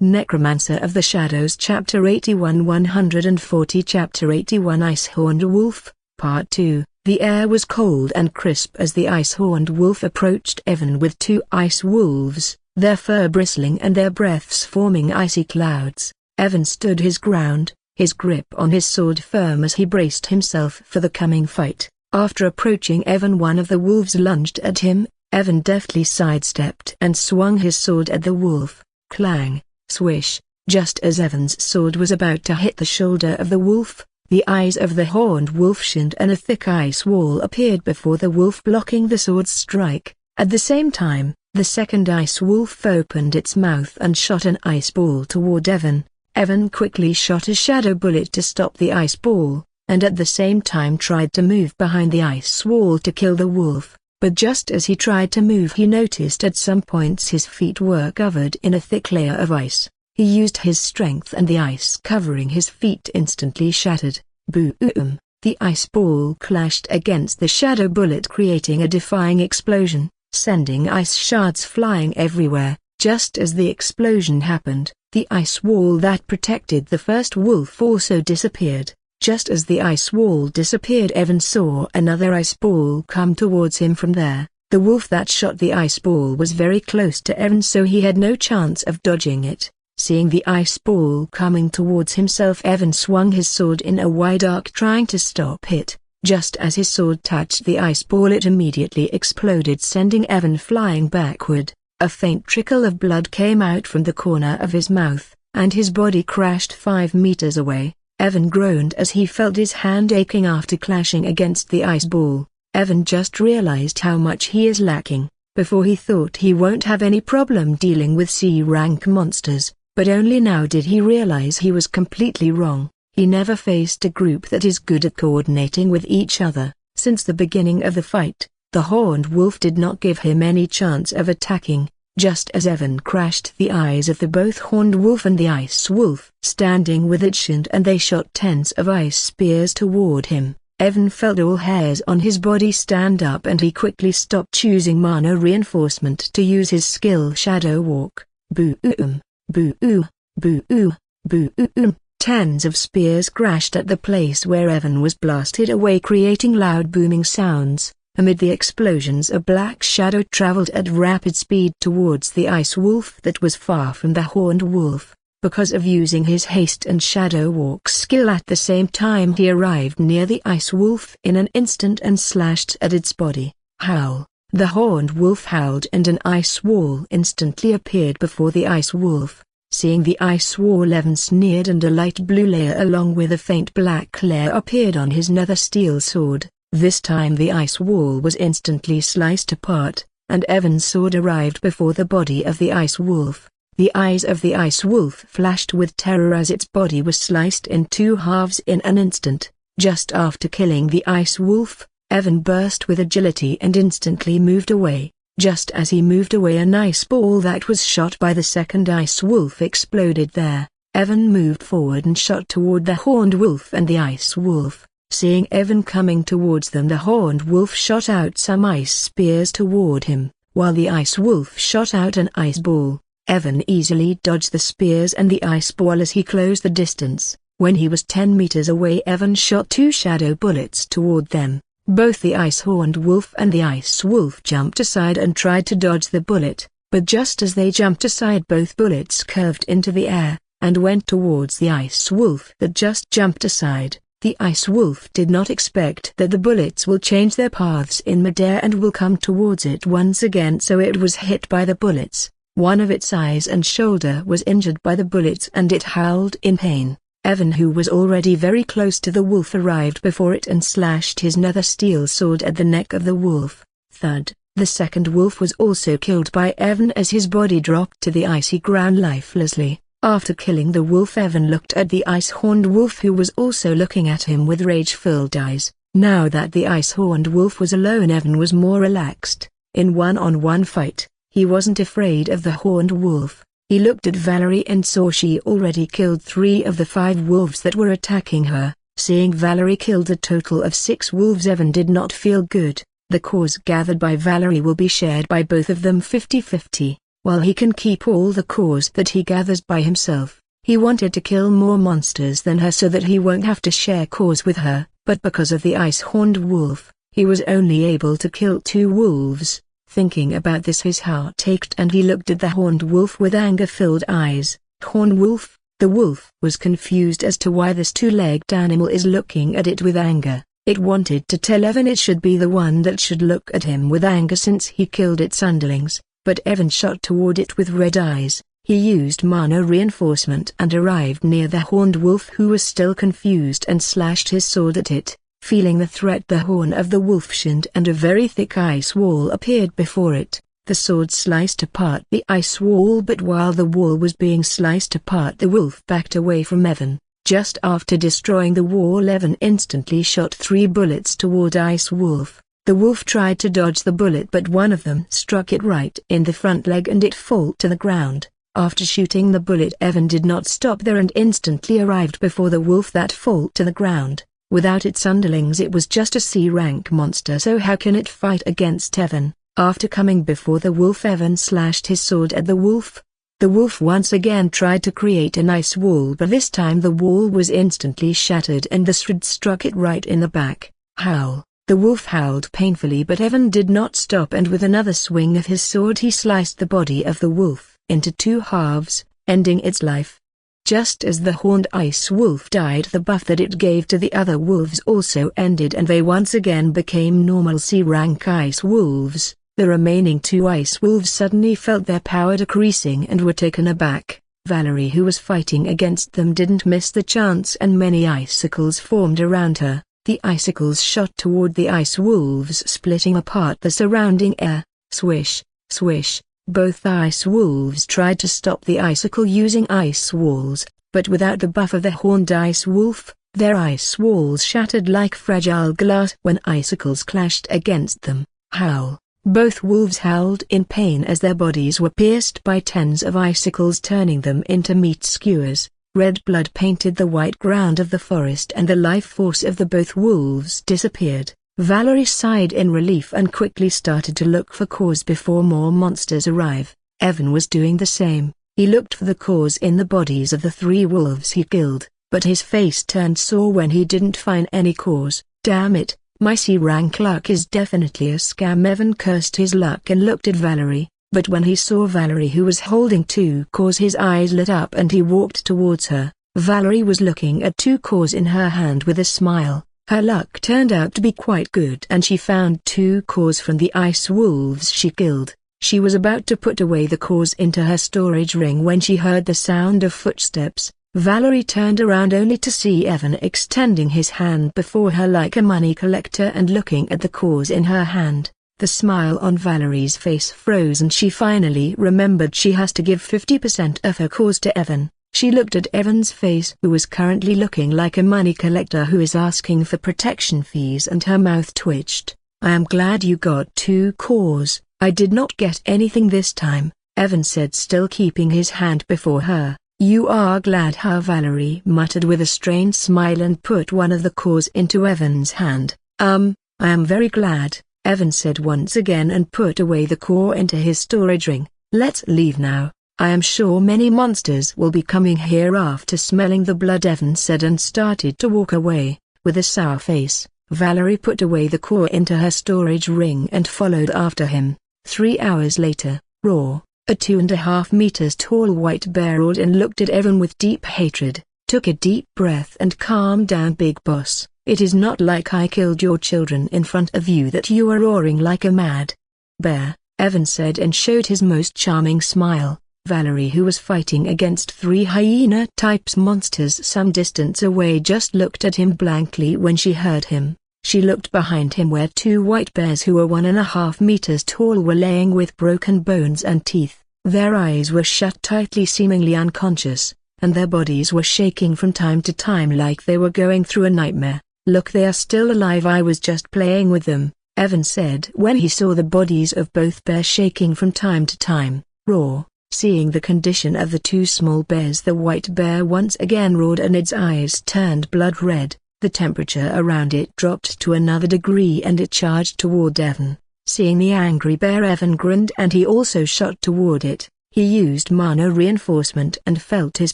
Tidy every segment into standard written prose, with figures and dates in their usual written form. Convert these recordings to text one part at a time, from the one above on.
Necromancer of the Shadows Chapter 81 140 Chapter 81 Ice-Horned Wolf, Part 2. The air was cold and crisp as the ice-horned wolf approached Evan with two ice wolves, their fur bristling and their breaths forming icy clouds. Evan stood his ground, his grip on his sword firm as he braced himself for the coming fight. After approaching Evan, one of the wolves lunged at him. Evan deftly sidestepped and swung his sword at the wolf. Clang, swish, just as Evan's sword was about to hit the shoulder of the wolf, the eyes of the horned wolf shined and a thick ice wall appeared before the wolf, blocking the sword's strike. At the same time, the second ice wolf opened its mouth and shot an ice ball toward Evan. Evan quickly shot a shadow bullet to stop the ice ball, and at the same time tried to move behind the ice wall to kill the wolf. But just as he tried to move, he noticed at some points his feet were covered in a thick layer of ice. He used his strength and the ice covering his feet instantly shattered. Boom! The ice ball clashed against the shadow bullet, creating a defying explosion, sending ice shards flying everywhere. Just as the explosion happened, the ice wall that protected the first wolf also disappeared. Just as the ice wall disappeared, Evan saw another ice ball come towards him from there. The wolf that shot the ice ball was very close to Evan, so he had no chance of dodging it. Seeing the ice ball coming towards himself, Evan swung his sword in a wide arc trying to stop it. Just as his sword touched the ice ball, it immediately exploded, sending Evan flying backward. A faint trickle of blood came out from the corner of his mouth, and his body crashed 5 meters away. Evan groaned as he felt his hand aching after clashing against the ice ball. Evan just realized how much he is lacking. Before he thought he won't have any problem dealing with C-rank monsters, but only now did he realize he was completely wrong. He never faced a group that is good at coordinating with each other. Since the beginning of the fight, the horned wolf did not give him any chance of attacking. Just as Evan crashed, the eyes of the both horned wolf and the ice wolf standing with it shined, and they shot tens of ice spears toward him. Evan felt all hairs on his body stand up, and he quickly stopped, choosing mana reinforcement to use his skill Shadow Walk. Boom, boom, boom, boom. Tens of spears crashed at the place where Evan was blasted away, creating loud booming sounds. Amid the explosions, a black shadow traveled at rapid speed towards the ice wolf that was far from the horned wolf. Because of using his haste and shadow walk skill at the same time, he arrived near the ice wolf in an instant and slashed at its body. Howl! The horned wolf howled, and an ice wall instantly appeared before the ice wolf. Seeing the ice wall, Evan sneered, and a light blue layer along with a faint black layer appeared on his nether steel sword. This time the ice wall was instantly sliced apart, and Evan's sword arrived before the body of the ice wolf. The eyes of the ice wolf flashed with terror as its body was sliced in 2 halves in an instant. Just after killing the ice wolf, Evan burst with agility and instantly moved away. Just as he moved away, an ice ball that was shot by the second ice wolf exploded there. Evan moved forward and shot toward the horned wolf and the ice wolf. Seeing Evan coming towards them, the horned wolf shot out some ice spears toward him, while the ice wolf shot out an ice ball. Evan easily dodged the spears and the ice ball as he closed the distance. When he was 10 meters away, Evan shot 2 shadow bullets toward them. Both the ice-horned wolf and the ice wolf jumped aside and tried to dodge the bullet, but just as they jumped aside, both bullets curved into the air and went towards the ice wolf that just jumped aside. The ice wolf did not expect that the bullets will change their paths in midair and will come towards it once again, so it was hit by the bullets. One of its eyes and shoulder was injured by the bullets, and it howled in pain. Evan, who was already very close to the wolf, arrived before it and slashed his nether steel sword at the neck of the wolf. Thud! The second wolf was also killed by Evan as his body dropped to the icy ground lifelessly. After killing the wolf, Evan looked at the ice-horned wolf, who was also looking at him with rage-filled eyes. Now that the ice-horned wolf was alone, Evan was more relaxed. In one-on-one fight, he wasn't afraid of the horned wolf. He looked at Valerie and saw she already killed 3 of the 5 wolves that were attacking her. Seeing Valerie killed a total of 6 wolves, Evan did not feel good. The cause gathered by Valerie will be shared by both of them 50-50. While he can keep all the cores that he gathers by himself, he wanted to kill more monsters than her so that he won't have to share cores with her, but because of the ice-horned wolf, he was only able to kill 2 wolves. Thinking about this, his heart ached and he looked at the horned wolf with anger-filled eyes. Horned wolf? The wolf was confused as to why this 2-legged animal is looking at it with anger. It wanted to tell Evan it should be the one that should look at him with anger since he killed its underlings, but Evan shot toward it with red eyes. He used mana reinforcement and arrived near the horned wolf, who was still confused, and slashed his sword at it. Feeling the threat, the horn of the wolf shinned and a very thick ice wall appeared before it. The sword sliced apart the ice wall, but while the wall was being sliced apart, the wolf backed away from Evan. Just after destroying the wall, Evan instantly shot 3 bullets toward Ice Wolf. The wolf tried to dodge the bullet, but one of them struck it right in the front leg and it fell to the ground. After shooting the bullet, Evan did not stop there and instantly arrived before the wolf that fell to the ground. Without its underlings it was just a C-rank monster, so how can it fight against Evan? After coming before the wolf, Evan slashed his sword at the wolf. The wolf once again tried to create an ice wall, but this time the wall was instantly shattered and the sword struck it right in the back. Howl! The wolf howled painfully, but Evan did not stop, and with another swing of his sword he sliced the body of the wolf into 2 halves, ending its life. Just as the horned ice wolf died, the buff that it gave to the other wolves also ended and they once again became normal C-rank ice wolves. The remaining 2 ice wolves suddenly felt their power decreasing and were taken aback. Valerie, who was fighting against them, didn't miss the chance and many icicles formed around her. The icicles shot toward the ice wolves, splitting apart the surrounding air. Swish, swish. Both ice wolves tried to stop the icicle using ice walls, but without the buff of the horned ice wolf, their ice walls shattered like fragile glass when icicles clashed against them. Howl! Both wolves howled in pain as their bodies were pierced by tens of icicles, turning them into meat skewers. Red blood painted the white ground of the forest and the life force of the both wolves disappeared. Valerie sighed in relief and quickly started to look for cores before more monsters arrive. Evan was doing the same. He looked for the cores in the bodies of the 3 wolves he killed, but his face turned sour when he didn't find any cores. Damn it, my C-rank luck is definitely a scam. Evan cursed his luck and looked at Valerie, but when he saw Valerie, who was holding 2 cores, his eyes lit up and he walked towards her. Valerie was looking at 2 cores in her hand with a smile. Her luck turned out to be quite good and she found 2 cores from the ice wolves she killed. She was about to put away the cores into her storage ring when she heard the sound of footsteps. Valerie turned around only to see Evan extending his hand before her like a money collector and looking at the cores in her hand. The smile on Valerie's face froze and she finally remembered she has to give 50% of her cores to Evan. She looked at Evan's face, who was currently looking like a money collector who is asking for protection fees, and her mouth twitched. I am glad you got 2 cores. I did not get anything this time, Evan said, still keeping his hand before her. You are glad, huh? Valerie muttered with a strained smile and put one of the cores into Evan's hand. I am very glad, Evan said once again and put away the core into his storage ring. Let's leave now. I am sure many monsters will be coming here after smelling the blood, Evan said, and started to walk away. With a sour face, Valerie put away the core into her storage ring and followed after him. 3 hours later, Raw, a 2.5 meters tall white bear, roared and looked at Evan with deep hatred. Took a deep breath and calmed down. Big boss, it is not like I killed your children in front of you that you are roaring like a mad bear, Evan said and showed his most charming smile. Valerie, who was fighting against 3 hyena-type monsters some distance away, just looked at him blankly when she heard him. She looked behind him where 2 white bears who were 1.5 meters tall were laying with broken bones and teeth. Their eyes were shut tightly, seemingly unconscious, and their bodies were shaking from time to time like they were going through a nightmare. Look, they are still alive. I was just playing with them, Evan said when he saw the bodies of both bears shaking from time to time. Raw. Seeing the condition of the 2 small bears, the white bear once again roared and its eyes turned blood red. The temperature around it dropped to another degree and it charged toward Evan. Seeing the angry bear, Evan grinned and he also shot toward it. He used mana reinforcement and felt his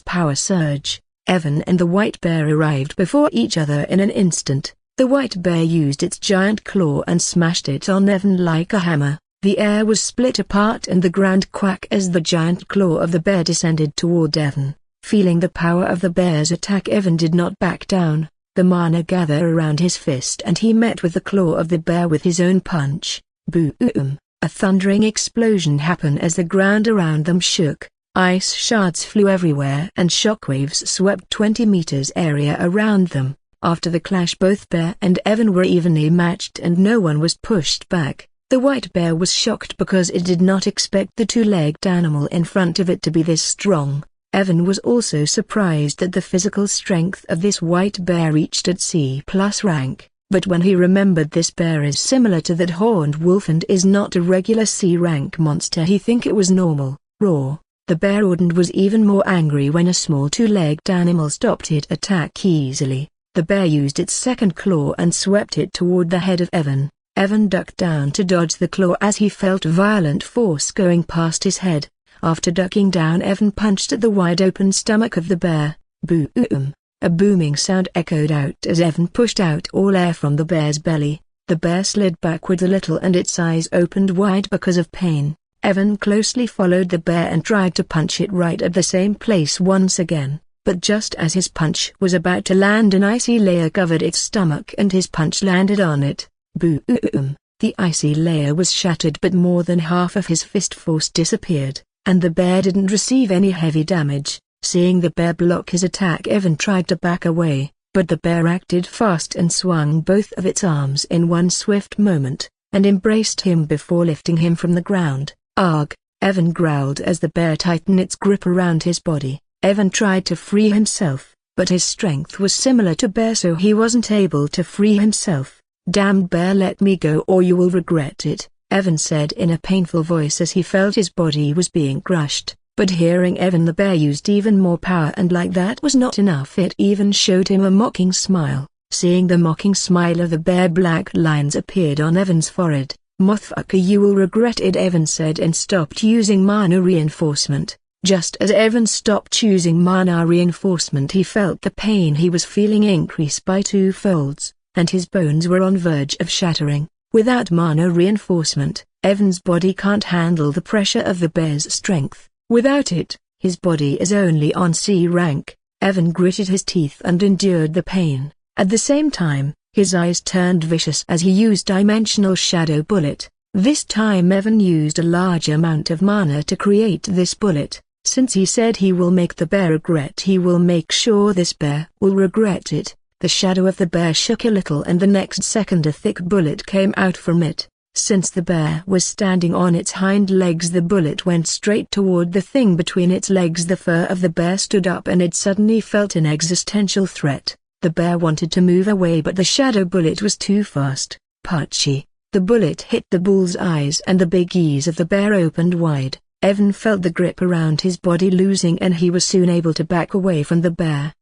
power surge. Evan and the white bear arrived before each other in an instant. The white bear used its giant claw and smashed it on Evan like a hammer. The air was split apart and the ground quacked as the giant claw of the bear descended toward Evan. Feeling the power of the bear's attack, Evan did not back down. The mana gathered around his fist and he met with the claw of the bear with his own punch. Boom! A thundering explosion happened as the ground around them shook. Ice shards flew everywhere and shockwaves swept 20 meters area around them. After the clash, both bear and Evan were evenly matched and no one was pushed back. The white bear was shocked because it did not expect the two-legged animal in front of it to be this strong. Evan was also surprised that the physical strength of this white bear reached at C+ rank, but when he remembered this bear is similar to that horned wolf and is not a regular C rank monster, he think it was normal. Raw. The bear and was even more angry when a small two-legged animal stopped its attack easily. The bear used its second claw and swept it toward the head of Evan. Evan ducked down to dodge the claw as he felt violent force going past his head. After ducking down, Evan punched at the wide-open stomach of the bear. Boom! A booming sound echoed out as Evan pushed out all air from the bear's belly. The bear slid backward a little and its eyes opened wide because of pain. Evan closely followed the bear and tried to punch it right at the same place once again, but just as his punch was about to land, an icy layer covered its stomach and his punch landed on it. Boom! The icy layer was shattered but more than half of his fist force disappeared, and the bear didn't receive any heavy damage. Seeing the bear block his attack, Evan tried to back away, but the bear acted fast and swung both of its arms in one swift moment, and embraced him before lifting him from the ground. Arg! Evan growled as the bear tightened its grip around his body. Evan tried to free himself, but his strength was similar to bear, so he wasn't able to free himself. "Damn bear, let me go or you will regret it," Evan said in a painful voice as he felt his body was being crushed. But hearing Evan, the bear used even more power, and like that was not enough, it even showed him a mocking smile. Seeing the mocking smile of the bear, black lines appeared on Evan's forehead. "Motherfucker, you will regret it," Evan said, and stopped using mana reinforcement. Just as Evan stopped using mana reinforcement, he felt the pain he was feeling increase by 2 folds, and his bones were on verge of shattering. Without mana reinforcement, Evan's body can't handle the pressure of the bear's strength. Without it, his body is only on C rank. Evan gritted his teeth and endured the pain. At the same time, his eyes turned vicious as he used Dimensional Shadow Bullet. This time Evan used a large amount of mana to create this bullet. Since he said he will make the bear regret, he will make sure this bear will regret it. The shadow of the bear shook a little and the next second a thick bullet came out from it. Since the bear was standing on its hind legs, the bullet went straight toward the thing between its legs. The fur of the bear stood up and it suddenly felt an existential threat. The bear wanted to move away, but the shadow bullet was too fast. Punchy. The bullet hit the bull's eyes and the big eyes of the bear opened wide. Evan felt the grip around his body losing and he was soon able to back away from the bear.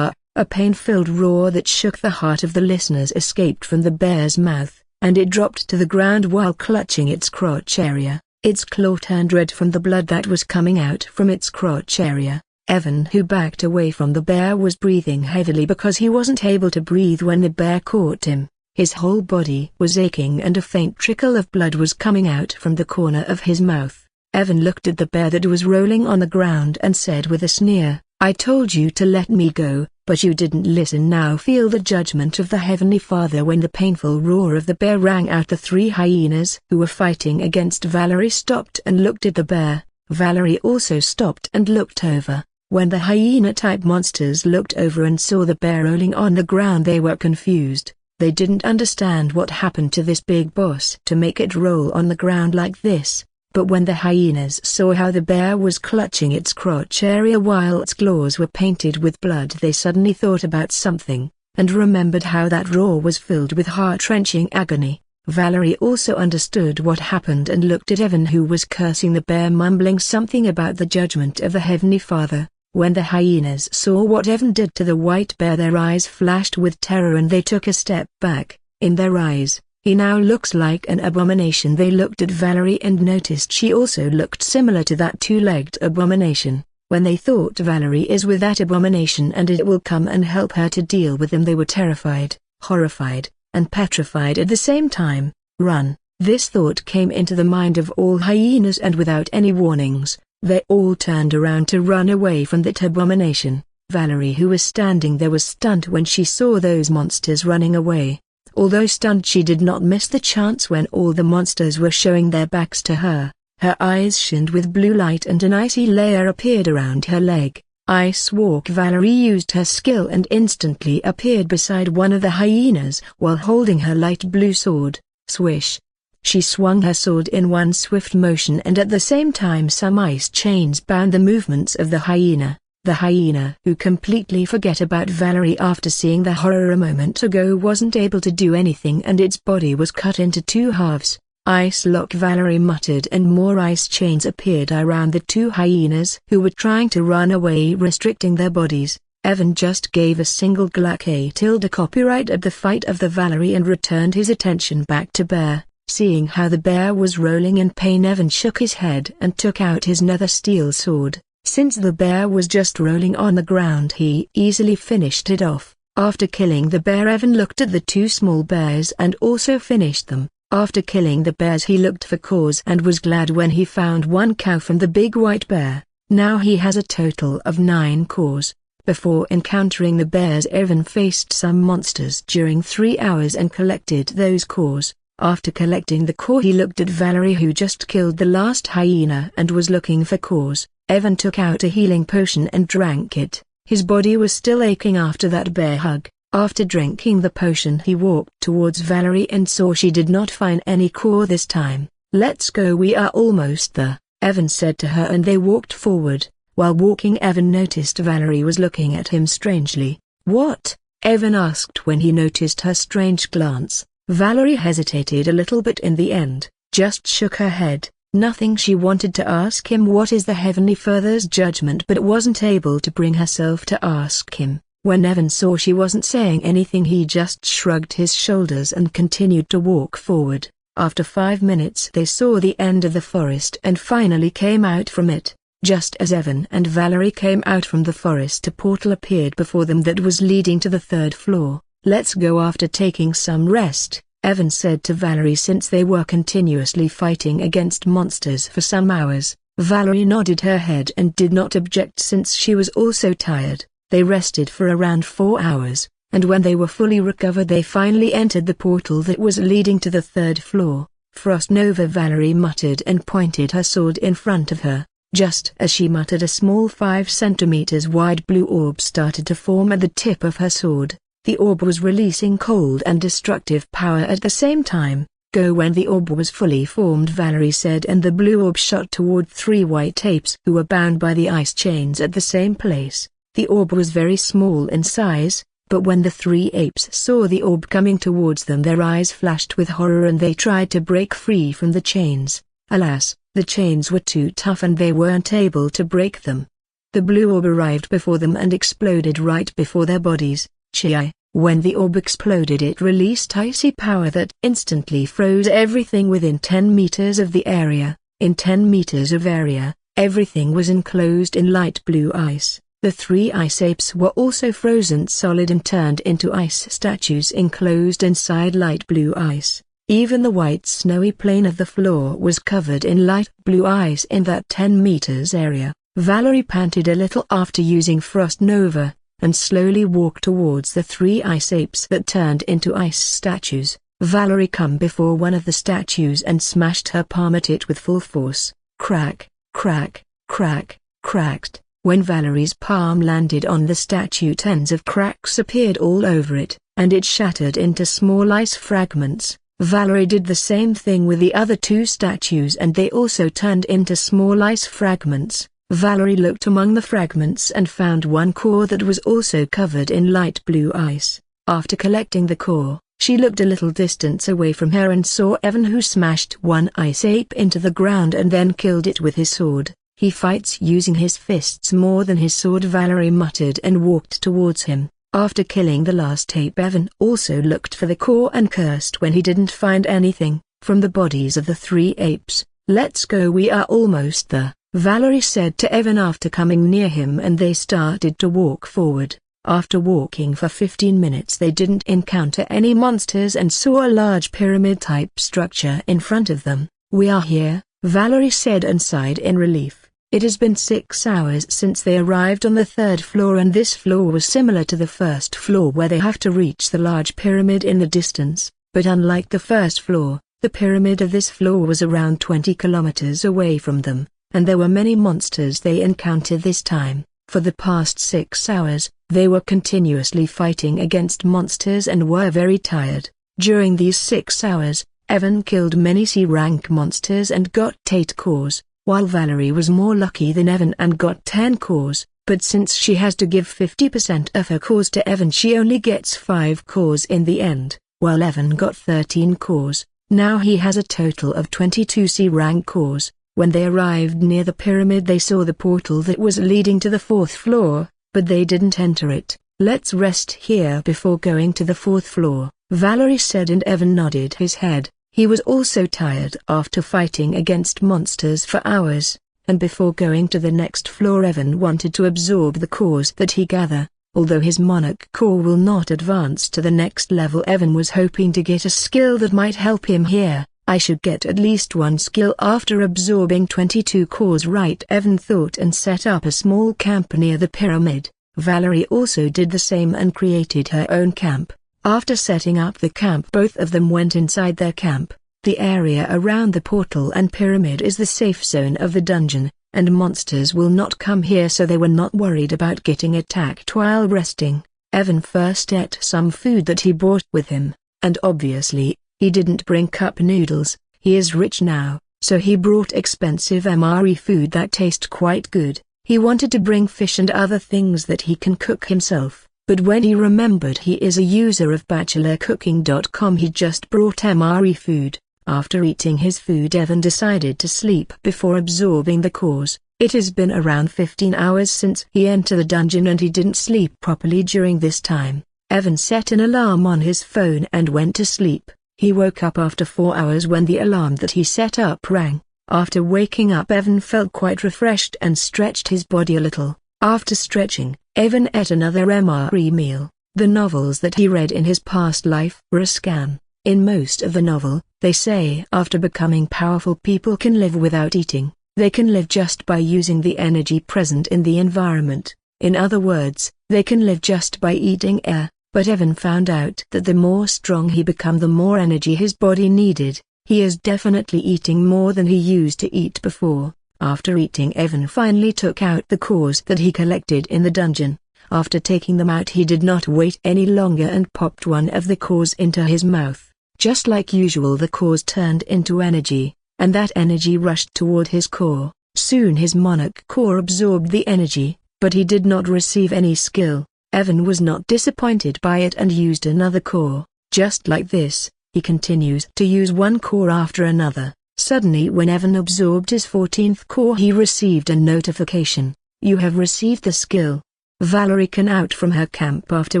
A pain-filled roar that shook the heart of the listeners escaped from the bear's mouth, and it dropped to the ground while clutching its crotch area. Its claw turned red from the blood that was coming out from its crotch area. Evan, who backed away from the bear, was breathing heavily because he wasn't able to breathe when the bear caught him. His whole body was aching and a faint trickle of blood was coming out from the corner of his mouth. Evan looked at the bear that was rolling on the ground and said with a sneer, "I told you to let me go, but you didn't listen. Now feel the judgment of the Heavenly Father." When the painful roar of the bear rang out, the 3 hyenas who were fighting against Valerie stopped and looked at the bear. Valerie also stopped and looked over. When the hyena-type monsters looked over and saw the bear rolling on the ground, they were confused. They didn't understand what happened to this big boss to make it roll on the ground like this. But when the hyenas saw how the bear was clutching its crotch area while its claws were painted with blood, they suddenly thought about something, and remembered how that roar was filled with heart-wrenching agony. Valerie also understood what happened and looked at Evan, who was cursing the bear, mumbling something about the judgment of the Heavenly Father. When the hyenas saw what Evan did to the white bear, their eyes flashed with terror and they took a step back. In their eyes, He now looks like an abomination. They looked at Valerie and noticed she also looked similar to that two-legged abomination. When they thought Valerie is with that abomination and it will come and help her to deal with them, they were terrified, horrified, and petrified at the same time. Run! This thought came into the mind of all hyenas, and without any warnings, they all turned around to run away from that abomination. Valerie, who was standing there, was stunned when she saw those monsters running away. Although stunned, she did not miss the chance when all the monsters were showing their backs to her. Her eyes shimmered with blue light and an icy layer appeared around her leg. Ice Walk. Valerie used her skill and instantly appeared beside one of the hyenas while holding her light blue sword. Swish! She swung her sword in one swift motion, and at the same time some ice chains bound the movements of the hyena. The hyena, who completely forgot about Valerie after seeing the horror a moment ago, wasn't able to do anything, and its body was cut into two halves. Ice Lock. Valerie muttered, and more ice chains appeared around the two hyenas who were trying to run away, restricting their bodies. Evan just gave a single Glock A copyright at the fight of the Valerie and returned his attention back to Bear. Seeing how the bear was rolling in pain, Evan shook his head and took out his nether steel sword. Since the bear was just rolling on the ground, he easily finished it off. After killing the bear, Evan looked at the two small bears and also finished them. After killing the bears, he looked for cows and was glad when he found one cow from the big white bear. Now he has a total of 9 cows. Before encountering the bears, Evan faced some monsters during 3 hours and collected those cows. After collecting the core, he looked at Valerie, who just killed the last hyena and was looking for cores. Evan took out a healing potion and drank it. His body was still aching after that bear hug. After drinking the potion, he walked towards Valerie and saw she did not find any core this time. "Let's go, we are almost there," Evan said to her, and they walked forward. While walking, Evan noticed Valerie was looking at him strangely. "What?" Evan asked when he noticed her strange glance. Valerie hesitated a little, but in the end, just shook her head. Nothing. She wanted to ask him what is the Heavenly Father's judgment, but wasn't able to bring herself to ask him. When Evan saw she wasn't saying anything, he just shrugged his shoulders and continued to walk forward. After 5 minutes, they saw the end of the forest and finally came out from it. Just as Evan and Valerie came out from the forest, a portal appeared before them that was leading to the 3rd floor. "Let's go." After taking some rest, Evan said to Valerie, since they were continuously fighting against monsters for some hours. Valerie nodded her head and did not object since she was also tired. They rested for around 4 hours, and when they were fully recovered, they finally entered the portal that was leading to the 3rd floor. "Frost Nova," Valerie muttered and pointed her sword in front of her. Just as she muttered, a small 5 centimeters wide blue orb started to form at the tip of her sword. The orb was releasing cold and destructive power at the same time. "Go." When the orb was fully formed, Valerie said, and the blue orb shot toward 3 white apes who were bound by the ice chains at the same place. The orb was very small in size, but when the 3 apes saw the orb coming towards them, their eyes flashed with horror and they tried to break free from the chains. Alas, the chains were too tough and they weren't able to break them. The blue orb arrived before them and exploded right before their bodies. Chi! When the orb exploded, it released icy power that instantly froze everything within 10 meters of the area. In 10 meters of area, everything was enclosed in light blue ice. The 3 ice apes were also frozen solid and turned into ice statues enclosed inside light blue ice. Even the white snowy plane of the floor was covered in light blue ice in that 10 meters area. Valerie panted a little after using Frost Nova, and slowly walked towards the 3 ice apes that turned into ice statues. Valerie come before one of the statues and smashed her palm at it with full force. Crack, crack, crack, cracked. When Valerie's palm landed on the statue, tens of cracks appeared all over it, and it shattered into small ice fragments. Valerie did the same thing with the other 2 statues and they also turned into small ice fragments. Valerie looked among the fragments and found one core that was also covered in light blue ice. After collecting the core, she looked a little distance away from her and saw Evan, who smashed one ice ape into the ground and then killed it with his sword. "He fights using his fists more than his sword," Valerie muttered and walked towards him. After killing the last ape, Evan also looked for the core and cursed when he didn't find anything from the bodies of the 3 apes. "Let's go, we are almost there," Valerie said to Evan after coming near him, and they started to walk forward. After walking for 15 minutes they didn't encounter any monsters and saw a large pyramid-type structure in front of them. "We are here," Valerie said and sighed in relief. It has been 6 hours since they arrived on the 3rd floor, and this floor was similar to the first floor where they have to reach the large pyramid in the distance, but unlike the first floor, the pyramid of this floor was around 20 kilometers away from them, and there were many monsters they encountered this time. For the past 6 hours, they were continuously fighting against monsters and were very tired. During these 6 hours, Evan killed many C-rank monsters and got 8 cores, while Valerie was more lucky than Evan and got 10 cores, but since she has to give 50% of her cores to Evan, she only gets 5 cores in the end, while Evan got 13 cores. Now he has a total of 22 C-rank cores. When they arrived near the pyramid they saw the portal that was leading to the 4th floor, but they didn't enter it. "Let's rest here before going to the 4th floor," Valerie said, and Evan nodded his head. He was also tired after fighting against monsters for hours, and before going to the next floor Evan wanted to absorb the cores that he gathered. Although his Monarch core will not advance to the next level, Evan was hoping to get a skill that might help him here. "I should get at least 1 skill after absorbing 22 cores, right?" Evan thought, and set up a small camp near the pyramid. Valerie also did the same and created her own camp. After setting up the camp, both of them went inside their camp. The area around the portal and pyramid is the safe zone of the dungeon, and monsters will not come here, so they were not worried about getting attacked while resting. Evan first ate some food that he brought with him, and obviously, he didn't bring cup noodles. He is rich now, so he brought expensive MRE food that tastes quite good. He wanted to bring fish and other things that he can cook himself. But when he remembered he is a user of bachelorcooking.com, he just brought MRE food. After eating his food, Evan decided to sleep before absorbing the cores. It has been around 15 hours since he entered the dungeon and he didn't sleep properly during this time. Evan set an alarm on his phone and went to sleep. He woke up after 4 hours when the alarm that he set up rang. After waking up, Evan felt quite refreshed and stretched his body a little. After stretching, Evan ate another MRE meal. The novels that he read in his past life were a scam. In most of the novel, they say after becoming powerful people can live without eating. They can live just by using the energy present in the environment. In other words, they can live just by eating air. But Evan found out that the more strong he became, the more energy his body needed. He is definitely eating more than he used to eat before. After eating, Evan finally took out the cores that he collected in the dungeon. After taking them out, he did not wait any longer and popped one of the cores into his mouth. Just like usual, the cores turned into energy, and that energy rushed toward his core. Soon his Monarch core absorbed the energy, but he did not receive any skill. Evan was not disappointed by it and used another core. Just like this, he continues to use one core after another. Suddenly, when Evan absorbed his 14th core, he received a notification. "You have received the skill." Valerie came out from her camp after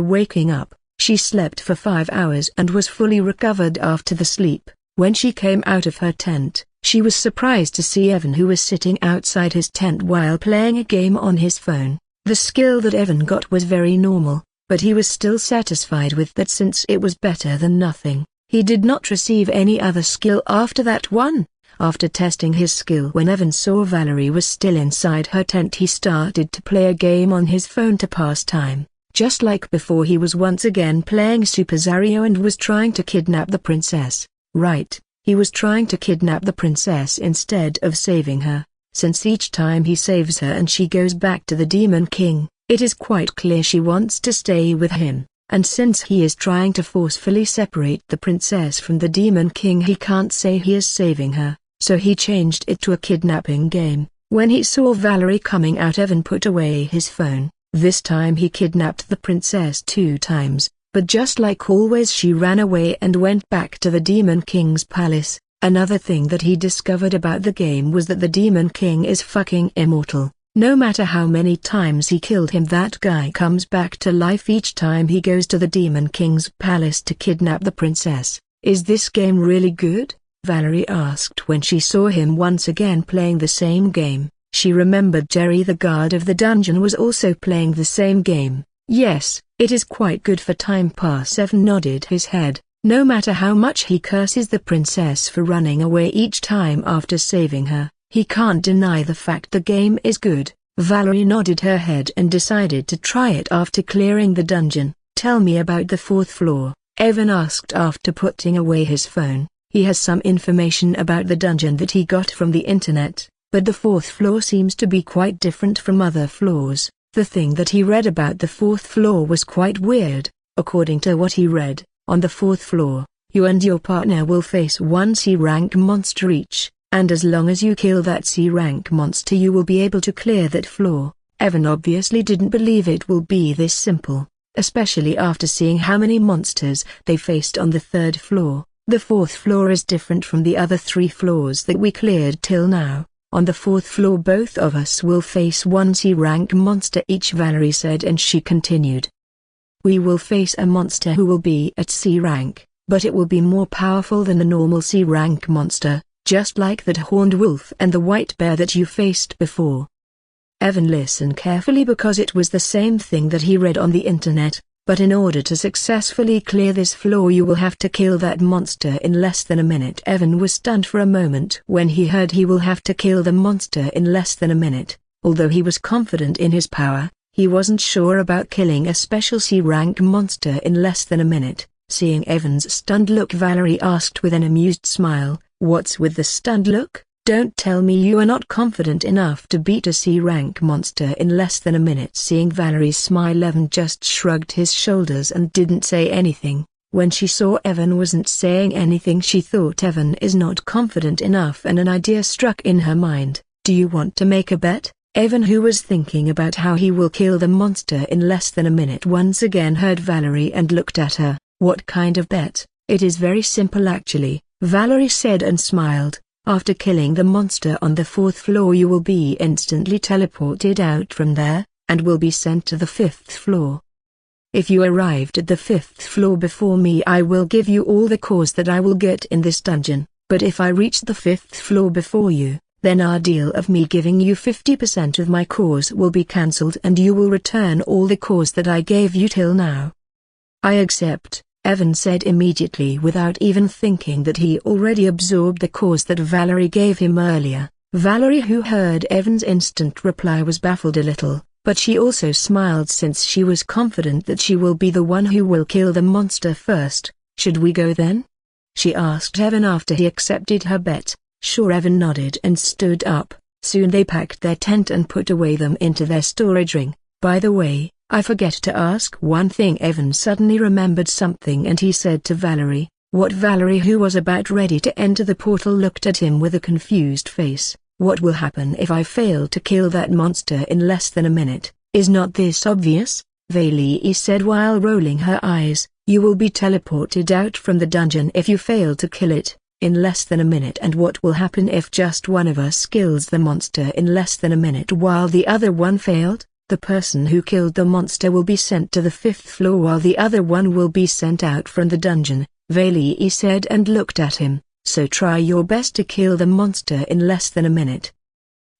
waking up. She slept for 5 hours and was fully recovered after the sleep. When she came out of her tent, she was surprised to see Evan, who was sitting outside his tent while playing a game on his phone. The skill that Evan got was very normal, but he was still satisfied with that since it was better than nothing. He did not receive any other skill after that one. After testing his skill, when Evan saw Valerie was still inside her tent, he started to play a game on his phone to pass time. Just like before, he was once again playing Super Zario and was trying to kidnap the princess. Right, he was trying to kidnap the princess instead of saving her. Since each time he saves her and she goes back to the Demon King, it is quite clear she wants to stay with him. And since he is trying to forcefully separate the princess from the Demon King, he can't say he is saving her, so he changed it to a kidnapping game. When he saw Valerie coming out, Evan put away his phone. This time he kidnapped the princess 2 times, but just like always she ran away and went back to the Demon King's palace. Another thing that he discovered about the game was that the Demon King is fucking immortal. No matter how many times he killed him, that guy comes back to life each time he goes to the Demon King's palace to kidnap the princess. Is this game really good? Valerie asked when she saw him once again playing the same game. She remembered Jerry, the guard of the dungeon, was also playing the same game. Yes, it is quite good for time pass. Evan nodded his head. No matter how much he curses the princess for running away each time after saving her, he can't deny the fact the game is good. Valerie nodded her head and decided to try it after clearing the dungeon. Tell me about the fourth floor, Evan asked after putting away his phone. He has some information about the dungeon that he got from the internet, but the fourth floor seems to be quite different from other floors. The thing that he read about the fourth floor was quite weird. According to what he read, on the fourth floor, you and your partner will face one C-rank monster each, and as long as you kill that C-rank monster you will be able to clear that floor. Evan obviously didn't believe it will be this simple, especially after seeing how many monsters they faced on the third floor. The fourth floor is different from the other three floors that we cleared till now. On the fourth floor both of us will face one C-rank monster each, Valerie said, and she continued. We will face a monster who will be at C-rank, but it will be more powerful than the normal C-rank monster, just like that horned wolf and the white bear that you faced before. Evan listened carefully because it was the same thing that he read on the internet. But in order to successfully clear this floor you will have to kill that monster in less than a minute. Evan was stunned for a moment when he heard he will have to kill the monster in less than a minute. Although he was confident in his power, he wasn't sure about killing a special C-rank monster in less than a minute. Seeing Evan's stunned look, Valerie asked with an amused smile, "What's with the stunned look? Don't tell me you are not confident enough to beat a C-rank monster in less than a minute." Seeing Valerie's smile, Evan just shrugged his shoulders and didn't say anything. When she saw Evan wasn't saying anything, she thought Evan is not confident enough, and an idea struck in her mind. "Do you want to make a bet?" Evan, who was thinking about how he will kill the monster in less than a minute, once again heard Valerie and looked at her. "What kind of bet?" "It is very simple actually," Valerie said and smiled. "After killing the monster on the fourth floor you will be instantly teleported out from there, and will be sent to the fifth floor. If you arrived at the fifth floor before me I will give you all the cores that I will get in this dungeon, but if I reach the fifth floor before you, then our deal of me giving you 50% of my cores will be cancelled and you will return all the cores that I gave you till now." "I accept," Evan said immediately without even thinking that he already absorbed the cause that Valerie gave him earlier. Valerie, who heard Evan's instant reply, was baffled a little, but she also smiled since she was confident that she will be the one who will kill the monster first. "Should we go then?" she asked Evan after he accepted her bet. "Sure." Evan nodded and stood up. Soon they packed their tent and put away them into their storage ring. "By the way, I forget to ask one thing." Evan suddenly remembered something and he said to Valerie, "What?" Valerie, who was about ready to enter the portal, looked at him with a confused face. "What will happen if I fail to kill that monster in less than a minute? Is not this obvious?" Valerie said while rolling her eyes. "You will be teleported out from the dungeon if you fail to kill it in less than a minute." "And what will happen if just one of us kills the monster in less than a minute while the other one failed?" "The person who killed the monster will be sent to the fifth floor while the other one will be sent out from the dungeon," Valerie said and looked at him. "So try your best to kill the monster in less than a minute.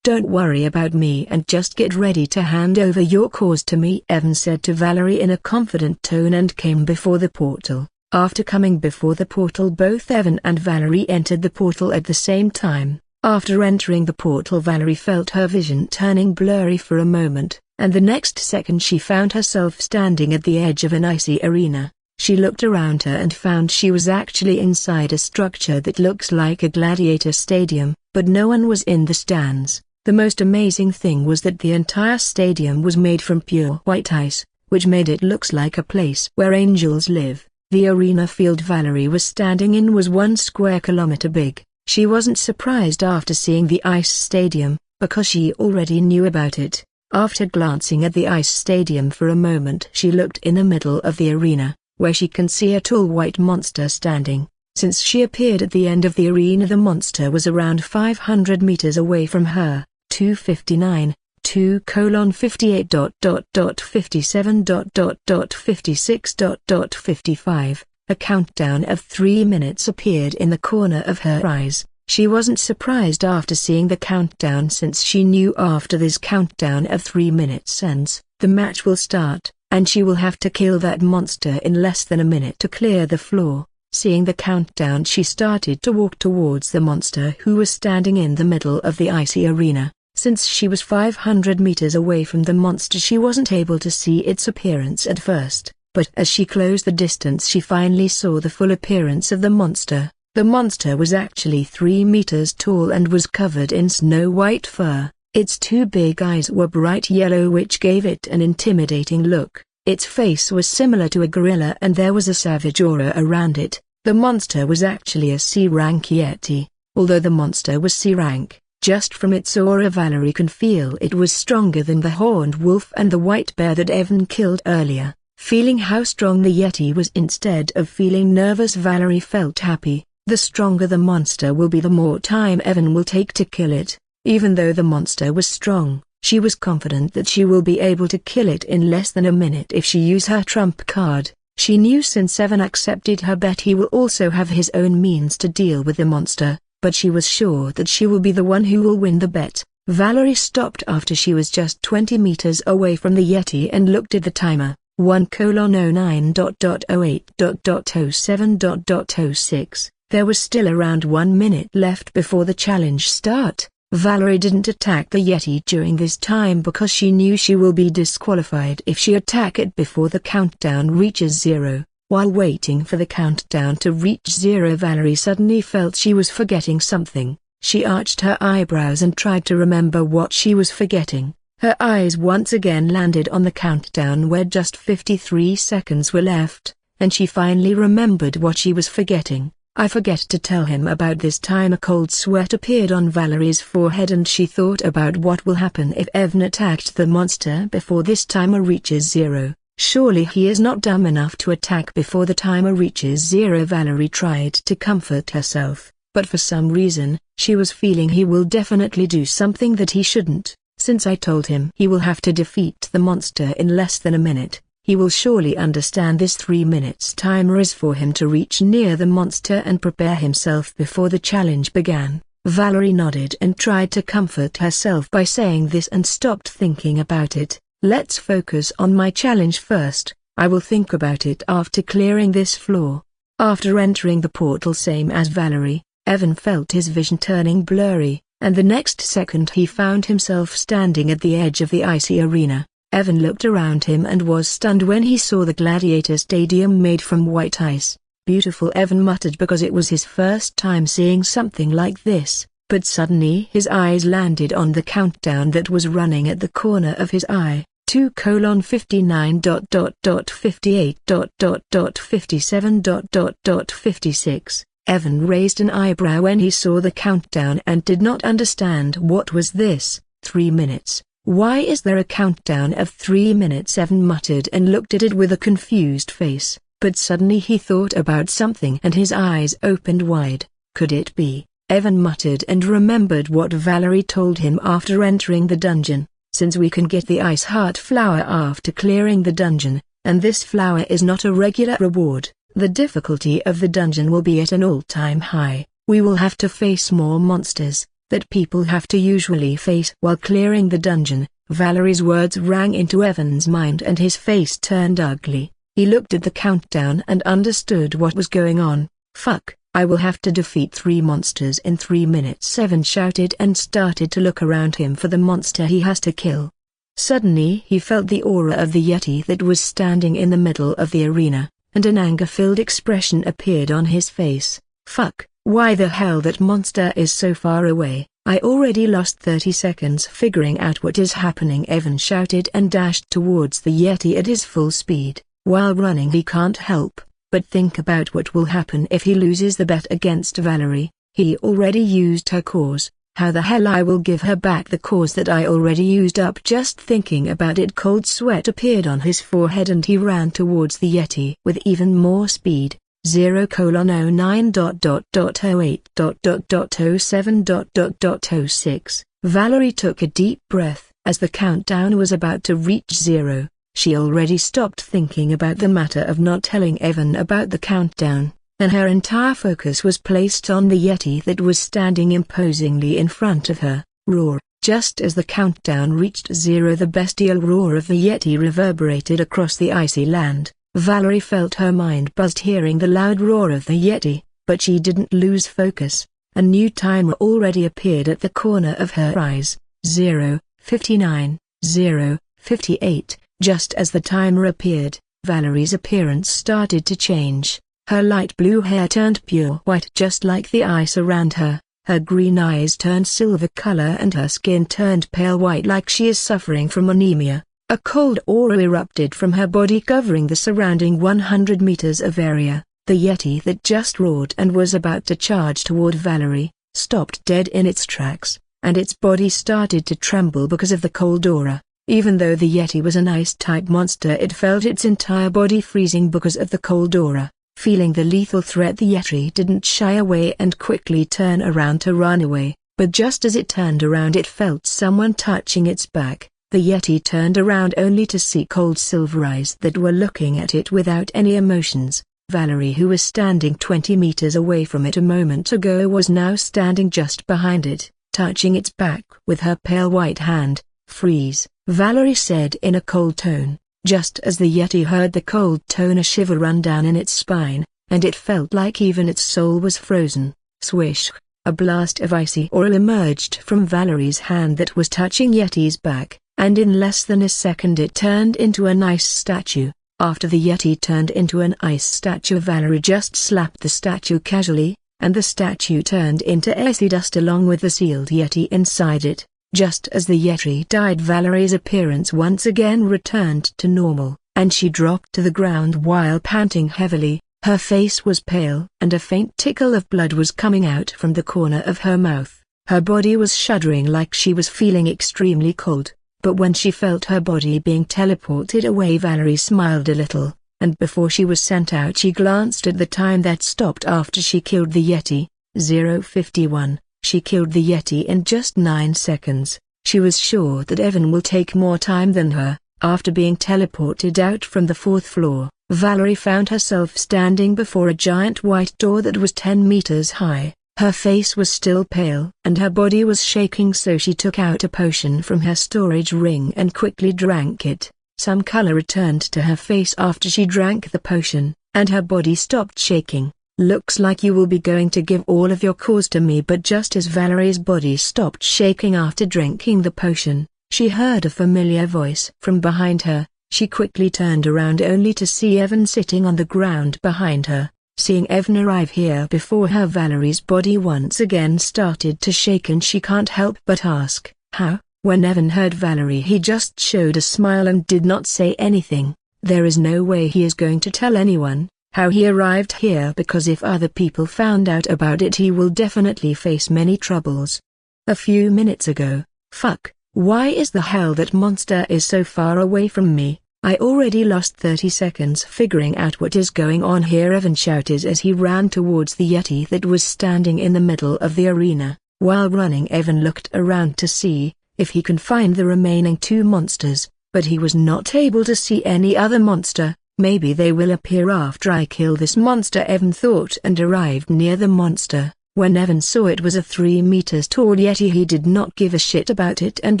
Don't worry about me and just get ready to hand over your cause to me," Evan said to Valerie in a confident tone and came before the portal. After coming before the portal, both Evan and Valerie entered the portal at the same time. After entering the portal, Valerie felt her vision turning blurry for a moment, and the next second she found herself standing at the edge of an icy arena. She looked around her and found she was actually inside a structure that looks like a gladiator stadium, but no one was in the stands. The most amazing thing was that the entire stadium was made from pure white ice, which made it look like a place where angels live. The arena field Valerie was standing in was 1 square kilometer big. She wasn't surprised after seeing the ice stadium, because she already knew about it. After glancing at the ice stadium for a moment, she looked in the middle of the arena, where she can see a tall white monster standing. Since she appeared at the end of the arena, the monster was around 500 meters away from her. 259, 2:58.57.56.55. A countdown of 3 minutes appeared in the corner of her eyes. She wasn't surprised after seeing the countdown, since she knew after this countdown of 3 minutes ends, the match will start, and she will have to kill that monster in less than a minute to clear the floor. Seeing the countdown, she started to walk towards the monster who was standing in the middle of the icy arena. Since she was 500 meters away from the monster, she wasn't able to see its appearance at first, but as she closed the distance she finally saw the full appearance of the monster. The monster was actually 3 meters tall and was covered in snow-white fur. Its 2 big eyes were bright yellow, which gave it an intimidating look. Its face was similar to a gorilla and there was a savage aura around it. The monster was actually a C-rank Yeti. Although the monster was C-rank, just from its aura Valerie can feel it was stronger than the horned wolf and the white bear that Evan killed earlier. Feeling how strong the Yeti was instead of feeling nervous, Valerie felt happy. The stronger the monster will be, the more time Evan will take to kill it. Even though the monster was strong, she was confident that she will be able to kill it in less than a minute if she used her trump card. She knew since Evan accepted her bet, he will also have his own means to deal with the monster, but she was sure that she will be the one who will win the bet. Valerie stopped after she was just 20 meters away from the Yeti and looked at the timer. 1:09.08.07.06. There was still around 1 minute left before the challenge start. Valerie didn't attack the Yeti during this time because she knew she will be disqualified if she attack it before the countdown reaches 0. While waiting for the countdown to reach 0, Valerie suddenly felt she was forgetting something. She arched her eyebrows and tried to remember what she was forgetting. Her eyes once again landed on the countdown where just 53 seconds were left, and she finally remembered what she was forgetting. I forget to tell him about this time. A cold sweat appeared on Valerie's forehead and she thought about what will happen if Evan attacked the monster before this timer reaches 0. Surely he is not dumb enough to attack before the timer reaches 0. Valerie tried to comfort herself, but for some reason, she was feeling he will definitely do something that he shouldn't. Since I told him he will have to defeat the monster in less than a minute, he will surely understand this 3 minutes timer is for him to reach near the monster and prepare himself before the challenge began. Valerie nodded and tried to comfort herself by saying this and stopped thinking about it. Let's focus on my challenge first. I will think about it after clearing this floor. After entering the portal, same as Valerie, Evan felt his vision turning blurry, and the next second he found himself standing at the edge of the icy arena. Evan looked around him and was stunned when he saw the gladiator stadium made from white ice. Beautiful, Evan muttered, because it was his first time seeing something like this, but suddenly his eyes landed on the countdown that was running at the corner of his eye. 2:59.58.57.56. Evan raised an eyebrow when he saw the countdown and did not understand what was this. 3 minutes. Why is there a countdown of 3 minutes? Evan muttered and looked at it with a confused face, but suddenly he thought about something and his eyes opened wide. Could it be? Evan muttered and remembered what Valerie told him after entering the dungeon. Since we can get the ice heart flower after clearing the dungeon, and this flower is not a regular reward, the difficulty of the dungeon will be at an all-time high. We will have to face more monsters that people have to usually face while clearing the dungeon. Valerie's words rang into Evan's mind and his face turned ugly. He looked at the countdown and understood what was going on. Fuck, I will have to defeat 3 monsters in 3 minutes, Evan shouted and started to look around him for the monster he has to kill. Suddenly he felt the aura of the Yeti that was standing in the middle of the arena, and an anger-filled expression appeared on his face. Fuck. Why the hell that monster is so far away? I already lost 30 seconds figuring out what is happening, Evan shouted and dashed towards the Yeti at his full speed. While running he can't help but think about what will happen if he loses the bet against Valerie. He already used her cause. How the hell I will give her back the cause that I already used up? Just thinking about it, cold sweat appeared on his forehead and he ran towards the Yeti with even more speed. 0:09.08.07.06. Valerie took a deep breath As the countdown was about to reach 0, she already stopped thinking about the matter of not telling Evan about the countdown, and her entire focus was placed on the Yeti that was standing imposingly in front of her. Roar! Just as the countdown reached 0, the bestial roar of the Yeti reverberated across the icy land. Valerie felt her mind buzzed hearing the loud roar of the Yeti, but she didn't lose focus. A new timer already appeared at the corner of her eyes. 0:59, 0:58. Just as the timer appeared, Valerie's appearance started to change. Her light blue hair turned pure white just like the ice around her. Her green eyes turned silver color and her skin turned pale white like she is suffering from anemia. A cold aura erupted from her body covering the surrounding 100 meters of area. The Yeti that just roared and was about to charge toward Valerie, stopped dead in its tracks, and its body started to tremble because of the cold aura. Even though the Yeti was an ice-type monster, it felt its entire body freezing because of the cold aura. Feeling the lethal threat, the Yeti didn't shy away and quickly turn around to run away, but just as it turned around it felt someone touching its back. The Yeti turned around only to see cold silver eyes that were looking at it without any emotions. Valerie, who was standing 20 meters away from it a moment ago, was now standing just behind it, touching its back with her pale white hand. "Freeze," Valerie said in a cold tone. Just as the Yeti heard the cold tone, a shiver ran down in its spine, and it felt like even its soul was frozen. Swish! A blast of icy oil emerged from Valerie's hand that was touching Yeti's back, and in less than a second it turned into an ice statue. After the Yeti turned into an ice statue, Valerie just slapped the statue casually, and the statue turned into icy dust along with the sealed Yeti inside it. Just as the Yeti died, Valerie's appearance once again returned to normal, and she dropped to the ground while panting heavily. Her face was pale and a faint tickle of blood was coming out from the corner of her mouth. Her body was shuddering like she was feeling extremely cold, but when she felt her body being teleported away, Valerie smiled a little, and before she was sent out she glanced at the time that stopped after she killed the Yeti. 0:51. She killed the Yeti in just 9 seconds. She was sure that Evan will take more time than her. After being teleported out from the 4th floor, Valerie found herself standing before a giant white door that was 10 meters high. Her face was still pale and her body was shaking, so she took out a potion from her storage ring and quickly drank it. Some color returned to her face after she drank the potion, and her body stopped shaking. "Looks like you will be going to give all of your cause to me." But just as Valerie's body stopped shaking after drinking the potion, she heard a familiar voice from behind her. She quickly turned around only to see Evan sitting on the ground behind her. Seeing Evan arrive here before her, Valerie's body once again started to shake and she can't help but ask, "How?" When Evan heard Valerie, he just showed a smile and did not say anything. There is no way he is going to tell anyone how he arrived here, because if other people found out about it he will definitely face many troubles. A few minutes ago, fuck, why is the hell that monster is so far away from me? I already lost 30 seconds figuring out what is going on here, Evan shouted as he ran towards the Yeti that was standing in the middle of the arena. While running, Evan looked around to see if he can find the remaining 2 monsters, but he was not able to see any other monster. Maybe they will appear after I kill this monster, Evan thought, and arrived near the monster. When Evan saw it was a 3 meters tall Yeti, he did not give a shit about it and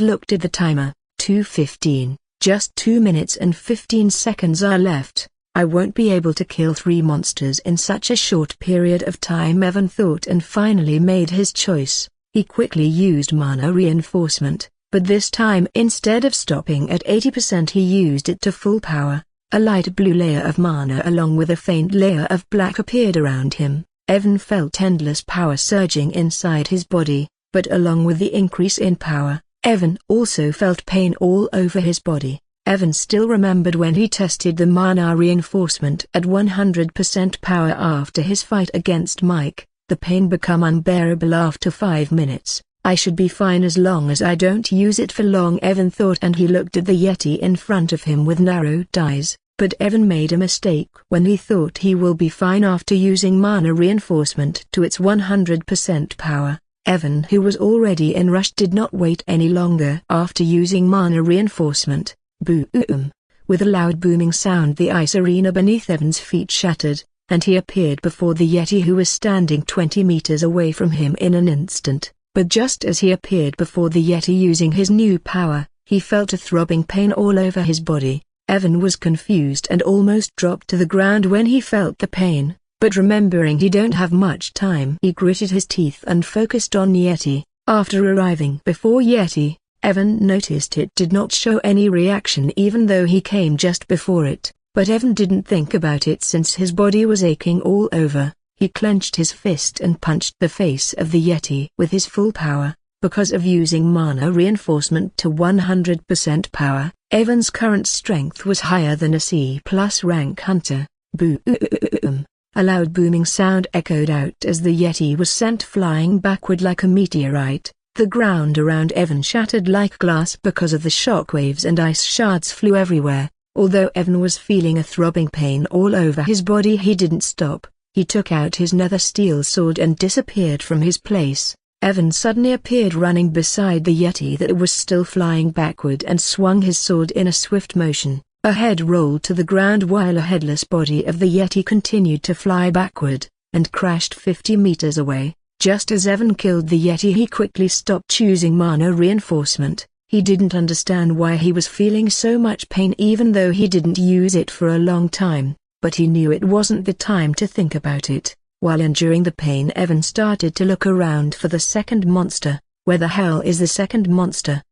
looked at the timer. 2:15. Just 2 minutes and 15 seconds are left. I won't be able to kill 3 monsters in such a short period of time, Evan thought, and finally made his choice. He quickly used mana reinforcement, but this time instead of stopping at 80% he used it to full power. A light blue layer of mana along with a faint layer of black appeared around him. Evan felt endless power surging inside his body, but along with the increase in power, Evan also felt pain all over his body. Evan still remembered when he tested the mana reinforcement at 100% power after his fight against Mike. The pain became unbearable after 5 minutes. I should be fine as long as I don't use it for long, Evan thought, and he looked at the Yeti in front of him with narrowed eyes. But Evan made a mistake when he thought he will be fine after using mana reinforcement to its 100% power. Evan, who was already in rush, did not wait any longer. After using mana reinforcement, boom! With a loud booming sound, the ice arena beneath Evan's feet shattered, and he appeared before the Yeti, who was standing 20 meters away from him in an instant. But just as he appeared before the Yeti using his new power, he felt a throbbing pain all over his body. Evan was confused and almost dropped to the ground when he felt the pain, but remembering he don't have much time, he gritted his teeth and focused on Yeti. After arriving before Yeti, Evan noticed it did not show any reaction even though he came just before it, but Evan didn't think about it since his body was aching all over. He clenched his fist and punched the face of the Yeti with his full power. Because of using mana reinforcement to 100% power, Evan's current strength was higher than a C+ rank hunter. Boom! A loud booming sound echoed out as the Yeti was sent flying backward like a meteorite. The ground around Evan shattered like glass because of the shockwaves, and ice shards flew everywhere. Although Evan was feeling a throbbing pain all over his body, he didn't stop. He took out his nether steel sword and disappeared from his place. Evan suddenly appeared running beside the Yeti that was still flying backward and swung his sword in a swift motion. A head rolled to the ground while a headless body of the Yeti continued to fly backward, and crashed 50 meters away. Just as Evan killed the Yeti, he quickly stopped choosing mana reinforcement. He didn't understand why he was feeling so much pain even though he didn't use it for a long time, but he knew it wasn't the time to think about it. While enduring the pain, Evan started to look around for the second monster. Where the hell is the second monster?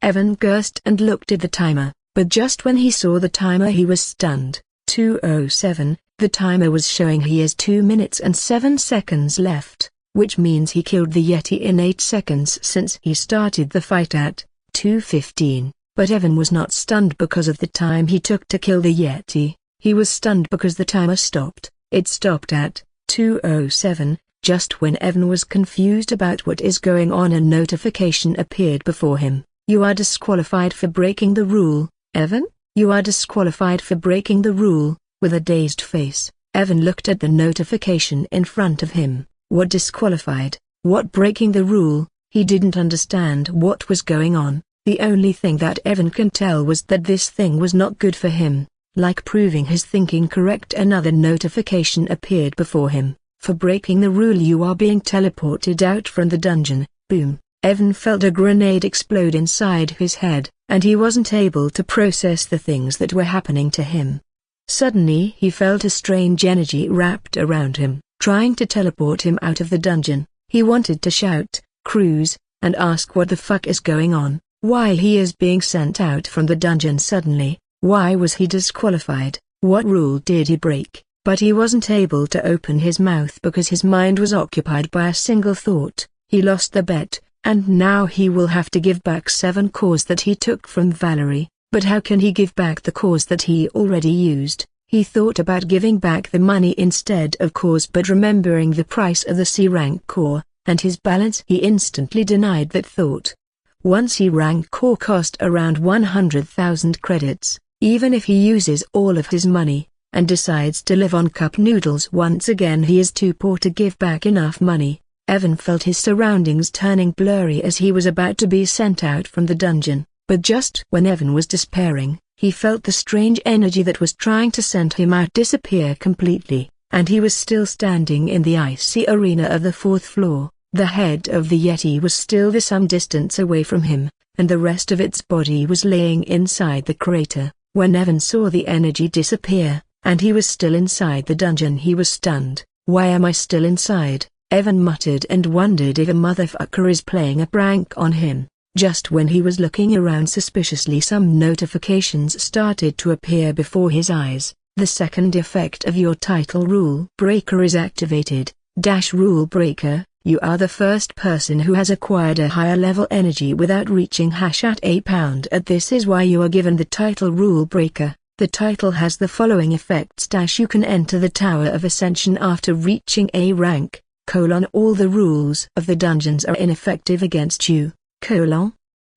Evan cursed and looked at the timer, but just when he saw the timer he was stunned. 2:07, the timer was showing he has 2 minutes and 7 seconds left, which means he killed the Yeti in 8 seconds since he started the fight at 2:15. But Evan was not stunned because of the time he took to kill the Yeti. He was stunned because the timer stopped. It stopped at 2:07. Just when Evan was confused about what is going on, a notification appeared before him. You are disqualified for breaking the rule, Evan. You are disqualified for breaking the rule. With a dazed face, Evan looked at the notification in front of him. What disqualified? What breaking the rule? He didn't understand what was going on. The only thing that Evan can tell was that this thing was not good for him. Like proving his thinking correct, another notification appeared before him. For breaking the rule, you are being teleported out from the dungeon. Boom! Evan felt a grenade explode inside his head, and he wasn't able to process the things that were happening to him. Suddenly he felt a strange energy wrapped around him, trying to teleport him out of the dungeon. He wanted to shout, "Cruz," and ask what the fuck is going on, why he is being sent out from the dungeon suddenly, why was he disqualified, what rule did he break, but he wasn't able to open his mouth because his mind was occupied by a single thought. He lost the bet, and now he will have to give back 7 cores that he took from Valerie. But how can he give back the cores that he already used? He thought about giving back the money instead of cores, but remembering the price of the C-rank core, and his balance, he instantly denied that thought. One C-rank core cost around 100,000 credits. Even if he uses all of his money, and decides to live on cup noodles once again, he is too poor to give back enough money. Evan felt his surroundings turning blurry as he was about to be sent out from the dungeon. But just when Evan was despairing, he felt the strange energy that was trying to send him out disappear completely, and he was still standing in the icy arena of the 4th floor. The head of the Yeti was still some distance away from him, and the rest of its body was laying inside the crater. When Evan saw the energy disappear, and he was still inside the dungeon, he was stunned. "Why am I still inside?" Evan muttered and wondered if a motherfucker is playing a prank on him. Just when he was looking around suspiciously, some notifications started to appear before his eyes. The second effect of your title rule breaker is activated. Rule breaker, you are the first person who has acquired a higher level energy without reaching at a pound. This is why you are given the title rule breaker. The title has the following effects. You can enter the Tower of Ascension after reaching A rank, all the rules of the dungeons are ineffective against you,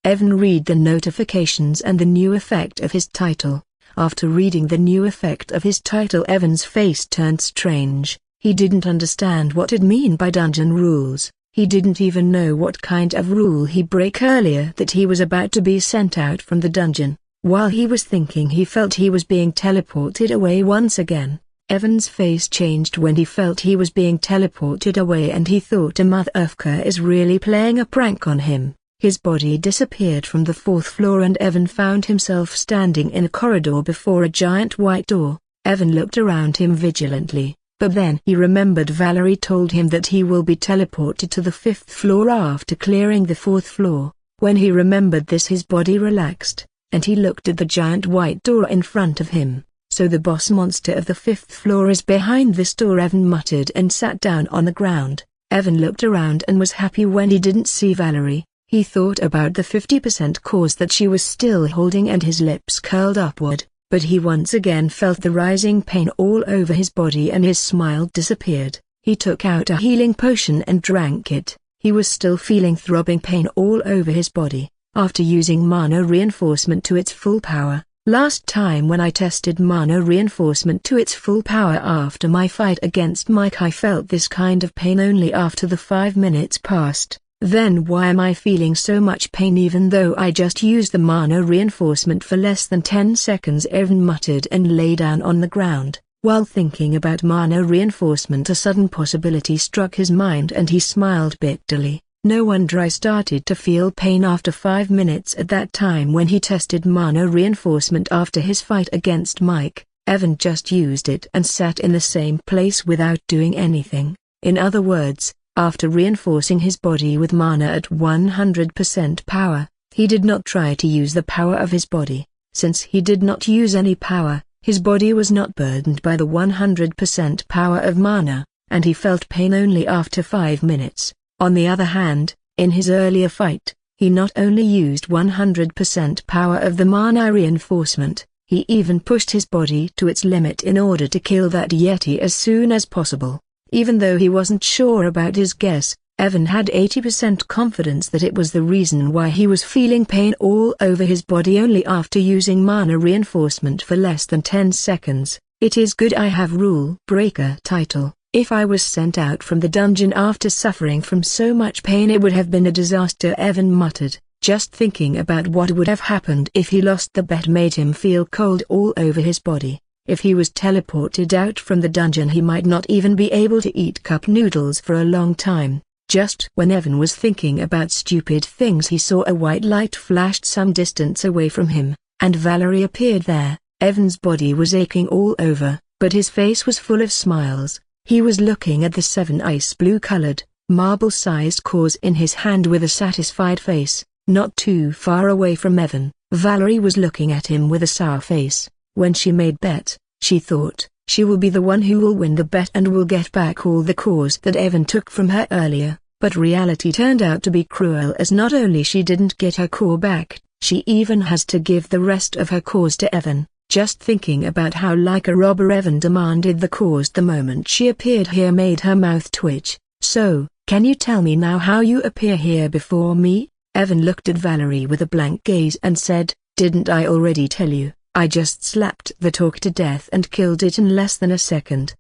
Evan read the notifications and the new effect of his title. After reading the new effect of his title, Evan's face turned strange. He didn't understand what it mean by dungeon rules. He didn't even know what kind of rule he broke earlier that he was about to be sent out from the dungeon. While he was thinking, he felt he was being teleported away once again. Evan's face changed when he felt he was being teleported away, and he thought a motherfucker is really playing a prank on him. His body disappeared from the 4th floor and Evan found himself standing in a corridor before a giant white door. Evan looked around him vigilantly, but then he remembered Valerie told him that he will be teleported to the 5th floor after clearing the 4th floor. When he remembered this, his body relaxed, and he looked at the giant white door in front of him. So the boss monster of the 5th floor is behind this door, Evan muttered and sat down on the ground. Evan looked around and was happy when he didn't see Valerie. He thought about the 50% cause that she was still holding and his lips curled upward, but he once again felt the rising pain all over his body and his smile disappeared. He took out a healing potion and drank it. He was still feeling throbbing pain all over his body. After using mana reinforcement to its full power, last time when I tested mana reinforcement to its full power after my fight against Mike, I felt this kind of pain only after the 5 minutes passed. Then why am I feeling so much pain even though I just used the mana reinforcement for less than 10 seconds? Evan muttered and lay down on the ground. While thinking about mana reinforcement, a sudden possibility struck his mind and he smiled bitterly. No wonder I started to feel pain after 5 minutes at that time when he tested mana reinforcement after his fight against Mike. Evan just used it and sat in the same place without doing anything. In other words, after reinforcing his body with mana at 100% power, he did not try to use the power of his body. Since he did not use any power, his body was not burdened by the 100% power of mana, and he felt pain only after 5 minutes. On the other hand, in his earlier fight, he not only used 100% power of the mana reinforcement, he even pushed his body to its limit in order to kill that Yeti as soon as possible. Even though he wasn't sure about his guess, Evan had 80% confidence that it was the reason why he was feeling pain all over his body only after using mana reinforcement for less than 10 seconds. It is good I have Rule Breaker title. If I was sent out from the dungeon after suffering from so much pain, it would have been a disaster, Evan muttered. Just thinking about what would have happened if he lost the bet made him feel cold all over his body. If he was teleported out from the dungeon, he might not even be able to eat cup noodles for a long time. Just when Evan was thinking about stupid things, he saw a white light flashed some distance away from him, and Valerie appeared there. Evan's body was aching all over, but his face was full of smiles. He was looking at the 7 ice blue-colored, marble-sized cores in his hand with a satisfied face. Not too far away from Evan, Valerie was looking at him with a sour face. When she made bet, she thought, she will be the one who will win the bet and will get back all the cores that Evan took from her earlier. But reality turned out to be cruel, as not only she didn't get her core back, she even has to give the rest of her cores to Evan. Just thinking about how like a robber Evan demanded the cores the moment she appeared here made her mouth twitch. So, can you tell me now how you appear here before me? Evan looked at Valerie with a blank gaze and said, didn't I already tell you? I just slapped the talk to death and killed it in less than a second.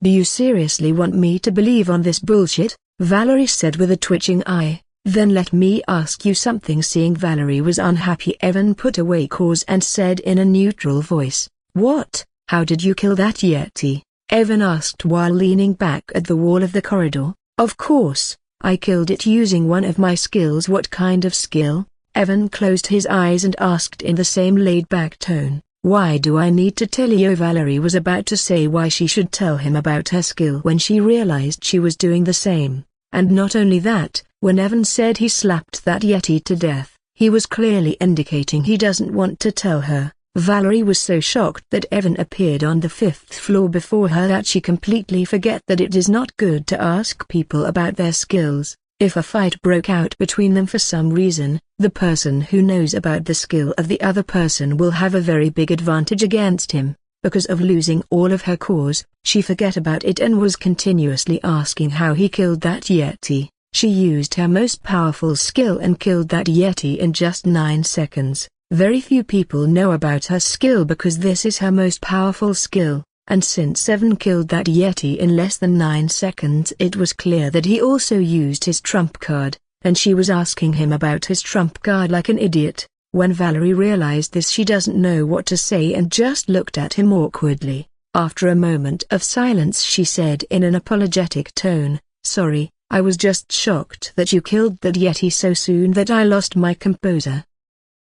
Do you seriously want me to believe on this bullshit? Valerie said with a twitching eye. Then let me ask you something. Seeing Valerie was unhappy, Evan put away cores and said in a neutral voice, what? How did you kill that Yeti? Evan asked while leaning back at the wall of the corridor. Of course, I killed it using one of my skills. What kind of skill? Evan closed his eyes and asked in the same laid-back tone. Why do I need to tell you? Valerie was about to say why she should tell him about her skill when she realized she was doing the same. And not only that, when Evan said he slapped that Yeti to death, he was clearly indicating he doesn't want to tell her. Valerie was so shocked that Evan appeared on the 5th floor before her that she completely forgot that it is not good to ask people about their skills. If a fight broke out between them for some reason, the person who knows about the skill of the other person will have a very big advantage against him. Because of losing all of her cores, she forgot about it and was continuously asking how he killed that Yeti. She used her most powerful skill and killed that Yeti in just 9 seconds. Very few people know about her skill because this is her most powerful skill. and since Evan killed that Yeti in less than 9 seconds, it was clear that he also used his trump card, and she was asking him about his trump card like an idiot. When Valerie realized this, she doesn't know what to say and just looked at him awkwardly. After a moment of silence, she said in an apologetic tone, "Sorry, I was just shocked that you killed that Yeti so soon that I lost my composure."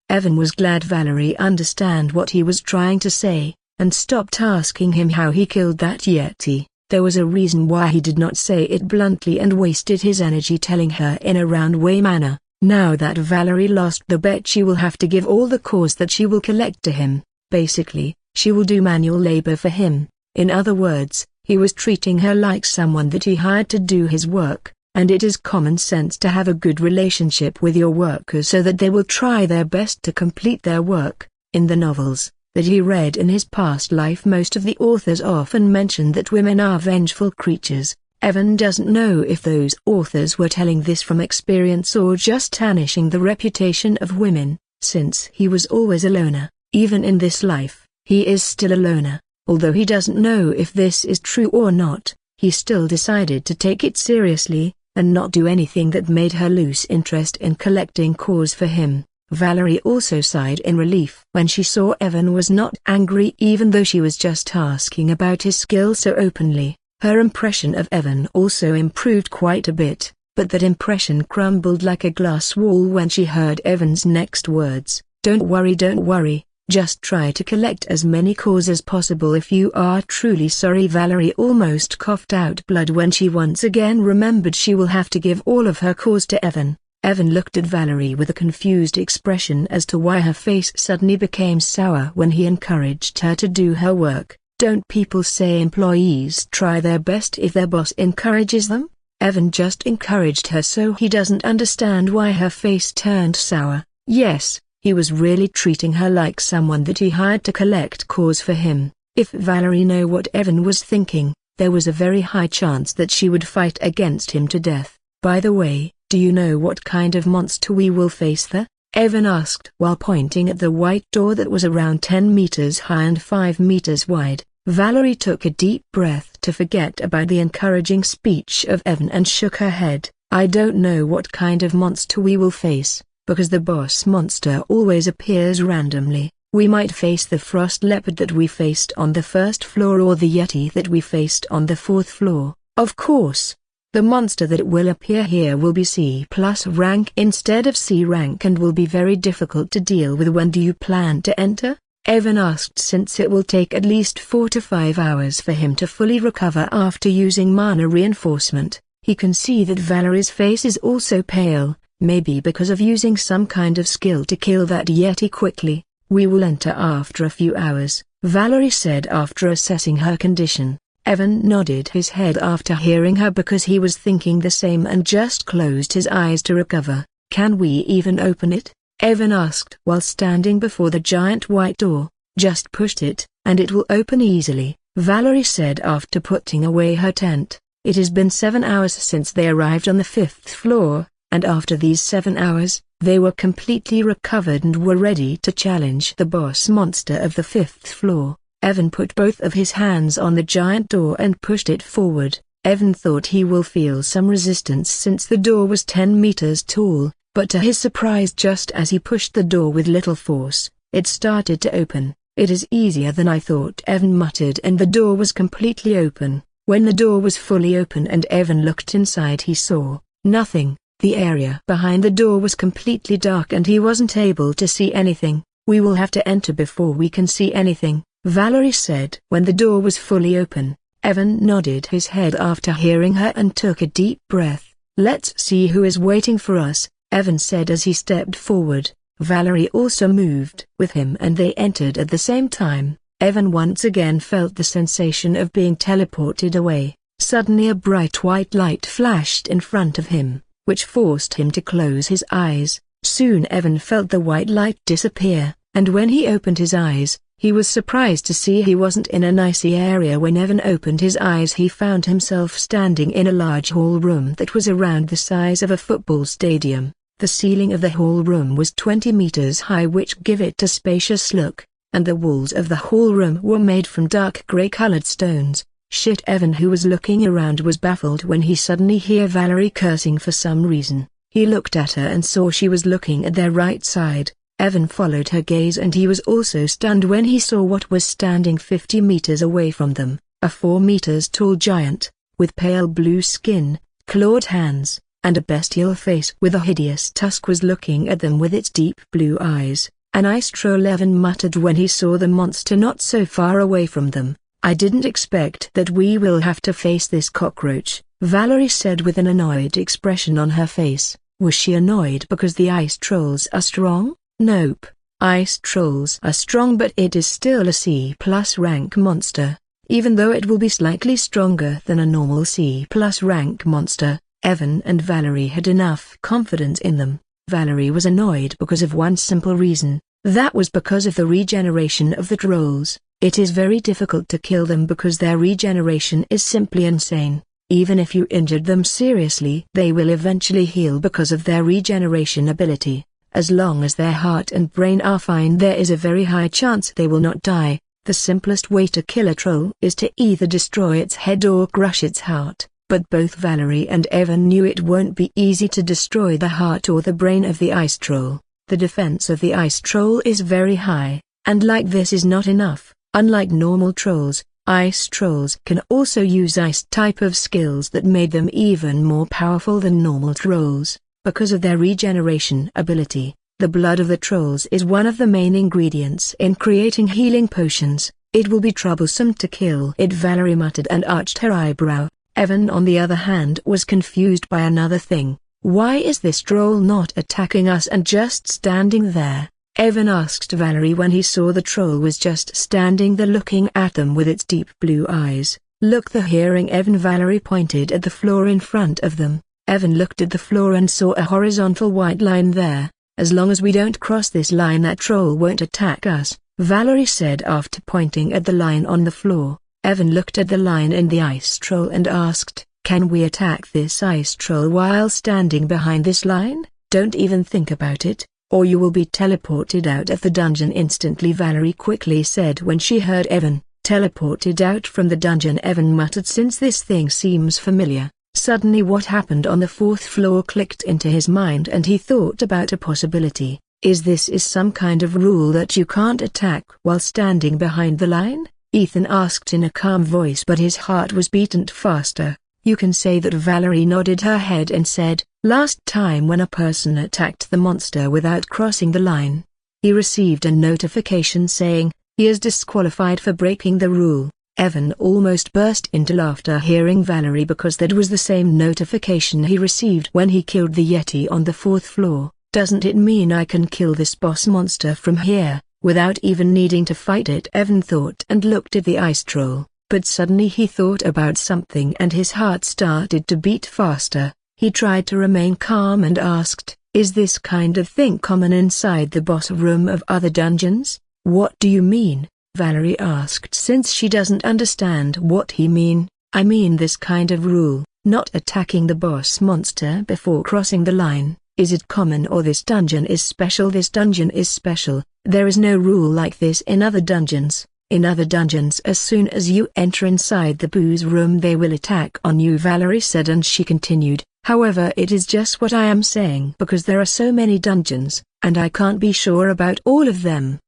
Evan was glad Valerie understood what he was trying to say, and stopped asking him how he killed that Yeti. There was a reason why he did not say it bluntly and wasted his energy telling her in a roundabout manner. Now that Valerie lost the bet, she will have to give all the cores that she will collect to him. Basically, she will do manual labor for him. In other words, he was treating her like someone that he hired to do his work, and it is common sense to have a good relationship with your workers so that they will try their best to complete their work. In the novels that he read in his past life, most of the authors often mentioned that women are vengeful creatures. Evan doesn't know if those authors were telling this from experience or just tarnishing the reputation of women. Since he was always a loner, even in this life, he is still a loner. Although he doesn't know if this is true or not, he still decided to take it seriously, and not do anything that made her lose interest in collecting cores for him. Valerie also sighed in relief when she saw Evan was not angry, even though she was just asking about his skill so openly. Her impression of Evan also improved quite a bit, but that impression crumbled like a glass wall when she heard Evan's next words. Don't worry, just try to collect as many cores as possible if you are truly sorry." Valerie almost coughed out blood when she once again remembered she will have to give all of her cores to Evan. Evan looked at Valerie with a confused expression as to why her face suddenly became sour when he encouraged her to do her work. Don't people say employees try their best if their boss encourages them? Evan just encouraged her, so he doesn't understand why her face turned sour. Yes, he was really treating her like someone that he hired to collect cores for him. If Valerie knew what Evan was thinking, there was a very high chance that she would fight against him to death. By the way, do you know what kind of monster we will face there? Evan asked while pointing at the white door that was around 10 meters high and 5 meters wide. Valerie took a deep breath to forget about the encouraging speech of Evan and shook her head. I don't know what kind of monster we will face, because the boss monster always appears randomly. We might face the frost leopard that we faced on the 1st floor or the Yeti that we faced on the 4th floor. Of course, the monster that will appear here will be C+ rank instead of C rank and will be very difficult to deal with. When do you plan to enter? Evan asked, since it will take at least 4 to 5 hours for him to fully recover after using mana reinforcement. He can see that Valerie's face is also pale, maybe because of using some kind of skill to kill that Yeti quickly. We will enter after a few hours, Valerie said after assessing her condition. Evan nodded his head after hearing her because he was thinking the same and just closed his eyes to recover. Can we even open it? Evan asked while standing before the giant white door. Just pushed it, and it will open easily, Valerie said after putting away her tent. It has been 7 hours since they arrived on the 5th floor, and after these 7 hours, they were completely recovered and were ready to challenge the boss monster of the 5th floor. Evan put both of his hands on the giant door and pushed it forward. Evan thought he will feel some resistance since the door was 10 meters tall, but to his surprise, just as he pushed the door with little force, it started to open. It is easier than I thought, Evan muttered, and the door was completely open. When the door was fully open and Evan looked inside, he saw nothing. The area behind the door was completely dark and he wasn't able to see anything. We will have to enter before we can see anything, Valerie said. When the door was fully open, Evan nodded his head after hearing her and took a deep breath. Let's see who is waiting for us, Evan said as he stepped forward. Valerie also moved with him and they entered at the same time. Evan once again felt the sensation of being teleported away. Suddenly a bright white light flashed in front of him, which forced him to close his eyes. Soon Evan felt the white light disappear, and when he opened his eyes, he was surprised to see he wasn't in an icy area. When Evan opened his eyes, he found himself standing in a large hall room that was around the size of a football stadium. The ceiling of the hall room was 20 meters high, which gave it a spacious look. and the walls of the hall room were made from dark grey-colored stones. Shit. Evan, who was looking around, was baffled when he suddenly heard Valerie cursing for some reason. He looked at her and saw she was looking at their right side. Evan followed her gaze, and he was also stunned when he saw what was standing 50 meters away from them, a 4 meters tall giant, with pale blue skin, clawed hands, and a bestial face with a hideous tusk was looking at them with its deep blue eyes. An ice troll. Evan muttered when he saw the monster not so far away from them. I didn't expect that we will have to face this cockroach, Valerie said with an annoyed expression on her face. Was she annoyed because the ice trolls are strong? Nope. Ice trolls are strong, but it is still a C+ rank monster. Even though it will be slightly stronger than a normal C+ rank monster, Evan and Valerie had enough confidence in them. Valerie was annoyed because of one simple reason. That was because of the regeneration of the trolls. It is very difficult to kill them because their regeneration is simply insane. Even if you injured them seriously, they will eventually heal because of their regeneration ability. As long as their heart and brain are fine, there is a very high chance they will not die. The simplest way to kill a troll is to either destroy its head or crush its heart, but both Valerie and Evan knew it won't be easy to destroy the heart or the brain of the ice troll. The defense of the ice troll is very high, and like this is not enough. Unlike normal trolls, ice trolls can also use ice type of skills that made them even more powerful than normal trolls. Because of their regeneration ability, the blood of the trolls is one of the main ingredients in creating healing potions. It will be troublesome to kill it, Valerie muttered and arched her eyebrow. Evan, on the other hand, was confused by another thing. Why is this troll not attacking us and just standing there? Evan asked Valerie when he saw the troll was just standing there looking at them with its deep blue eyes. Look there. Hearing Evan, Valerie pointed at the floor in front of them. Evan looked at the floor and saw a horizontal white line there. As long as we don't cross this line, that troll won't attack us, Valerie said after pointing at the line on the floor. Evan looked at the line in the ice troll and asked, can we attack this ice troll while standing behind this line? Don't even think about it, or you will be teleported out of the dungeon instantly, Valerie quickly said when she heard Evan. Teleported out from the dungeon, Evan muttered, since this thing seems familiar. Suddenly what happened on the 4th floor clicked into his mind and he thought about a possibility. Is some kind of rule that you can't attack while standing behind the line? Ethan asked in a calm voice, but his heart was beating faster. You can say that. Valerie nodded her head and said, last time when a person attacked the monster without crossing the line, he received a notification saying, he is disqualified for breaking the rule. Evan almost burst into laughter hearing Valerie, because that was the same notification he received when he killed the Yeti on the 4th floor. Doesn't it mean I can kill this boss monster from here, without even needing to fight it? Evan thought and looked at the ice troll, but suddenly he thought about something and his heart started to beat faster. He tried to remain calm and asked, is this kind of thing common inside the boss room of other dungeons? What do you mean? Valerie asked, since she doesn't understand what he mean. I mean this kind of rule, not attacking the boss monster before crossing the line. Is it common or this dungeon is special? This dungeon is special. There is no rule like this in other dungeons. In other dungeons, as soon as you enter inside the booze room, they will attack on you, Valerie said, and she continued, however, it is just what I am saying because there are so many dungeons, and I can't be sure about all of them.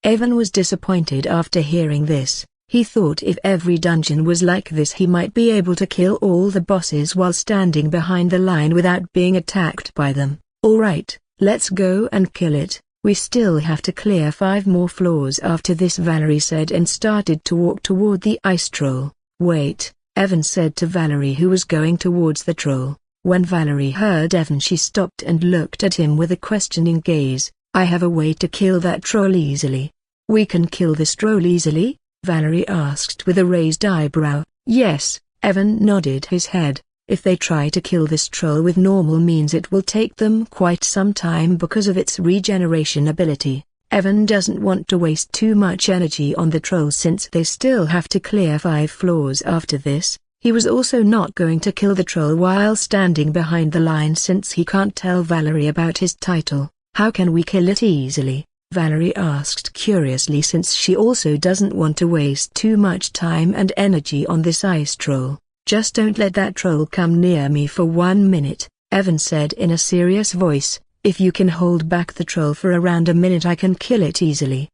Evan was disappointed after hearing this. He thought if every dungeon was like this, he might be able to kill all the bosses while standing behind the line without being attacked by them. Alright, let's go and kill it. We still have to clear 5 more floors after this, Valerie said, and started to walk toward the ice troll. Wait, Evan said to Valerie, who was going towards the troll. When Valerie heard Evan, she stopped and looked at him with a questioning gaze. I have a way to kill that troll easily. We can kill this troll easily? Valerie asked with a raised eyebrow. Yes, Evan nodded his head. If they try to kill this troll with normal means, it will take them quite some time because of its regeneration ability. Evan doesn't want to waste too much energy on the troll since they still have to clear 5 floors after this. He was also not going to kill the troll while standing behind the line since he can't tell Valerie about his title. How can we kill it easily? Valerie asked curiously, since she also doesn't want to waste too much time and energy on this ice troll. "Just don't let that troll come near me for 1 minute," Evan said in a serious voice. "If you can hold back the troll for around a minute, I can kill it easily."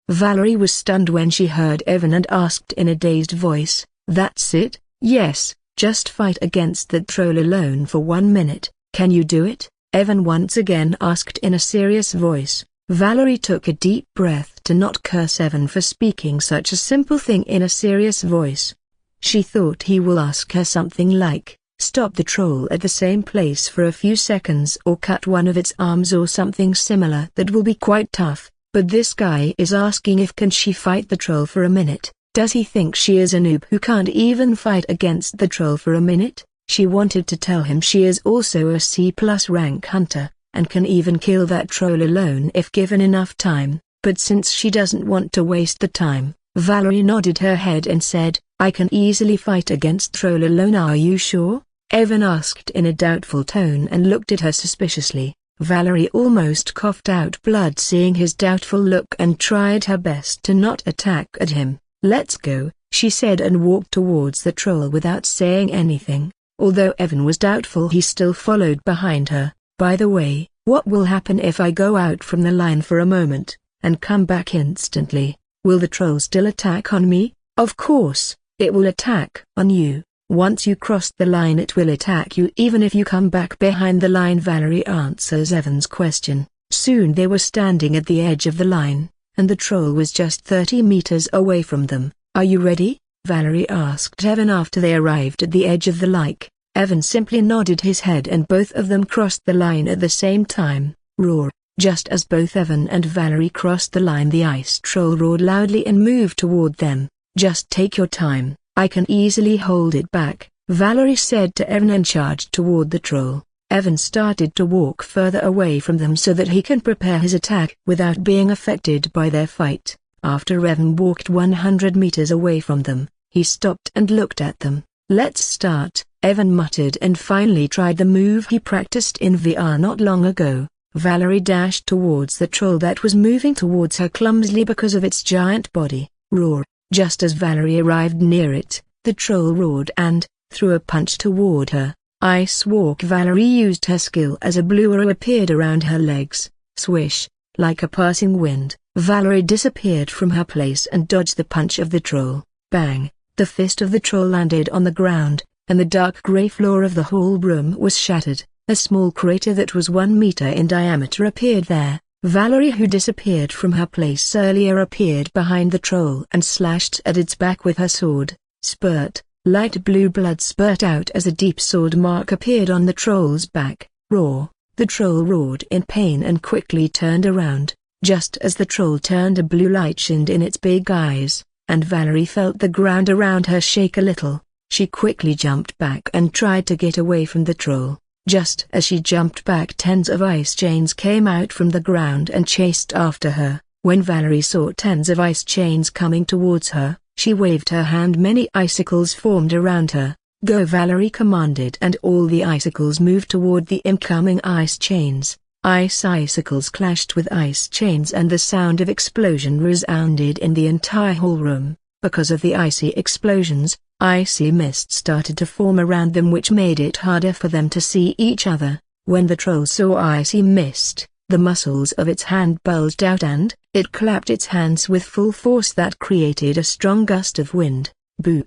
Valerie was stunned when she heard Evan and asked in a dazed voice, "That's it?" "Yes, just fight against that troll alone for 1 minute. Can you do it?" Evan once again asked in a serious voice. Valerie took a deep breath to not curse Evan for speaking such a simple thing in a serious voice. She thought he will ask her something like, "Stop the troll at the same place for a few seconds or cut one of its arms," or something similar that will be quite tough. But this guy is asking if can she fight the troll for a minute. Does he think she is a noob who can't even fight against the troll for a minute? She wanted to tell him she is also a C+ rank hunter, and can even kill that troll alone if given enough time, but since she doesn't want to waste the time, Valerie nodded her head and said, "I can easily fight against troll alone. Are you sure?" Evan asked in a doubtful tone and looked at her suspiciously. Valerie almost coughed out blood seeing his doubtful look and tried her best to not attack at him. "Let's go," she said, and walked towards the troll without saying anything. Although Evan was doubtful, he still followed behind her. "By the way, what will happen if I go out from the line for a moment, and come back instantly? Will the troll still attack on me?" "Of course, it will attack on you. Once you cross the line it will attack you even if you come back behind the line." Valerie answers Evan's question. Soon they were standing at the edge of the line, and the troll was just 30 meters away from them. "Are you ready?" Valerie asked Evan after they arrived at the edge of the lake. Evan simply nodded his head and both of them crossed the line at the same time. Roar! Just as both Evan and Valerie crossed the line, the ice troll roared loudly and moved toward them. "Just take your time, I can easily hold it back," Valerie said to Evan and charged toward the troll. Evan started to walk further away from them so that he can prepare his attack without being affected by their fight. After Evan walked 100 meters away from them, he stopped and looked at them. "Let's start," Evan muttered and finally tried the move he practiced in VR not long ago. Valerie dashed towards the troll that was moving towards her clumsily because of its giant body. Roar! Just as Valerie arrived near it, the troll roared and threw a punch toward her. Ice Walk! Valerie used her skill as a blue arrow appeared around her legs. Swish! Like a passing wind, Valerie disappeared from her place and dodged the punch of the troll. Bang! The fist of the troll landed on the ground, and the dark gray floor of the whole room was shattered. A small crater that was 1 meter in diameter appeared there. Valerie, who disappeared from her place earlier, appeared behind the troll and slashed at its back with her sword. Spurt! Light blue blood spurt out as a deep sword mark appeared on the troll's back. Roar! The troll roared in pain and quickly turned around. Just as the troll turned, a blue light shined in its big eyes, and Valerie felt the ground around her shake a little. She quickly jumped back and tried to get away from the troll. Just as she jumped back, tens of ice chains came out from the ground and chased after her. When Valerie saw tens of ice chains coming towards her, she waved her hand. Many icicles formed around her. "Go!" Valerie commanded, and all the icicles moved toward the incoming ice chains. Ice icicles clashed with ice chains and the sound of explosion resounded in the entire whole room. Because of the icy explosions, icy mist started to form around them, which made it harder for them to see each other. When the troll saw icy mist, the muscles of its hand bulged out and it clapped its hands with full force that created a strong gust of wind. Boom!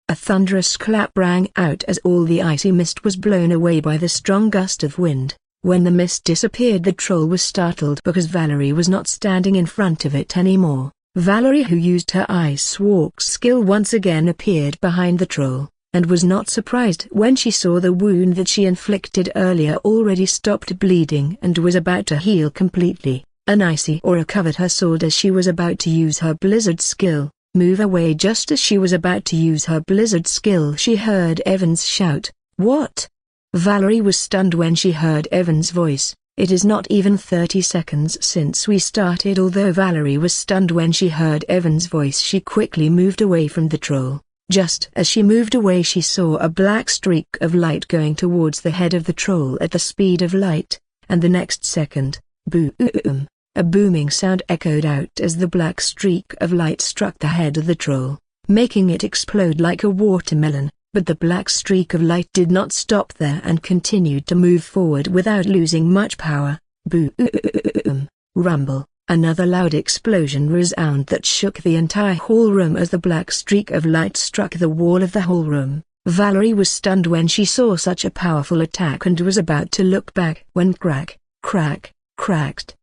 A thunderous clap rang out as all the icy mist was blown away by the strong gust of wind. When the mist disappeared, the troll was startled because Valerie was not standing in front of it anymore. Valerie, who used her Ice Walk skill, once again appeared behind the troll, and was not surprised when she saw the wound that she inflicted earlier already stopped bleeding and was about to heal completely. An icy aura covered her sword as she was about to use her blizzard skill. Move away! Just as she was about to use her blizzard skill, she heard Evan's shout, "What?" Valerie was stunned when she heard Evan's voice. It is not even 30 seconds since we started. Although Valerie was stunned when she heard Evan's voice, she quickly moved away from the troll. Just as she moved away, she saw a black streak of light going towards the head of the troll at the speed of light, and the next second, boom! A booming sound echoed out as the black streak of light struck the head of the troll, making it explode like a watermelon, but the black streak of light did not stop there and continued to move forward without losing much power. Boom! Rumble! Another loud explosion resounded that shook the entire hall room as the black streak of light struck the wall of the hall room. Valerie was stunned when she saw such a powerful attack and was about to look back when crack, crack, cracked.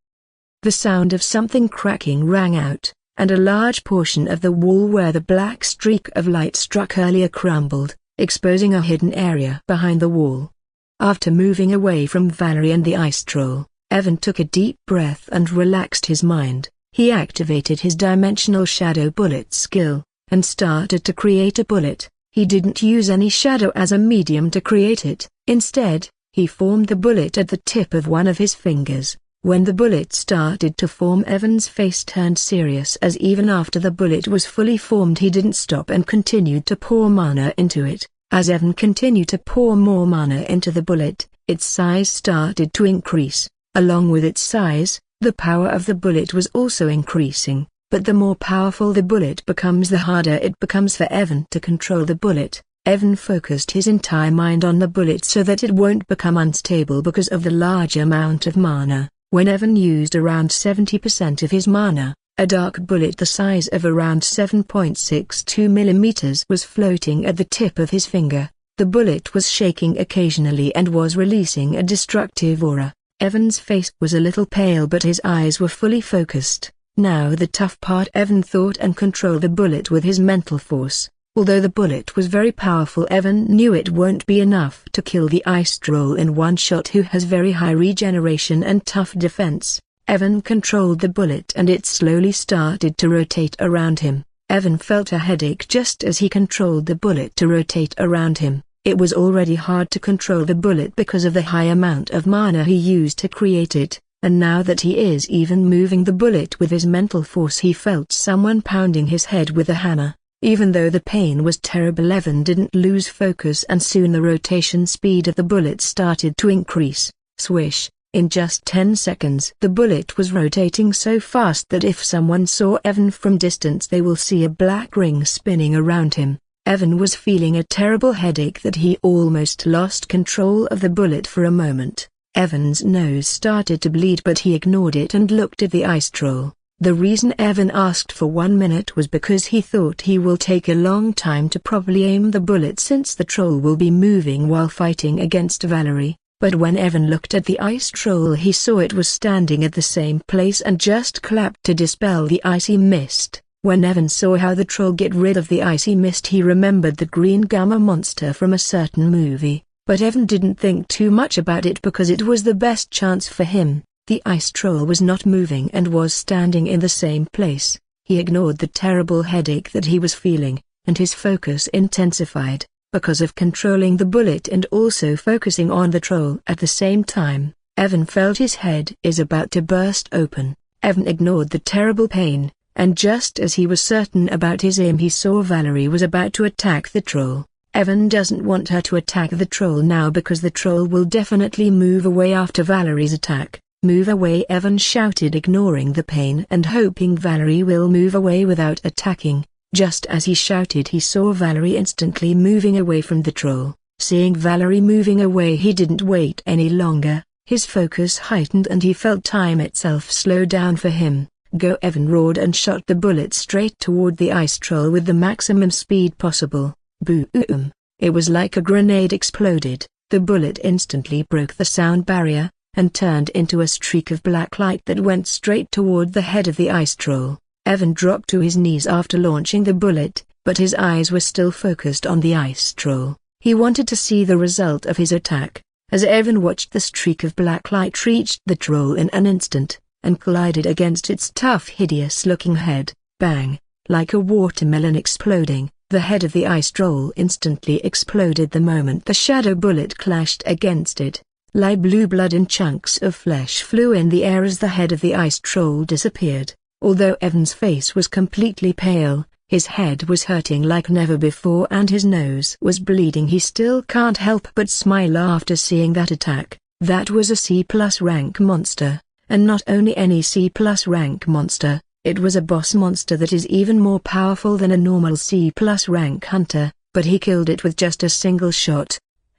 The sound of something cracking rang out, and a large portion of the wall where the black streak of light struck earlier crumbled, exposing a hidden area behind the wall. After moving away from Valerie and the ice troll, Evan took a deep breath and relaxed his mind. He activated his dimensional shadow bullet skill, and started to create a bullet. He didn't use any shadow as a medium to create it. Instead, he formed the bullet at the tip of one of his fingers. When the bullet started to form, Evan's face turned serious, as even after the bullet was fully formed he didn't stop and continued to pour mana into it. As Evan continued to pour more mana into the bullet, its size started to increase. Along with its size, the power of the bullet was also increasing, but the more powerful the bullet becomes, the harder it becomes for Evan to control the bullet. Evan focused his entire mind on the bullet so that it won't become unstable because of the large amount of mana. When Evan used around 70% of his mana, a dark bullet the size of around 7.62 millimeters was floating at the tip of his finger. The bullet was shaking occasionally and was releasing a destructive aura. Evan's face was a little pale, but his eyes were fully focused. Now the tough part: Evan thought and controlled the bullet with his mental force. Although the bullet was very powerful, Evan knew it won't be enough to kill the ice troll in one shot, who has very high regeneration and tough defense. Evan controlled the bullet and it slowly started to rotate around him. Evan felt a headache just as he controlled the bullet to rotate around him. It was already hard to control the bullet because of the high amount of mana he used to create it, and now that he is even moving the bullet with his mental force, he felt someone pounding his head with a hammer. Even though the pain was terrible, Evan didn't lose focus, and soon the rotation speed of the bullet started to increase. Swish! In just 10 seconds the bullet was rotating so fast that if someone saw Evan from distance they will see a black ring spinning around him. Evan was feeling a terrible headache that he almost lost control of the bullet for a moment. Evan's nose started to bleed, but he ignored it and looked at the ice troll. The reason Evan asked for 1 minute was because he thought he will take a long time to properly aim the bullet, since the troll will be moving while fighting against Valerie. But when Evan looked at the ice troll, he saw it was standing at the same place and just clapped to dispel the icy mist. When Evan saw how the troll get rid of the icy mist, he remembered the green gamma monster from a certain movie, but Evan didn't think too much about it because it was the best chance for him. The ice troll was not moving and was standing in the same place. He ignored the terrible headache that he was feeling, and his focus intensified. Because of controlling the bullet and also focusing on the troll at the same time, Evan felt his head is about to burst open. Evan ignored the terrible pain, and just as he was certain about his aim, he saw Valerie was about to attack the troll. Evan doesn't want her to attack the troll now because the troll will definitely move away after Valerie's attack. "Move away!" Evan shouted, ignoring the pain and hoping Valerie will move away without attacking. Just as he shouted, he saw Valerie instantly moving away from the troll. Seeing Valerie moving away, he didn't wait any longer. His focus heightened and he felt time itself slow down for him. "Go!" Evan roared and shot the bullet straight toward the ice troll with the maximum speed possible. Boom! It was like a grenade exploded. The bullet instantly broke the sound barrier, and turned into a streak of black light that went straight toward the head of the ice troll. Evan dropped to his knees after launching the bullet, but his eyes were still focused on the ice troll. He wanted to see the result of his attack. As Evan watched, the streak of black light reached the troll in an instant, and collided against its tough, hideous-looking head. Bang! Like a watermelon exploding, the head of the ice troll instantly exploded the moment the shadow bullet clashed against it. Light blue blood and chunks of flesh flew in the air as the head of the ice troll disappeared. Although Evan's face was completely pale, his head was hurting like never before and his nose was bleeding. He still can't help but smile after seeing that attack. That was a C+ rank monster. And not only any C+ rank monster, it was a boss monster that is even more powerful than a normal C+ rank hunter, but he killed it with just a single shot.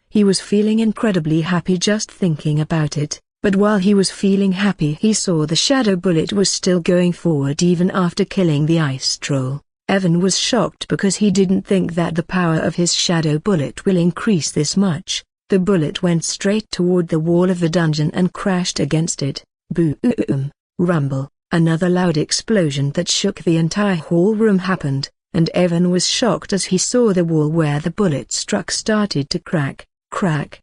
He was feeling incredibly happy just thinking about it, but while he was feeling happy he saw the shadow bullet was still going forward even after killing the ice troll. Evan was shocked because he didn't think that the power of his shadow bullet will increase this much. The bullet went straight toward the wall of the dungeon and crashed against it. Boom, rumble, another loud explosion that shook the entire hall room happened, and Evan was shocked as he saw the wall where the bullet struck started to crack. Cracked.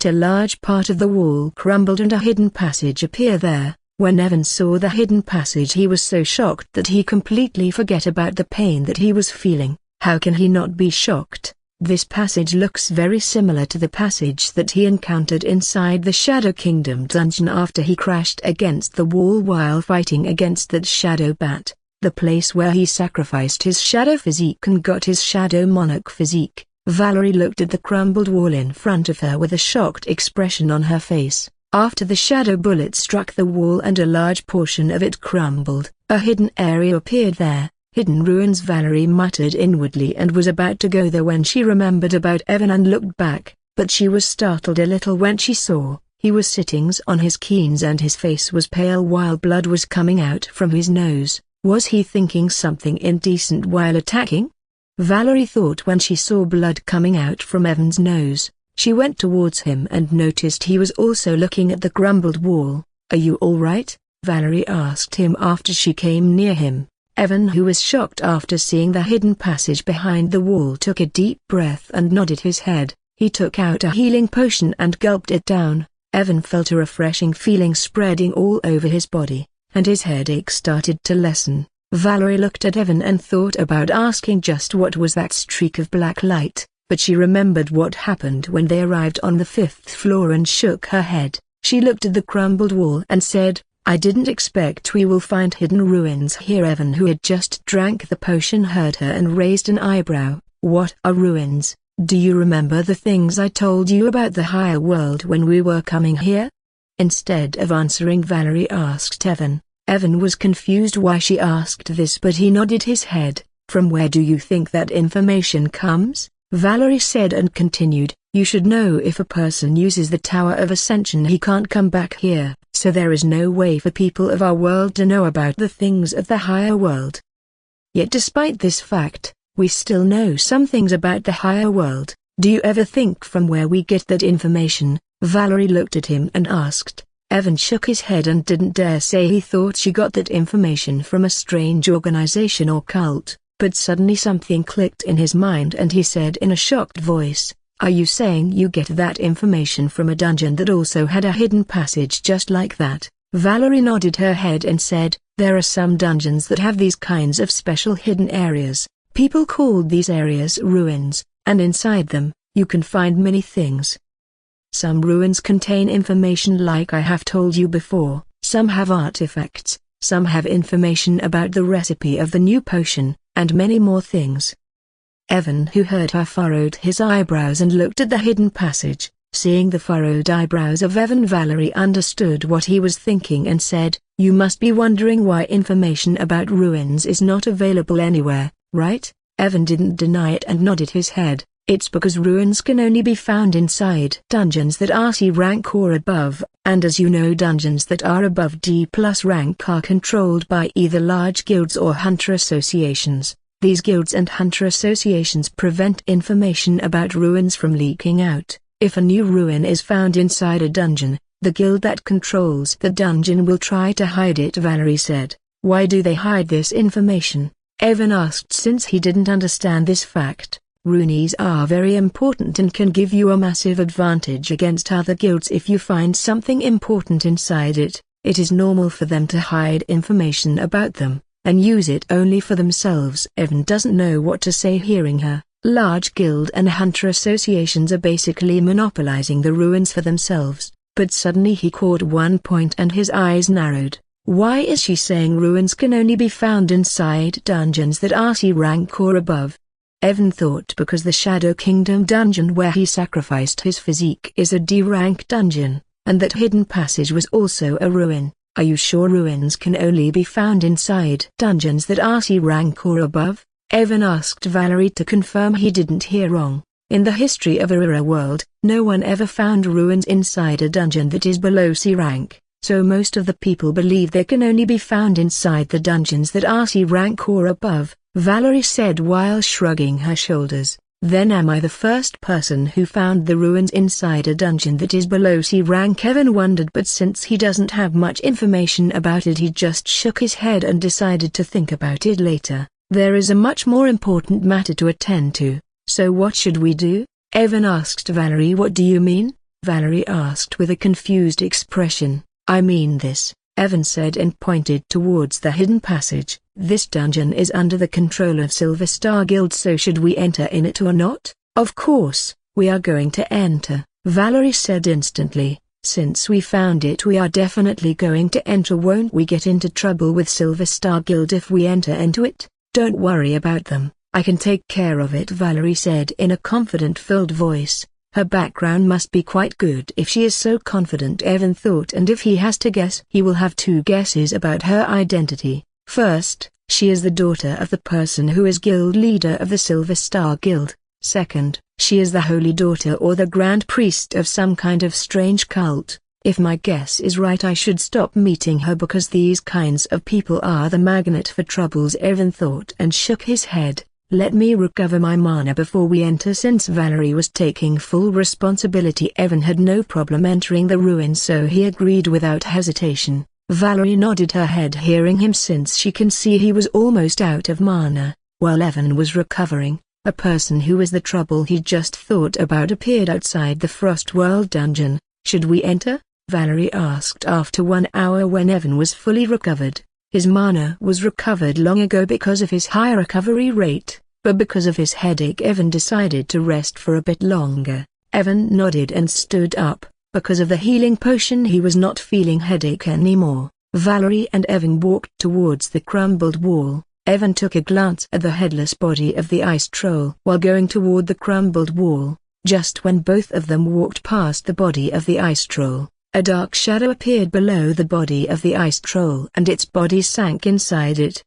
A large part of the wall crumbled and a hidden passage appeared there. When Evan saw the hidden passage he was so shocked that he completely forgot about the pain that he was feeling. How can he not be shocked? This passage looks very similar to the passage that he encountered inside the Shadow Kingdom dungeon after he crashed against the wall while fighting against that shadow bat, the place where he sacrificed his shadow physique and got his shadow monarch physique. Valerie looked at the crumbled wall in front of her with a shocked expression on her face. After the shadow bullet struck the wall and a large portion of it crumbled, a hidden area appeared there. Hidden ruins, Valerie muttered inwardly and was about to go there when she remembered about Evan and looked back, but she was startled a little when she saw he was sitting on his keys and his face was pale while blood was coming out from his nose. Was he thinking something indecent while attacking? Valerie thought when she saw blood coming out from Evan's nose. She went towards him and noticed he was also looking at the crumbled wall. "Are you all right?" Valerie asked him after she came near him. Evan, who was shocked after seeing the hidden passage behind the wall, took a deep breath and nodded his head. He took out a healing potion and gulped it down. Evan felt a refreshing feeling spreading all over his body, and his headache started to lessen. Valerie looked at Evan and thought about asking just what was that streak of black light, but she remembered what happened when they arrived on the 5th floor and shook her head. She looked at the crumbled wall and said, "I didn't expect we will find hidden ruins here." Evan, who had just drank the potion, heard her and raised an eyebrow. "What are ruins? Do you remember the things I told you about the higher world when we were coming here?" Instead of answering, Valerie asked Evan. Evan was confused why she asked this, but he nodded his head. "From where do you think that information comes?" Valerie said and continued, "You should know if a person uses the Tower of Ascension he can't come back here, so there is no way for people of our world to know about the things of the higher world. Yet despite this fact, we still know some things about the higher world. Do you ever think from where we get that information?" Valerie looked at him and asked. Evan shook his head and didn't dare say he thought she got that information from a strange organization or cult, but suddenly something clicked in his mind and he said in a shocked voice, "Are you saying you get that information from a dungeon that also had a hidden passage just like that?" Valerie nodded her head and said, "There are some dungeons that have these kinds of special hidden areas. People called these areas ruins, and inside them, you can find many things. Some ruins contain information like I have told you before, some have artifacts, some have information about the recipe of the new potion, and many more things." Evan, who heard her, furrowed his eyebrows and looked at the hidden passage. Seeing the furrowed eyebrows of Evan, Valerie understood what he was thinking and said, "You must be wondering why information about ruins is not available anywhere, right?" Evan didn't deny it and nodded his head. "It's because ruins can only be found inside dungeons that are C rank or above, and as you know, dungeons that are above D+ rank are controlled by either large guilds or hunter associations. These guilds and hunter associations prevent information about ruins from leaking out. If a new ruin is found inside a dungeon, the guild that controls the dungeon will try to hide it," Valerie said. "Why do they hide this information?" Evan asked, since he didn't understand this fact. "Runes are very important and can give you a massive advantage against other guilds if you find something important inside it. It is normal for them to hide information about them, and use it only for themselves." Evan doesn't know what to say hearing her. Large guild and hunter associations are basically monopolizing the ruins for themselves, but suddenly he caught one point and his eyes narrowed. Why is she saying ruins can only be found inside dungeons that are C rank or above? Evan thought because the Shadow Kingdom dungeon where he sacrificed his physique is a D rank dungeon, and that hidden passage was also a ruin. Are you sure ruins can only be found inside dungeons that are C rank or above? Evan asked Valerie to confirm he didn't hear wrong. In the history of Aurora World, no one ever found ruins inside a dungeon that is below C rank, so most of the people believe they can only be found inside the dungeons that are C rank or above, Valerie said while shrugging her shoulders. Then am I the first person who found the ruins inside a dungeon that is below C rank? Evan wondered, but since he doesn't have much information about it, he just shook his head and decided to think about it later. There is a much more important matter to attend to. So what should we do? Evan asked Valerie. What do you mean? Valerie asked with a confused expression. I mean this, Evan said and pointed towards the hidden passage. This dungeon is under the control of Silver Star Guild, so should we enter in it or not? Of course, we are going to enter, Valerie said instantly. Since we found it, we are definitely going to enter. Won't we get into trouble with Silver Star Guild if we enter into it? Don't worry about them, I can take care of it, Valerie said in a confident-filled voice. Her background must be quite good if she is so confident, Evan thought, and if he has to guess, he will have two guesses about her identity. First, she is the daughter of the person who is guild leader of the Silver Star Guild. Second, she is the holy daughter or the grand priest of some kind of strange cult. If my guess is right, I should stop meeting her because these kinds of people are the magnet for troubles, Evan thought and shook his head. Let me recover my mana before we enter. Since Valerie was taking full responsibility, Evan had no problem entering the ruins, so he agreed without hesitation. Valerie nodded her head hearing him, since she can see he was almost out of mana. While Evan was recovering, a person who was the trouble he just thought about appeared outside the Frost World dungeon. Should we enter? Valerie asked after 1 hour when Evan was fully recovered. His mana was recovered long ago because of his high recovery rate, but because of his headache Evan decided to rest for a bit longer. Evan nodded and stood up. Because of the healing potion he was not feeling headache anymore. Valerie and Evan walked towards the crumbled wall. Evan took a glance at the headless body of the ice troll while going toward the crumbled wall. Just when both of them walked past the body of the ice troll, a dark shadow appeared below the body of the ice troll and its body sank inside it.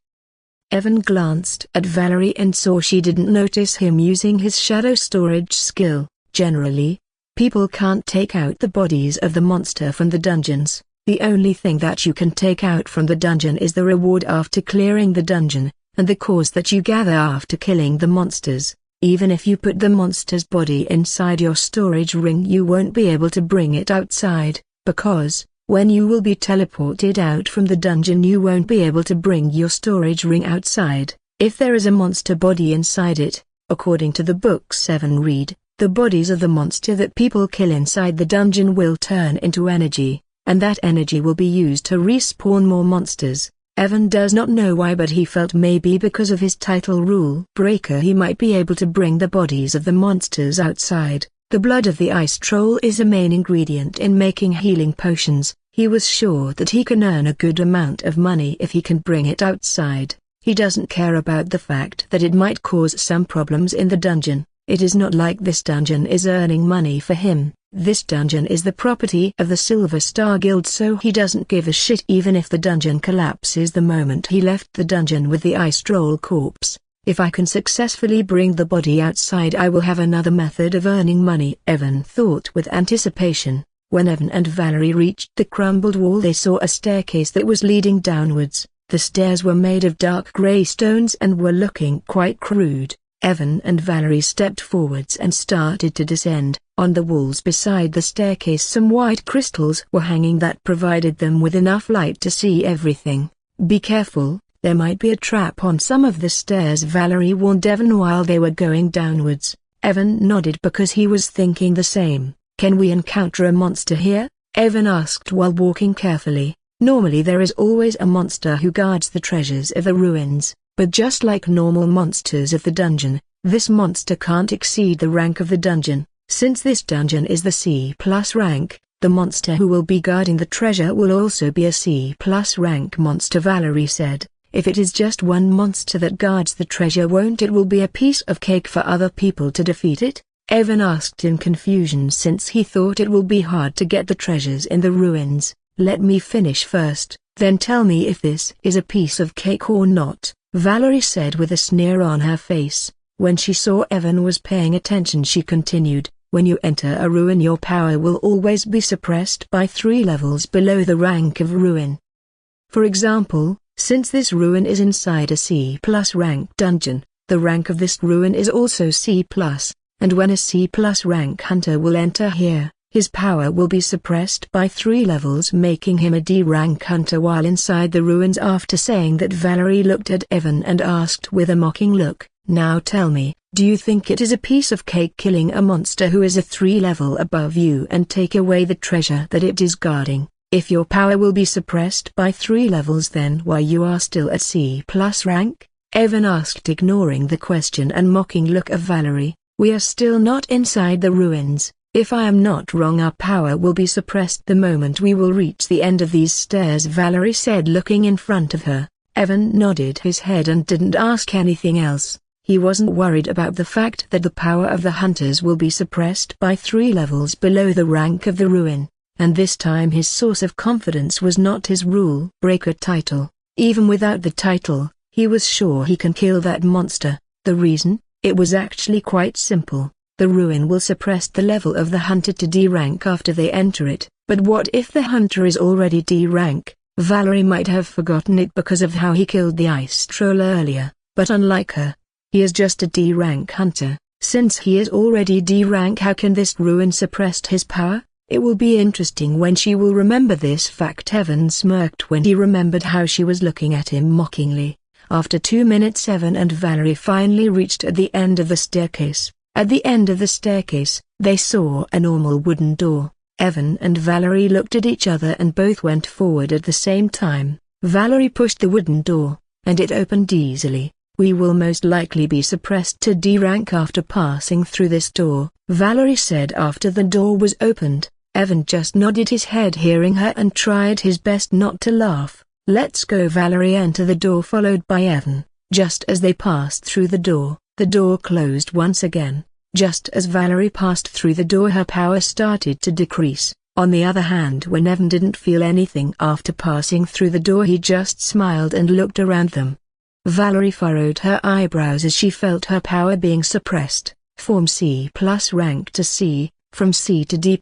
Evan glanced at Valerie and saw she didn't notice him using his shadow storage skill. Generally, people can't take out the bodies of the monster from the dungeons. The only thing that you can take out from the dungeon is the reward after clearing the dungeon, and the cores that you gather after killing the monsters. Even if you put the monster's body inside your storage ring, you won't be able to bring it outside, because, when you will be teleported out from the dungeon, you won't be able to bring your storage ring outside. If there is a monster body inside it, according to the book 7 read, the bodies of the monster that people kill inside the dungeon will turn into energy, and that energy will be used to respawn more monsters. Evan does not know why, but he felt maybe because of his title rule breaker he might be able to bring the bodies of the monsters outside. The blood of the ice troll is a main ingredient in making healing potions. He was sure that he can earn a good amount of money if he can bring it outside. He doesn't care about the fact that it might cause some problems in the dungeon. It is not like this dungeon is earning money for him. This dungeon is the property of the Silver Star Guild, so he doesn't give a shit even if the dungeon collapses the moment he left the dungeon with the ice troll corpse. If I can successfully bring the body outside, I will have another method of earning money, Evan thought with anticipation. When Evan and Valerie reached the crumbled wall, they saw a staircase that was leading downwards. The stairs were made of dark grey stones and were looking quite crude. Evan and Valerie stepped forwards and started to descend. On the walls beside the staircase some white crystals were hanging that provided them with enough light to see everything. Be careful, there might be a trap on some of the stairs, Valerie warned Evan while they were going downwards. Evan nodded because he was thinking the same. Can we encounter a monster here? Evan asked while walking carefully. Normally there is always a monster who guards the treasures of the ruins. But just like normal monsters of the dungeon, this monster can't exceed the rank of the dungeon. Since this dungeon is the C+ rank, the monster who will be guarding the treasure will also be a C+ rank monster, Valerie said. If it is just one monster that guards the treasure, won't it will be a piece of cake for other people to defeat it? Evan asked in confusion since he thought it will be hard to get the treasures in the ruins. "Let me finish first, then tell me if this is a piece of cake or not," Valerie said with a sneer on her face. When she saw Evan was paying attention, she continued, "When you enter a ruin, your power will always be suppressed by 3 levels below the rank of ruin. For example, since this ruin is inside a C+ rank dungeon, the rank of this ruin is also C+, and when a C+ rank hunter will enter here, his power will be suppressed by 3 levels, making him a D rank hunter while inside the ruins." After saying that, Valerie looked at Evan and asked with a mocking look, "Now tell me, do you think it is a piece of cake killing a monster who is a 3 level above you and take away the treasure that it is guarding? If your power will be suppressed by 3 levels, then why you are still at C+ rank?" Evan asked, ignoring the question and mocking look of Valerie. "We are still not inside the ruins. If I am not wrong, our power will be suppressed the moment we will reach the end of these stairs," Valerie said, looking in front of her. Evan nodded his head and didn't ask anything else. He wasn't worried about the fact that the power of the hunters will be suppressed by 3 levels below the rank of the ruin, and this time his source of confidence was not his rule breaker title. Even without the title, he was sure he can kill that monster. The reason? It was actually quite simple. The ruin will suppress the level of the hunter to D rank after they enter it. But what if the hunter is already D rank? Valerie might have forgotten it because of how he killed the ice troll earlier, but unlike her, he is just a D rank hunter. Since he is already D rank, how can this ruin suppress his power? It will be interesting when she will remember this fact. Evan smirked when he remembered how she was looking at him mockingly. After 2 minutes, Evan and Valerie finally reached at the end of the staircase. At the end of the staircase, they saw a normal wooden door. Evan and Valerie looked at each other and both went forward at the same time. Valerie pushed the wooden door, and it opened easily. "We will most likely be suppressed to D rank after passing through this door," Valerie said after the door was opened. Evan just nodded his head hearing her and tried his best not to laugh. "Let's go." Valerie entered the door followed by Evan. Just as they passed through the door closed once again. Just as Valerie passed through the door, her power started to decrease. On the other hand, when Evan didn't feel anything after passing through the door, he just smiled and looked around them. Valerie furrowed her eyebrows as she felt her power being suppressed. From C+ rank to C, from C to D+,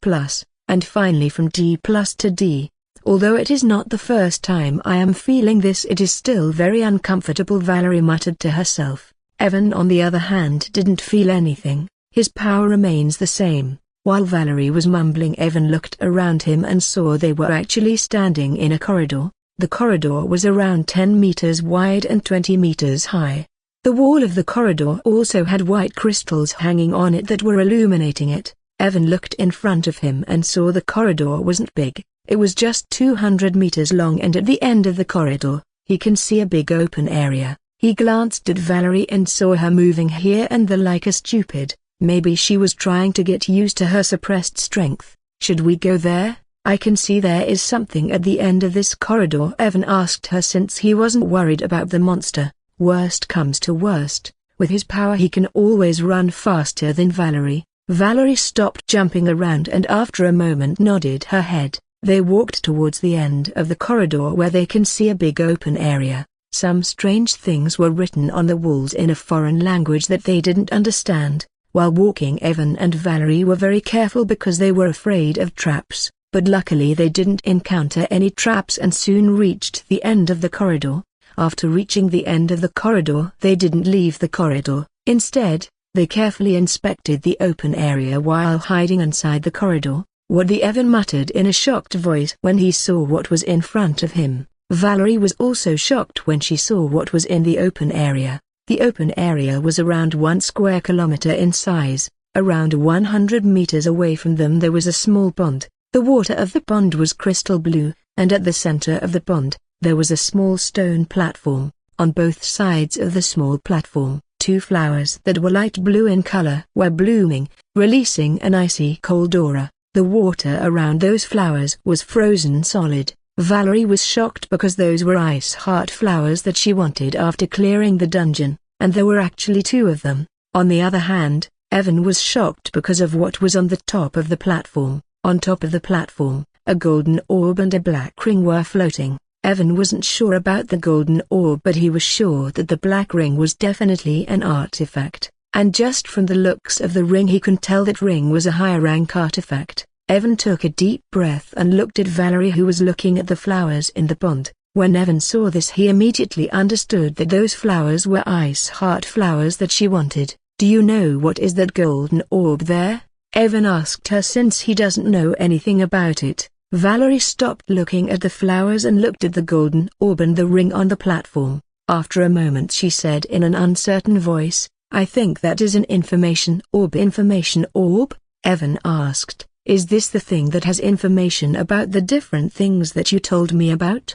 and finally from D+ to D. "Although it is not the first time I am feeling this, it is still very uncomfortable," Valerie muttered to herself. Evan, on the other hand, didn't feel anything. His power remains the same. While Valerie was mumbling, Evan looked around him and saw they were actually standing in a corridor. The corridor was around 10 meters wide and 20 meters high. The wall of the corridor also had white crystals hanging on it that were illuminating it. Evan looked in front of him and saw the corridor wasn't big. It was just 200 meters long, and at the end of the corridor, he can see a big open area. He glanced at Valerie and saw her moving here and there like a stupid. Maybe she was trying to get used to her suppressed strength. "Should we go there? I can see there is something at the end of this corridor," Evan asked her, since he wasn't worried about the monster. Worst comes to worst, with his power he can always run faster than Valerie. Valerie stopped jumping around and after a moment nodded her head. They walked towards the end of the corridor where they can see a big open area. Some strange things were written on the walls in a foreign language that they didn't understand. While walking, Evan and Valerie were very careful because they were afraid of traps, but luckily they didn't encounter any traps and soon reached the end of the corridor. After reaching the end of the corridor, they didn't leave the corridor. Instead, they carefully inspected the open area while hiding inside the corridor. "What the?" Evan muttered in a shocked voice when he saw what was in front of him. Valerie was also shocked when she saw what was in the open area. The open area was around 1 square kilometer in size. Around 100 meters away from them there was a small pond. The water of the pond was crystal blue, and at the center of the pond, there was a small stone platform. On both sides of the small platform, 2 flowers that were light blue in color were blooming, releasing an icy cold aura. The water around those flowers was frozen solid. Valerie was shocked because those were ice heart flowers that she wanted after clearing the dungeon, and there were actually 2 of them. On the other hand, Evan was shocked because of what was on the top of the platform. On top of the platform, a golden orb and a black ring were floating. Evan wasn't sure about the golden orb, but he was sure that the black ring was definitely an artifact, and just from the looks of the ring he could tell that ring was a higher rank artifact. Evan took a deep breath and looked at Valerie, who was looking at the flowers in the pond. When Evan saw this, he immediately understood that those flowers were ice heart flowers that she wanted. "Do you know what is that golden orb there?" Evan asked her, since he doesn't know anything about it. Valerie stopped looking at the flowers and looked at the golden orb and the ring on the platform. After a moment she said in an uncertain voice, "I think that is an information orb." "Information orb?" Evan asked. "Is this the thing that has information about the different things that you told me about?"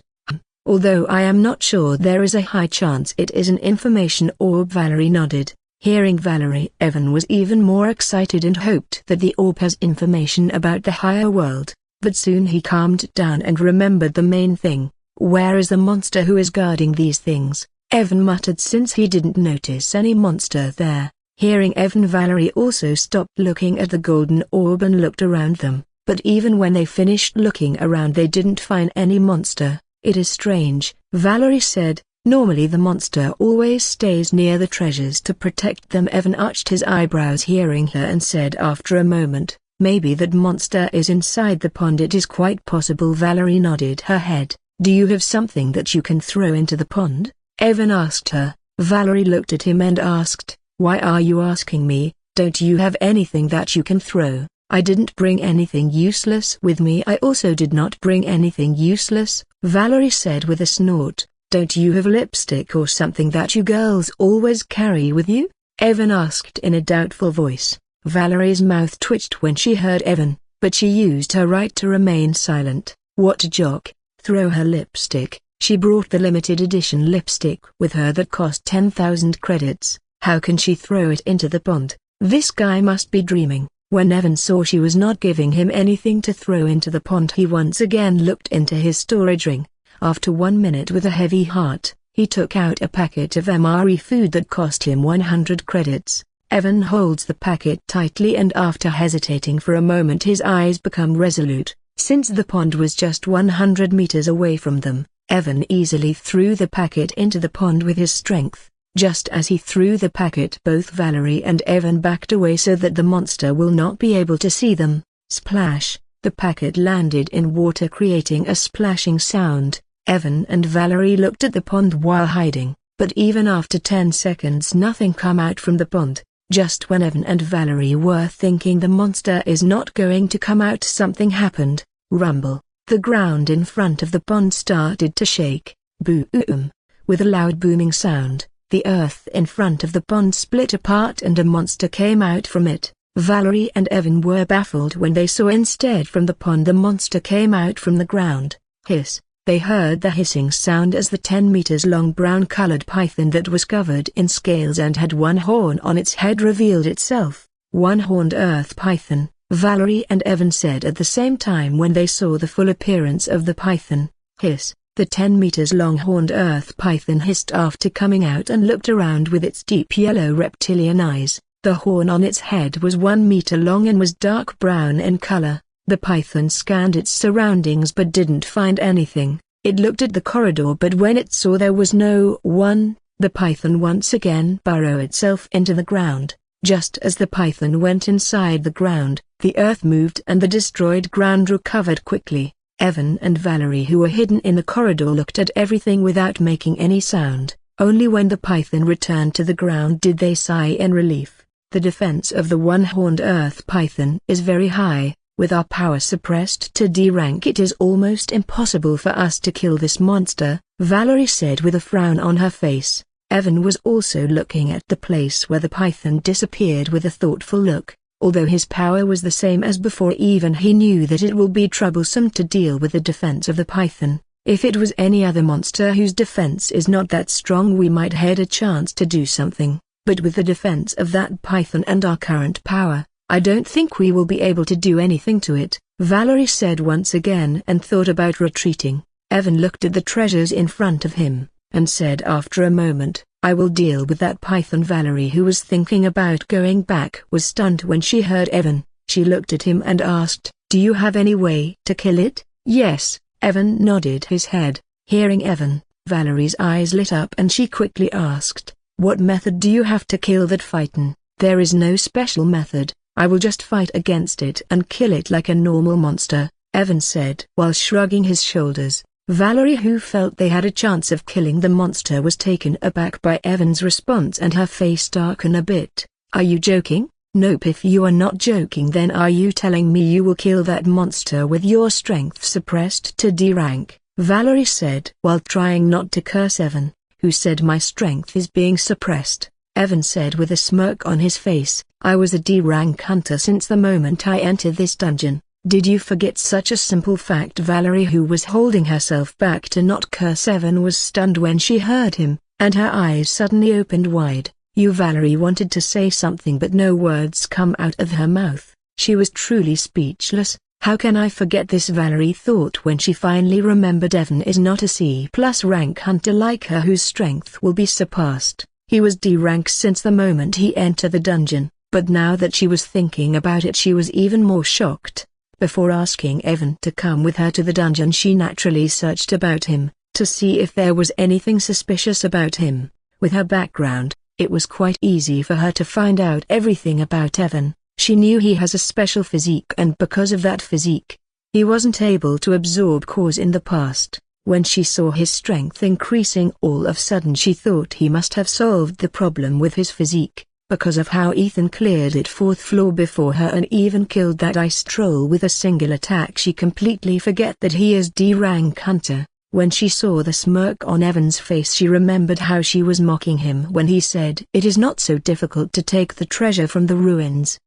"Although I am not sure, there is a high chance it is an information orb." Valerie nodded. Hearing Valerie, Evan was even more excited and hoped that the orb has information about the higher world. But soon he calmed down and remembered the main thing. "Where is the monster who is guarding these things?" Evan muttered, since he didn't notice any monster there. Hearing Evan, Valerie also stopped looking at the golden orb and looked around them. But even when they finished looking around, they didn't find any monster. "It is strange," Valerie said. "Normally the monster always stays near the treasures to protect them." Evan arched his eyebrows hearing her and said after a moment, "Maybe that monster is inside the pond." "It is quite possible." Valerie nodded her head. "Do you have something that you can throw into the pond?" Evan asked her. Valerie looked at him and asked, "Why are you asking me? Don't you have anything that you can throw?" "I didn't bring anything useless with me." "I also did not bring anything useless," Valerie said with a snort. "Don't you have lipstick or something that you girls always carry with you?" Evan asked in a doubtful voice. Valerie's mouth twitched when she heard Evan, but she used her right to remain silent. What a joke! Throw her lipstick. She brought the limited edition lipstick with her that cost 10,000 credits. How can she throw it into the pond? This guy must be dreaming. When Evan saw she was not giving him anything to throw into the pond, he once again looked into his storage ring. After 1 minute, with a heavy heart, he took out a packet of MRE food that cost him 100 credits. Evan holds the packet tightly, and after hesitating for a moment his eyes become resolute. Since the pond was just 100 meters away from them, Evan easily threw the packet into the pond with his strength. Just as he threw the packet, both Valerie and Evan backed away so that the monster will not be able to see them. Splash! The packet landed in water, creating a splashing sound. Evan and Valerie looked at the pond while hiding, but even after 10 seconds nothing came out from the pond. Just when Evan and Valerie were thinking the monster is not going to come out, something happened. Rumble! The ground in front of the pond started to shake. Boom! With a loud booming sound, the earth in front of the pond split apart and a monster came out from it. Valerie and Evan were baffled when they saw instead from the pond the monster came out from the ground. Hiss! They heard the hissing sound as the 10 meters long brown-colored python that was covered in scales and had one horn on its head revealed itself. "One-horned earth python," Valerie and Evan said at the same time when they saw the full appearance of the python. Hiss! The 10 meters long horned earth python hissed after coming out and looked around with its deep yellow reptilian eyes. The horn on its head was 1 meter long and was dark brown in color. The python scanned its surroundings but didn't find anything. It looked at the corridor, but when it saw there was no one, the python once again burrowed itself into the ground. Just as the python went inside the ground, the earth moved and the destroyed ground recovered quickly. Evan and Valerie, who were hidden in the corridor, looked at everything without making any sound. Only when the python returned to the ground did they sigh in relief. The defense of the one-horned earth python is very high. With our power suppressed to D rank, it is almost impossible for us to kill this monster, Valerie said with a frown on her face. Evan was also looking at the place where the python disappeared with a thoughtful look. Although his power was the same as before, even he knew that it will be troublesome to deal with the defense of the python. If it was any other monster whose defense is not that strong, we might had a chance to do something. But with the defense of that python and our current power, I don't think we will be able to do anything to it, Valerie said once again and thought about retreating. Evan looked at the treasures in front of him, and said after a moment, I will deal with that python." Valerie, who was thinking about going back, was stunned when she heard Evan. She looked at him and asked, "Do you have any way to kill it?" "Yes," Evan nodded his head. Hearing Evan, Valerie's eyes lit up and she quickly asked, "What method do you have to kill that python?" "There is no special method, I will just fight against it and kill it like a normal monster," Evan said while shrugging his shoulders. Valerie, who felt they had a chance of killing the monster, was taken aback by Evan's response and her face darkened a bit. "Are you joking?" "Nope. If you are not joking, then are you telling me you will kill that monster with your strength suppressed to D rank?" Valerie said while trying not to curse Evan. "Who said my strength is being suppressed?" Evan said with a smirk on his face. "I was a D rank hunter since the moment I entered this dungeon. Did you forget such a simple fact?" Valerie, who was holding herself back to not curse Evan, was stunned when she heard him, and her eyes suddenly opened wide. Valerie wanted to say something but no words come out of her mouth. She was truly speechless. "How can I forget this?" Valerie thought when she finally remembered Evan is not a C+ rank hunter like her whose strength will be surpassed. He was D rank since the moment he entered the dungeon, but now that she was thinking about it she was even more shocked. Before asking Evan to come with her to the dungeon, she naturally searched about him, to see if there was anything suspicious about him. With her background, it was quite easy for her to find out everything about Evan. She knew he has a special physique, and because of that physique, he wasn't able to absorb cores in the past. When she saw his strength increasing all of a sudden, she thought he must have solved the problem with his physique. Because of how Ethan cleared it 4th floor before her and even killed that ice troll with a single attack, she completely forget that he is D rank hunter. When she saw the smirk on Evan's face, she remembered how she was mocking him when he said it is not so difficult to take the treasure from the ruins.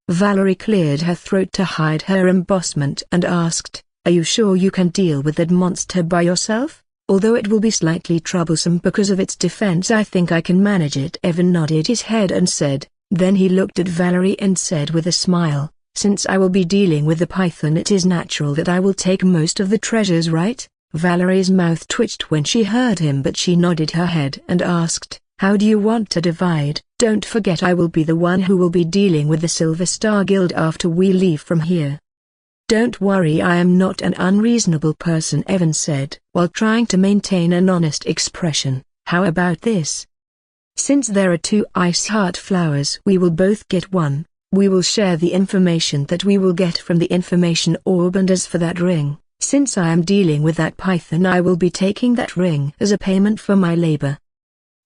Valerie cleared her throat to hide her embarrassment and asked, "Are you sure you can deal with that monster by yourself? Although it will be slightly troublesome because of its defense, I think I can manage it." Evan nodded his head and said. Then he looked at Valerie and said with a smile, "Since I will be dealing with the python, it is natural that I will take most of the treasures, right?" Valerie's mouth twitched when she heard him, but she nodded her head and asked, "How do you want to divide?" "Don't forget, I will be the one who will be dealing with the Silver Star Guild after we leave from here." "Don't worry, I am not an unreasonable person," Evan said, while trying to maintain an honest expression. "How about this? Since there are 2 ice heart flowers, we will both get one. We will share the information that we will get from the information orb, and as for that ring, since I am dealing with that python, I will be taking that ring as a payment for my labor."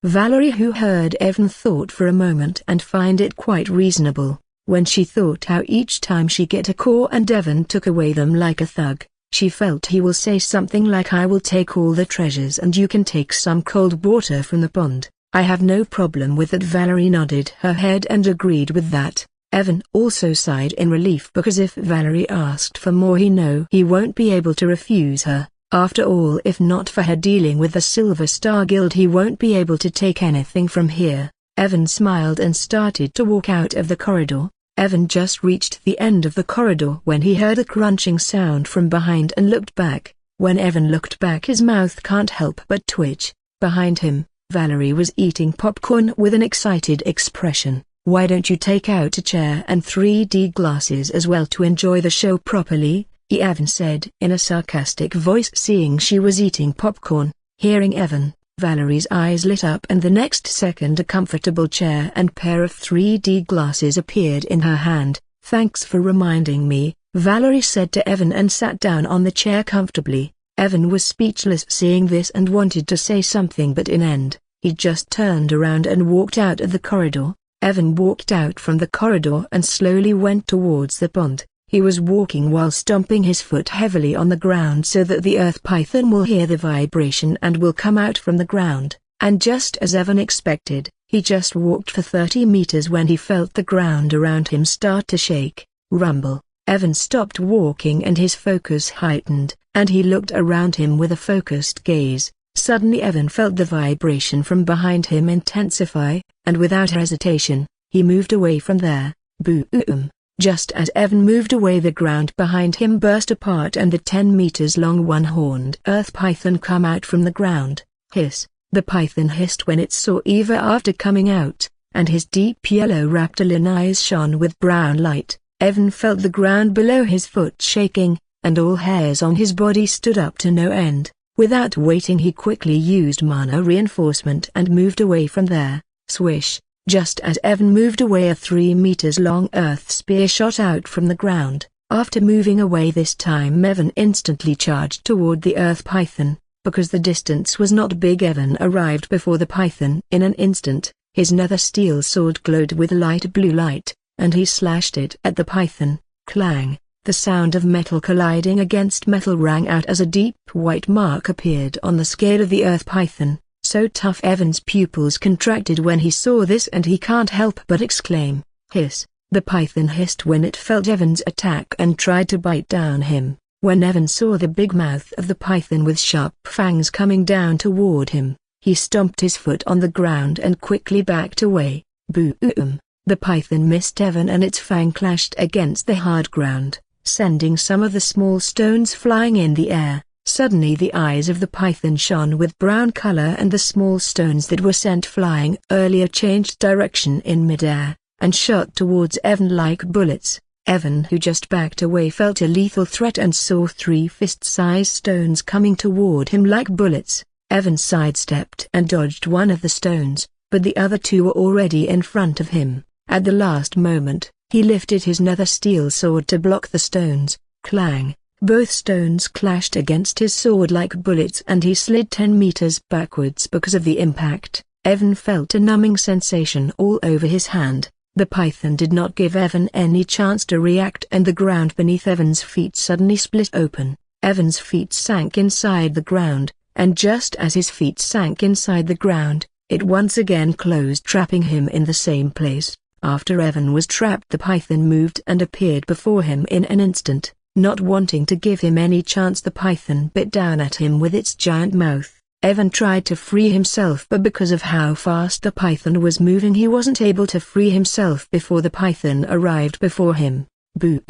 Valerie, who heard Evan, thought for a moment and find it quite reasonable. When she thought how each time she get a core and Evan took away them like a thug, she felt he will say something like, "I will take all the treasures and you can take some cold water from the pond. I have no problem with that." Valerie nodded her head and agreed with that. Evan also sighed in relief, because if Valerie asked for more, he won't be able to refuse her. After all, if not for her dealing with the Silver Star Guild, he won't be able to take anything from here. Evan smiled and started to walk out of the corridor. Evan just reached the end of the corridor when he heard a crunching sound from behind and looked back. When Evan looked back, his mouth can't help but twitch. Behind him, Valerie was eating popcorn with an excited expression. "Why don't you take out a chair and 3D glasses as well to enjoy the show properly?" Evan said in a sarcastic voice, seeing she was eating popcorn. Hearing Evan, Valerie's eyes lit up, and the next second a comfortable chair and pair of 3D glasses appeared in her hand. "Thanks for reminding me," Valerie said to Evan and sat down on the chair comfortably. Evan was speechless seeing this and wanted to say something, but in end, he just turned around and walked out of the corridor. Evan walked out from the corridor and slowly went towards the pond. He was walking while stomping his foot heavily on the ground so that the earth python will hear the vibration and will come out from the ground. And just as Evan expected, he just walked for 30 meters when he felt the ground around him start to shake, rumble. Evan stopped walking and his focus heightened, and he looked around him with a focused gaze. Suddenly Evan felt the vibration from behind him intensify, and without hesitation, he moved away from there. Boom! Just as Evan moved away, the ground behind him burst apart and the 10 meters long one-horned earth python come out from the ground. Hiss! the python hissed when it saw Eva after coming out, and his deep yellow reptilian eyes shone with brown light. Evan felt the ground below his foot shaking, and all hairs on his body stood up to no end. Without waiting, he quickly used mana reinforcement and moved away from there. Swish! Just as Evan moved away, a 3 meters long earth spear shot out from the ground. After moving away this time, Evan instantly charged toward the earth python. Because the distance was not big, Evan arrived before the python in an instant. His nether steel sword glowed with light blue light, and he slashed it at the python. Clang! The sound of metal colliding against metal rang out as a deep white mark appeared on the scale of the earth python. So tough, Evan's pupils contracted when he saw this, and he can't help but exclaim, "Hiss!" The python hissed when it felt Evan's attack and tried to bite down him. When Evan saw the big mouth of the python with sharp fangs coming down toward him, he stomped his foot on the ground and quickly backed away. Boom! The python missed Evan and its fang clashed against the hard ground, sending some of the small stones flying in the air. Suddenly the eyes of the python shone with brown color, and the small stones that were sent flying earlier changed direction in midair, and shot towards Evan like bullets. Evan, who just backed away, felt a lethal threat and saw 3 fist-sized stones coming toward him like bullets. Evan sidestepped and dodged one of the stones, but the other 2 were already in front of him. At the last moment, he lifted his nether steel sword to block the stones. Clang! Both stones clashed against his sword like bullets, and he slid 10 meters backwards because of the impact. Evan felt a numbing sensation all over his hand. The python did not give Evan any chance to react, and the ground beneath Evan's feet suddenly split open. Evan's feet sank inside the ground, and just as his feet sank inside the ground, it once again closed, trapping him in the same place. After Evan was trapped, the python moved and appeared before him in an instant. Not wanting to give him any chance, the python bit down at him with its giant mouth. Evan tried to free himself, but because of how fast the python was moving, he wasn't able to free himself before the python arrived before him. Boo!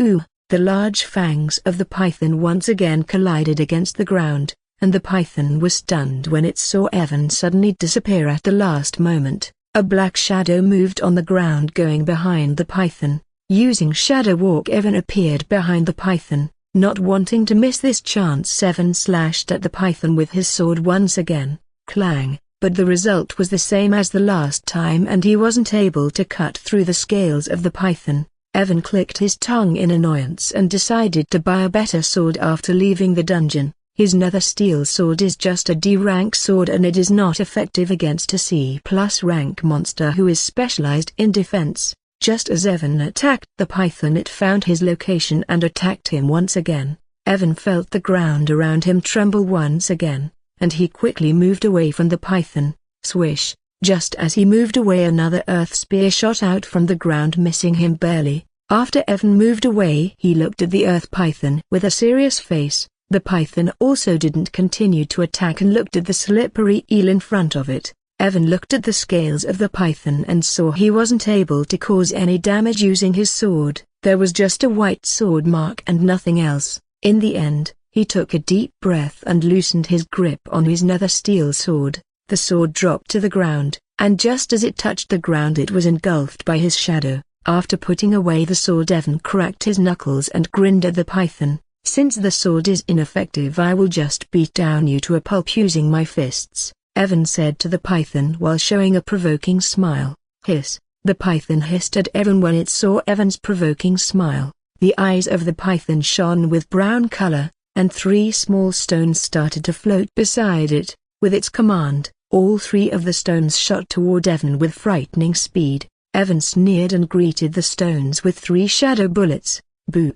The large fangs of the python once again collided against the ground, and the python was stunned when it saw Evan suddenly disappear at the last moment. A black shadow moved on the ground going behind the python. Using Shadow Walk, Evan appeared behind the python. Not wanting to miss this chance, Evan slashed at the python with his sword once again. Clang! But the result was the same as the last time, and he wasn't able to cut through the scales of the python. Evan clicked his tongue in annoyance and decided to buy a better sword after leaving the dungeon. His nether steel sword is just a D rank sword, and it is not effective against a C+ rank monster who is specialized in defense. Just as Evan attacked the python, it found his location and attacked him once again. Evan felt the ground around him tremble once again, and he quickly moved away from the python. Swish! Just as he moved away, another earth spear shot out from the ground, missing him barely. After Evan moved away, he looked at the earth python with a serious face. The python also didn't continue to attack and looked at the slippery eel in front of it. Evan looked at the scales of the python and saw he wasn't able to cause any damage using his sword. There was just a white sword mark and nothing else. In the end, he took a deep breath and loosened his grip on his nether steel sword. The sword dropped to the ground, and just as it touched the ground, it was engulfed by his shadow. After putting away the sword, Evan cracked his knuckles and grinned at the python. "Since the sword is ineffective, I will just beat down you to a pulp using my fists," Evan said to the python while showing a provoking smile. Hiss! The python hissed at Evan when it saw Evan's provoking smile. The eyes of the python shone with brown color, and 3 small stones started to float beside it. With its command, all 3 of the stones shot toward Evan with frightening speed. Evan sneered and greeted the stones with 3 shadow bullets. Boo!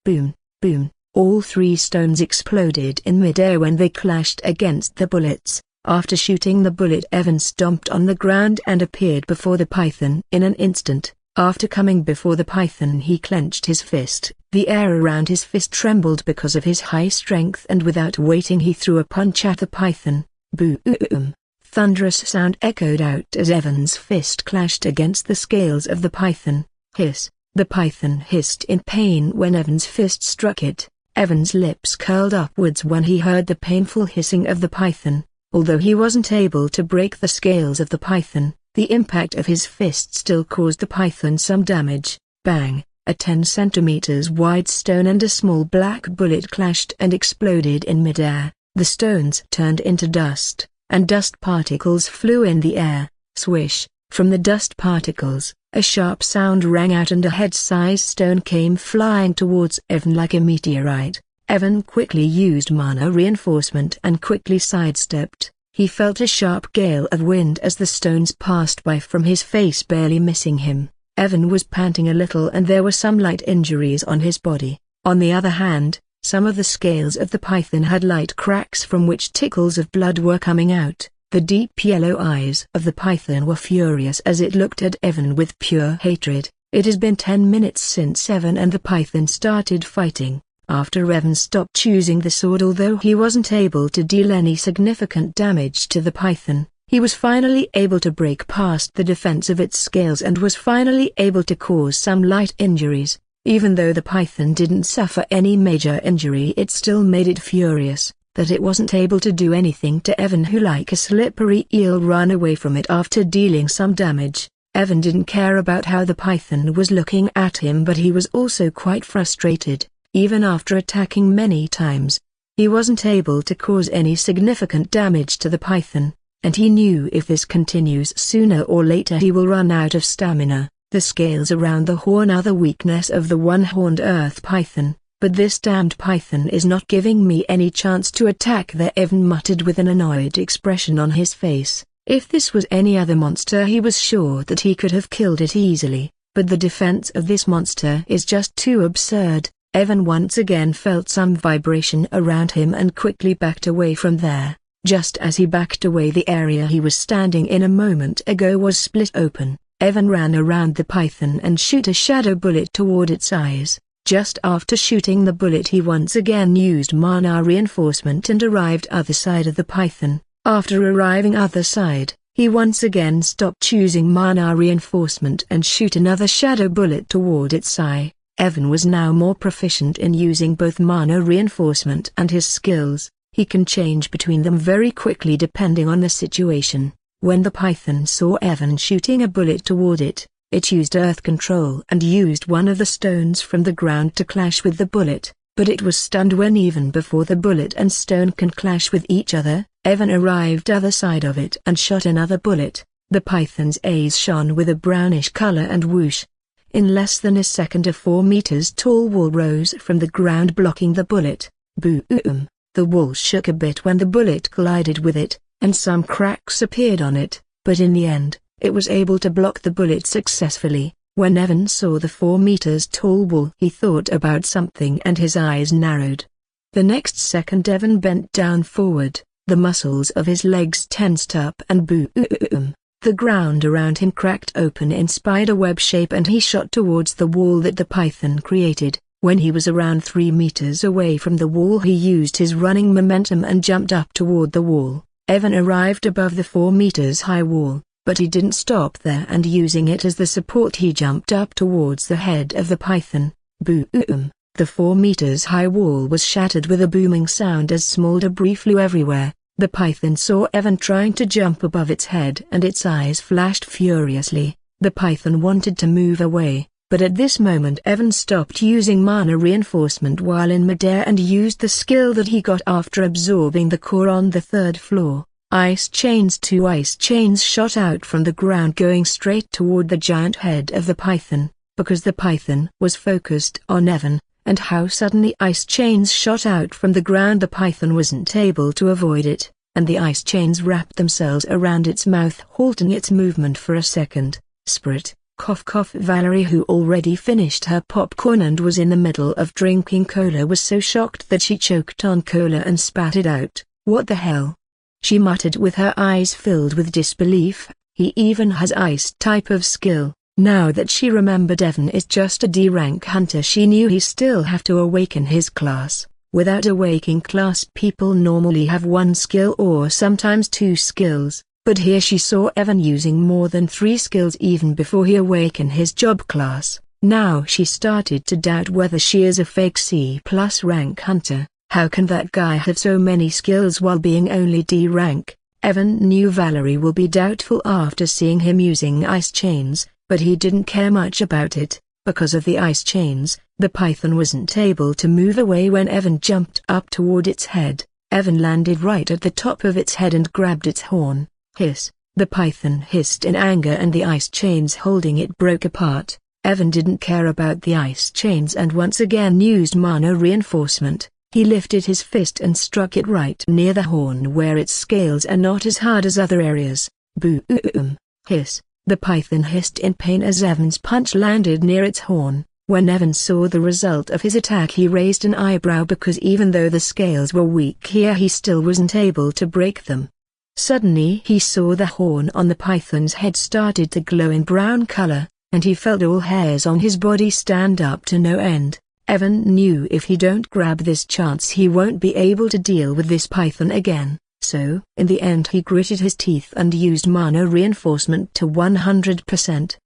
Boom! Boom! All 3 stones exploded in midair when they clashed against the bullets. After shooting the bullet, Evan stomped on the ground and appeared before the python in an instant. After coming before the python, he clenched his fist. The air around his fist trembled because of his high strength, and without waiting he threw a punch at the python. Boom! Thunderous sound echoed out as Evan's fist clashed against the scales of the python. Hiss! The python hissed in pain when Evan's fist struck it. Evan's lips curled upwards when he heard the painful hissing of the python. Although he wasn't able to break the scales of the python, the impact of his fist still caused the python some damage. Bang! A 10 centimeters wide stone and a small black bullet clashed and exploded in midair. The stones turned into dust, and dust particles flew in the air. Swish! From the dust particles, a sharp sound rang out and a head-sized stone came flying towards Evan like a meteorite. Evan quickly used mana reinforcement and quickly sidestepped. He felt a sharp gale of wind as the stones passed by from his face, barely missing him. Evan was panting a little and there were some light injuries on his body. On the other hand, some of the scales of the python had light cracks from which trickles of blood were coming out. The deep yellow eyes of the python were furious as it looked at Evan with pure hatred. It has been 10 minutes since Evan and the python started fighting. After Evan stopped choosing the sword, although he wasn't able to deal any significant damage to the python, he was finally able to break past the defense of its scales and was finally able to cause some light injuries. Even though the python didn't suffer any major injury, it still made it furious that it wasn't able to do anything to Evan, who like a slippery eel ran away from it after dealing some damage. Evan didn't care about how the python was looking at him, but he was also quite frustrated. Even after attacking many times, he wasn't able to cause any significant damage to the python, and he knew if this continues, sooner or later he will run out of stamina. The scales around the horn are the weakness of the one-horned earth python, but this damned python is not giving me any chance to attack there, Evan muttered with an annoyed expression on his face. If this was any other monster, he was sure that he could have killed it easily, but the defense of this monster is just too absurd. Evan once again felt some vibration around him and quickly backed away from there. Just as he backed away, the area he was standing in a moment ago was split open. Evan ran around the python and shoot a shadow bullet toward its eyes. Just after shooting the bullet, he once again used mana reinforcement and arrived other side of the python. After arriving other side, he once again stopped choosing mana reinforcement and shoot another shadow bullet toward its eye. Evan was now more proficient in using both mana reinforcement and his skills. He can change between them very quickly depending on the situation. When the python saw Evan shooting a bullet toward it, it used earth control and used one of the stones from the ground to clash with the bullet, but it was stunned when even before the bullet and stone can clash with each other, Evan arrived other side of it and shot another bullet. The python's eyes shone with a brownish color and whoosh. In less than a second, a 4 meters tall wall rose from the ground blocking the bullet. Boom! The wall shook a bit when the bullet collided with it, and some cracks appeared on it, but in the end, it was able to block the bullet successfully. When Evan saw the 4 meters tall wall, he thought about something and his eyes narrowed. The next second, Evan bent down forward, the muscles of his legs tensed up and boom! The ground around him cracked open in spiderweb shape and he shot towards the wall that the python created. When he was around 3 meters away from the wall, he used his running momentum and jumped up toward the wall. Evan arrived above the 4 meters high wall, but he didn't stop there, and using it as the support, he jumped up towards the head of the python. Boom! The 4 meters high wall was shattered with a booming sound as small debris flew everywhere. The python saw Evan trying to jump above its head and its eyes flashed furiously. The python wanted to move away, but at this moment Evan stopped using mana reinforcement while in midair and used the skill that he got after absorbing the core on the 3rd floor. Ice chains. 2 ice chains shot out from the ground going straight toward the giant head of the python. Because the python was focused on Evan, and how suddenly ice chains shot out from the ground, the python wasn't able to avoid it, and the ice chains wrapped themselves around its mouth, halting its movement for a second. Sprit. Cough cough. Valerie, who already finished her popcorn and was in the middle of drinking cola, was so shocked that she choked on cola and spat it out. What the hell? She muttered with her eyes filled with disbelief. He even has ice type of skill. Now that she remembered Evan is just a D-rank hunter, she knew he still have to awaken his class. Without awakening class, people normally have 1 skill or sometimes 2 skills. But here she saw Evan using more than 3 skills even before he awakened his job class. Now she started to doubt whether she is a fake C+ rank hunter. How can that guy have so many skills while being only D rank? Evan knew Valerie will be doubtful after seeing him using ice chains, but he didn't care much about it. Because of the ice chains, the python wasn't able to move away when Evan jumped up toward its head. Evan landed right at the top of its head and grabbed its horn. Hiss! The python hissed in anger and the ice chains holding it broke apart. Evan didn't care about the ice chains and once again used mana reinforcement. He lifted his fist and struck it right near the horn where its scales are not as hard as other areas. Boom! Hiss! The python hissed in pain as Evan's punch landed near its horn. When Evan saw the result of his attack he raised an eyebrow because even though the scales were weak here he still wasn't able to break them. Suddenly he saw the horn on the python's head started to glow in brown color, and he felt all hairs on his body stand up to no end. Evan knew if he don't grab this chance he won't be able to deal with this python again. So, in the end he gritted his teeth and used mana reinforcement to 100%.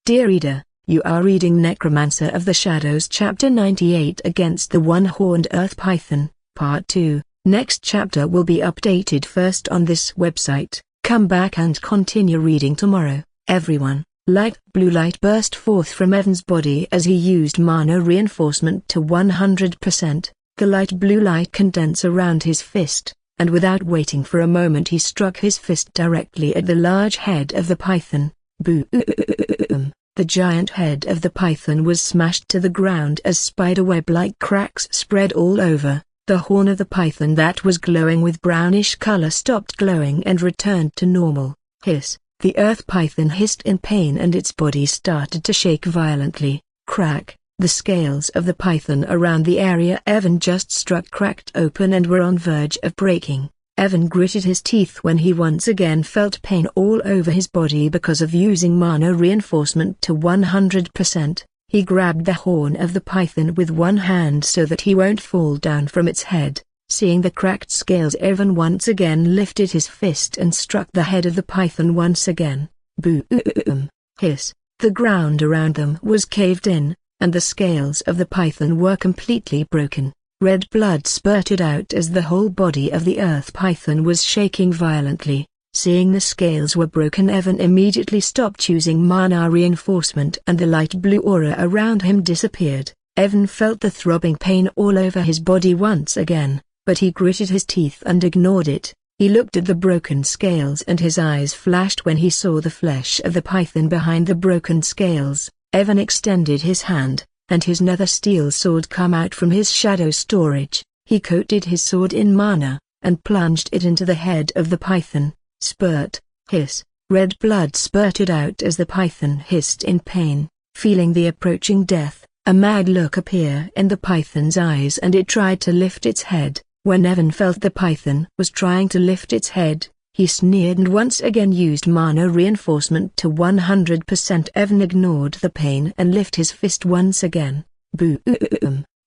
Dear reader, you are reading Necromancer of the Shadows Chapter 98 Against the One-Horned Earth Python, Part 2. Next chapter will be updated first on this website. Come back and continue reading tomorrow, everyone. Light blue light burst forth from Evan's body as he used mana reinforcement to 100%. The light blue light condensed around his fist, and without waiting for a moment he struck his fist directly at the large head of the python. Boom! The giant head of the python was smashed to the ground as spiderweb-like cracks spread all over. The horn of the python that was glowing with brownish color stopped glowing and returned to normal. Hiss! The earth python hissed in pain and its body started to shake violently. Crack! The scales of the python around the area Evan just struck cracked open and were on verge of breaking. Evan gritted his teeth when he once again felt pain all over his body because of using mana reinforcement to 100%. He grabbed the horn of the python with one hand so that he won't fall down from its head. Seeing the cracked scales Evan once again lifted his fist and struck the head of the python once again. Boom! Hiss! The ground around them was caved in, and the scales of the python were completely broken. Red blood spurted out as the whole body of the earth python was shaking violently. Seeing the scales were broken Evan immediately stopped using mana reinforcement and the light blue aura around him disappeared. Evan felt the throbbing pain all over his body once again, but he gritted his teeth and ignored it. He looked at the broken scales and his eyes flashed when he saw the flesh of the python behind the broken scales. Evan extended his hand, and his nether steel sword come out from his shadow storage. He coated his sword in mana, and plunged it into the head of the python. Spurt! Hiss! Red blood spurted out as the python hissed in pain. Feeling the approaching death, a mad look appeared in the python's eyes and it tried to lift its head. When Evan felt the python was trying to lift its head, he sneered and once again used mana reinforcement to 100%. Evan ignored the pain and lifted his fist once again. Boom!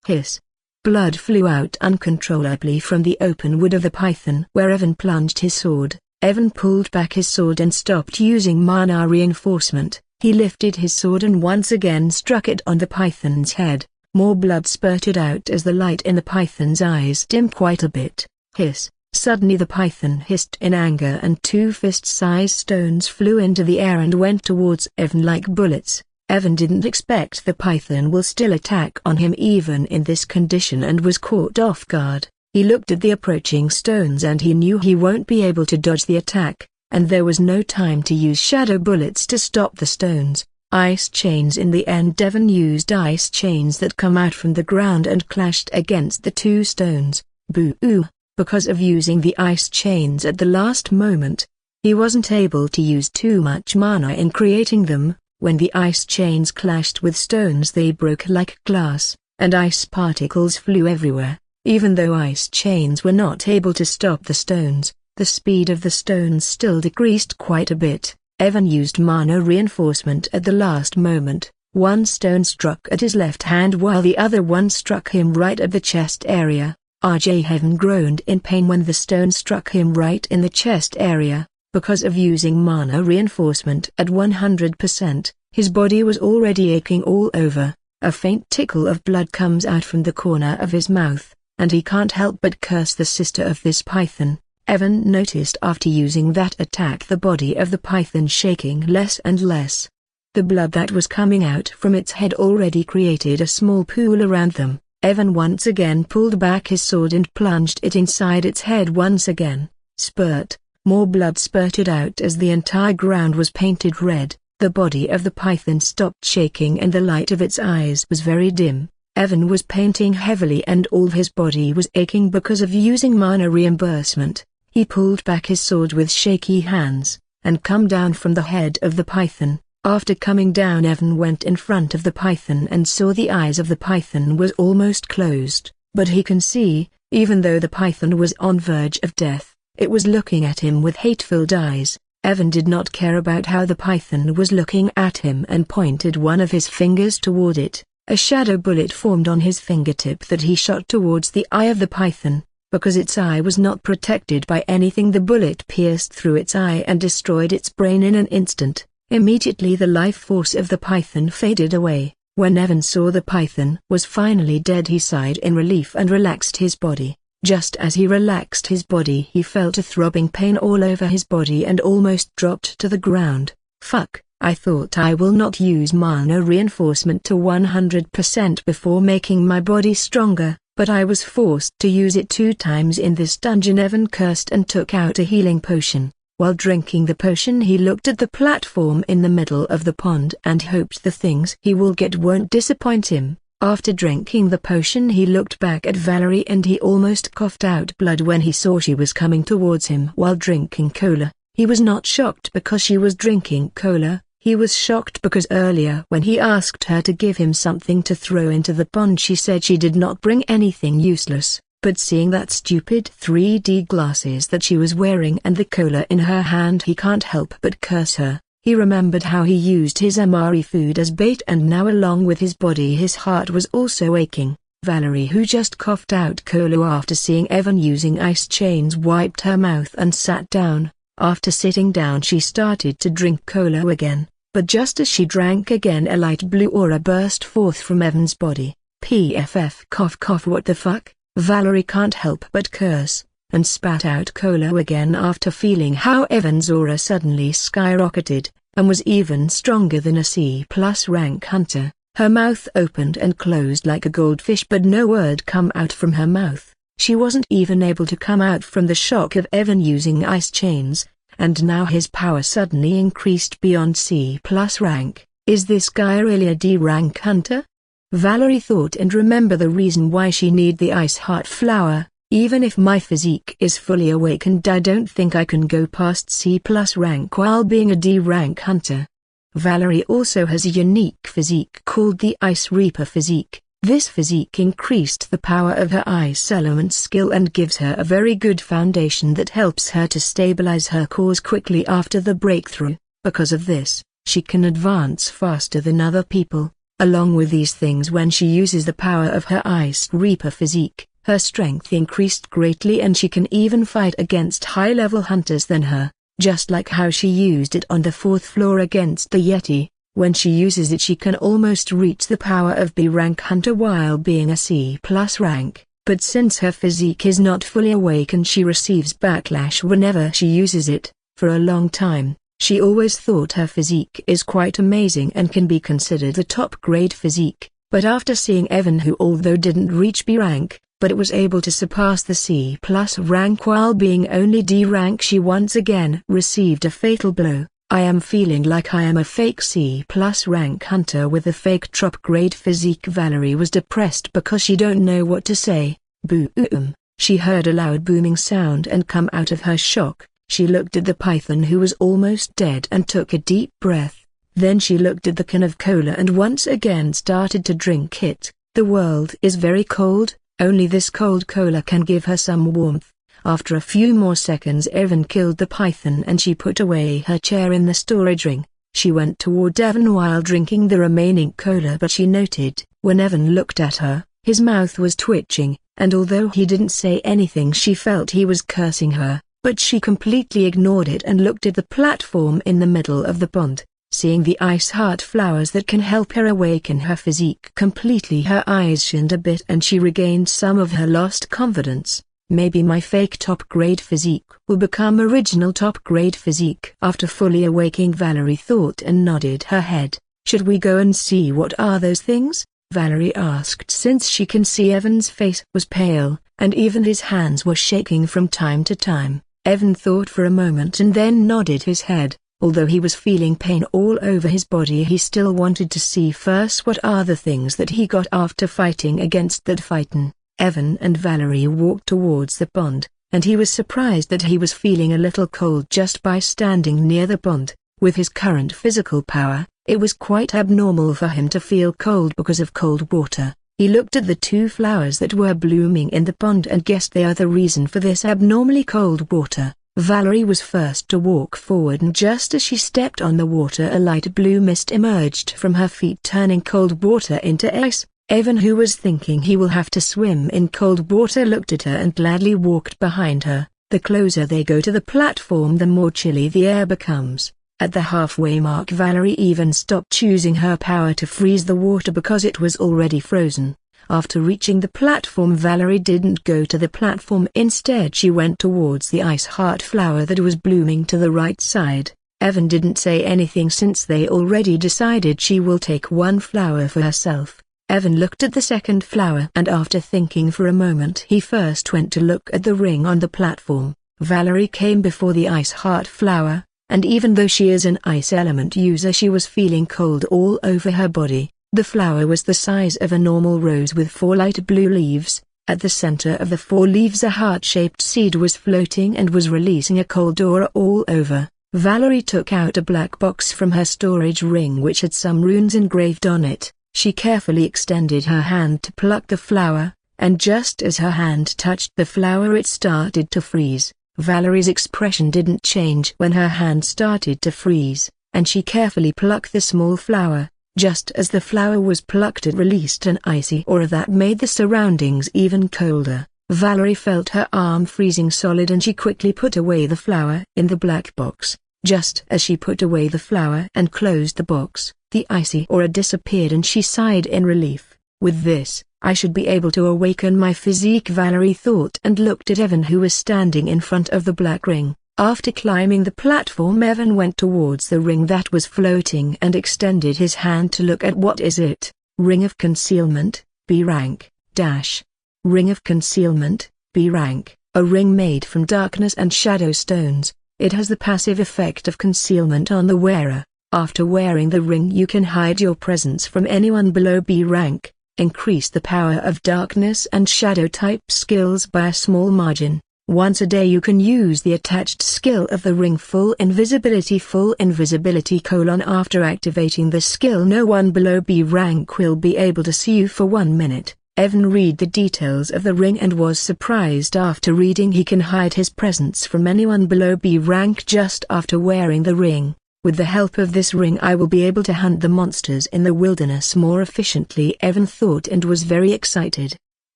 Hiss! Blood flew out uncontrollably from the open wood of the python where Evan plunged his sword. Evan pulled back his sword and stopped using mana reinforcement. He lifted his sword and once again struck it on the python's head. More blood spurted out as the light in the python's eyes dimmed quite a bit. Hiss! Suddenly the python hissed in anger and two fist-sized stones flew into the air and went towards Evan like bullets. Evan didn't expect the python will still attack on him even in this condition and was caught off guard. He looked at the approaching stones and he knew he won't be able to dodge the attack, and there was no time to use shadow bullets to stop the stones. Ice chains. In the end Evan used ice chains that come out from the ground and clashed against the two stones. Boo! Because of using the ice chains at the last moment, he wasn't able to use too much mana in creating them. When the ice chains clashed with stones they broke like glass, and ice particles flew everywhere. Even though ice chains were not able to stop the stones, the speed of the stones still decreased quite a bit. Evan used mana reinforcement at the last moment. One stone struck at his left hand while the other one struck him right at the chest area. Evan groaned in pain when the stone struck him right in the chest area. Because of using mana reinforcement at 100%, his body was already aching all over. A faint tickle of blood comes out from the corner of his mouth, and he can't help but curse the sister of this python. Evan noticed after using that attack the body of the python shaking less and less. The blood that was coming out from its head already created a small pool around them. Evan once again pulled back his sword and plunged it inside its head once again. Spurt. More blood spurted out as the entire ground was painted red. The body of the python stopped shaking and the light of its eyes was very dim. Evan was painting heavily and all his body was aching because of using mana reimbursement. He pulled back his sword with shaky hands, and come down from the head of the python. After coming down, Evan went in front of the python and saw the eyes of the python was almost closed, but he can see, even though the python was on verge of death, it was looking at him with hate-filled eyes. Evan did not care about how the python was looking at him and pointed one of his fingers toward it. A shadow bullet formed on his fingertip that he shot towards the eye of the python. Because its eye was not protected by anything, the bullet pierced through its eye and destroyed its brain in an instant. Immediately the life force of the python faded away. When Evan saw the python was finally dead, he sighed in relief and relaxed his body. Just as he relaxed his body, he felt a throbbing pain all over his body and almost dropped to the ground. Fuck, I thought I will not use mana reinforcement to 100% before making my body stronger, but I was forced to use it 2 times in this dungeon. Evan cursed and took out a healing potion. While drinking the potion, he looked at the platform in the middle of the pond and hoped the things he will get won't disappoint him. After drinking the potion, he looked back at Valerie and he almost coughed out blood when he saw she was coming towards him while drinking cola. He was not shocked because she was drinking cola. He was shocked because earlier when he asked her to give him something to throw into the pond, she said she did not bring anything useless. But seeing that stupid 3D glasses that she was wearing and the cola in her hand, he can't help but curse her. He remembered how he used his Amari food as bait and now along with his body his heart was also aching. Valerie, who just coughed out cola after seeing Evan using ice chains, wiped her mouth and sat down. After sitting down, she started to drink cola again, but just as she drank again, a light blue aura burst forth from Evan's body. PFF cough cough, what the fuck? Valerie can't help but curse, and spat out cola again after feeling how Evan's aura suddenly skyrocketed, and was even stronger than a C+ rank hunter. Her mouth opened and closed like a goldfish, but no word come out from her mouth. She wasn't even able to come out from the shock of Evan using ice chains, and now his power suddenly increased beyond C+ rank. Is this guy really a D rank hunter? Valerie thought and remember the reason why she need the ice heart flower. Even if my physique is fully awakened, I don't think I can go past C+ rank while being a D rank hunter. Valerie also has a unique physique called the Ice Reaper physique. This physique increased the power of her ice element skill and gives her a very good foundation that helps her to stabilize her cores quickly after the breakthrough. Because of this, she can advance faster than other people. Along with these things, when she uses the power of her Ice Reaper physique, her strength increased greatly and she can even fight against high-level hunters than her, just like how she used it on the 4th floor against the Yeti. When she uses it, she can almost reach the power of B rank hunter while being a C+ rank, but since her physique is not fully awakened, she receives backlash whenever she uses it. For a long time, she always thought her physique is quite amazing and can be considered a top-grade physique, but after seeing Evan, who although didn't reach B rank, but it was able to surpass the C+ rank while being only D rank, she once again received a fatal blow. I am feeling like I am a fake C+ rank hunter with a fake top-grade physique. Valerie was depressed because she don't know what to say. Boom! She heard a loud booming sound and come out of her shock. She looked at the python who was almost dead and took a deep breath. Then she looked at the can of cola and once again started to drink it. The world is very cold, only this cold cola can give her some warmth. After a few more seconds, Evan killed the python and she put away her chair in the storage ring. She went toward Evan while drinking the remaining cola, but she noted, when Evan looked at her, his mouth was twitching, and although he didn't say anything, she felt he was cursing her. But she completely ignored it and looked at the platform in the middle of the pond. Seeing the ice heart flowers that can help her awaken her physique completely, her eyes shined a bit and she regained some of her lost confidence. Maybe my fake top-grade physique will become original top-grade physique. After fully awaking, Valerie thought and nodded her head. Should we go and see what are those things? Valerie asked, since she can see Evan's face was pale, and even his hands were shaking from time to time. Evan thought for a moment and then nodded his head. Although he was feeling pain all over his body, he still wanted to see first what are the things that he got after fighting against that Phaeton. Evan and Valerie walked towards the pond, and he was surprised that he was feeling a little cold just by standing near the pond. With his current physical power, it was quite abnormal for him to feel cold because of cold water. He looked at the two flowers that were blooming in the pond and guessed they are the reason for this abnormally cold water. Valerie was first to walk forward, and just as she stepped on the water, a light blue mist emerged from her feet, turning cold water into ice. Evan, who was thinking he will have to swim in cold water, looked at her and gladly walked behind her. The closer they go to the platform, the more chilly the air becomes. At the halfway mark, Valerie even stopped using her power to freeze the water because it was already frozen. After reaching the platform, Valerie didn't go to the platform. Instead, she went towards the ice heart flower that was blooming to the right side. Evan didn't say anything since they already decided she will take one flower for herself. Evan looked at the second flower, and after thinking for a moment, he first went to look at the ring on the platform. Valerie came before the ice heart flower, and even though she is an ice element user, she was feeling cold all over her body. The flower was the size of a normal rose with 4 light blue leaves. At the center of the 4 leaves, a heart-shaped seed was floating and was releasing a cold aura all over. Valerie took out a black box from her storage ring which had some runes engraved on it. She carefully extended her hand to pluck the flower, and just as her hand touched the flower, it started to freeze. Valerie's expression didn't change when her hand started to freeze, and she carefully plucked the small flower. Just as the flower was plucked, it released an icy aura that made the surroundings even colder. Valerie felt her arm freezing solid, and she quickly put away the flower in the black box. Just as she put away the flower and closed the box, the icy aura disappeared and she sighed in relief. With this, I should be able to awaken my physique, Valerie thought, and looked at Evan, who was standing in front of the black ring. After climbing the platform, Evan went towards the ring that was floating and extended his hand to look at what is it. Ring of Concealment, B rank, dash. Ring of Concealment, B rank, a ring made from darkness and shadow stones. It has the passive effect of concealment on the wearer. After wearing the ring, you can hide your presence from anyone below B rank, increase the power of darkness and shadow type skills by a small margin. Once a day you can use the attached skill of the ring, full invisibility. After activating the skill, no one below B rank will be able to see you for 1 minute. Evan read the details of the ring and was surprised. After reading, he can hide his presence from anyone below B rank just after wearing the ring. With the help of this ring, I will be able to hunt the monsters in the wilderness more efficiently, Evan thought, and was very excited.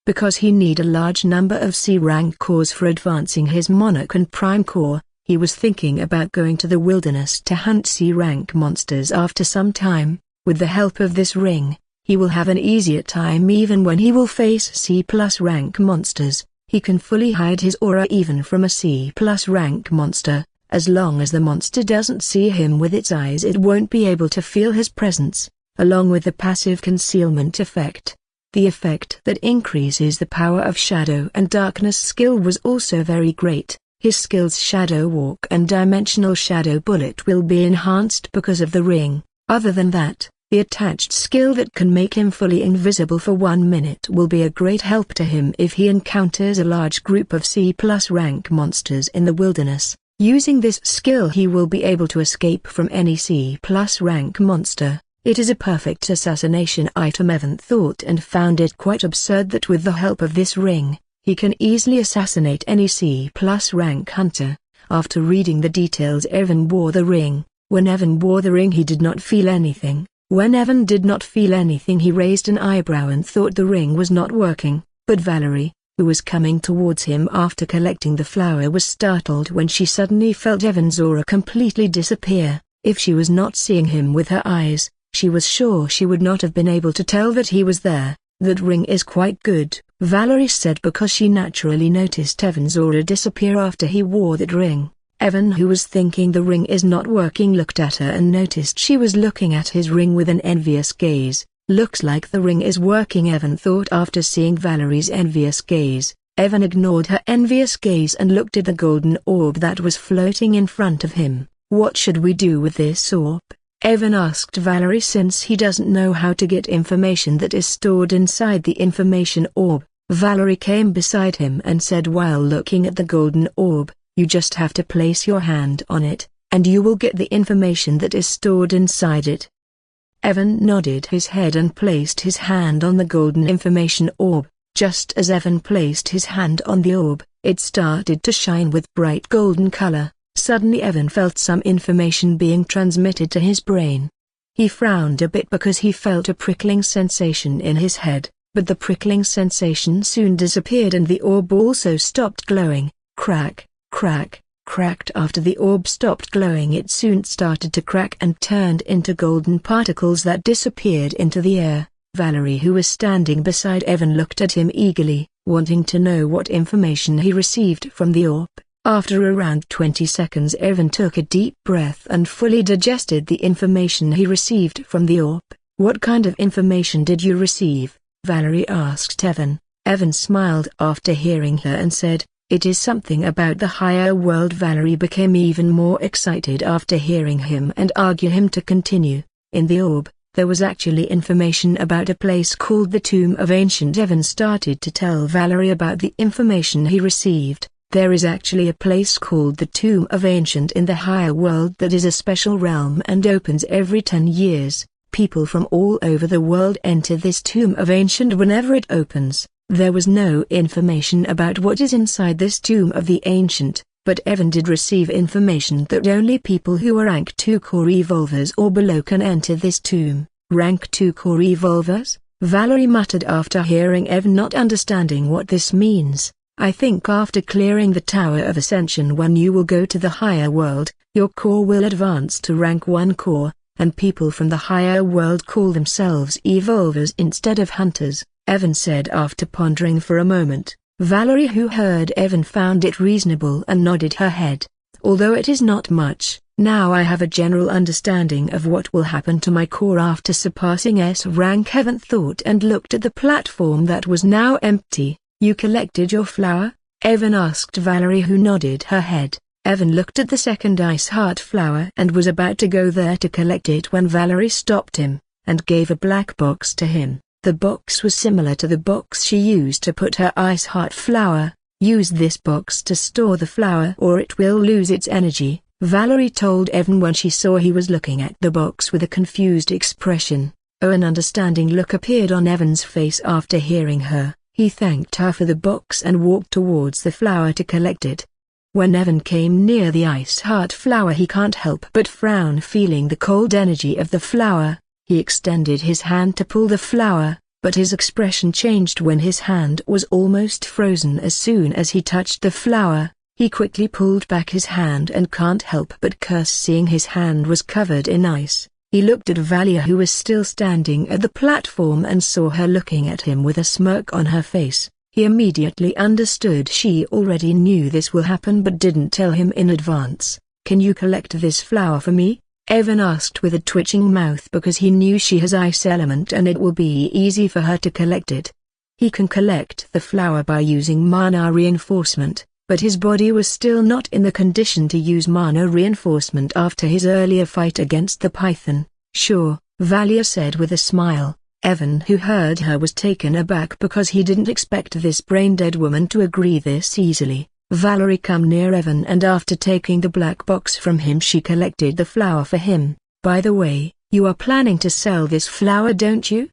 Because he need a large number of C-rank cores for advancing his Monarch and Prime core, he was thinking about going to the wilderness to hunt C-rank monsters. After some time, with the help of this ring, he will have an easier time even when he will face C+ rank monsters. He can fully hide his aura even from a C+ rank monster. As long as the monster doesn't see him with its eyes, it won't be able to feel his presence, along with the passive concealment effect. The effect that increases the power of shadow and darkness skill was also very great. His skills Shadow Walk and Dimensional Shadow Bullet will be enhanced because of the ring. Other than that, the attached skill that can make him fully invisible for 1 minute will be a great help to him if he encounters a large group of C+ rank monsters in the wilderness. Using this skill, he will be able to escape from any C+ rank monster. It is a perfect assassination item, Evan thought, and found it quite absurd that with the help of this ring, he can easily assassinate any C+ rank hunter. After reading the details, Evan wore the ring. When Evan wore the ring, he did not feel anything. When Evan did not feel anything, he raised an eyebrow and thought the ring was not working. But Valerie, who was coming towards him after collecting the flower, was startled when she suddenly felt Evan's aura completely disappear. If she was not seeing him with her eyes, she was sure she would not have been able to tell that he was there. That ring is quite good. Valerie said because she naturally noticed Evan's aura disappear after he wore that ring. Evan, who was thinking the ring is not working, looked at her and noticed she was looking at his ring with an envious gaze. Looks like the ring is working, Evan thought after seeing Valerie's envious gaze. Evan ignored her envious gaze and looked at the golden orb that was floating in front of him. What should we do with this orb? Evan asked Valerie, since he doesn't know how to get information that is stored inside the information orb. Valerie came beside him and said while looking at the golden orb, "You just have to place your hand on it, and you will get the information that is stored inside it." Evan nodded his head and placed his hand on the golden information orb. Just as Evan placed his hand on the orb, it started to shine with bright golden color. Suddenly Evan felt some information being transmitted to his brain. He frowned a bit because he felt a prickling sensation in his head, but the prickling sensation soon disappeared and the orb also stopped glowing. Crack, crack, cracked. After the orb stopped glowing, it soon started to crack and turned into golden particles that disappeared into the air. Valerie, who was standing beside Evan, looked at him eagerly, wanting to know what information he received from the orb. After around 20 seconds, Evan took a deep breath and fully digested the information he received from the orb. "What kind of information did you receive?" Valerie asked Evan. Evan smiled after hearing her and said, "It is something about the higher world." Valerie became even more excited after hearing him and argued him to continue. In the orb, there was actually information about a place called the Tomb of Ancient. Evan started to tell Valerie about the information he received. There is actually a place called the Tomb of Ancient in the higher world that is a special realm and opens every 10 years. People from all over the world enter this Tomb of Ancient whenever it opens. There was no information about what is inside this Tomb of the Ancient, but Evan did receive information that only people who are rank 2 core evolvers or below can enter this tomb. Rank 2 core evolvers? Valerie muttered after hearing Evan, not understanding what this means. "I think after clearing the Tower of Ascension, when you will go to the higher world, your core will advance to rank 1 core, and people from the higher world call themselves evolvers instead of hunters," Evan said after pondering for a moment. Valerie, who heard Evan, found it reasonable and nodded her head. "Although it is not much, now I have a general understanding of what will happen to my core after surpassing S rank," Evan thought and looked at the platform that was now empty. "You collected your flower?" Evan asked Valerie, who nodded her head. Evan looked at the second ice heart flower and was about to go there to collect it when Valerie stopped him, and gave a black box to him. The box was similar to the box she used to put her ice heart flower. "Use this box to store the flower or it will lose its energy," Valerie told Evan when she saw he was looking at the box with a confused expression. An understanding look appeared on Evan's face after hearing her. He thanked her for the box and walked towards the flower to collect it. When Evan came near the ice heart flower, he can't help but frown, feeling the cold energy of the flower. He extended his hand to pull the flower, but his expression changed when his hand was almost frozen. As soon as he touched the flower, he quickly pulled back his hand and can't help but curse, seeing his hand was covered in ice. He looked at Valia, who was still standing at the platform, and saw her looking at him with a smirk on her face. He immediately understood she already knew this will happen but didn't tell him in advance. "Can you collect this flower for me?" Evan asked with a twitching mouth, because he knew she has ice element and it will be easy for her to collect it. He can collect the flower by using mana reinforcement, but his body was still not in the condition to use mana reinforcement after his earlier fight against the python. "Sure," Valia said with a smile. Evan, who heard her, was taken aback because he didn't expect this brain-dead woman to agree this easily. Valerie came near Evan and after taking the black box from him, she collected the flower for him. "By the way, you are planning to sell this flower, don't you?"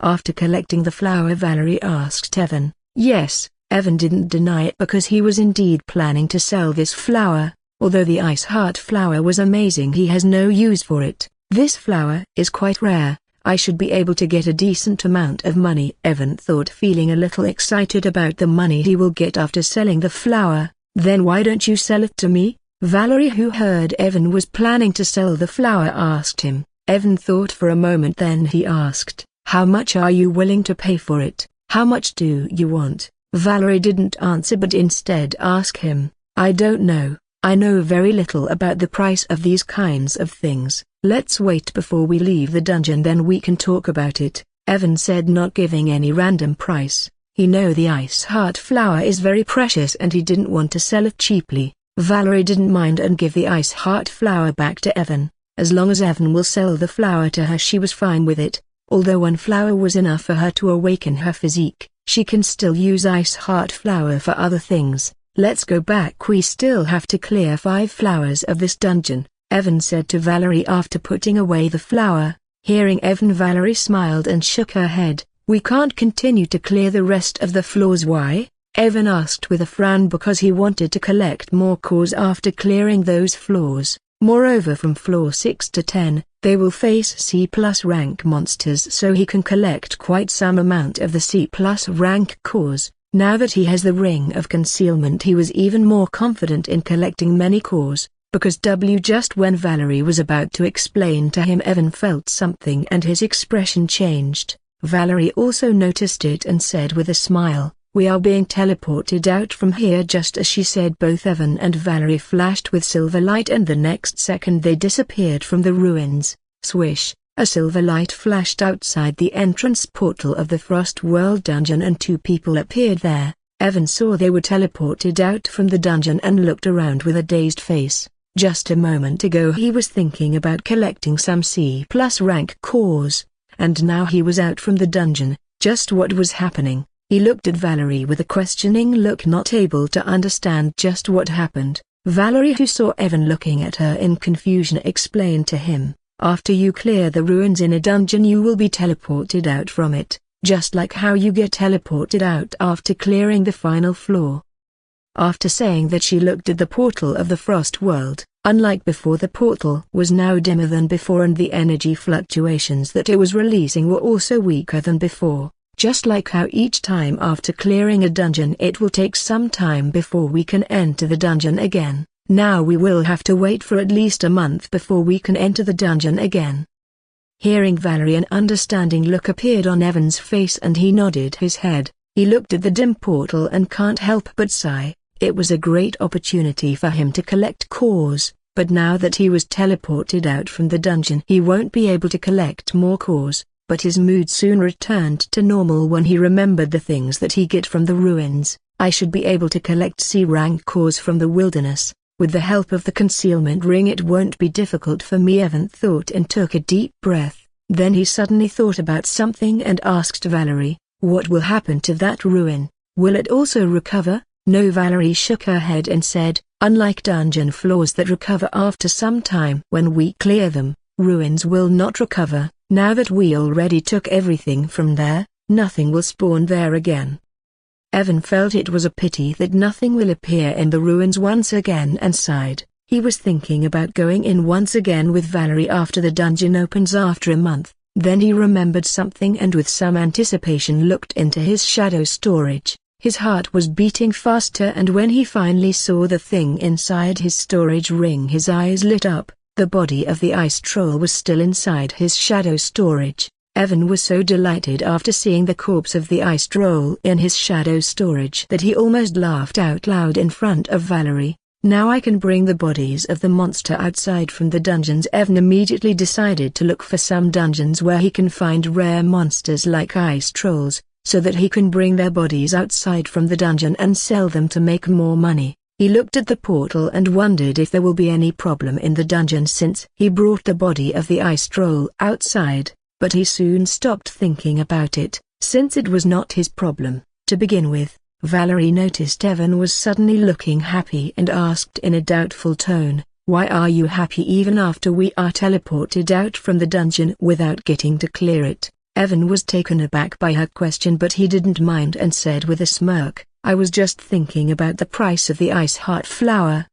After collecting the flower, Valerie asked Evan. "Yes." Evan didn't deny it because he was indeed planning to sell this flower. Although the ice heart flower was amazing, he has no use for it. "This flower is quite rare. I should be able to get a decent amount of money," Evan thought, feeling a little excited about the money he will get after selling the flower. "Then why don't you sell it to me?" Valerie, who heard Evan was planning to sell the flower, asked him. Evan thought for a moment, then he asked, "How much are you willing to pay for it?" "How much do you want?" Valerie didn't answer but instead asked him, "I don't know. I know very little about the price of these kinds of things. Let's wait before we leave the dungeon, then we can talk about it," Evan said, not giving any random price. He knew the ice heart flower is very precious and he didn't want to sell it cheaply. Valerie didn't mind and give the ice heart flower back to Evan. As long as Evan will sell the flower to her, she was fine with it. Although one flower was enough for her to awaken her physique, she can still use ice heart flower for other things. "Let's go back, we still have to clear 5 flowers of this dungeon," Evan said to Valerie after putting away the flower. Hearing Evan, Valerie smiled and shook her head. "We can't continue to clear the rest of the floors." "Why?" Evan asked with a frown. "Because he wanted to collect more cores after clearing those floors. Moreover, from floor 6 to 10, they will face C+ rank monsters, so he can collect quite some amount of the C+ rank cores." Now that he has the Ring of Concealment, he was even more confident in collecting many cores, because just when Valerie was about to explain to him, Evan felt something and his expression changed. Valerie also noticed it and said with a smile, "We are being teleported out from here." Just as she said, both Evan and Valerie flashed with silver light, and the next second they disappeared from the ruins. Swish! A silver light flashed outside the entrance portal of the Frost World dungeon and 2 people appeared there. Evan saw they were teleported out from the dungeon and looked around with a dazed face. Just a moment ago he was thinking about collecting some C+ rank cores, and now he was out from the dungeon. Just what was happening? He looked at Valerie with a questioning look, not able to understand just what happened. Valerie, who saw Evan looking at her in confusion, explained to him, "After you clear the ruins in a dungeon, you will be teleported out from it, just like how you get teleported out after clearing the final floor." After saying that, she looked at the portal of the Frost World. Unlike before, the portal was now dimmer than before, and the energy fluctuations that it was releasing were also weaker than before. Just like how each time after clearing a dungeon it will take some time before we can enter the dungeon again. Now we will have to wait for at least a month before we can enter the dungeon again. Hearing Valerie, an understanding look appeared on Evan's face and he nodded his head. He looked at the dim portal and can't help but sigh. It was a great opportunity for him to collect cores, but now that he was teleported out from the dungeon, he won't be able to collect more cores. But his mood soon returned to normal when he remembered the things that he get from the ruins. "I should be able to collect C-rank cores from the wilderness. With the help of the concealment ring it won't be difficult for me," Evan thought and took a deep breath. Then he suddenly thought about something and asked Valerie, "What will happen to that ruin? Will it also recover?" "No." Valerie shook her head and said, "Unlike dungeon floors that recover after some time when we clear them, ruins will not recover. Now that we already took everything from there, nothing will spawn there again." Evan felt it was a pity that nothing will appear in the ruins once again and sighed. He was thinking about going in once again with Valerie after the dungeon opens after a month. Then he remembered something and with some anticipation looked into his shadow storage. His heart was beating faster, and when he finally saw the thing inside his storage ring, his eyes lit up. The body of the ice troll was still inside his shadow storage. Evan was so delighted after seeing the corpse of the ice troll in his shadow storage that he almost laughed out loud in front of Valerie. "Now I can bring the bodies of the monster outside from the dungeons." Evan immediately decided to look for some dungeons where he can find rare monsters like ice trolls, so that he can bring their bodies outside from the dungeon and sell them to make more money. He looked at the portal and wondered if there will be any problem in the dungeon since he brought the body of the ice troll outside, but he soon stopped thinking about it, since it was not his problem. To begin with, Valerie noticed Evan was suddenly looking happy and asked in a doubtful tone, "Why are you happy even after we are teleported out from the dungeon without getting to clear it?" Evan was taken aback by her question, but he didn't mind and said with a smirk, "I was just thinking about the price of the ice heart flower."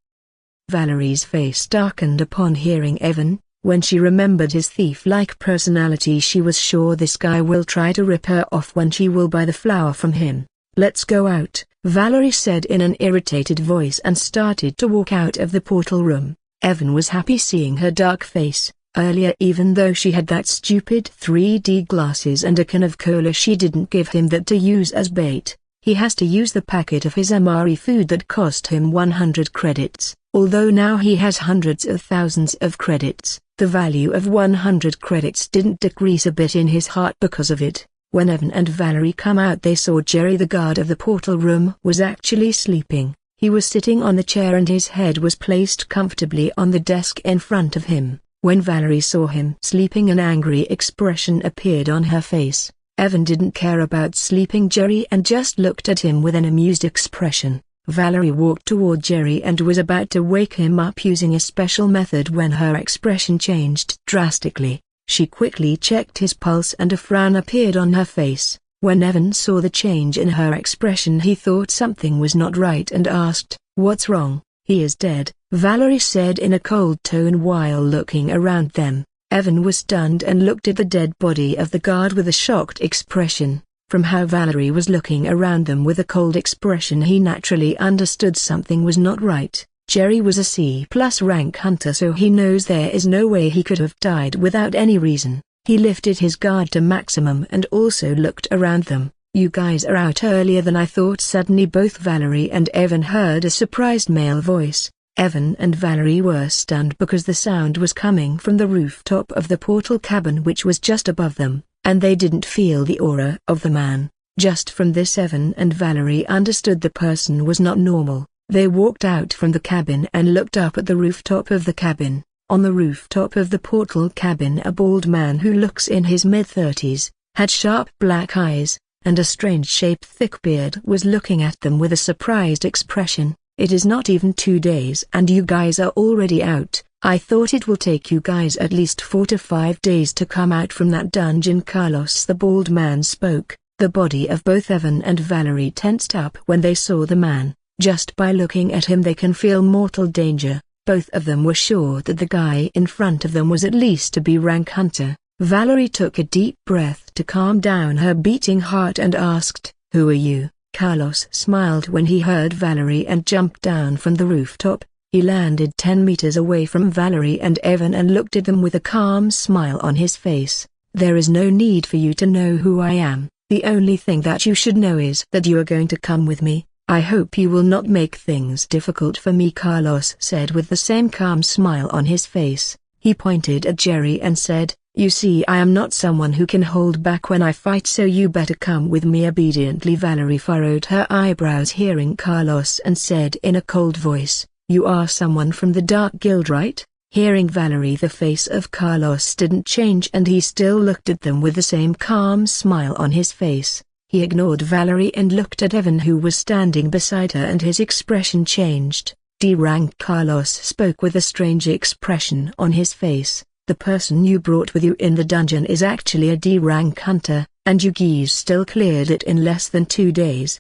Valerie's face darkened upon hearing Evan. When she remembered his thief-like personality, she was sure this guy will try to rip her off when she will buy the flower from him. "Let's go out," Valerie said in an irritated voice and started to walk out of the portal room. Evan was happy seeing her dark face. Earlier, even though she had that stupid 3D glasses and a can of cola, she didn't give him that to use as bait. He has to use the packet of his Amari food that cost him 100 credits. Although now he has hundreds of thousands of credits, the value of 100 credits didn't decrease a bit in his heart because of it. When Evan and Valerie come out, they saw Jerry, the guard of the portal room, was actually sleeping. He was sitting on the chair and his head was placed comfortably on the desk in front of him. When Valerie saw him sleeping, an angry expression appeared on her face. Evan didn't care about sleeping Jerry and just looked at him with an amused expression. Valerie walked toward Jerry and was about to wake him up using a special method when her expression changed drastically. She quickly checked his pulse and a frown appeared on her face. When Evan saw the change in her expression, he thought something was not right and asked, "What's wrong?" "He is dead," Valerie said in a cold tone while looking around them. Evan was stunned and looked at the dead body of the guard with a shocked expression. From how Valerie was looking around them with a cold expression, he naturally understood something was not right. Jerry was a C+ rank hunter, so he knows there is no way he could have died without any reason. He lifted his guard to maximum and also looked around them. "You guys are out earlier than I thought." Suddenly both Valerie and Evan heard a surprised male voice. Evan and Valerie were stunned because the sound was coming from the rooftop of the portal cabin, which was just above them, and they didn't feel the aura of the man. Just from this, Evan and Valerie understood the person was not normal. They walked out from the cabin and looked up at the rooftop of the cabin. On the rooftop of the portal cabin, a bald man who looks in his mid-30s, had sharp black eyes, and a strange-shaped thick beard was looking at them with a surprised expression. "It is not even 2 days and you guys are already out. I thought it will take you guys at least 4 to 5 days to come out from that dungeon." Carlos, the bald man, spoke. The body of both Evan and Valerie tensed up when they saw the man. Just by looking at him they can feel mortal danger. Both of them were sure that the guy in front of them was at least a B rank hunter. Valerie took a deep breath to calm down her beating heart and asked, "Who are you?" Carlos smiled when he heard Valerie and jumped down from the rooftop. He landed 10 meters away from Valerie and Evan and looked at them with a calm smile on his face. "There is no need for you to know who I am. The only thing that you should know is that you are going to come with me. I hope you will not make things difficult for me," Carlos said with the same calm smile on his face. He pointed at Jerry and said, "You see, I am not someone who can hold back when I fight, so you better come with me." Obediently Valerie furrowed her eyebrows hearing Carlos and said in a cold voice, "You are someone from the Dark Guild, right?" Hearing Valerie, the face of Carlos didn't change and he still looked at them with the same calm smile on his face. He ignored Valerie and looked at Evan, who was standing beside her, and his expression changed. "D rank," Carlos spoke with a strange expression on his face. "The person you brought with you in the dungeon is actually a D rank hunter, and you guys still cleared it in less than 2 days.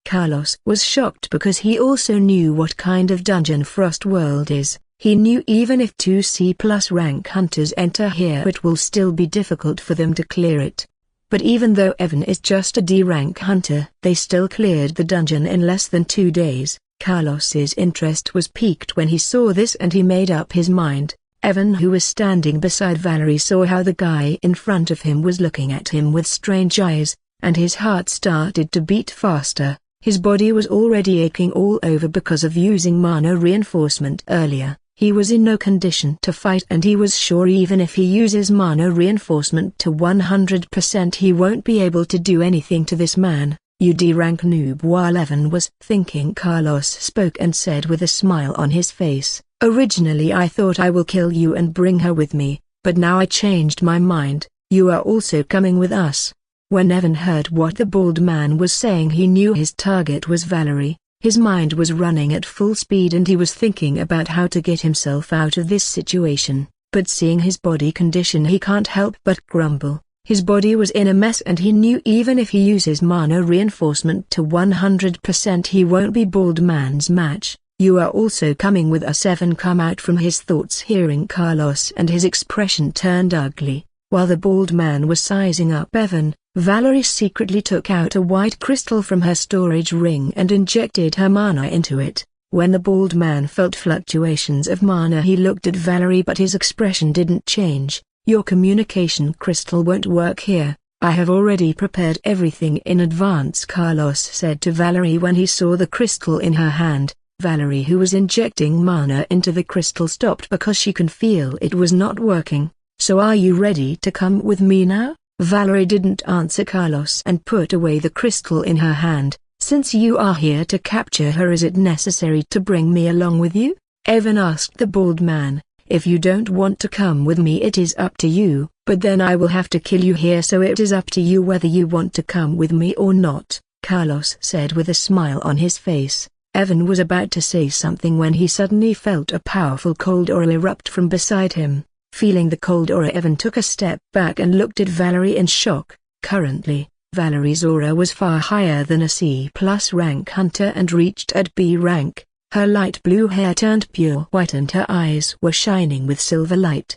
Carlos was shocked because he also knew what kind of dungeon Frost World is. He knew even if 2 C+ rank hunters enter here, it will still be difficult for them to clear it. But even though Evan is just a D rank hunter, they still cleared the dungeon in less than 2 days. Carlos's interest was piqued when he saw this and he made up his mind. Evan, who was standing beside Valerie, saw how the guy in front of him was looking at him with strange eyes, and his heart started to beat faster. His body was already aching all over because of using mana reinforcement earlier. He was in no condition to fight, and he was sure even if he uses mana reinforcement to 100% he won't be able to do anything to this man. "You D-rank noob." While Evan was thinking, Carlos spoke and said with a smile on his face, "Originally I thought I will kill you and bring her with me, but now I changed my mind. You are also coming with us." When Evan heard what the bald man was saying, he knew his target was Valerie. His mind was running at full speed and he was thinking about how to get himself out of this situation, but seeing his body condition he can't help but grumble. His body was in a mess and he knew even if he uses mana reinforcement to 100% he won't be bald man's match. "You are also coming with us." Evan come out from his thoughts hearing Carlos and his expression turned ugly. While the bald man was sizing up Evan, Valerie secretly took out a white crystal from her storage ring and injected her mana into it. When the bald man felt fluctuations of mana, he looked at Valerie, but his expression didn't change. "Your communication crystal won't work here. I have already prepared everything in advance," Carlos said to Valerie when he saw the crystal in her hand. Valerie, who was injecting mana into the crystal, stopped because she could feel it was not working. "So are you ready to come with me now?" Valerie didn't answer Carlos and put away the crystal in her hand. "Since you are here to capture her, is it necessary to bring me along with you?" Evan asked the bald man. "If you don't want to come with me, it is up to you, but then I will have to kill you here, so it is up to you whether you want to come with me or not," Carlos said with a smile on his face. Evan was about to say something when he suddenly felt a powerful cold aura erupt from beside him. Feeling the cold aura, Evan took a step back and looked at Valerie in shock. Currently, Valerie's aura was far higher than a C+ rank hunter and reached at B rank. Her light blue hair turned pure white and her eyes were shining with silver light.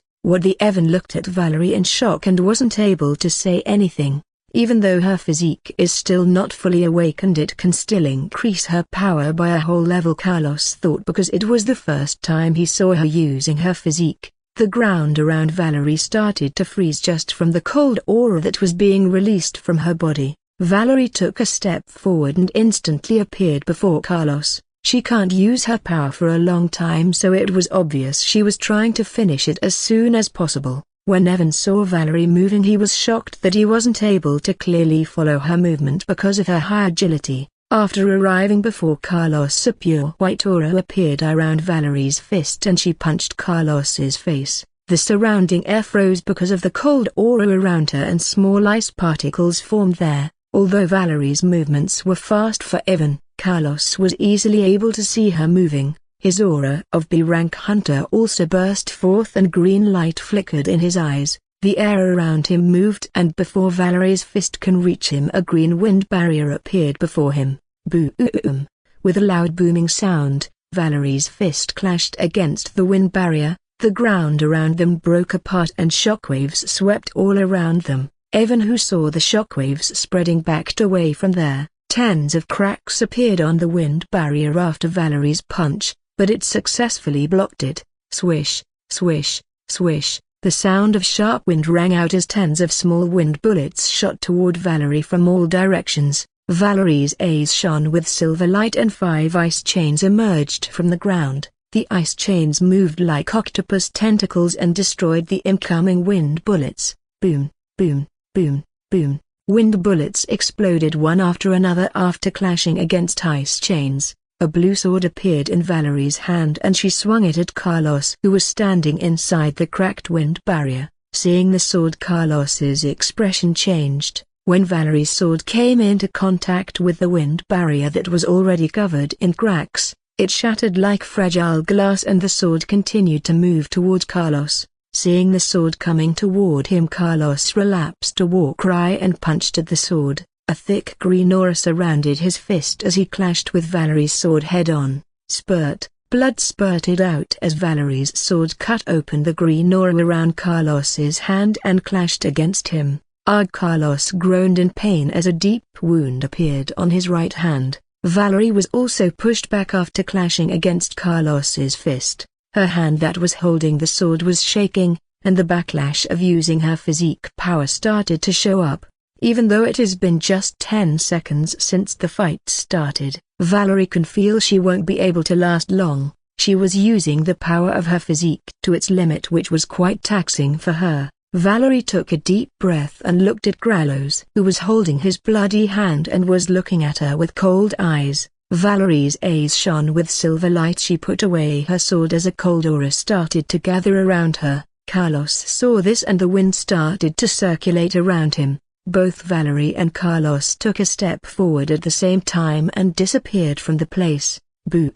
Evan looked at Valerie in shock and wasn't able to say anything. Even though her physique is still not fully awakened, it can still increase her power by a whole level, Carlos thought, because it was the first time he saw her using her physique. The ground around Valerie started to freeze just from the cold aura that was being released from her body. Valerie took a step forward and instantly appeared before Carlos. She can't use her power for a long time, so it was obvious she was trying to finish it as soon as possible. When Evan saw Valerie moving, he was shocked that he wasn't able to clearly follow her movement because of her high agility. After arriving before Carlos, a pure white aura appeared around Valerie's fist and she punched Carlos's face. The surrounding air froze because of the cold aura around her and small ice particles formed there. Although Valerie's movements were fast for Evan, Carlos was easily able to see her moving. His aura of B-rank hunter also burst forth and green light flickered in his eyes. The air around him moved, and before Valerie's fist can reach him, a green wind barrier appeared before him. Boom! With a loud booming sound, Valerie's fist clashed against the wind barrier. The ground around them broke apart and shockwaves swept all around them. Evan, who saw the shockwaves spreading, backed away from there. Tens of cracks appeared on the wind barrier after Valerie's punch, but it successfully blocked it. Swish, swish, swish. The sound of sharp wind rang out as tens of small wind bullets shot toward Valerie from all directions. Valerie's eyes shone with silver light and 5 ice chains emerged from the ground. The ice chains moved like octopus tentacles and destroyed the incoming wind bullets. Boom, boom, boom, boom. Wind bullets exploded one after another after clashing against ice chains. A blue sword appeared in Valerie's hand and she swung it at Carlos, who was standing inside the cracked wind barrier. Seeing the sword, Carlos's expression changed. When Valerie's sword came into contact with the wind barrier that was already covered in cracks, it shattered like fragile glass and the sword continued to move toward Carlos. Seeing the sword coming toward him, Carlos relapsed a war cry and punched at the sword. A thick green aura surrounded his fist as he clashed with Valerie's sword head-on. Blood spurted out as Valerie's sword cut open the green aura around Carlos's hand and clashed against him. Carlos groaned in pain as a deep wound appeared on his right hand. Valerie was also pushed back after clashing against Carlos's fist. Her hand that was holding the sword was shaking, and the backlash of using her physique power started to show up. Even though it has been just 10 seconds since the fight started, Valerie can feel she won't be able to last long. She was using the power of her physique to its limit, which was quite taxing for her. Valerie took a deep breath and looked at Carlos, who was holding his bloody hand and was looking at her with cold eyes. Valerie's eyes shone with silver light. She put away her sword as a cold aura started to gather around her. Carlos saw this and the wind started to circulate around him. Both Valerie and Carlos took a step forward at the same time and disappeared from the place. Boom!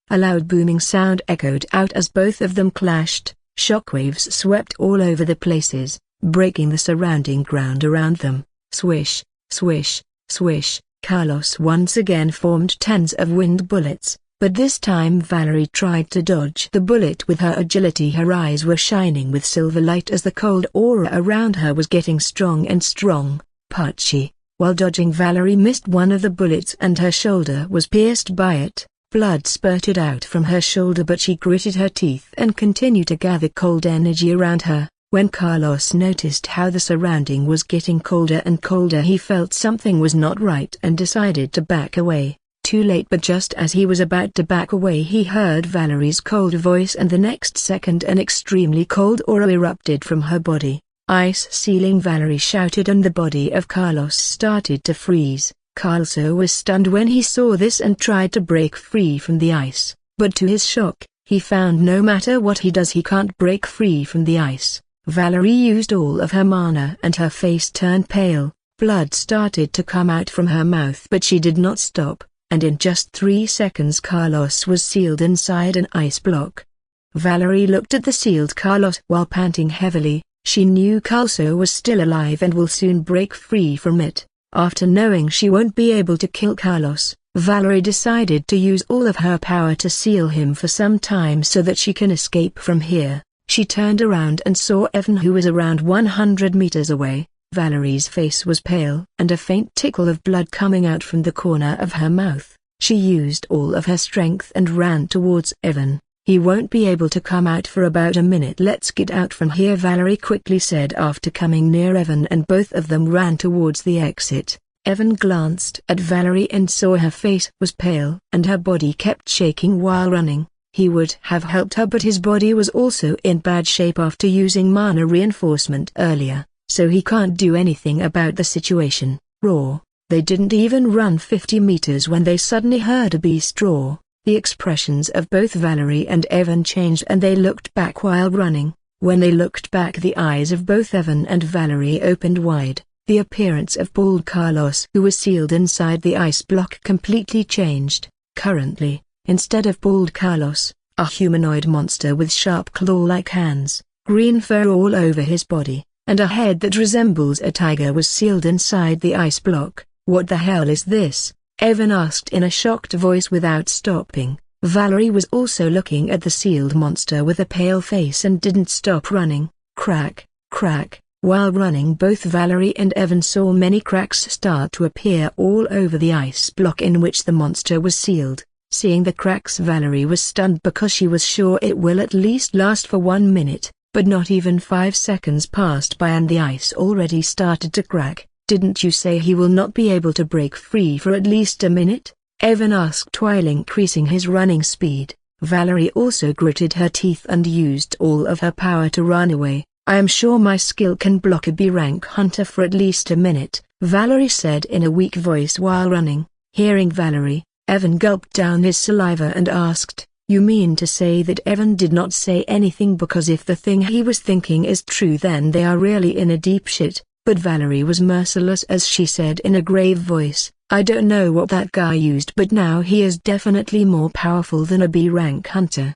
A loud booming sound echoed out as both of them clashed. Shockwaves swept all over the places, breaking the surrounding ground around them. Swish, swish, swish. Carlos once again formed tens of wind bullets, but this time Valerie tried to dodge the bullet with her agility. Her eyes were shining with silver light as the cold aura around her was getting strong and strong. Punchy. While dodging, Valerie missed one of the bullets and her shoulder was pierced by it. Blood spurted out from her shoulder, but she gritted her teeth and continued to gather cold energy around her. When Carlos noticed how the surrounding was getting colder and colder, he felt something was not right and decided to back away. Too late, but just as he was about to back away, he heard Valerie's cold voice, and the next second an extremely cold aura erupted from her body. "Ice ceiling!" Valerie shouted, and the body of Carlos started to freeze. Carlos was stunned when he saw this and tried to break free from the ice, but to his shock, he found no matter what he does he can't break free from the ice. Valerie used all of her mana and her face turned pale. Blood started to come out from her mouth, but she did not stop, and in just 3 seconds Carlos was sealed inside an ice block. Valerie looked at the sealed Carlos while panting heavily. She knew Carlos was still alive and will soon break free from it. After knowing she won't be able to kill Carlos, Valerie decided to use all of her power to seal him for some time so that she can escape from here. She turned around and saw Evan, who was around 100 meters away. Valerie's face was pale and a faint tickle of blood coming out from the corner of her mouth. She used all of her strength and ran towards Evan. "He won't be able to come out for about a minute. Let's get out from here," Valerie quickly said after coming near Evan, and both of them ran towards the exit. Evan glanced at Valerie and saw her face was pale and her body kept shaking while running. He would have helped her, but his body was also in bad shape after using mana reinforcement earlier, so he can't do anything about the situation. Roar! They didn't even run 50 meters when they suddenly heard a beast roar. The expressions of both Valerie and Evan changed and they looked back while running. When they looked back, the eyes of both Evan and Valerie opened wide. The appearance of bald Carlos, who was sealed inside the ice block, completely changed. Currently, instead of bald Carlos, a humanoid monster with sharp claw-like hands, green fur all over his body, and a head that resembles a tiger was sealed inside the ice block. "What the hell is this?" Evan asked in a shocked voice without stopping. Valerie was also looking at the sealed monster with a pale face and didn't stop running. Crack, crack. While running, both Valerie and Evan saw many cracks start to appear all over the ice block in which the monster was sealed. Seeing the cracks, Valerie was stunned because she was sure it will at least last for 1 minute, but not even 5 seconds passed by and the ice already started to crack. "Didn't you say he will not be able to break free for at least a minute?" Evan asked while increasing his running speed. Valerie also gritted her teeth and used all of her power to run away. "I am sure my skill can block a B-rank hunter for at least a minute," Valerie said in a weak voice while running. Hearing Valerie, Evan gulped down his saliva and asked, "You mean to say that Evan did not say anything? Because if the thing he was thinking is true, then they are really in a deep shit." But Valerie was merciless as she said in a grave voice, "I don't know what that guy used, but now he is definitely more powerful than a B-rank hunter."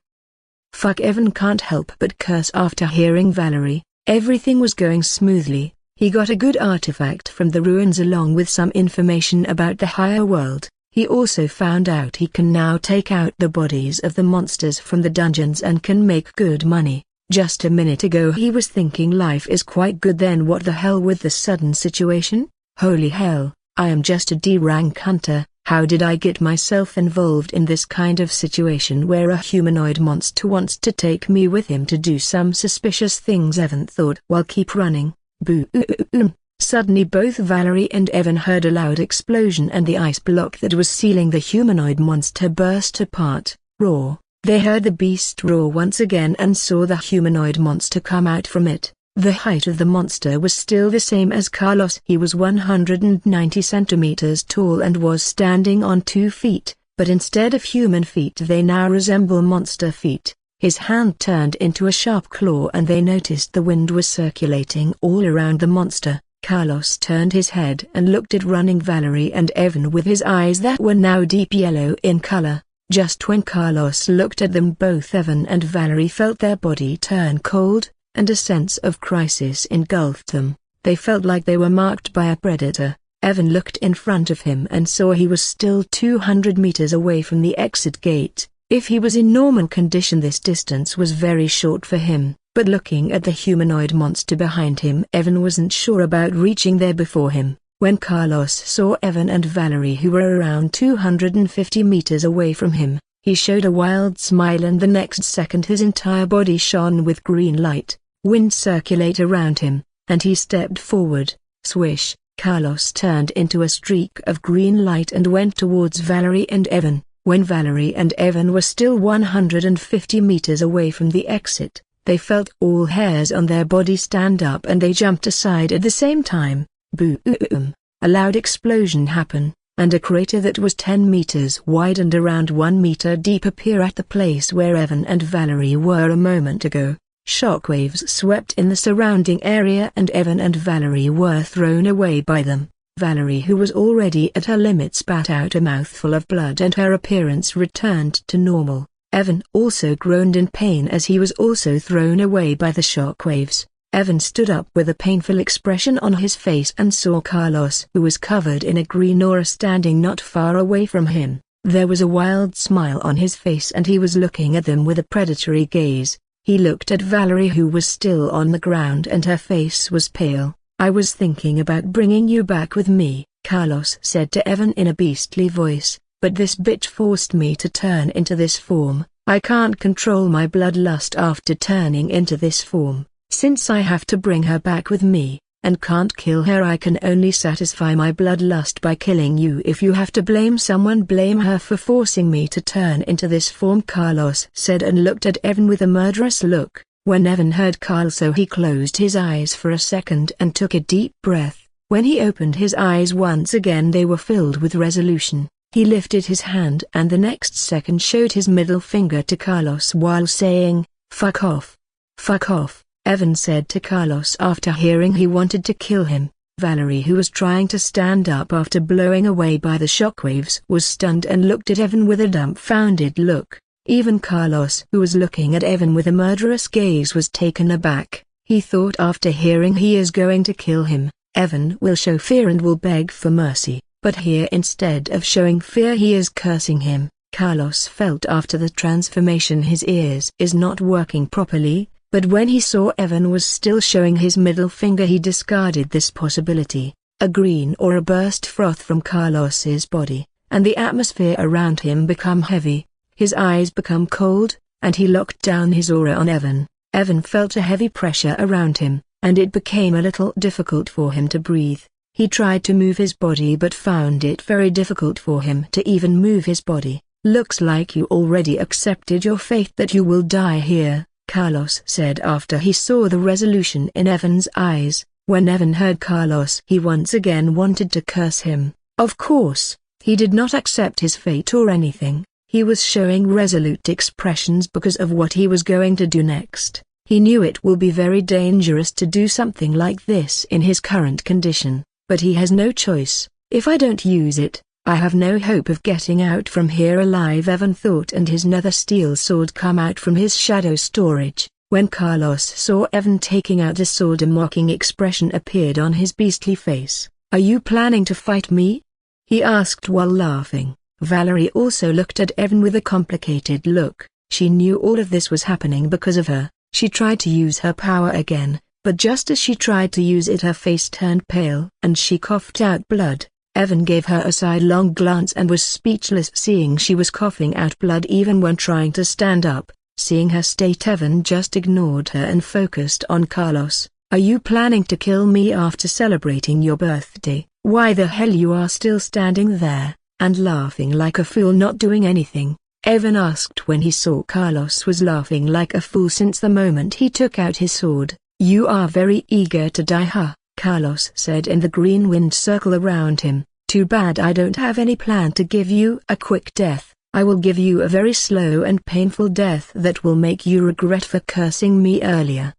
Fuck! Evan can't help but curse after hearing Valerie. Everything was going smoothly. He got a good artifact from the ruins along with some information about the higher world. He also found out he can now take out the bodies of the monsters from the dungeons and can make good money. Just a minute ago he was thinking life is quite good, then what the hell with the sudden situation? Holy hell, I am just a D-rank hunter. How did I get myself involved in this kind of situation where a humanoid monster wants to take me with him to do some suspicious things? Evan thought while keep running. Boom! Suddenly both Valerie and Evan heard a loud explosion and the ice block that was sealing the humanoid monster burst apart. Roar! They heard the beast roar once again and saw the humanoid monster come out from it. The height of the monster was still the same as Carlos. He was 190 centimeters tall and was standing on 2 feet, but instead of human feet they now resemble monster feet. His hand turned into a sharp claw and they noticed the wind was circulating all around the monster. Carlos turned his head and looked at running Valerie and Evan with his eyes that were now deep yellow in color. Just when Carlos looked at them, both Evan and Valerie felt their body turn cold, and a sense of crisis engulfed them. They felt like they were marked by a predator. Evan looked in front of him and saw he was still 200 meters away from the exit gate. If he was in normal condition, this distance was very short for him, but looking at the humanoid monster behind him, Evan wasn't sure about reaching there before him. When Carlos saw Evan and Valerie, who were around 250 meters away from him, he showed a wild smile, and the next second his entire body shone with green light. Wind circulate around him, and he stepped forward. Swish! Carlos turned into a streak of green light and went towards Valerie and Evan. When Valerie and Evan were still 150 meters away from the exit, they felt all hairs on their body stand up and they jumped aside at the same time. Boom! A loud explosion happened, and a crater that was 10 meters wide and around 1 meter deep appear at the place where Evan and Valerie were a moment ago. Shockwaves swept in the surrounding area and Evan and Valerie were thrown away by them. Valerie, who was already at her limit, spat out a mouthful of blood and her appearance returned to normal. Evan also groaned in pain as he was also thrown away by the shockwaves. Evan stood up with a painful expression on his face and saw Carlos, who was covered in a green aura, standing not far away from him. There was a wild smile on his face and he was looking at them with a predatory gaze. He looked at Valerie, who was still on the ground, and her face was pale. "I was thinking about bringing you back with me," Carlos said to Evan in a beastly voice, "but this bitch forced me to turn into this form. I can't control my bloodlust after turning into this form. Since I have to bring her back with me, and can't kill her, I can only satisfy my bloodlust by killing you. If you have to blame someone, blame her for forcing me to turn into this form," Carlos said, and looked at Evan with a murderous look. When Evan heard Carlos, he closed his eyes for a second and took a deep breath. When he opened his eyes once again, they were filled with resolution. He lifted his hand and the next second showed his middle finger to Carlos while saying, "Fuck off. Fuck off," Evan said to Carlos after hearing he wanted to kill him. Valerie, who was trying to stand up after blowing away by the shockwaves, was stunned and looked at Evan with a dumbfounded look. Even Carlos, who was looking at Evan with a murderous gaze, was taken aback. He thought after hearing he is going to kill him, Evan will show fear and will beg for mercy, but here instead of showing fear he is cursing him. Carlos felt after the transformation his ears is not working properly, but when he saw Evan was still showing his middle finger, he discarded this possibility. A green aura burst forth from Carlos's body, and the atmosphere around him became heavy. His eyes became cold, and he locked down his aura on Evan. Evan felt a heavy pressure around him, and it became a little difficult for him to breathe. He tried to move his body but found it very difficult for him to even move his body. "Looks like you already accepted your fate, that you will die here," Carlos said after he saw the resolution in Evan's eyes. When Evan heard Carlos, he once again wanted to curse him. Of course, he did not accept his fate or anything. He was showing resolute expressions because of what he was going to do next. He knew it will be very dangerous to do something like this in his current condition, but he has no choice. "If I don't use it, I have no hope of getting out from here alive," Evan thought, and his nether steel sword come out from his shadow storage. When Carlos saw Evan taking out a sword, a mocking expression appeared on his beastly face. "Are you planning to fight me?" he asked while laughing. Valerie also looked at Evan with a complicated look. She knew all of this was happening because of her. She tried to use her power again, but just as she tried to use it, her face turned pale and she coughed out blood. Evan gave her a sidelong glance and was speechless, seeing she was coughing out blood even when trying to stand up. Seeing her state, Evan just ignored her and focused on Carlos. "Are you planning to kill me after celebrating your birthday? Why the hell you are still standing there and laughing like a fool, not doing anything?" Evan asked when he saw Carlos was laughing like a fool since the moment he took out his sword. "You are very eager to die, huh?" Carlos said in the green wind circle around him. "Too bad I don't have any plan to give you a quick death. I will give you a very slow and painful death that will make you regret for cursing me earlier."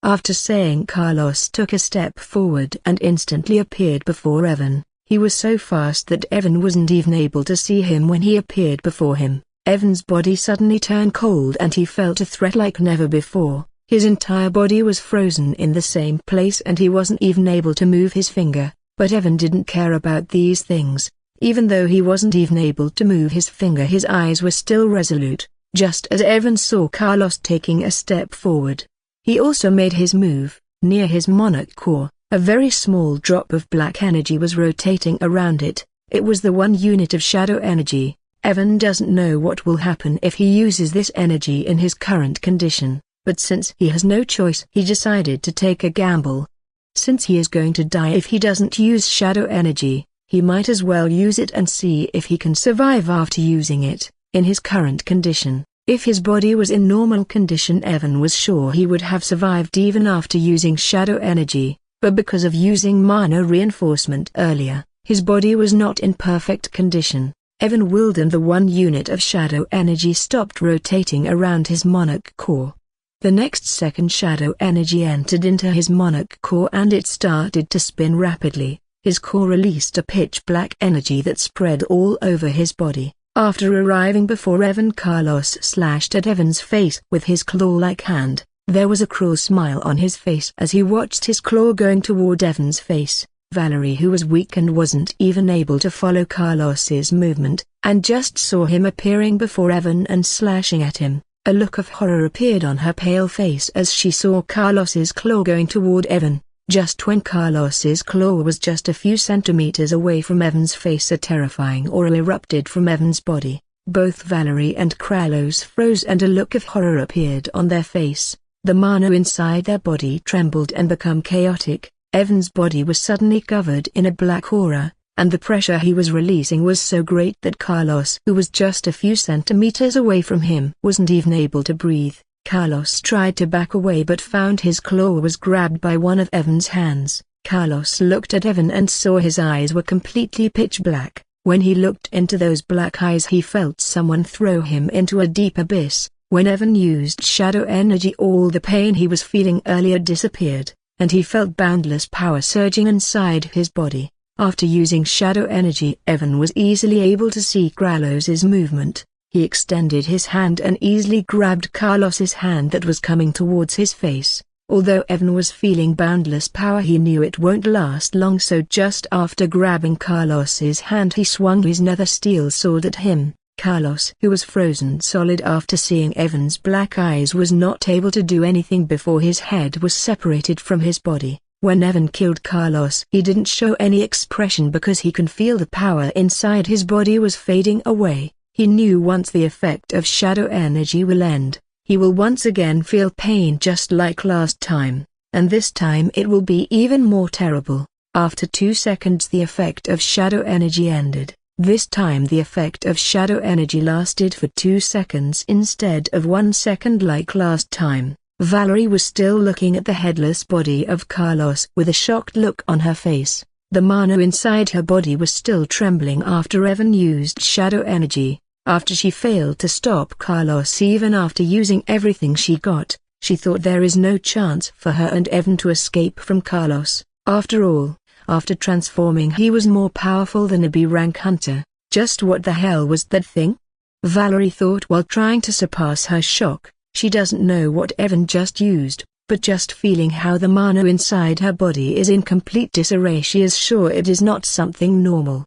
After saying, Carlos took a step forward and instantly appeared before Evan. He was so fast that Evan wasn't even able to see him when he appeared before him. Evan's body suddenly turned cold and he felt a threat like never before. His entire body was frozen in the same place and he wasn't even able to move his finger. But Evan didn't care about these things. Even though he wasn't even able to move his finger, his eyes were still resolute. Just as Evan saw Carlos taking a step forward, he also made his move. Near his monarch core, A very small drop of black energy was rotating around it. It was the 1 unit of shadow energy. Evan doesn't know what will happen if he uses this energy in his current condition, but since he has no choice, he decided to take a gamble. Since he is going to die if he doesn't use shadow energy, he might as well use it and see if he can survive after using it, in his current condition. If his body was in normal condition, Evan was sure he would have survived even after using shadow energy, but because of using mana reinforcement earlier, his body was not in perfect condition. Evan willed and the 1 unit of shadow energy stopped rotating around his monarch core. The next second shadow energy entered into his monarch core and it started to spin rapidly. His core released a pitch black energy that spread all over his body. After arriving before Evan, Carlos slashed at Evan's face with his claw-like hand. There was a cruel smile on his face as he watched his claw going toward Evan's face. Valerie, who was weak and wasn't even able to follow Carlos's movement, and just saw him appearing before Evan and slashing at him. A look of horror appeared on her pale face as she saw Carlos's claw going toward Evan. Just when Carlos's claw was just a few centimeters away from Evan's face, a terrifying aura erupted from Evan's body. Both Valerie and Carlos froze and a look of horror appeared on their face. The mana inside their body trembled and became chaotic. Evan's body was suddenly covered in a black aura, and the pressure he was releasing was so great that Carlos, who was just a few centimeters away from him, wasn't even able to breathe. Carlos tried to back away but found his claw was grabbed by one of Evan's hands. Carlos looked at Evan and saw his eyes were completely pitch black. When he looked into those black eyes, he felt someone throw him into a deep abyss. When Evan used shadow energy, all the pain he was feeling earlier disappeared, and he felt boundless power surging inside his body. After using shadow energy, Evan was easily able to see Carlos's movement. He extended his hand and easily grabbed Carlos's hand that was coming towards his face. Although Evan was feeling boundless power, he knew it won't last long, so just after grabbing Carlos's hand, he swung his nether steel sword at him. Carlos, who was frozen solid after seeing Evan's black eyes, was not able to do anything before his head was separated from his body. When Evan killed Carlos, he didn't show any expression because he could feel the power inside his body was fading away. He knew once the effect of shadow energy will end, he will once again feel pain just like last time, and this time it will be even more terrible. After 2 seconds the effect of shadow energy ended. This time the effect of shadow energy lasted for 2 seconds instead of 1 second like last time. Valerie was still looking at the headless body of Carlos with a shocked look on her face. The mana inside her body was still trembling after Evan used shadow energy. After she failed to stop Carlos even after using everything she got, she thought there is no chance for her and Evan to escape from Carlos. After all, after transforming he was more powerful than a B-rank hunter. Just what the hell was that thing? Valerie thought while trying to surpass her shock. She doesn't know what Evan just used, but just feeling how the mana inside her body is in complete disarray, she is sure it is not something normal.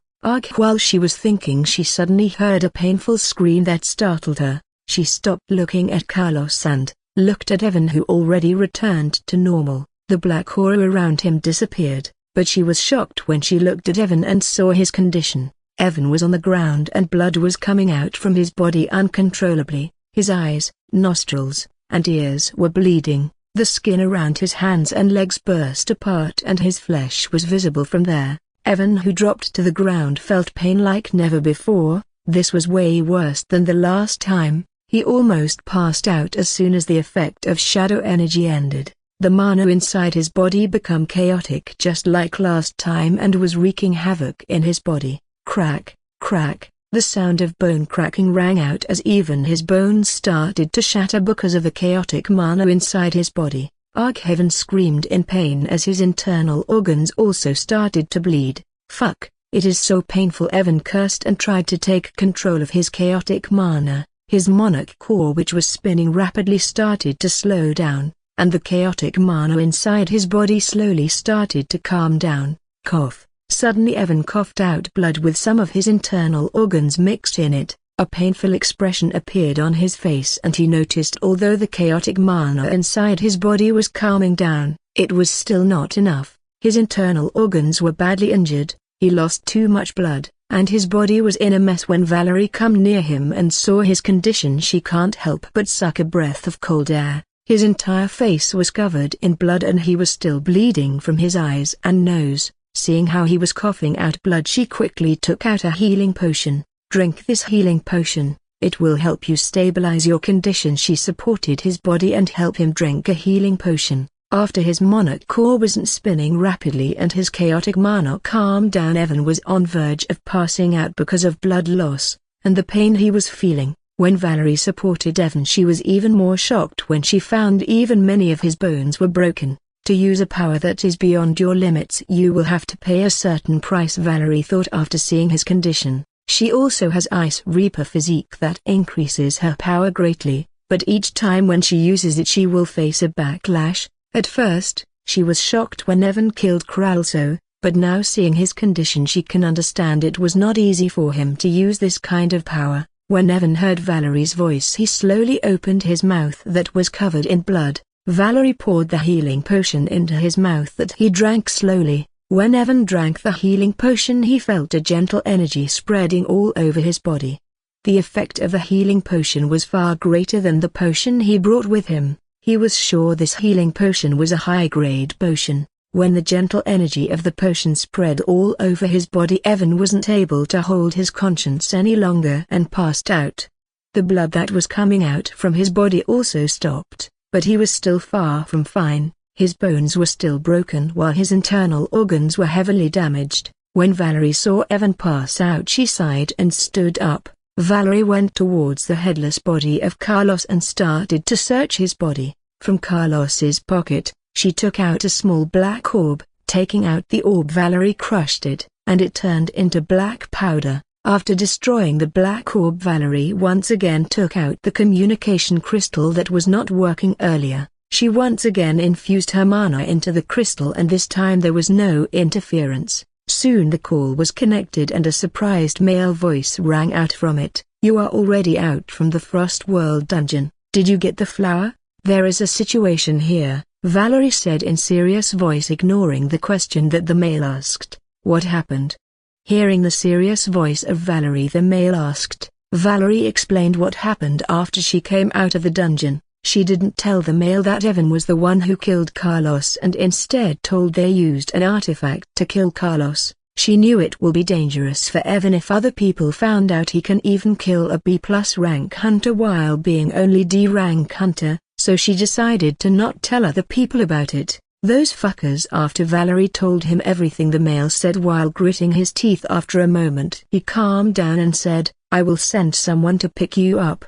While she was thinking, she suddenly heard a painful scream that startled her. She stopped looking at Carlos and looked at Evan, who already returned to normal. The black aura around him disappeared, but she was shocked when she looked at Evan and saw his condition. Evan was on the ground and blood was coming out from his body uncontrollably. His eyes, nostrils, and ears were bleeding. The skin around his hands and legs burst apart and his flesh was visible from there. Evan, who dropped to the ground, felt pain like never before. This was way worse than the last time. He almost passed out as soon as the effect of shadow energy ended. The mana inside his body became chaotic just like last time and was wreaking havoc in his body. Crack, crack. The sound of bone cracking rang out as even his bones started to shatter because of the chaotic mana inside his body. Evan screamed in pain as his internal organs also started to bleed. Fuck, it is so painful. Evan cursed and tried to take control of his chaotic mana. His monarch core, which was spinning rapidly, started to slow down, and the chaotic mana inside his body slowly started to calm down. Cough. Suddenly Evan coughed out blood with some of his internal organs mixed in it. A painful expression appeared on his face and he noticed although the chaotic mana inside his body was calming down, it was still not enough. His internal organs were badly injured, he lost too much blood, and his body was in a mess. When Valerie come near him and saw his condition, she can't help but suck a breath of cold air. His entire face was covered in blood and he was still bleeding from his eyes and nose. Seeing how he was coughing out blood, she quickly took out a healing potion. "Drink this healing potion, it will help you stabilize your condition." She supported his body and helped him drink a healing potion. After his monarch core wasn't spinning rapidly and his chaotic mana calmed down, Evan was on verge of passing out because of blood loss, and the pain he was feeling. When Valerie supported Evan, she was even more shocked when she found even many of his bones were broken. "To use a power that is beyond your limits, you will have to pay a certain price," Valerie thought after seeing his condition. She also has Ice Reaper physique that increases her power greatly, but each time when she uses it she will face a backlash. At first, she was shocked when Evan killed Kralso, but now seeing his condition she can understand it was not easy for him to use this kind of power. When Evan heard Valerie's voice, he slowly opened his mouth that was covered in blood. Valerie poured the healing potion into his mouth that he drank slowly. When Evan drank the healing potion, he felt a gentle energy spreading all over his body. The effect of the healing potion was far greater than the potion he brought with him. He was sure this healing potion was a high-grade potion. When the gentle energy of the potion spread all over his body, Evan wasn't able to hold his conscience any longer and passed out. The blood that was coming out from his body also stopped, but he was still far from fine. His bones were still broken while his internal organs were heavily damaged. When Valerie saw Evan pass out, she sighed and stood up. Valerie went towards the headless body of Carlos and started to search his body. From Carlos's pocket, she took out a small black orb. Taking out the orb, Valerie crushed it, and it turned into black powder. After destroying the black orb, Valerie once again took out the communication crystal that was not working earlier. She once again infused her mana into the crystal, and this time there was no interference. Soon the call was connected and a surprised male voice rang out from it. "You are already out from the Frost World dungeon. Did you get the flower? There is a situation here," Valerie said in serious voice, ignoring the question that the male asked. "What happened?" Hearing the serious voice of Valerie, the male asked. Valerie explained what happened after she came out of the dungeon. She didn't tell the male that Evan was the one who killed Carlos and instead told they used an artifact to kill Carlos. She knew it will be dangerous for Evan if other people found out. He can even kill a B+ rank hunter while being only D rank hunter, so she decided to not tell other people about it. "Those fuckers." After Valerie told him everything, the male said while gritting his teeth. After a moment he calmed down and said, "I will send someone to pick you up."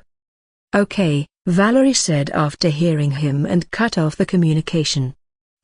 "Okay," Valerie said after hearing him and cut off the communication.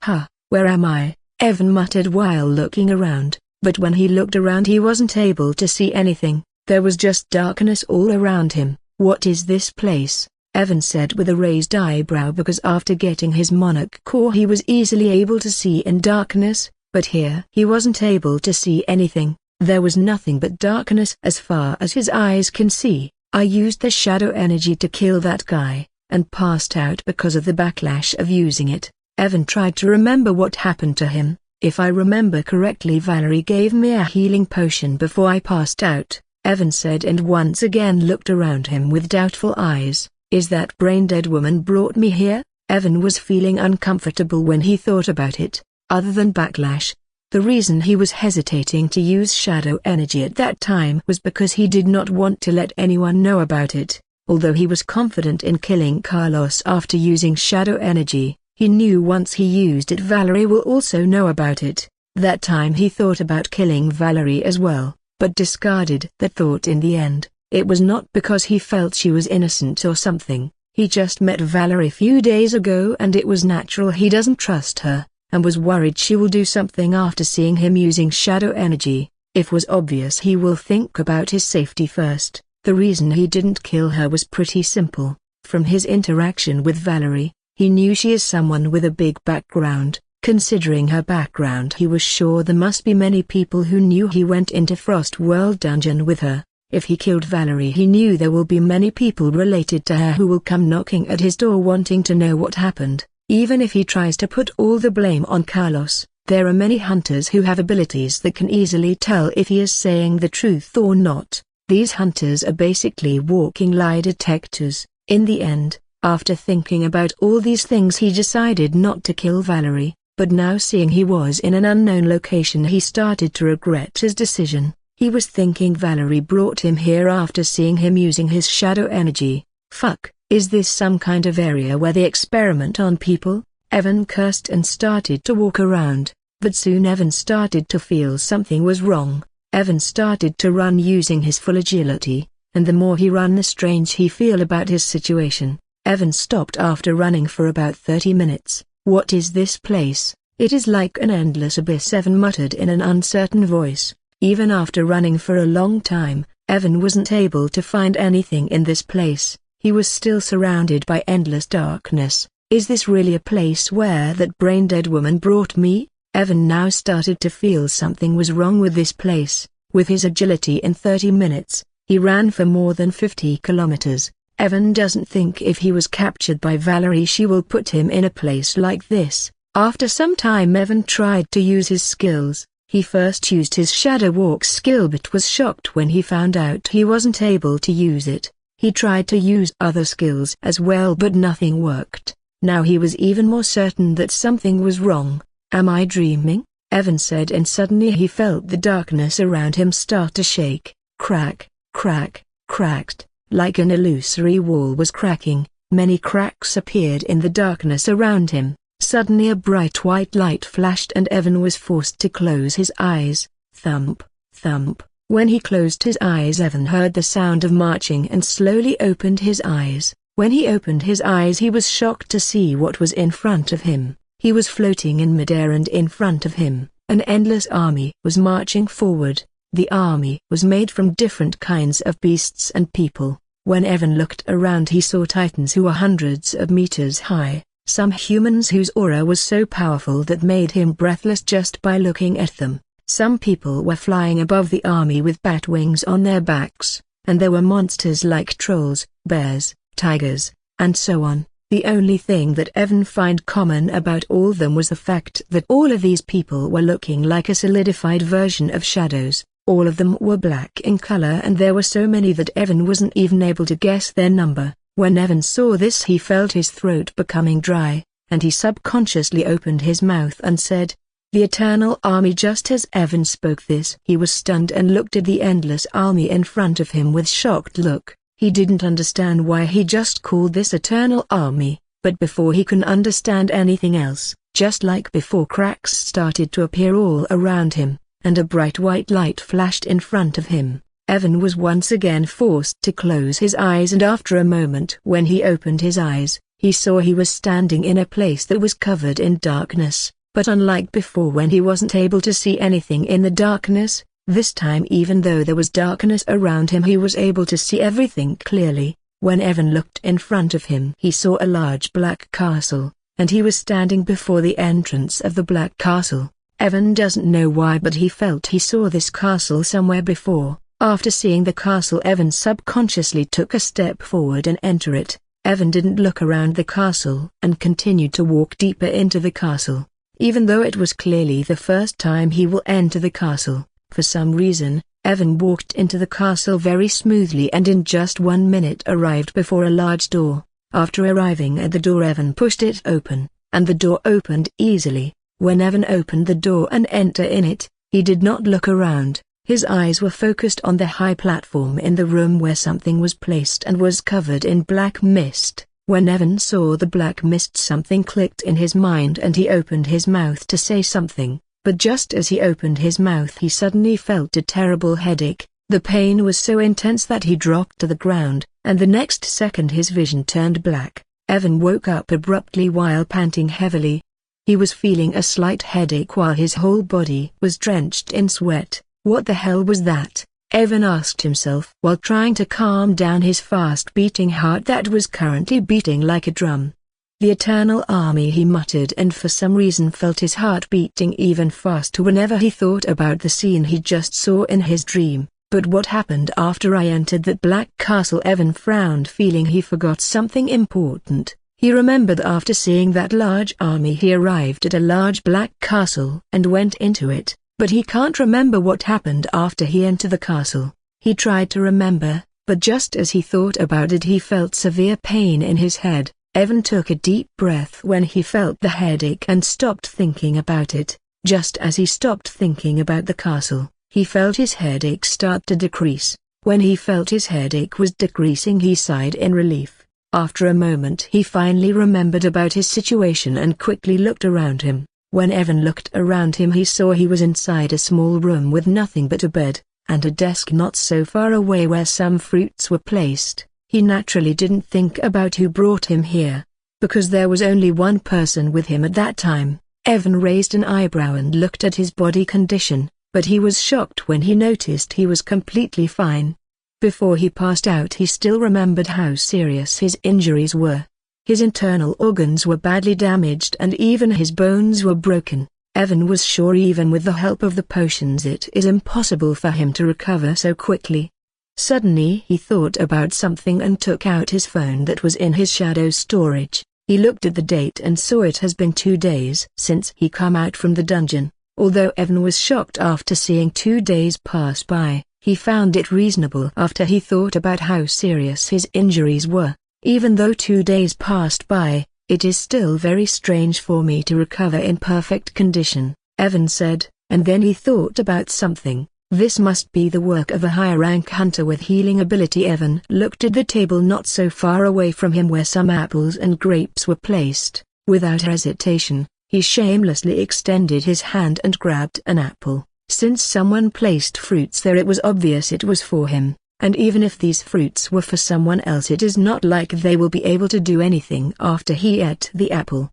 "Huh, where am I?" Evan muttered while looking around, but when he looked around he wasn't able to see anything. There was just darkness all around him. "What is this place?" Evan said with a raised eyebrow, because after getting his monarch core he was easily able to see in darkness, but here he wasn't able to see anything. There was nothing but darkness as far as his eyes can see. "I used the shadow energy to kill that guy, and passed out because of the backlash of using it." Evan tried to remember what happened to him. "If I remember correctly, Valerie gave me a healing potion before I passed out," Evan said, and once again looked around him with doubtful eyes. "Is that brain-dead woman brought me here?" Evan was feeling uncomfortable when he thought about it. Other than backlash, the reason he was hesitating to use shadow energy at that time was because he did not want to let anyone know about it. Although he was confident in killing Carlos after using shadow energy, he knew once he used it Valerie will also know about it. That time he thought about killing Valerie as well, but discarded that thought in the end. It was not because he felt she was innocent or something. He just met Valerie few days ago and it was natural he doesn't trust her, and was worried she will do something after seeing him using shadow energy. If was obvious, he will think about his safety first. The reason he didn't kill her was pretty simple. From his interaction with Valerie, he knew she is someone with a big background. Considering her background, he was sure there must be many people who knew he went into Frost World dungeon with her. If he killed Valerie, he knew there will be many people related to her who will come knocking at his door wanting to know what happened. Even if he tries to put all the blame on Carlos, There are many hunters who have abilities that can easily tell if he is saying the truth or not. These hunters are basically walking lie detectors. In the end, after thinking about all these things, he decided not to kill Valerie, but now seeing he was in an unknown location, he started to regret his decision. He was thinking Valerie brought him here after seeing him using his shadow energy. Fuck, is this some kind of area where they experiment on people? Evan cursed and started to walk around, but soon Evan started to feel something was wrong. Evan started to run using his full agility, and the more he ran the strange he feel about his situation. Evan stopped after running for about 30 minutes. What is this place? It is like an endless abyss, Evan muttered in an uncertain voice. Even after running for a long time, Evan wasn't able to find anything in this place. He was still surrounded by endless darkness. Is this really a place where that brain-dead woman brought me? Evan now started to feel something was wrong with this place. With his agility in 30 minutes, he ran for more than 50 kilometers. Evan doesn't think if he was captured by Valerie she will put him in a place like this. After some time Evan tried to use his skills. He first used his shadow walk skill but was shocked when he found out he wasn't able to use it. He tried to use other skills as well but nothing worked. Now he was even more certain that something was wrong. Am I dreaming? Evan said, and suddenly he felt the darkness around him start to shake. Crack, crack, cracked, like an illusory wall was cracking. Many cracks appeared in the darkness around him. Suddenly a bright white light flashed and Evan was forced to close his eyes. Thump, thump. When he closed his eyes, Evan heard the sound of marching and slowly opened his eyes. When he opened his eyes he was shocked to see what was in front of him. He was floating in midair and in front of him, an endless army was marching forward. The army was made from different kinds of beasts and people. When Evan looked around he saw titans who were hundreds of meters high. Some humans whose aura was so powerful that made him breathless just by looking at them. Some people were flying above the army with bat wings on their backs, and there were monsters like trolls, bears, tigers, and so on. The only thing that Evan found common about all of them was the fact that all of these people were looking like a solidified version of shadows. All of them were black in color and there were so many that Evan wasn't even able to guess their number. When Evan saw this he felt his throat becoming dry, and he subconsciously opened his mouth and said, "The Eternal Army." Just as Evan spoke this he was stunned and looked at the endless army in front of him with shocked look. He didn't understand why he just called this Eternal Army, but before he could understand anything else, just like before, cracks started to appear all around him, and a bright white light flashed in front of him. Evan was once again forced to close his eyes, and after a moment when he opened his eyes, he saw he was standing in a place that was covered in darkness, but unlike before when he wasn't able to see anything in the darkness, this time even though there was darkness around him he was able to see everything clearly. When Evan looked in front of him he saw a large black castle, and he was standing before the entrance of the black castle. Evan doesn't know why but he felt he saw this castle somewhere before. After seeing the castle Evan subconsciously took a step forward and entered it. Evan didn't look around the castle and continued to walk deeper into the castle. Even though it was clearly the first time he will enter the castle, for some reason, Evan walked into the castle very smoothly and in just 1 minute arrived before a large door. After arriving at the door Evan pushed it open, and the door opened easily. When Evan opened the door and entered in it, he did not look around. His eyes were focused on the high platform in the room where something was placed and was covered in black mist. When Evan saw the black mist something clicked in his mind and he opened his mouth to say something, but just as he opened his mouth he suddenly felt a terrible headache. The pain was so intense that he dropped to the ground, and the next second his vision turned black. Evan woke up abruptly while panting heavily. He was feeling a slight headache while his whole body was drenched in sweat. What the hell was that? Evan asked himself while trying to calm down his fast-beating heart that was currently beating like a drum. The Eternal Army, he muttered, and for some reason felt his heart beating even faster whenever he thought about the scene he just saw in his dream. But what happened after I entered that black castle? Evan frowned, feeling he forgot something important. He remembered after seeing that large army he arrived at a large black castle and went into it, but he can't remember what happened after he entered the castle. He tried to remember, but just as he thought about it he felt severe pain in his head. Evan took a deep breath when he felt the headache and stopped thinking about it. Just as he stopped thinking about the castle, he felt his headache start to decrease. When he felt his headache was decreasing he sighed in relief. After a moment he finally remembered about his situation and quickly looked around him. When Evan looked around him he saw he was inside a small room with nothing but a bed, and a desk not so far away where some fruits were placed. He naturally didn't think about who brought him here, because there was only one person with him at that time. Evan raised an eyebrow and looked at his body condition, but he was shocked when he noticed he was completely fine. Before he passed out he still remembered how serious his injuries were. His internal organs were badly damaged and even his bones were broken. Evan was sure even with the help of the potions it is impossible for him to recover so quickly. Suddenly he thought about something and took out his phone that was in his shadow storage. He looked at the date and saw it has been 2 days since he come out from the dungeon. Although Evan was shocked after seeing 2 days pass by, he found it reasonable after he thought about how serious his injuries were. Even though 2 days passed by, it is still very strange for me to recover in perfect condition, Evan said, and then he thought about something. This must be the work of a high-rank hunter with healing ability. Evan looked at the table not so far away from him where some apples and grapes were placed. Without hesitation, he shamelessly extended his hand and grabbed an apple. Since someone placed fruits there it was obvious it was for him, and even if these fruits were for someone else it is not like they will be able to do anything after he ate the apple.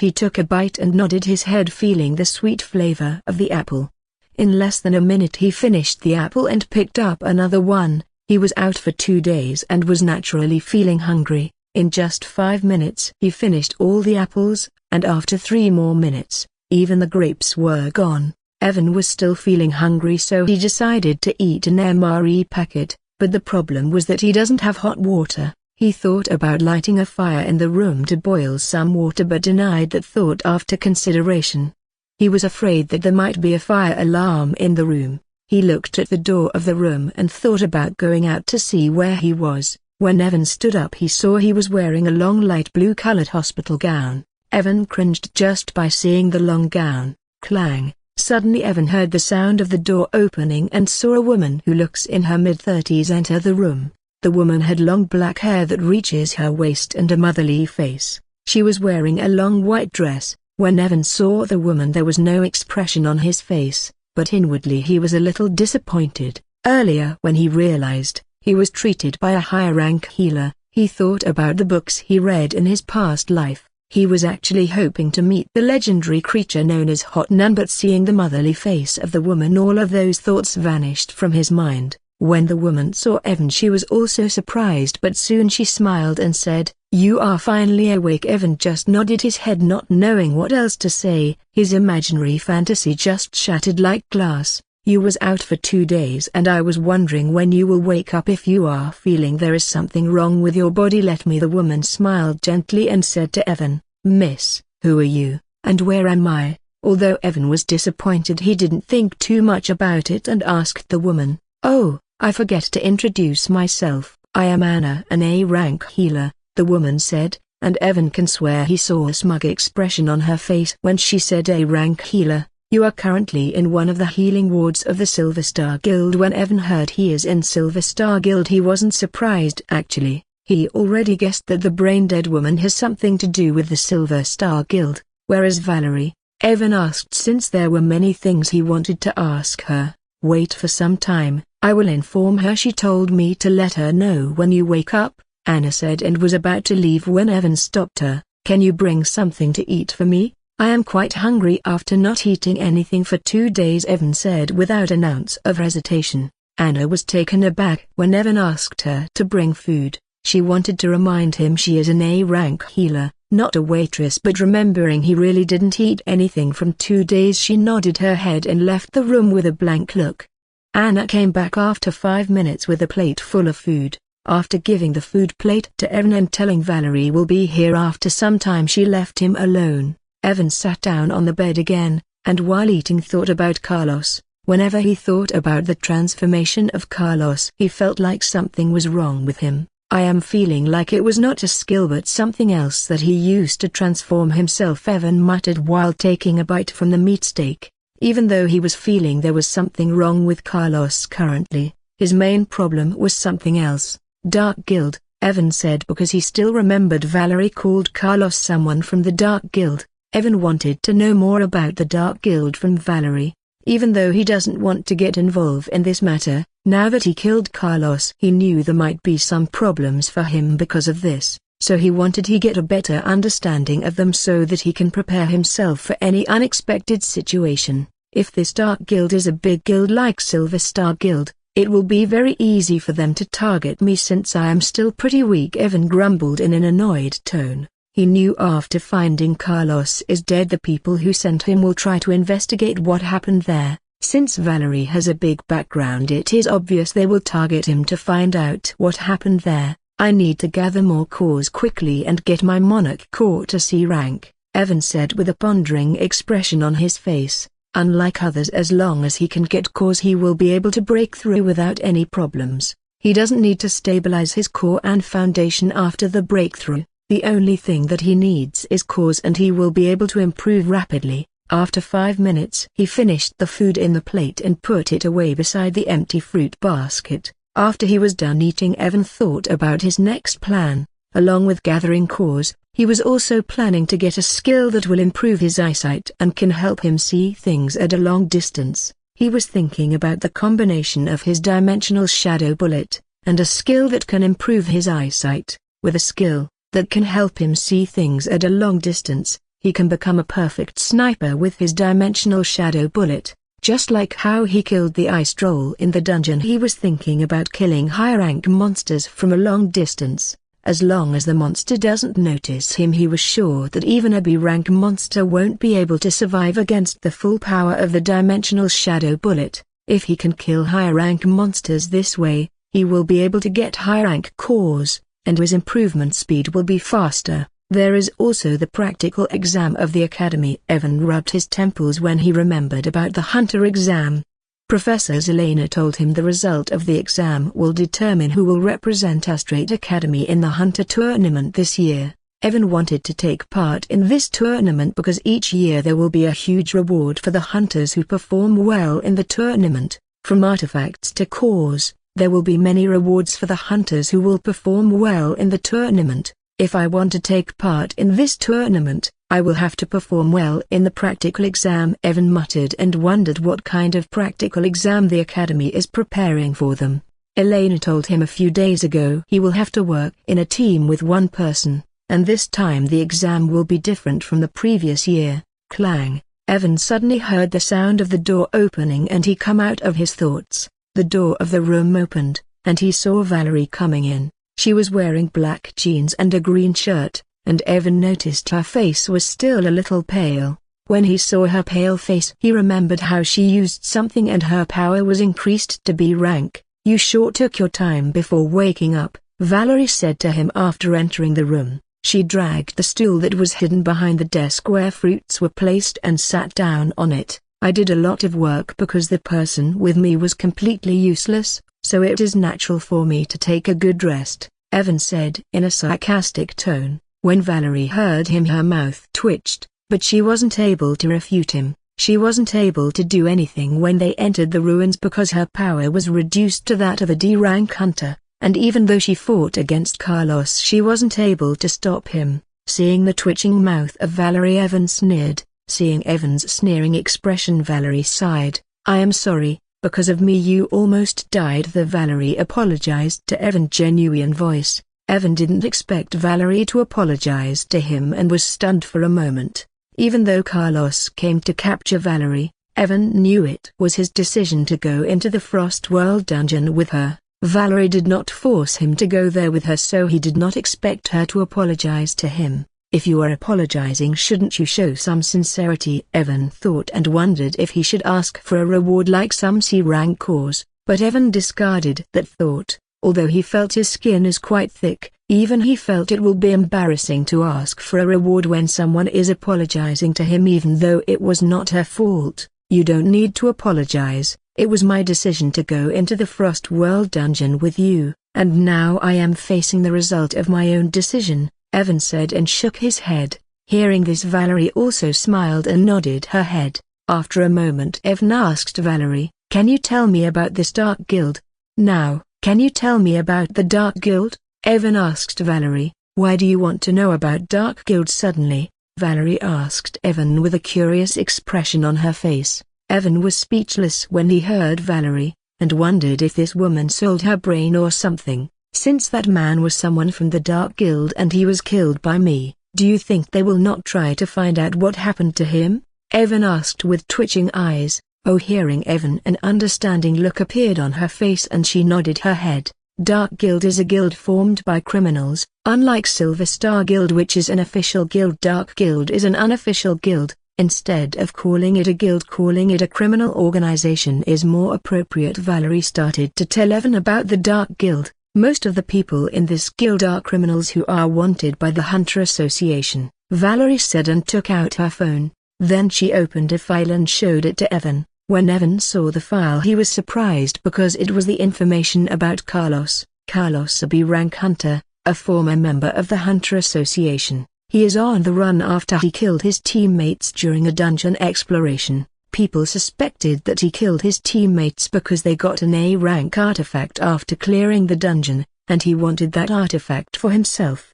He took a bite and nodded his head feeling the sweet flavor of the apple. In less than a minute he finished the apple and picked up another one. He was out for 2 days and was naturally feeling hungry. In just 5 minutes he finished all the apples, and after 3 more minutes, even the grapes were gone. Evan was still feeling hungry so he decided to eat an MRE packet, but the problem was that he doesn't have hot water. He thought about lighting a fire in the room to boil some water but denied that thought after consideration. He was afraid that there might be a fire alarm in the room. He looked at the door of the room and thought about going out to see where he was. When Evan stood up he saw he was wearing a long light blue-colored hospital gown. Evan cringed just by seeing the long gown. Clang! Suddenly Evan heard the sound of the door opening and saw a woman who looks in her mid-30s enter the room. The woman had long black hair that reaches her waist and a motherly face. She was wearing a long white dress. When Evan saw the woman there was no expression on his face, but inwardly he was a little disappointed. Earlier when he realized he was treated by a higher-rank healer, he thought about the books he read in his past life. He was actually hoping to meet the legendary creature known as Hot Nun, but seeing the motherly face of the woman all of those thoughts vanished from his mind. When the woman saw Evan she was also surprised, but soon she smiled and said, "You are finally awake." Evan just nodded his head not knowing what else to say. His imaginary fantasy just shattered like glass. "You was out for 2 days and I was wondering when you will wake up. If you are feeling there is something wrong with your body let me." The woman smiled gently and said to Evan, "Miss, who are you, and where am I?" Although Evan was disappointed he didn't think too much about it and asked the woman, "Oh, I forget to introduce myself. I am Anna, an A-rank healer," the woman said, and Evan can swear he saw a smug expression on her face when she said A-rank healer. "You are currently in one of the healing wards of the Silver Star Guild." When Evan heard he is in Silver Star Guild he wasn't surprised actually. He already guessed that the brain-dead woman has something to do with the Silver Star Guild. Whereas Valerie? Evan asked since there were many things he wanted to ask her. "Wait for some time, I will inform her. She told me to let her know when you wake up," Anna said and was about to leave when Evan stopped her. "Can you bring something to eat for me? I am quite hungry after not eating anything for 2 days," Evan said without an ounce of hesitation. Anna was taken aback when Evan asked her to bring food. She wanted to remind him she is an A-rank healer, not a waitress, but remembering he really didn't eat anything from 2 days she nodded her head and left the room with a blank look. Anna came back after 5 minutes with a plate full of food. After giving the food plate to Evan and telling Valerie will be here after some time, she left him alone. Evan sat down on the bed again, and while eating thought about Carlos. Whenever he thought about the transformation of Carlos, he felt like something was wrong with him. I am feeling like it was not a skill but something else that he used to transform himself, Evan muttered while taking a bite from the meat steak. Even though he was feeling there was something wrong with Carlos currently, his main problem was something else. Dark Guild, Evan said because he still remembered Valerie called Carlos someone from the Dark Guild. Evan wanted to know more about the Dark Guild from Valerie. Even though he doesn't want to get involved in this matter, now that he killed Carlos, he knew there might be some problems for him because of this, so he wanted to get a better understanding of them so that he can prepare himself for any unexpected situation. If this Dark Guild is a big guild like Silver Star Guild, it will be very easy for them to target me since I am still pretty weak, Evan grumbled in an annoyed tone. He knew after finding Carlos is dead the people who sent him will try to investigate what happened there. Since Valerie has a big background, it is obvious they will target him to find out what happened there. I need to gather more cores quickly and get my Monarch core to C rank, Evan said with a pondering expression on his face. Unlike others, as long as he can get cores he will be able to break through without any problems. He doesn't need to stabilize his core and foundation after the breakthrough. The only thing that he needs is cores and he will be able to improve rapidly. After 5 minutes he finished the food in the plate and put it away beside the empty fruit basket. After he was done eating, Evan thought about his next plan. Along with gathering cores, he was also planning to get a skill that will improve his eyesight and can help him see things at a long distance. He was thinking about the combination of his dimensional shadow bullet, and a skill that can improve his eyesight. With a skill that can help him see things at a long distance, he can become a perfect sniper with his dimensional shadow bullet, just like how he killed the ice troll in the dungeon. He was thinking about killing high-rank monsters from a long distance. As long as the monster doesn't notice him, he was sure that even a B-rank monster won't be able to survive against the full power of the dimensional shadow bullet. If he can kill high-rank monsters this way, he will be able to get high-rank cores, and his improvement speed will be faster. There is also the practical exam of the academy. Evan rubbed his temples when he remembered about the hunter exam. Professor Zelena told him the result of the exam will determine who will represent Astrate Academy in the hunter tournament this year. Evan wanted to take part in this tournament because each year there will be a huge reward for the hunters who perform well in the tournament. From artifacts to cores, there will be many rewards for the hunters who will perform well in the tournament. If I want to take part in this tournament, I will have to perform well in the practical exam, Evan muttered and wondered what kind of practical exam the academy is preparing for them. Elena told him a few days ago he will have to work in a team with one person, and this time the exam will be different from the previous year. Clang! Evan suddenly heard the sound of the door opening and he come out of his thoughts. The door of the room opened, and he saw Valerie coming in. She was wearing black jeans and a green shirt, and Evan noticed her face was still a little pale. When he saw her pale face, he remembered how she used something and her power was increased to B rank. "You sure took your time before waking up," Valerie said to him after entering the room. She dragged the stool that was hidden behind the desk where fruits were placed and sat down on it. "I did a lot of work because the person with me was completely useless, so it is natural for me to take a good rest," Evan said in a sarcastic tone. When Valerie heard him, her mouth twitched, but she wasn't able to refute him. She wasn't able to do anything when they entered the ruins because her power was reduced to that of a D-rank hunter, and even though she fought against Carlos, she wasn't able to stop him. Seeing the twitching mouth of Valerie, Evan sneered. Seeing Evan's sneering expression, Valerie sighed. "I am sorry, because of me you almost died." The Valerie apologized to Evan's genuine voice. Evan didn't expect Valerie to apologize to him and was stunned for a moment. Even though Carlos came to capture Valerie, Evan knew it was his decision to go into the Frost World dungeon with her. Valerie did not force him to go there with her, so he did not expect her to apologize to him. "If you are apologizing, shouldn't you show some sincerity?" Evan thought and wondered if he should ask for a reward like some C-rank cores, but Evan discarded that thought. Although he felt his skin is quite thick, even he felt it will be embarrassing to ask for a reward when someone is apologizing to him even though it was not her fault. You don't need to apologize. It was my decision to go into the Frost World dungeon with you, and now I am facing the result of my own decision, Evan said and shook his head. Hearing this, Valerie also smiled and nodded her head. After a moment, Evan asked Valerie, "Can you tell me about this Dark Guild?" "Now, can you tell me about the Dark Guild?" Evan asked Valerie. "Why do you want to know about Dark Guild suddenly?" Valerie asked Evan with a curious expression on her face. Evan was speechless when he heard Valerie, and wondered if this woman sold her brain or something. "Since that man was someone from the Dark Guild and he was killed by me, do you think they will not try to find out what happened to him?" Evan asked with twitching eyes. Oh, hearing Evan, an understanding look appeared on her face and she nodded her head. Dark Guild is a guild formed by criminals, unlike Silver Star Guild which is an official guild. Dark Guild is an unofficial guild. Instead of calling it a guild, calling it a criminal organization is more appropriate. Valerie started to tell Evan about the Dark Guild. Most of the people in this guild are criminals who are wanted by the Hunter Association, Valerie said and took out her phone. Then she opened a file and showed it to Evan. When Evan saw the file he was surprised because it was the information about Carlos. Carlos, a B-rank hunter, a former member of the Hunter Association. He is on the run after he killed his teammates during a dungeon exploration. People suspected that he killed his teammates because they got an A-rank artifact after clearing the dungeon, and he wanted that artifact for himself.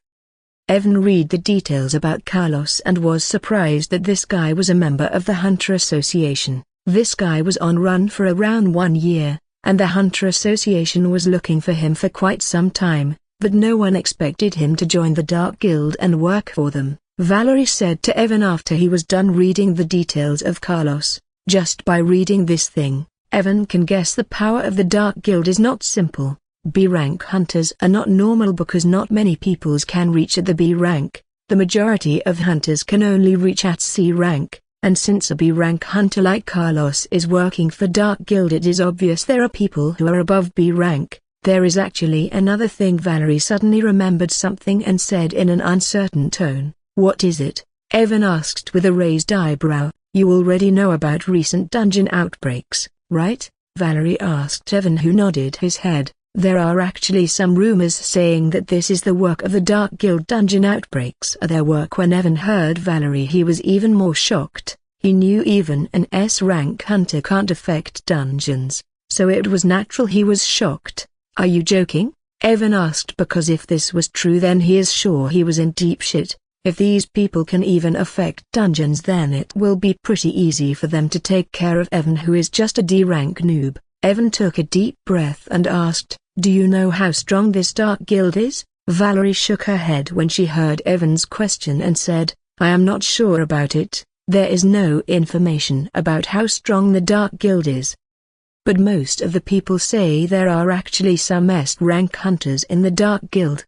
Evan read the details about Carlos and was surprised that this guy was a member of the Hunter Association. This guy was on run for around 1 year, and the Hunter Association was looking for him for quite some time, but no one expected him to join the Dark Guild and work for them, Valerie said to Evan after he was done reading the details of Carlos. Just by reading this thing, Evan can guess the power of the Dark Guild is not simple. B-rank hunters are not normal because not many peoples can reach at the B rank. The majority of hunters can only reach at C rank. And since a B-rank hunter like Carlos is working for Dark Guild, it is obvious there are people who are above B rank. There is actually another thing. Valerie suddenly remembered something and said in an uncertain tone, "What is it?" Evan asked with a raised eyebrow. "You already know about recent dungeon outbreaks, right?" Valerie asked Evan, who nodded his head. "There are actually some rumors saying that this is the work of the Dark Guild. Dungeon outbreaks are their work." When Evan heard Valerie he was even more shocked. He knew even an S-rank hunter can't affect dungeons, so it was natural he was shocked. "Are you joking?" Evan asked, because if this was true then he is sure he was in deep shit. If these people can even affect dungeons then it will be pretty easy for them to take care of Evan, who is just a D-rank noob. Evan took a deep breath and asked, "Do you know how strong this Dark Guild is?" Valerie shook her head when she heard Evan's question and said, "I am not sure about it. There is no information about how strong the Dark Guild is. But most of the people say there are actually some S-rank hunters in the Dark Guild."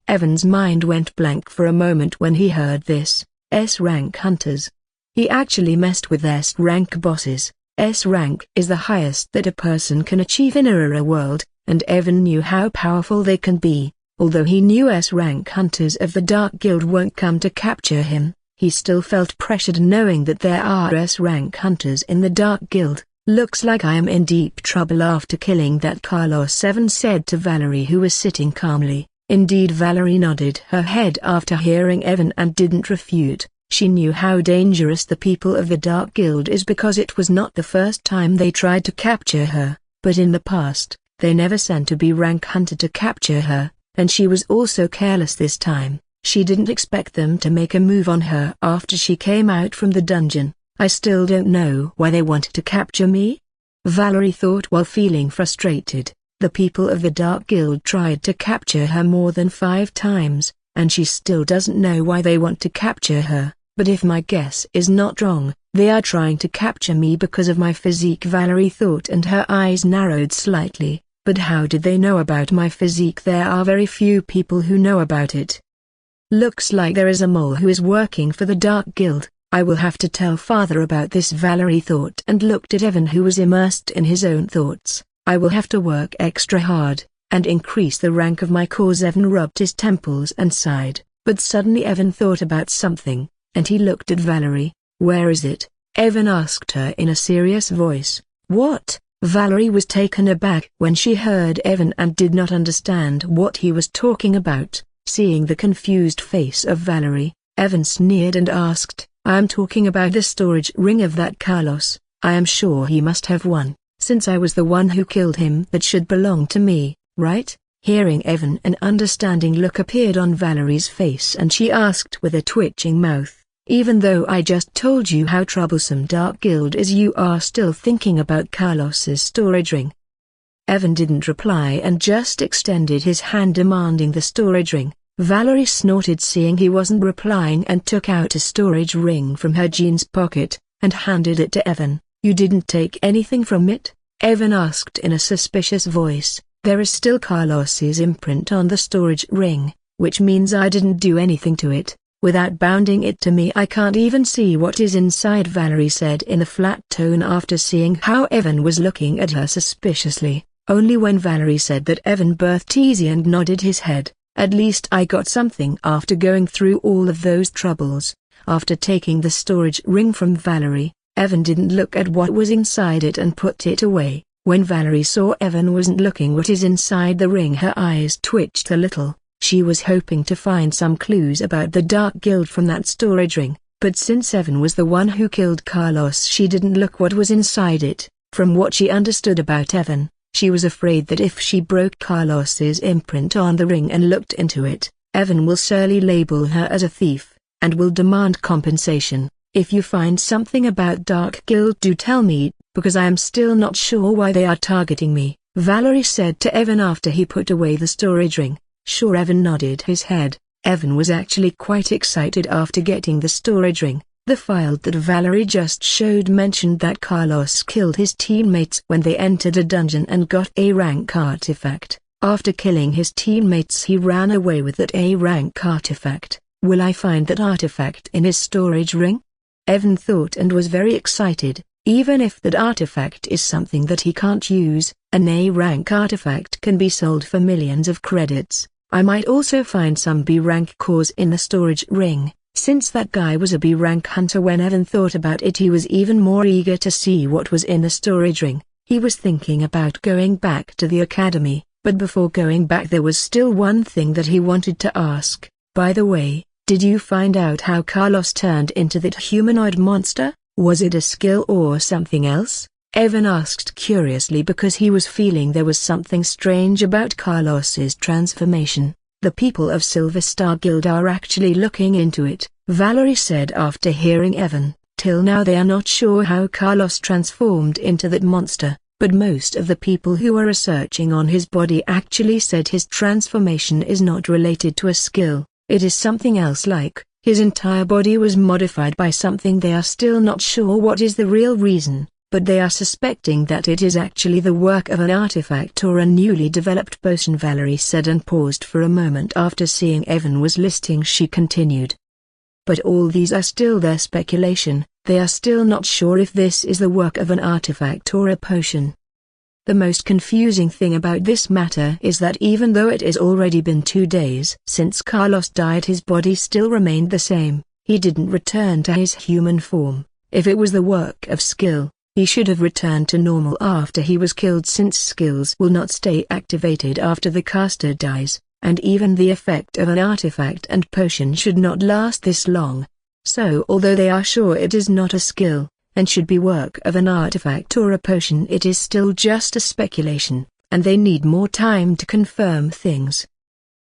Evan's mind went blank for a moment when he heard this. S-rank hunters. He actually messed with S-rank bosses. S-rank is the highest that a person can achieve in a world, and Evan knew how powerful they can be. Although he knew S-rank hunters of the Dark Guild won't come to capture him, he still felt pressured knowing that there are S-rank hunters in the Dark Guild. "Looks like I am in deep trouble after killing that Carlos," Evan said to Valerie, who was sitting calmly. Indeed, Valerie nodded her head after hearing Evan and didn't refute. She knew how dangerous the people of the Dark Guild is because it was not the first time they tried to capture her, but in the past, they never sent a B-rank hunter to capture her, and she was also careless this time. She didn't expect them to make a move on her after she came out from the dungeon. "I still don't know why they wanted to capture me," Valerie thought while feeling frustrated. The people of the Dark Guild tried to capture her more than 5 times, and she still doesn't know why they want to capture her. "But if my guess is not wrong, they are trying to capture me because of my physique," Valerie thought, and her eyes narrowed slightly. "But how did they know about my physique? There are very few people who know about it. Looks like there is a mole who is working for the Dark Guild. I will have to tell father about this," Valerie thought and looked at Evan, who was immersed in his own thoughts. "I will have to work extra hard. and increase the rank of my cause. Evan rubbed his temples and sighed, but suddenly Evan thought about something, and he looked at Valerie. "Where is it?" Evan asked her in a serious voice. "What?" Valerie was taken aback when she heard Evan and did not understand what he was talking about. Seeing the confused face of Valerie, Evan sneered and asked, "I am talking about the storage ring of that Carlos. I am sure he must have one, since I was the one who killed him. That should belong to me, right?" Hearing Evan, an understanding look appeared on Valerie's face and she asked with a twitching mouth, "Even though I just told you how troublesome Dark Guild is, you are still thinking about Carlos's storage ring?" Evan didn't reply and just extended his hand demanding the storage ring. Valerie snorted seeing he wasn't replying and took out a storage ring from her jeans pocket, and handed it to Evan. "You didn't take anything from it?" Evan asked in a suspicious voice. "There is still Carlos's imprint on the storage ring, which means I didn't do anything to it. Without bounding it to me I can't even see what is inside," Valerie said in a flat tone after seeing how Evan was looking at her suspiciously. Only when Valerie said that Evan breathed easy and nodded his head. "At least I got something after going through all of those troubles." After taking the storage ring from Valerie, Evan didn't look at what was inside it and put it away. When Valerie saw Evan wasn't looking what is inside the ring, her eyes twitched a little. She was hoping to find some clues about the Dark Guild from that storage ring, but since Evan was the one who killed Carlos, she didn't look what was inside it. From what she understood about Evan, she was afraid that if she broke Carlos's imprint on the ring and looked into it, Evan will surely label her as a thief, and will demand compensation. "If you find something about Dark Guild, do tell me, because I am still not sure why they are targeting me," Valerie said to Evan after he put away the storage ring. "Sure." Evan nodded his head. Evan was actually quite excited after getting the storage ring. The file that Valerie just showed mentioned that Carlos killed his teammates when they entered a dungeon and got a rank artifact. After killing his teammates he ran away with that A rank artifact. Will I find that artifact in his storage ring? Evan thought and was very excited. Even if that artifact is something that he can't use, an A rank artifact can be sold for millions of credits. I might also find some B rank cores in the storage ring. Since that guy was a B rank hunter, when Evan thought about it he was even more eager to see what was in the storage ring. He was thinking about going back to the academy, but before going back there was still one thing that he wanted to ask. "By the way, did you find out how Carlos turned into that humanoid monster? Was it a skill or something else?" Evan asked curiously because he was feeling there was something strange about Carlos's transformation. "The people of Silver Star Guild are actually looking into it," Valerie said after hearing Evan. "Till now they are not sure how Carlos transformed into that monster, but most of the people who are researching on his body actually said his transformation is not related to a skill. It is something else, like his entire body was modified by something. They are still not sure what is the real reason, but they are suspecting that it is actually the work of an artifact or a newly developed potion," Valerie said and paused for a moment. After seeing Evan was listing, she continued. "But all these are still their speculation. They are still not sure if this is the work of an artifact or a potion." The most confusing thing about this matter is that even though it has already been 2 days since Carlos died, his body still remained the same. He didn't return to his human form. If it was the work of skill, he should have returned to normal after he was killed, since skills will not stay activated after the caster dies, and even the effect of an artifact and potion should not last this long. So although they are sure it is not a skill, and should be work of an artifact or a potion, it is still just a speculation, and they need more time to confirm things.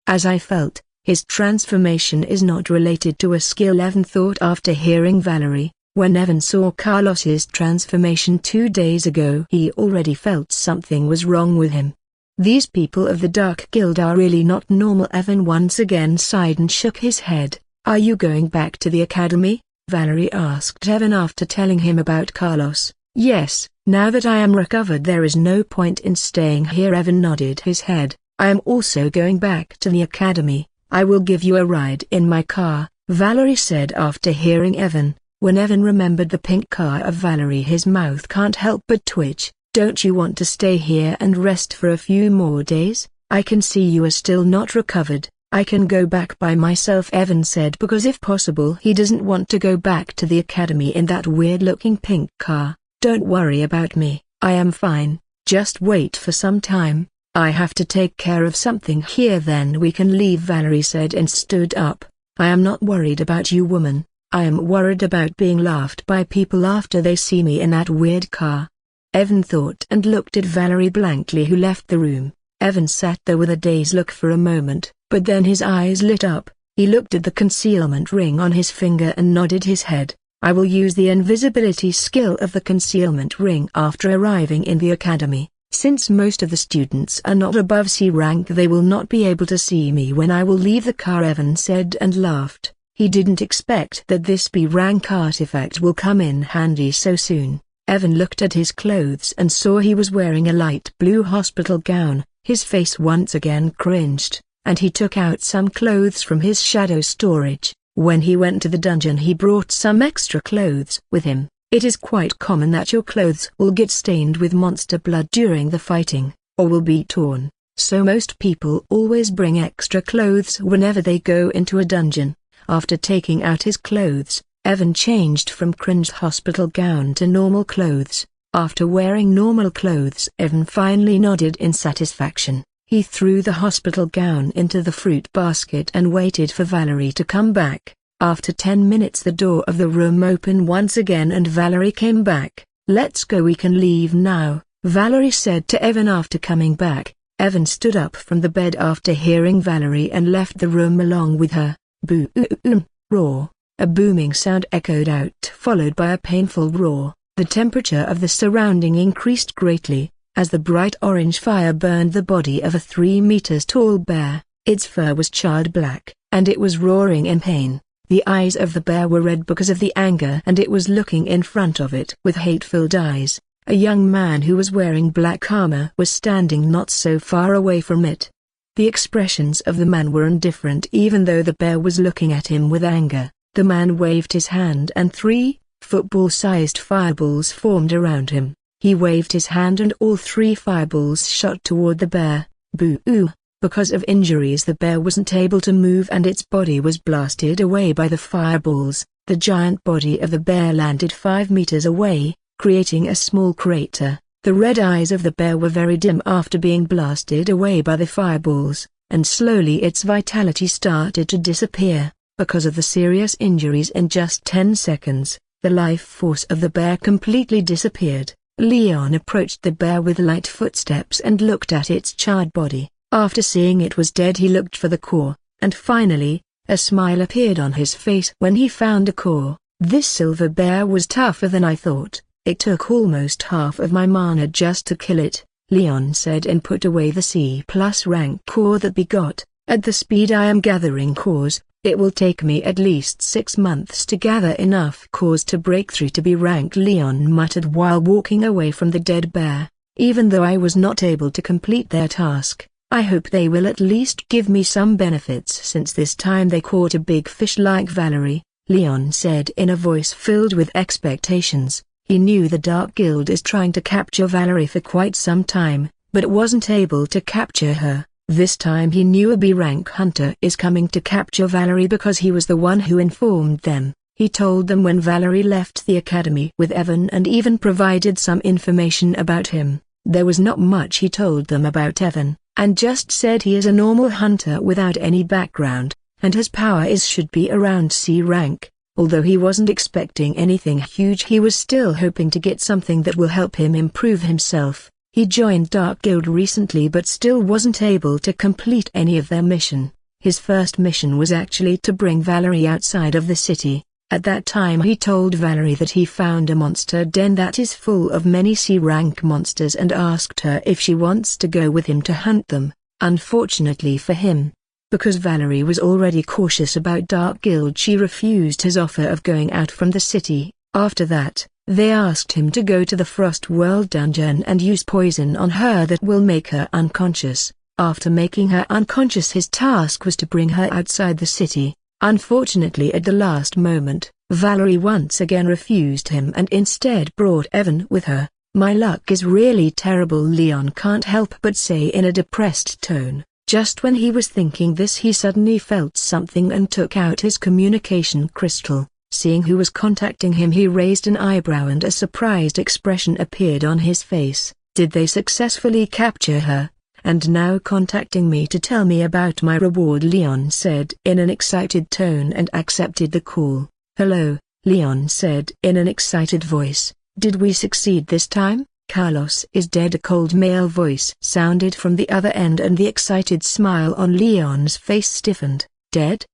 "As I felt, his transformation is not related to a skill," Evan thought after hearing Valerie. When Evan saw Carlos's transformation 2 days ago, he already felt something was wrong with him. These people of the Dark Guild are really not normal. Evan once again sighed and shook his head. "Are you going back to the academy?" Valerie asked Evan after telling him about Carlos. "Yes, now that I am recovered there is no point in staying here." Evan nodded his head. "I am also going back to the academy. I will give you a ride in my car," Valerie said after hearing Evan. When Evan remembered the pink car of Valerie, his mouth can't help but twitch. "Don't you want to stay here and rest for a few more days?" I can see you are still not recovered. I can go back by myself, Evan said, because if possible he doesn't want to go back to the academy in that weird-looking pink car. Don't worry about me, I am fine, just wait for some time. I have to take care of something here, then we can leave, Valerie said and stood up. I am not worried about you, woman. I am worried about being laughed by people after they see me in that weird car. Evan thought and looked at Valerie blankly, who left the room. Evan sat there with a dazed look for a moment, but then his eyes lit up. He looked at the concealment ring on his finger and nodded his head. I will use the invisibility skill of the concealment ring after arriving in the academy. Since most of the students are not above C rank, they will not be able to see me when I will leave the car, Evan said and laughed. He didn't expect that this B rank artifact will come in handy so soon. Evan looked at his clothes and saw he was wearing a light blue hospital gown. His face once again cringed, and he took out some clothes from his shadow storage. When he went to the dungeon, he brought some extra clothes with him. It is quite common that your clothes will get stained with monster blood during the fighting, or will be torn, so most people always bring extra clothes whenever they go into a dungeon. After taking out his clothes, Evan changed from cringed hospital gown to normal clothes. After wearing normal clothes, Evan finally nodded in satisfaction. He threw the hospital gown into the fruit basket and waited for Valerie to come back. After 10 minutes the door of the room opened once again and Valerie came back. Let's go, we can leave now, Valerie said to Evan after coming back. Evan stood up from the bed after hearing Valerie and left the room along with her. Boom, roar. A booming sound echoed out, followed by a painful roar. The temperature of the surrounding increased greatly, as the bright orange fire burned the body of a 3 meters tall bear. Its fur was charred black, and it was roaring in pain. The eyes of the bear were red because of the anger, and it was looking in front of it with hate-filled eyes. A young man who was wearing black armor was standing not so far away from it. The expressions of the man were indifferent even though the bear was looking at him with anger. The man waved his hand and 3 football-sized fireballs formed around him. He waved his hand and all 3 fireballs shot toward the bear. Boo! Because of injuries the bear wasn't able to move and its body was blasted away by the fireballs. The giant body of the bear landed 5 meters away, creating a small crater. The red eyes of the bear were very dim after being blasted away by the fireballs, and slowly its vitality started to disappear. Because of the serious injuries in just 10 seconds, the life force of the bear completely disappeared. Leon approached the bear with light footsteps and looked at its charred body. After seeing it was dead, he looked for the core, and finally, a smile appeared on his face when he found a core. This silver bear was tougher than I thought. It took almost half of my mana just to kill it, Leon said and put away the C+ rank core that we got. At the speed I am gathering cores, it will take me at least 6 months to gather enough cores to break through to B rank, Leon muttered while walking away from the dead bear. Even though I was not able to complete their task, I hope they will at least give me some benefits since this time they caught a big fish like Valerie, Leon said in a voice filled with expectations. He knew the Dark Guild is trying to capture Valerie for quite some time, but wasn't able to capture her. This time he knew a B rank hunter is coming to capture Valerie because he was the one who informed them. He told them when Valerie left the academy with Evan and even provided some information about him. There was not much he told them about Evan, and just said he is a normal hunter without any background, and his power should be around C rank. Although he wasn't expecting anything huge, he was still hoping to get something that will help him improve himself. He joined Dark Guild recently but still wasn't able to complete any of their mission. His first mission was actually to bring Valerie outside of the city. At that time he told Valerie that he found a monster den that is full of many C-rank monsters and asked her if she wants to go with him to hunt them. Unfortunately for him, because Valerie was already cautious about Dark Guild, she refused his offer of going out from the city. After that, they asked him to go to the Frost World dungeon and use poison on her that will make her unconscious. After making her unconscious, his task was to bring her outside the city. Unfortunately, at the last moment, Valerie once again refused him and instead brought Evan with her. My luck is really terrible, Leon can't help but say in a depressed tone. Just when he was thinking this, he suddenly felt something and took out his communication crystal. Seeing who was contacting him, he raised an eyebrow and a surprised expression appeared on his face. Did they successfully capture her? And now contacting me to tell me about my reward, Leon said in an excited tone and accepted the call. Hello, Leon said in an excited voice. Did we succeed this time? Carlos is dead. A cold male voice sounded from the other end and the excited smile on Leon's face stiffened. Dead?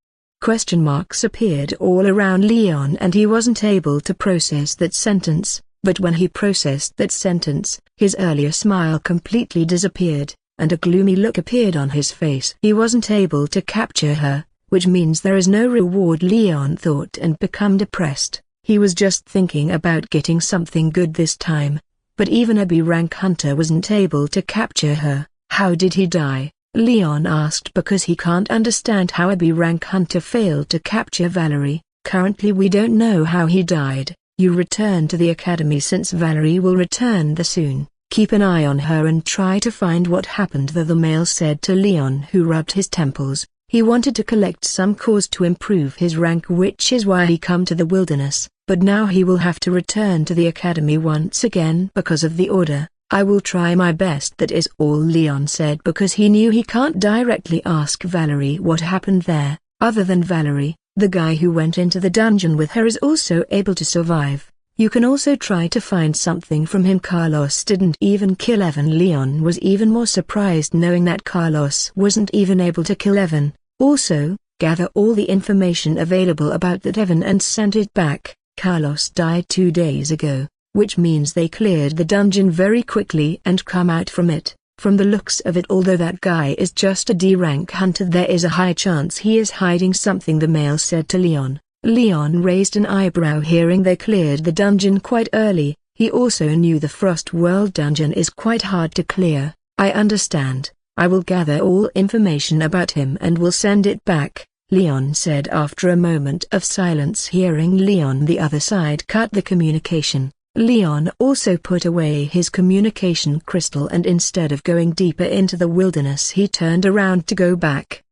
Question marks appeared all around Leon and he wasn't able to process that sentence, but when he processed that sentence, his earlier smile completely disappeared, and a gloomy look appeared on his face. He wasn't able to capture her, which means there is no reward, Leon thought, and become depressed. He was just thinking about getting something good this time. But even a B-rank hunter wasn't able to capture her. How did he die? Leon asked because he can't understand how a B-rank hunter failed to capture Valerie. Currently we don't know how he died. You return to the academy since Valerie will return soon. Keep an eye on her and try to find what happened there, the male said to Leon, who rubbed his temples. He wanted to collect some cause to improve his rank, which is why he come to the wilderness, but now he will have to return to the academy once again because of the order. I will try my best, that is all, Leon said, because he knew he can't directly ask Valerie what happened there. Other than Valerie, the guy who went into the dungeon with her is also able to survive. You can also try to find something from him. Carlos didn't even kill Evan. Leon was even more surprised knowing that Carlos wasn't even able to kill Evan. Also, gather all the information available about that Evan and send it back. Carlos died 2 days ago, which means they cleared the dungeon very quickly and come out from it. From the looks of it, although that guy is just a D-rank hunter, there is a high chance he is hiding something, the male said to Leon. Leon raised an eyebrow hearing they cleared the dungeon quite early. He also knew the Frost World dungeon is quite hard to clear. I understand. I will gather all information about him and will send it back, Leon said after a moment of silence. Hearing Leon, the other side cut the communication. Leon also put away his communication crystal and instead of going deeper into the wilderness, he turned around to go back.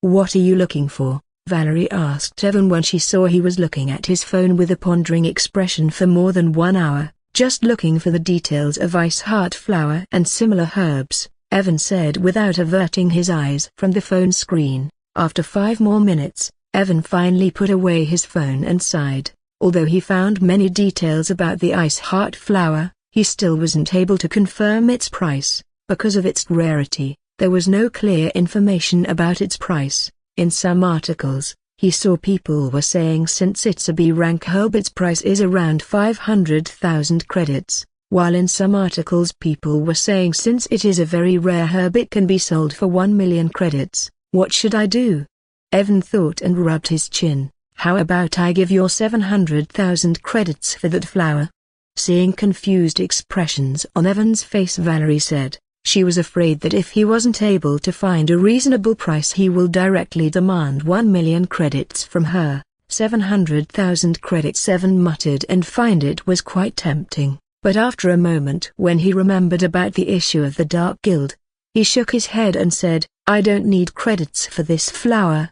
What are you looking for? Valerie asked Evan when she saw he was looking at his phone with a pondering expression for more than 1 hour, just looking for the details of ice heart flower and similar herbs, Evan said without averting his eyes from the phone screen. After 5 more minutes, Evan finally put away his phone and sighed. Although he found many details about the ice heart flower, he still wasn't able to confirm its price. Because of its rarity, there was no clear information about its price. In some articles, he saw people were saying since it's a B-rank herb its price is around 500,000 credits, while in some articles people were saying since it is a very rare herb it can be sold for 1 million credits. What should I do? Evan thought and rubbed his chin. How about I give you 700,000 credits for that flower? Seeing confused expressions on Evan's face, Valerie said. She was afraid that if he wasn't able to find a reasonable price he will directly demand 1 million credits from her. 700,000 credits, Evan muttered, and find it was quite tempting. But after a moment, when he remembered about the issue of the Dark Guild, he shook his head and said, I don't need credits for this flower.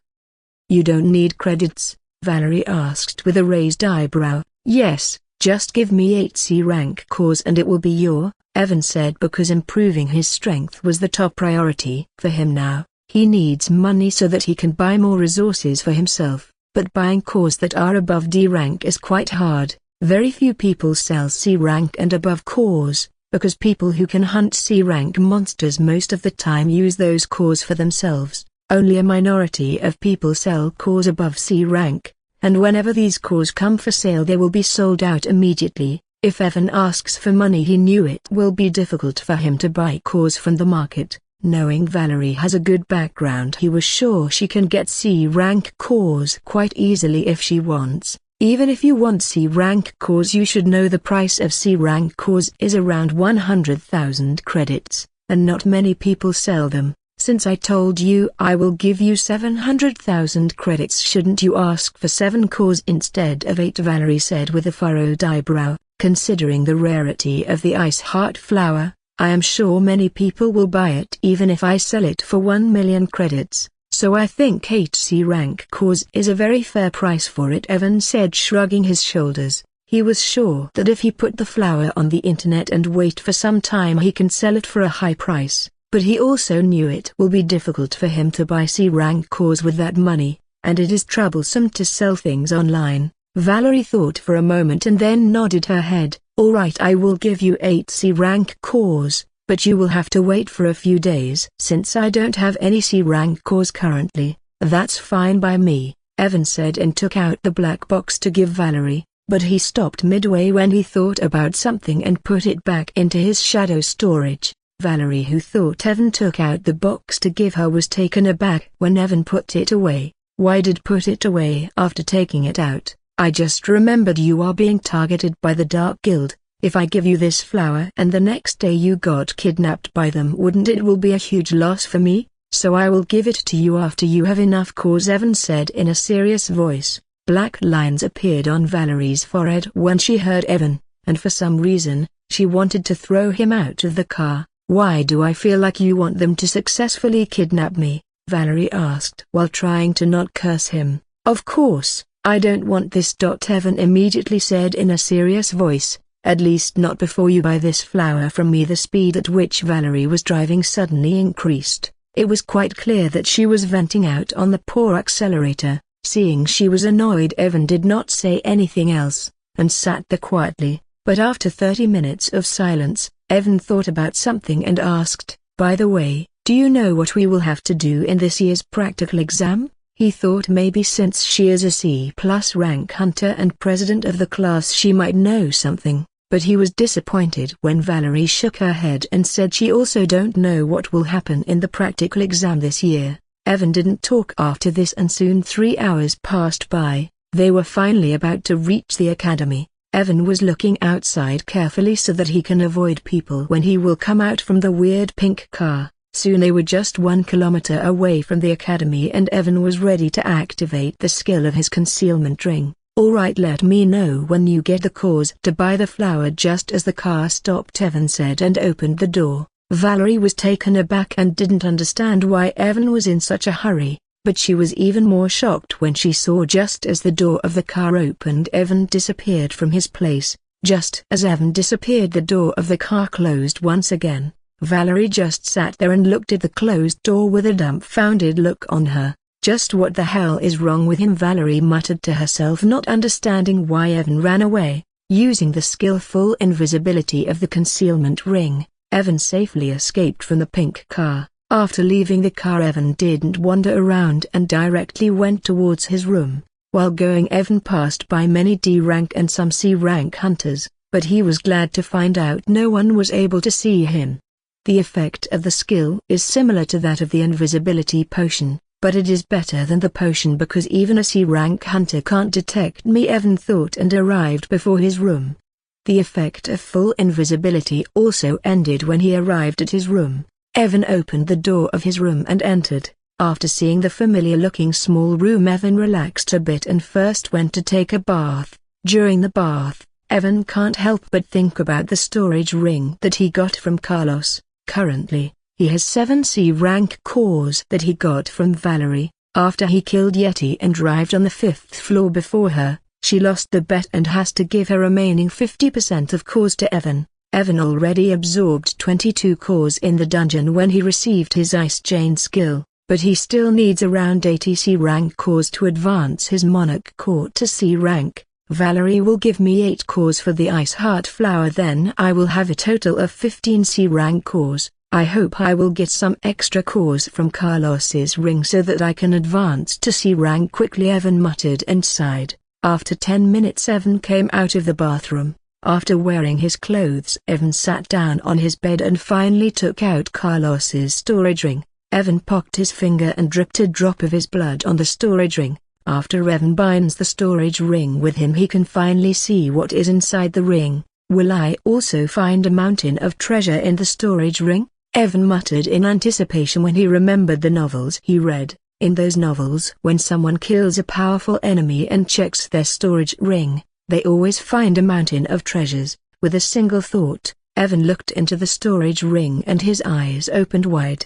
You don't need credits? Valerie asked with a raised eyebrow. Yes, just give me 8 C-rank cores and it will be your, Evan said, because improving his strength was the top priority for him now. He needs money so that he can buy more resources for himself, but buying cores that are above D rank is quite hard. Very few people sell C rank and above cores, because people who can hunt C rank monsters most of the time use those cores for themselves. Only a minority of people sell cores above C rank, and whenever these cores come for sale they will be sold out immediately. If Evan asks for money he knew it will be difficult for him to buy cores from the market. Knowing Valerie has a good background he was sure she can get C rank cores quite easily if she wants. Even if you want C rank cores you should know the price of C rank cores is around 100,000 credits, and not many people sell them. Since I told you I will give you 700,000 credits, shouldn't you ask for 7 cores instead of 8? Valerie said with a furrowed eyebrow. Considering the rarity of the ice heart flower, I am sure many people will buy it even if I sell it for 1 million credits, so I think 8 C rank cores is a very fair price for it, Evan said, shrugging his shoulders. He was sure that if he put the flower on the internet and wait for some time he can sell it for a high price, but he also knew it will be difficult for him to buy C rank cores with that money, and it is troublesome to sell things online. Valerie thought for a moment and then nodded her head. All right, I will give you 8 C rank cores, but you will have to wait for a few days since I don't have any C rank cores currently. That's fine by me, Evan said and took out the black box to give Valerie, but he stopped midway when he thought about something and put it back into his shadow storage. Valerie, who thought Evan took out the box to give her, was taken aback when Evan put it away. Why did put it away after taking it out? I just remembered you are being targeted by the Dark Guild. If I give you this flower and the next day you got kidnapped by them, wouldn't it will be a huge loss for me? So I will give it to you after you have enough cores, Evan said in a serious voice. Black lines appeared on Valerie's forehead when she heard Evan, and for some reason, she wanted to throw him out of the car. Why do I feel like you want them to successfully kidnap me? Valerie asked while trying to not curse him. Of course, I don't want this. Evan immediately said in a serious voice, at least not before you buy this flower from me. The speed at which Valerie was driving suddenly increased. It was quite clear that she was venting out on the poor accelerator. Seeing she was annoyed, Evan did not say anything else, and sat there quietly, but after 30 minutes of silence, Evan thought about something and asked, by the way, do you know what we will have to do in this year's practical exam? He thought maybe since she is a C+ rank hunter and president of the class she might know something, but he was disappointed when Valerie shook her head and said she also don't know what will happen in the practical exam this year. Evan didn't talk after this, and soon 3 hours passed by. They were finally about to reach the academy. Evan was looking outside carefully so that he can avoid people when he will come out from the weird pink car. Soon they were just 1 kilometer away from the academy and Evan was ready to activate the skill of his concealment ring. Alright, let me know when you get the cause to buy the flower. Just as the car stopped, Evan said and opened the door. Valerie was taken aback and didn't understand why Evan was in such a hurry, but she was even more shocked when she saw just as the door of the car opened, Evan disappeared from his place. Just as Evan disappeared, the door of the car closed once again. Valerie just sat there and looked at the closed door with a dumbfounded look on her. Just what the hell is wrong with him? Valerie muttered to herself, not understanding why Evan ran away. Using the skillful invisibility of the concealment ring, Evan safely escaped from the pink car. After leaving the car, Evan didn't wander around and directly went towards his room. While going, Evan passed by many D rank and some C rank hunters, but he was glad to find out no one was able to see him. The effect of the skill is similar to that of the invisibility potion, but it is better than the potion because even a C rank hunter can't detect me, Evan thought, and arrived before his room. The effect of full invisibility also ended when he arrived at his room. Evan opened the door of his room and entered. After seeing the familiar-looking small room, Evan relaxed a bit and first went to take a bath. During the bath, Evan can't help but think about the storage ring that he got from Carlos. Currently, he has 7 C rank cores that he got from Valerie. After he killed Yeti and arrived on the 5th floor before her, she lost the bet and has to give her remaining 50% of cores to Evan. Evan already absorbed 22 cores in the dungeon when he received his Ice Chain skill, but he still needs around 80 C rank cores to advance his Monarch Core to C rank. Valerie will give me 8 cores for the Ice Heart flower, then I will have a total of 15 C rank cores. I hope I will get some extra cores from Carlos's ring so that I can advance to C rank quickly, Evan muttered and sighed. After 10 minutes, Evan came out of the bathroom. After wearing his clothes, Evan sat down on his bed and finally took out Carlos's storage ring. Evan poked his finger and dripped a drop of his blood on the storage ring. After Evan binds the storage ring with him, he can finally see what is inside the ring. Will I also find a mountain of treasure in the storage ring? Evan muttered in anticipation when he remembered the novels he read. In those novels, when someone kills a powerful enemy and checks their storage ring, They always find a mountain of treasures. With a single thought, Evan looked into the storage ring and his eyes opened wide.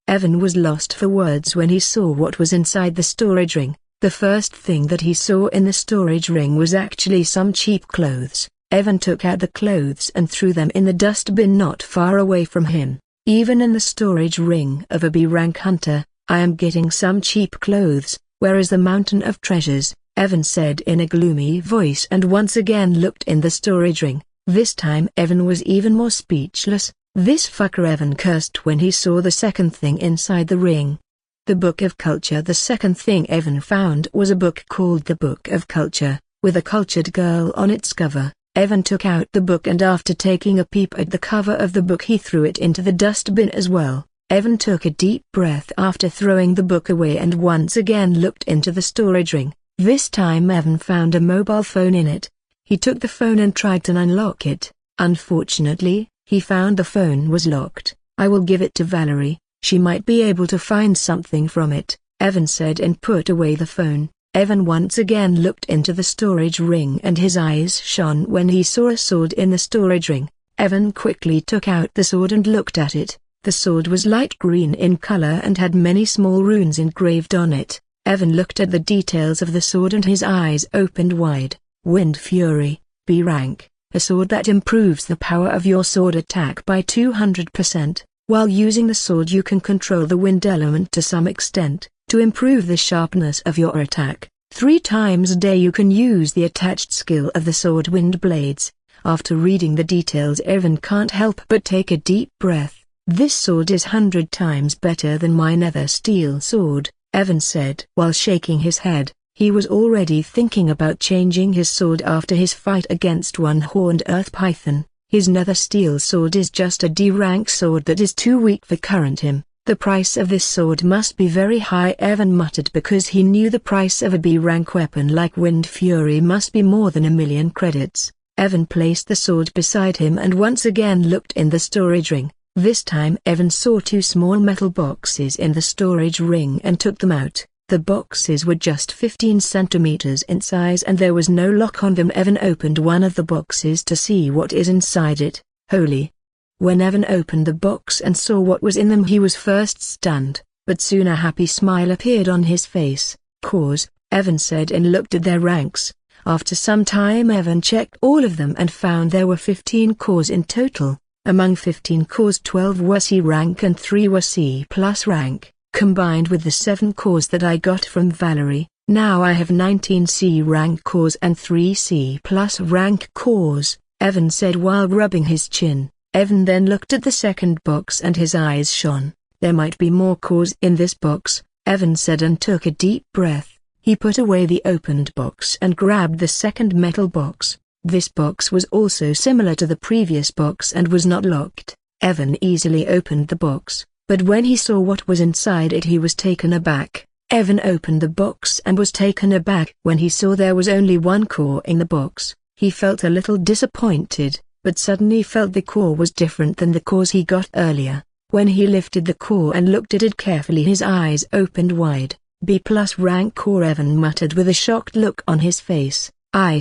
Evan was lost for words when he saw what was inside the storage ring. The first thing that he saw in the storage ring was actually some cheap clothes. Evan took out the clothes and threw them in the dustbin not far away from him. Even in the storage ring of a B-rank hunter, I am getting some cheap clothes. Where is the mountain of treasures? Evan said in a gloomy voice and once again looked in the storage ring. This time Evan was even more speechless. This fucker, Evan cursed when he saw the second thing inside the ring. The Book of Culture. The second thing Evan found was a book called The Book of Culture, with a cultured girl on its cover. Evan took out the book and after taking a peep at the cover of the book he threw it into the dustbin as well. Evan took a deep breath after throwing the book away and once again looked into the storage ring. This time Evan found a mobile phone in it. He took the phone and tried to unlock it. Unfortunately, he found the phone was locked. I will give it to Valerie, she might be able to find something from it, Evan said and put away the phone. Evan once again looked into the storage ring and his eyes shone when he saw a sword in the storage ring. Evan quickly took out the sword and looked at it. The sword was light green in color and had many small runes engraved on it. Evan looked at the details of the sword and his eyes opened wide. Wind Fury, B rank. A sword that improves the power of your sword attack by 200%. While using the sword you can control the wind element to some extent, to improve the sharpness of your attack. 3 times a day you can use the attached skill of the sword Wind Blades. After reading the details Evan can't help but take a deep breath. This sword is 100 times better than my nether steel sword, Evan said while shaking his head. He was already thinking about changing his sword after his fight against one-horned earth python. His nether steel sword is just a D-rank sword that is too weak for current him. The price of this sword must be very high, Evan muttered, because he knew the price of a B-rank weapon like Wind Fury must be more than 1,000,000 credits. Evan placed the sword beside him and once again looked in the storage ring. This time Evan saw 2 small metal boxes in the storage ring and took them out. The boxes were just 15 centimeters in size and there was no lock on them. Evan opened one of the boxes to see what is inside it. Holy! When Evan opened the box and saw what was in them he was first stunned, but soon a happy smile appeared on his face. Cores, Evan said and looked at their ranks. After some time Evan checked all of them and found there were 15 cores in total. Among 15 cores 12 were C rank and 3 were C+ rank. Combined with the 7 cores that I got from Valerie, now I have 19 C rank cores and 3 C+ rank cores, Evan said while rubbing his chin. Evan then looked at the second box and his eyes shone. There might be more cores in this box, Evan said and took a deep breath. He put away the opened box and grabbed the second metal box. This box was also similar to the previous box and was not locked. Evan easily opened the box. But when he saw what was inside it he was taken aback. Evan opened the box and was taken aback when he saw there was only 1 core in the box. He felt a little disappointed, but suddenly felt the core was different than the cores he got earlier. When he lifted the core and looked at it carefully his eyes opened wide. B+ rank core, Evan muttered with a shocked look on his face.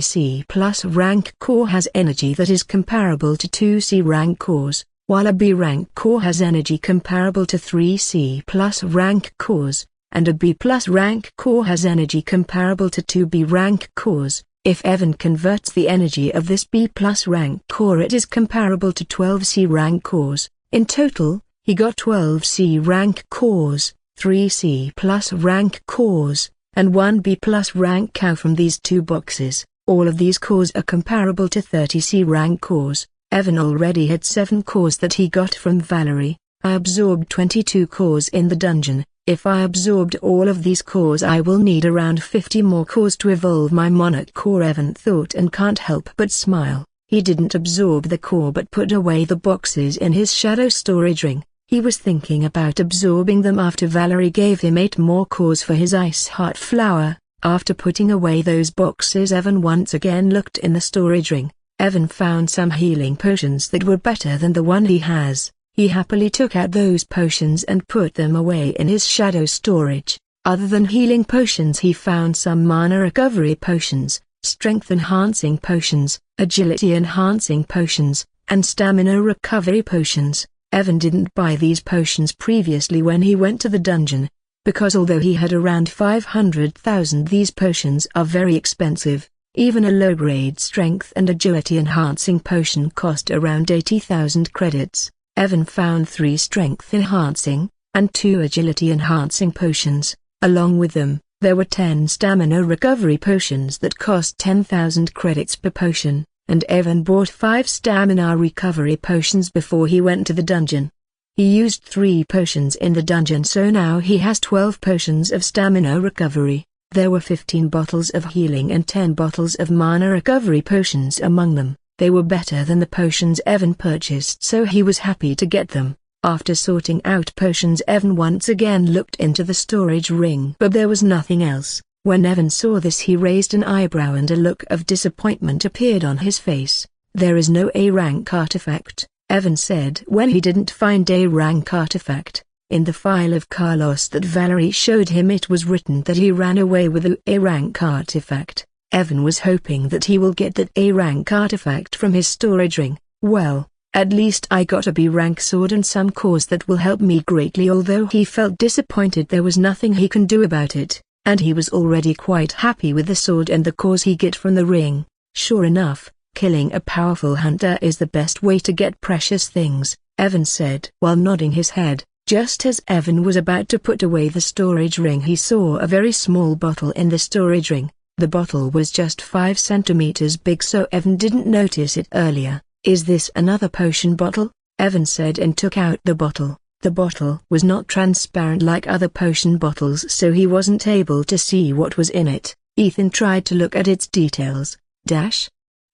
C+ rank core has energy that is comparable to 2 C rank cores, while a B rank core has energy comparable to 3 C+ rank cores, and a B+ rank core has energy comparable to 2 B rank cores. If Evan converts the energy of this B+ rank core it is comparable to 12 C rank cores. In total, he got 12 C rank cores, 3 C+ rank cores, and 1 B+ rank core from these 2 boxes. All of these cores are comparable to 30 C rank cores. Evan already had 7 cores that he got from Valerie. I absorbed 22 cores in the dungeon. If I absorbed all of these cores I will need around 50 more cores to evolve my Monarch core, Evan thought and can't help but smile. He didn't absorb the core but put away the boxes in his shadow storage ring. He was thinking about absorbing them after Valerie gave him 8 more cores for his Ice Heart Flower. After putting away those boxes Evan once again looked in the storage ring. Evan found some healing potions that were better than the one he has. He happily took out those potions and put them away in his shadow storage. Other than healing potions he found some mana recovery potions, strength-enhancing potions, agility-enhancing potions, and stamina recovery potions. Evan didn't buy these potions previously when he went to the dungeon, because although he had around 500,000, these potions are very expensive. Even a low-grade strength and agility-enhancing potion cost around 80,000 credits. Evan found 3 strength-enhancing, and 2 agility-enhancing potions. Along with them, there were 10 stamina recovery potions that cost 10,000 credits per potion, and Evan bought 5 stamina recovery potions before he went to the dungeon. He used 3 potions in the dungeon, so now he has 12 potions of stamina recovery. There were 15 bottles of healing and 10 bottles of mana recovery potions among them. They were better than the potions Evan purchased, so he was happy to get them. After sorting out potions, Evan once again looked into the storage ring, but there was nothing else. When Evan saw this, he raised an eyebrow and a look of disappointment appeared on his face. "There is no A-rank artifact," Evan said when he didn't find A-rank artifact. In the file of Carlos that Valerie showed him, it was written that he ran away with the A-rank artifact. Evan was hoping that he will get that A-rank artifact from his storage ring. "Well, at least I got a B-rank sword and some cause that will help me greatly." Although he felt disappointed, there was nothing he can do about it, and he was already quite happy with the sword and the cause he get from the ring. Sure enough, killing a powerful hunter is the best way to get precious things, Evan said while nodding his head. Just as Evan was about to put away the storage ring, he saw a very small bottle in the storage ring. The bottle was just 5 centimeters big, so Evan didn't notice it earlier. "Is this another potion bottle?" Evan said and took out the bottle. The bottle was not transparent like other potion bottles, so he wasn't able to see what was in it. Ethan tried to look at its details.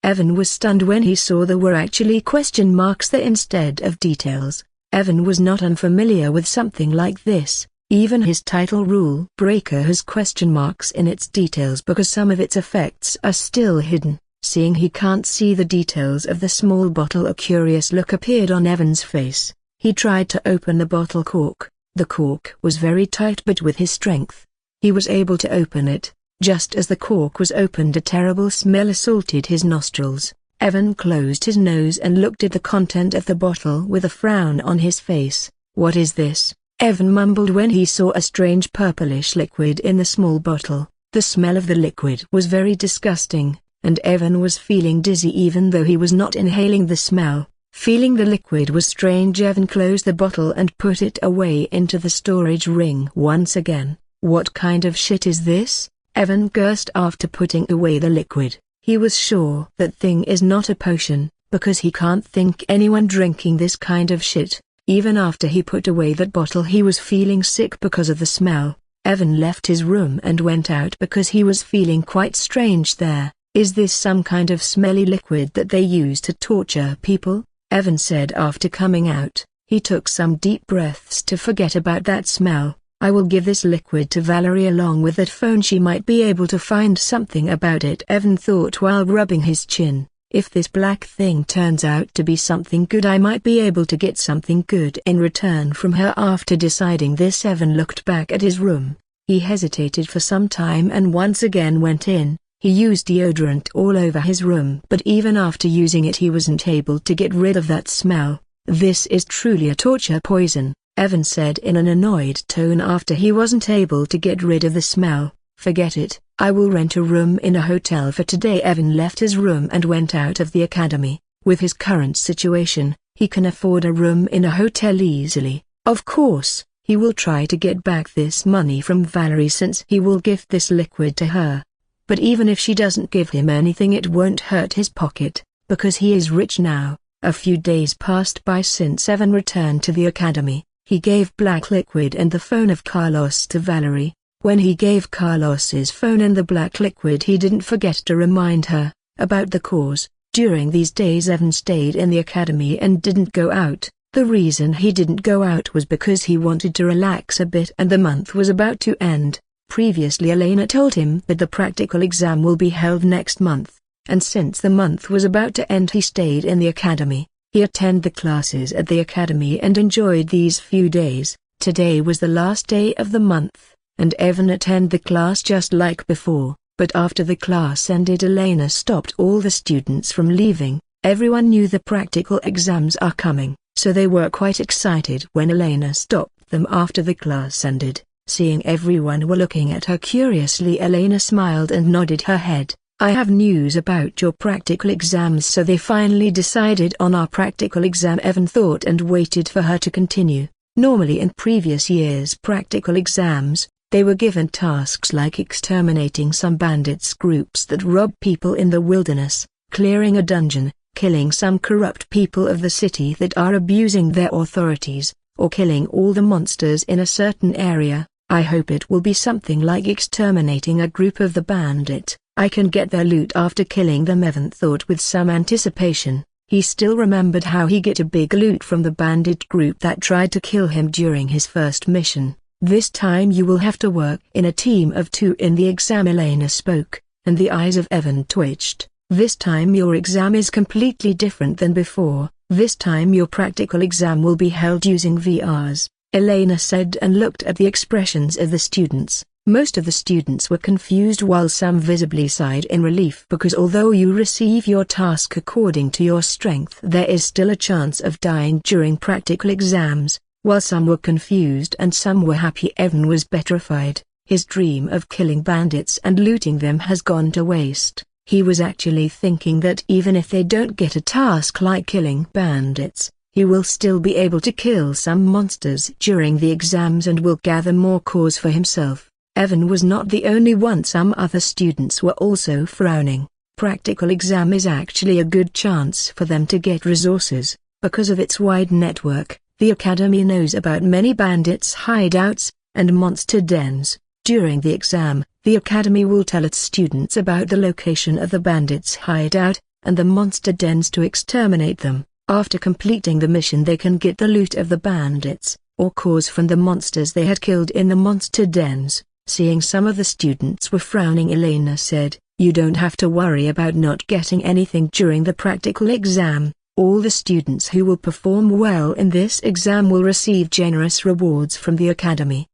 Evan was stunned when he saw there were actually question marks there instead of details. Evan was not unfamiliar with something like this. Even his title Rule Breaker has question marks in its details because some of its effects are still hidden. Seeing he can't see the details of the small bottle, a curious look appeared on Evan's face. He tried to open the bottle cork. The cork was very tight, but with his strength, he was able to open it. Just as the cork was opened, a terrible smell assaulted his nostrils. Evan closed his nose and looked at the content of the bottle with a frown on his face. "What is this?" Evan mumbled when he saw a strange purplish liquid in the small bottle. The smell of the liquid was very disgusting, and Evan was feeling dizzy even though he was not inhaling the smell. Feeling the liquid was strange, Evan closed the bottle and put it away into the storage ring once again. "What kind of shit is this?" Evan gasped after putting away the liquid. He was sure that thing is not a potion, because he can't think anyone drinking this kind of shit. Even after he put away that bottle, he was feeling sick because of the smell. Evan left his room and went out because he was feeling quite strange there. "Is this some kind of smelly liquid that they use to torture people?" Evan said after coming out. He took some deep breaths to forget about that smell. "I will give this liquid to Valerie along with that phone. She might be able to find something about it," Evan thought while rubbing his chin. "If this black thing turns out to be something good, I might be able to get something good in return from her." After deciding this, Evan looked back at his room. He hesitated for some time and once again went in. He used deodorant all over his room, but even after using it he wasn't able to get rid of that smell. "This is truly a torture poison," Evan said in an annoyed tone after he wasn't able to get rid of the smell. "Forget it, I will rent a room in a hotel for today." Evan left his room and went out of the academy. With his current situation, he can afford a room in a hotel easily. Of course, he will try to get back this money from Valerie since he will gift this liquid to her. But even if she doesn't give him anything, it won't hurt his pocket, because he is rich now. A few days passed by since Evan returned to the academy. He gave black liquid and the phone of Carlos to Valerie. When he gave Carlos's phone and the black liquid, he didn't forget to remind her about the cause. During these days Evan stayed in the academy and didn't go out. The reason he didn't go out was because he wanted to relax a bit and the month was about to end. Previously Elena told him that the practical exam will be held next month, and since the month was about to end he stayed in the academy. He attended the classes at the academy and enjoyed these few days. Today was the last day of the month, and Evan attended the class just like before. But after the class ended, Elena stopped all the students from leaving. Everyone knew the practical exams are coming, so they were quite excited when Elena stopped them after the class ended. Seeing everyone were looking at her curiously, Elena smiled and nodded her head. I have news about your practical exams. So they finally decided on our practical exam. Evan thought and waited for her to continue. Normally in previous years' practical exams, they were given tasks like exterminating some bandits groups that rob people in the wilderness, clearing a dungeon, killing some corrupt people of the city that are abusing their authorities, or killing all the monsters in a certain area. I hope it will be something like exterminating a group of the bandit. I can get their loot after killing them. Evan thought with some anticipation. He still remembered how he got a big loot from the bandit group that tried to kill him during his first mission. This time you will have to work in a team of 2 in the exam. Elena spoke, and the eyes of Evan twitched. This time your exam is completely different than before. This time your practical exam will be held using VRs, Elena said, and looked at the expressions of the students. Most of the students were confused while some visibly sighed in relief, because although you receive your task according to your strength, there is still a chance of dying during practical exams. While some were confused and some were happy, Evan was petrified. His dream of killing bandits and looting them has gone to waste. He was actually thinking that even if they don't get a task like killing bandits, he will still be able to kill some monsters during the exams and will gather more cores for himself. Evan was not the only one. Some other students were also frowning. Practical exam is actually a good chance for them to get resources. Because of its wide network, the Academy knows about many bandits' hideouts and monster dens. During the exam, the Academy will tell its students about the location of the bandits' hideout and the monster dens to exterminate them. After completing the mission, they can get the loot of the bandits, or cores from the monsters they had killed in the monster dens. Seeing some of the students were frowning, Elena said, "You don't have to worry about not getting anything during the practical exam. All the students who will perform well in this exam will receive generous rewards from the Academy.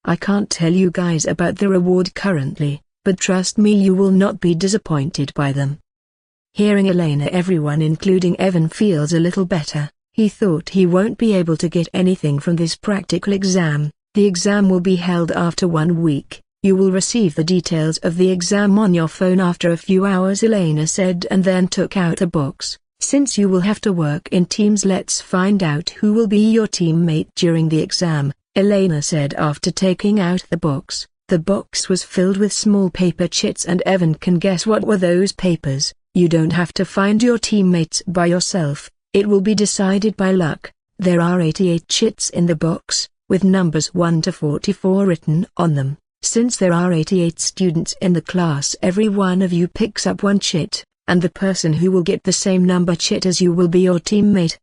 I can't tell you guys about the reward currently, but trust me, you will not be disappointed by them." Hearing Elena, everyone including Evan feels a little better. He thought he won't be able to get anything from this practical exam. The exam will be held after 1 week. You will receive the details of the exam on your phone after a few hours, Elena said, and then took out a box. Since you will have to work in teams, let's find out who will be your teammate during the exam, Elena said after taking out the box. The box was filled with small paper chits, and Evan can guess what were those papers. You don't have to find your teammates by yourself. It will be decided by luck. There are 88 chits in the box, with numbers 1 to 44 written on them. Since there are 88 students in the class, every one of you picks up 1 chit, and the person who will get the same number chit as you will be your teammate.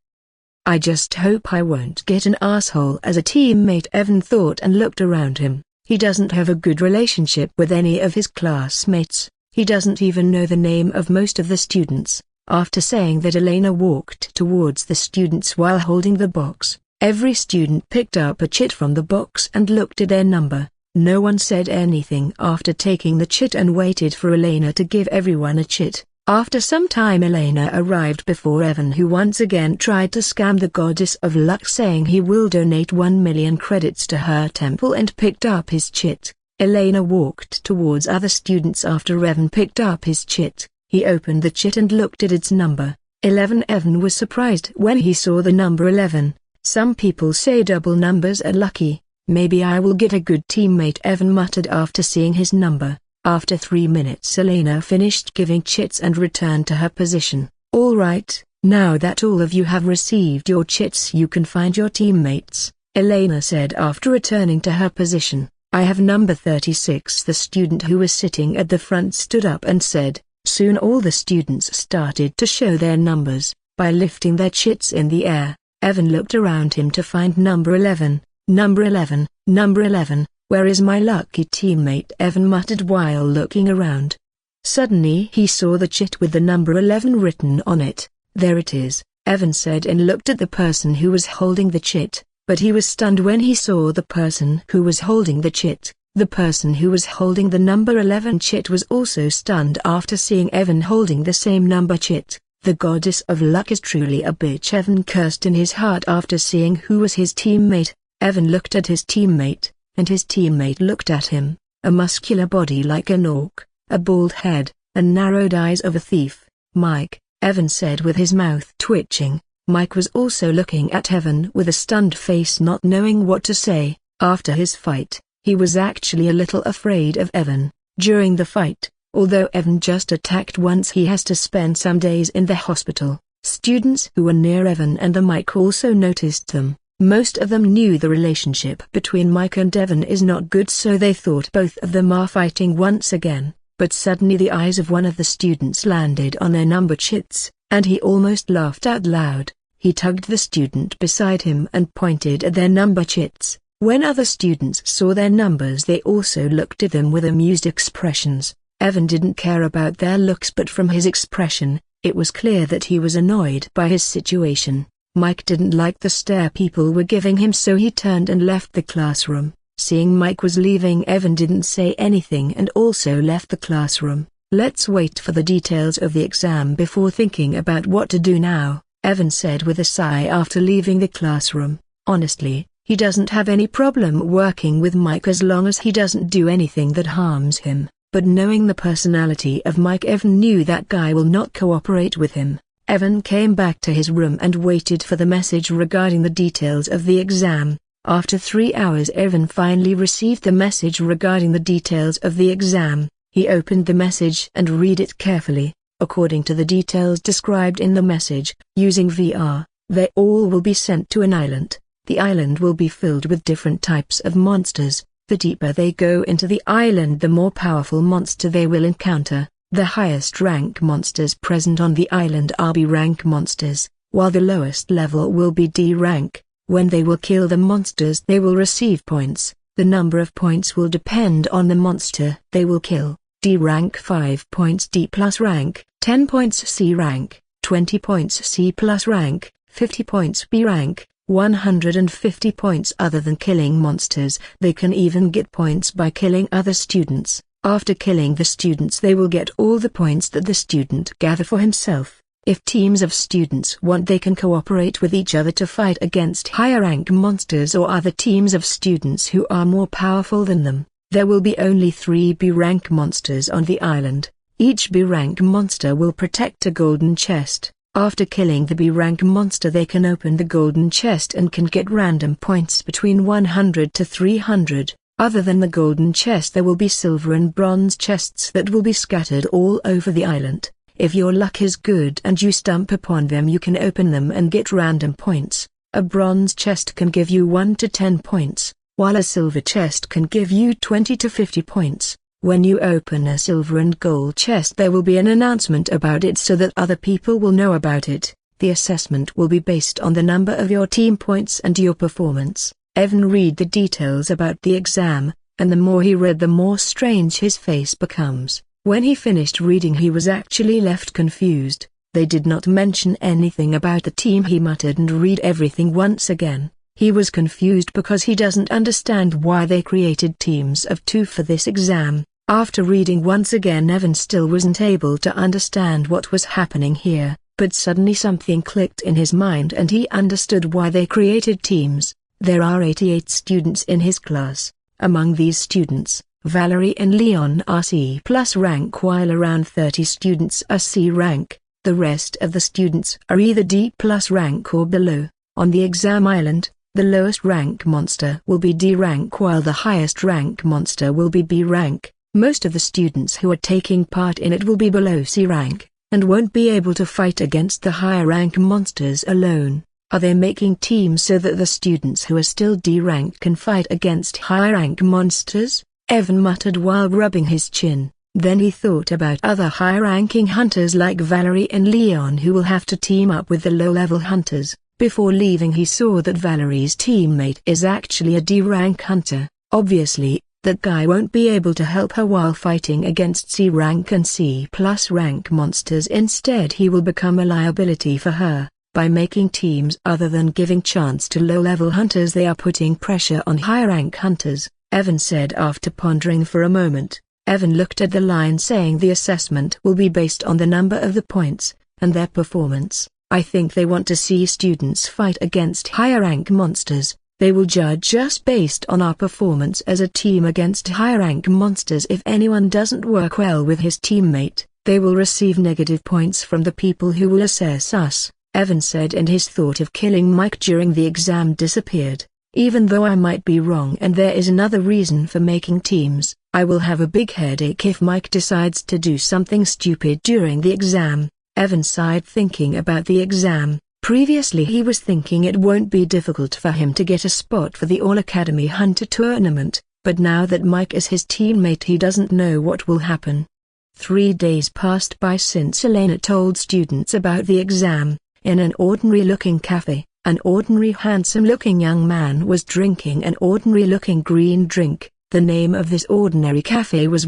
I just hope I won't get an asshole as a teammate, Evan thought, and looked around him. He doesn't have a good relationship with any of his classmates. He doesn't even know the name of most of the students. After saying that, Elena walked towards the students while holding the box. Every student picked up a chit from the box and looked at their number. No one said anything after taking the chit and waited for Elena to give everyone a chit. After some time, Elena arrived before Evan, who once again tried to scam the goddess of luck, saying he will donate 1 million credits to her temple, and picked up his chit. Elena walked towards other students after Evan picked up his chit. He opened the chit and looked at its number, 11. Evan was surprised when he saw the number 11. Some people say double numbers are lucky. Maybe I will get a good teammate, Evan muttered after seeing his number. After 3 minutes, Elena finished giving chits and returned to her position. All right, now that all of you have received your chits, you can find your teammates, Elena said after returning to her position. I have number 36. The student who was sitting at the front stood up and said. Soon all the students started to show their numbers by lifting their chits in the air. Evan looked around him to find number 11. Number 11, number 11, where is my lucky teammate? Evan muttered while looking around. Suddenly he saw the chit with the number 11 written on it. There it is, Evan said, and looked at the person who was holding the chit, but he was stunned when he saw the person who was holding the chit. The person who was holding the number 11 chit was also stunned after seeing Evan holding the same number chit. The goddess of luck is truly a bitch, Evan cursed in his heart after seeing who was his teammate. Evan looked at his teammate, and his teammate looked at him. A muscular body like an orc, a bald head, and narrowed eyes of a thief. Mike, Evan said with his mouth twitching. Mike was also looking at Evan with a stunned face, not knowing what to say. After his fight, he was actually a little afraid of Evan. During the fight, although Evan just attacked once, he has to spend some days in the hospital. Students who were near Evan and the Mike also noticed them. Most of them knew the relationship between Mike and Evan is not good, so they thought both of them are fighting once again. But suddenly the eyes of one of the students landed on their number chits, and he almost laughed out loud. He tugged the student beside him and pointed at their number chits. When other students saw their numbers, they also looked at them with amused expressions. Evan didn't care about their looks, but from his expression, it was clear that he was annoyed by his situation. Mike didn't like the stare people were giving him, so he turned and left the classroom. Seeing Mike was leaving, Evan didn't say anything and also left the classroom. Let's wait for the details of the exam before thinking about what to do now, Evan said with a sigh after leaving the classroom. Honestly, he doesn't have any problem working with Mike as long as he doesn't do anything that harms him. But knowing the personality of Mike, Evan knew that guy will not cooperate with him. Evan came back to his room and waited for the message regarding the details of the exam. After 3 hours, Evan finally received the message regarding the details of the exam. He opened the message and read it carefully. According to the details described in the message, using VR, they all will be sent to an island. The island will be filled with different types of monsters. The deeper they go into the island, the more powerful monster they will encounter. The highest rank monsters present on the island are B rank monsters, while the lowest level will be D rank. When they will kill the monsters, they will receive points. The number of points will depend on the monster they will kill. D rank 5 points D plus rank, 10 points C rank, 20 points C plus rank, 50 points B rank, 150 points. Other than killing monsters, they can even get points by killing other students. After killing the students, they will get all the points that the student gather for himself. If teams of students want, they can cooperate with each other to fight against higher rank monsters or other teams of students who are more powerful than them. There will be only 3 B rank monsters on the island. Each B rank monster will protect a golden chest. After killing the B rank monster, they can open the golden chest and can get random points between 100 to 300. Other than the golden chest, there will be silver and bronze chests that will be scattered all over the island. If your luck is good and you stump upon them, you can open them and get random points. A bronze chest can give you 1 to 10 points, while a silver chest can give you 20 to 50 points. When you open a silver and gold chest, there will be an announcement about it so that other people will know about it. The assessment will be based on the number of your team points and your performance. Evan read the details about the exam, and the more he read, the more strange his face becomes. When he finished reading, he was actually left confused. They did not mention anything about the team. He muttered and read everything once again. He was confused because he doesn't understand why they created teams of 2 for this exam. After reading once again, Evan still wasn't able to understand what was happening here, but suddenly something clicked in his mind and he understood why they created teams. There are 88 students in his class. Among these students, Valerie and Leon are C+ rank, while around 30 students are C rank. The rest of the students are either D+ rank or below. On the exam island, the lowest rank monster will be D rank, while the highest rank monster will be B rank. Most of the students who are taking part in it will be below C rank, and won't be able to fight against the higher rank monsters alone. Are they making teams so that the students who are still D rank can fight against higher rank monsters? Evan muttered while rubbing his chin. Then he thought about other high-ranking hunters like Valerie and Leon who will have to team up with the low-level hunters. Before leaving, he saw that Valerie's teammate is actually a D-rank hunter. Obviously, that guy won't be able to help her while fighting against C-rank and C+ rank monsters. Instead, he will become a liability for her. By making teams other than giving chance to low-level hunters, they are putting pressure on high-rank hunters. Evan said after pondering for a moment. Evan looked at the line saying the assessment will be based on the number of the points, and their performance. I think they want to see students fight against higher rank monsters. They will judge us based on our performance as a team against higher rank monsters. If anyone doesn't work well with his teammate, they will receive negative points from the people who will assess us, Evan said, and his thought of killing Mike during the exam disappeared. Even though I might be wrong and there is another reason for making teams, I will have a big headache if Mike decides to do something stupid during the exam. Evan sighed thinking about the exam. Previously he was thinking it won't be difficult for him to get a spot for the All-Academy Hunter Tournament, but now that Mike is his teammate he doesn't know what will happen. 3 days passed by since Elena told students about the exam. In an ordinary-looking cafe, an ordinary handsome-looking young man was drinking an ordinary-looking green drink. The name of this ordinary cafe was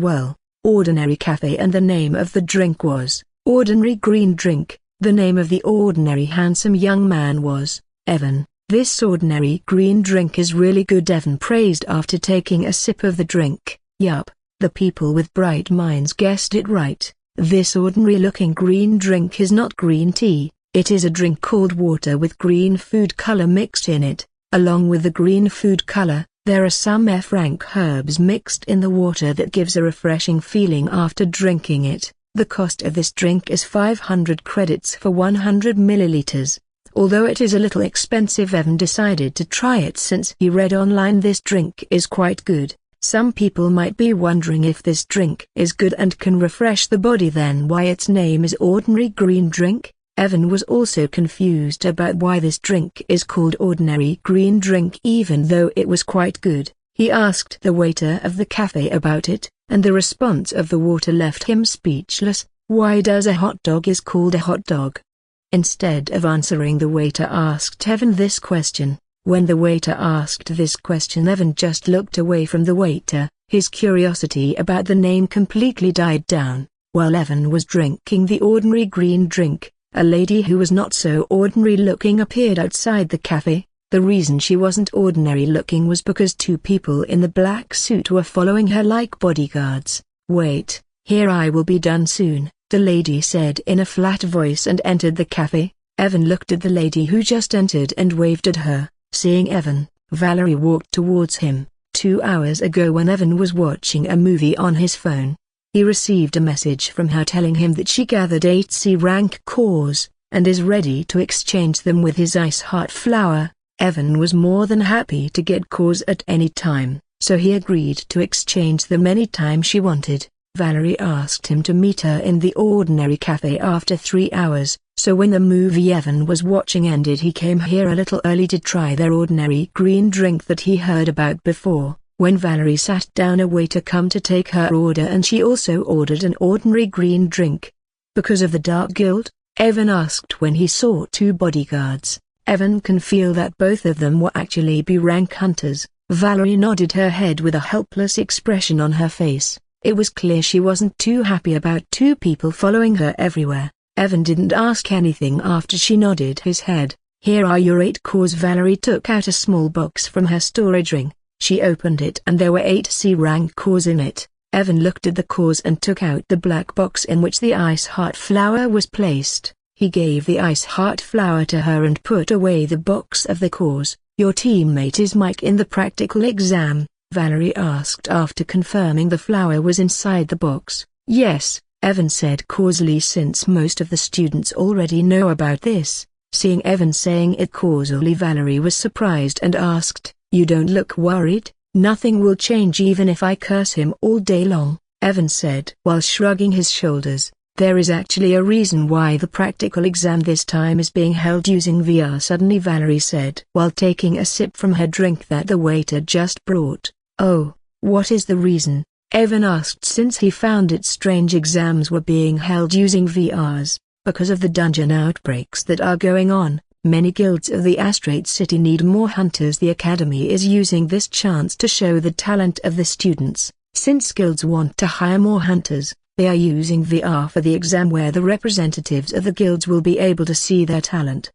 Ordinary Cafe, and the name of the drink was Ordinary Green Drink. The name of the ordinary handsome young man was Evan. This ordinary green drink is really good, Evan praised after taking a sip of the drink. Yup, the people with bright minds guessed it right. This ordinary-looking green drink is not green tea. It is a drink called water with green food color mixed in it. Along with the green food color, there are some F-rank herbs mixed in the water that gives a refreshing feeling after drinking it. The cost of this drink is 500 credits for 100 milliliters. Although it is a little expensive, Evan decided to try it since he read online this drink is quite good. Some people might be wondering if this drink is good and can refresh the body, then why its name is Ordinary Green Drink? Evan was also confused about why this drink is called Ordinary Green Drink even though it was quite good. He asked the waiter of the cafe about it, and the response of the waiter left him speechless. Why does a hot dog is called a hot dog? Instead of answering, the waiter asked Evan this question. When the waiter asked this question, Evan just looked away from the waiter. His curiosity about the name completely died down. While Evan was drinking the ordinary green drink, a lady who was not so ordinary looking appeared outside the cafe. The reason she wasn't ordinary looking was because 2 people in the black suit were following her like bodyguards. Wait, here, I will be done soon, the lady said in a flat voice and entered the cafe. Evan looked at the lady who just entered and waved at her. Seeing Evan, Valerie walked towards him. 2 hours ago, when Evan was watching a movie on his phone, he received a message from her telling him that she gathered 8 C-rank cores, and is ready to exchange them with his Ice Heart Flower. Evan was more than happy to get cores at any time, so he agreed to exchange them any time she wanted. Valerie asked him to meet her in the Ordinary Cafe after 3 hours, so when the movie Evan was watching ended, he came here a little early to try their ordinary green drink that he heard about before. When Valerie sat down, a waiter came to take her order, and she also ordered an ordinary green drink. Because of the Dark Guild? Evan asked when he saw 2 bodyguards. Evan can feel that both of them were actually B-rank hunters. Valerie nodded her head with a helpless expression on her face. It was clear she wasn't too happy about 2 people following her everywhere. Evan didn't ask anything after she nodded his head. Here are your 8 cores. Valerie took out a small box from her storage ring. She opened it and there were 8 C-rank cores in it. Evan looked at the cores and took out the black box in which the Ice Heart Flower was placed. He gave the Ice Heart Flower to her and put away the box of the cores. Your teammate is Mike in the practical exam? Valerie asked after confirming the flower was inside the box. Yes, Evan said causally, since most of the students already know about this. Seeing Evan saying it causally, Valerie was surprised and asked, "You don't look worried?" "Nothing will change even if I curse him all day long," Evan said while shrugging his shoulders. "There is actually a reason why the practical exam this time is being held using VR," suddenly Valerie said while taking a sip from her drink that the waiter just brought. "Oh, what is the reason?" Evan asked, since he found it strange exams were being held using VRs. "Because of the dungeon outbreaks that are going on, many guilds of the Astrate City need more hunters. The Academy is using this chance to show the talent of the students. Since guilds want to hire more hunters, they are using VR for the exam, where the representatives of the guilds will be able to see their talent.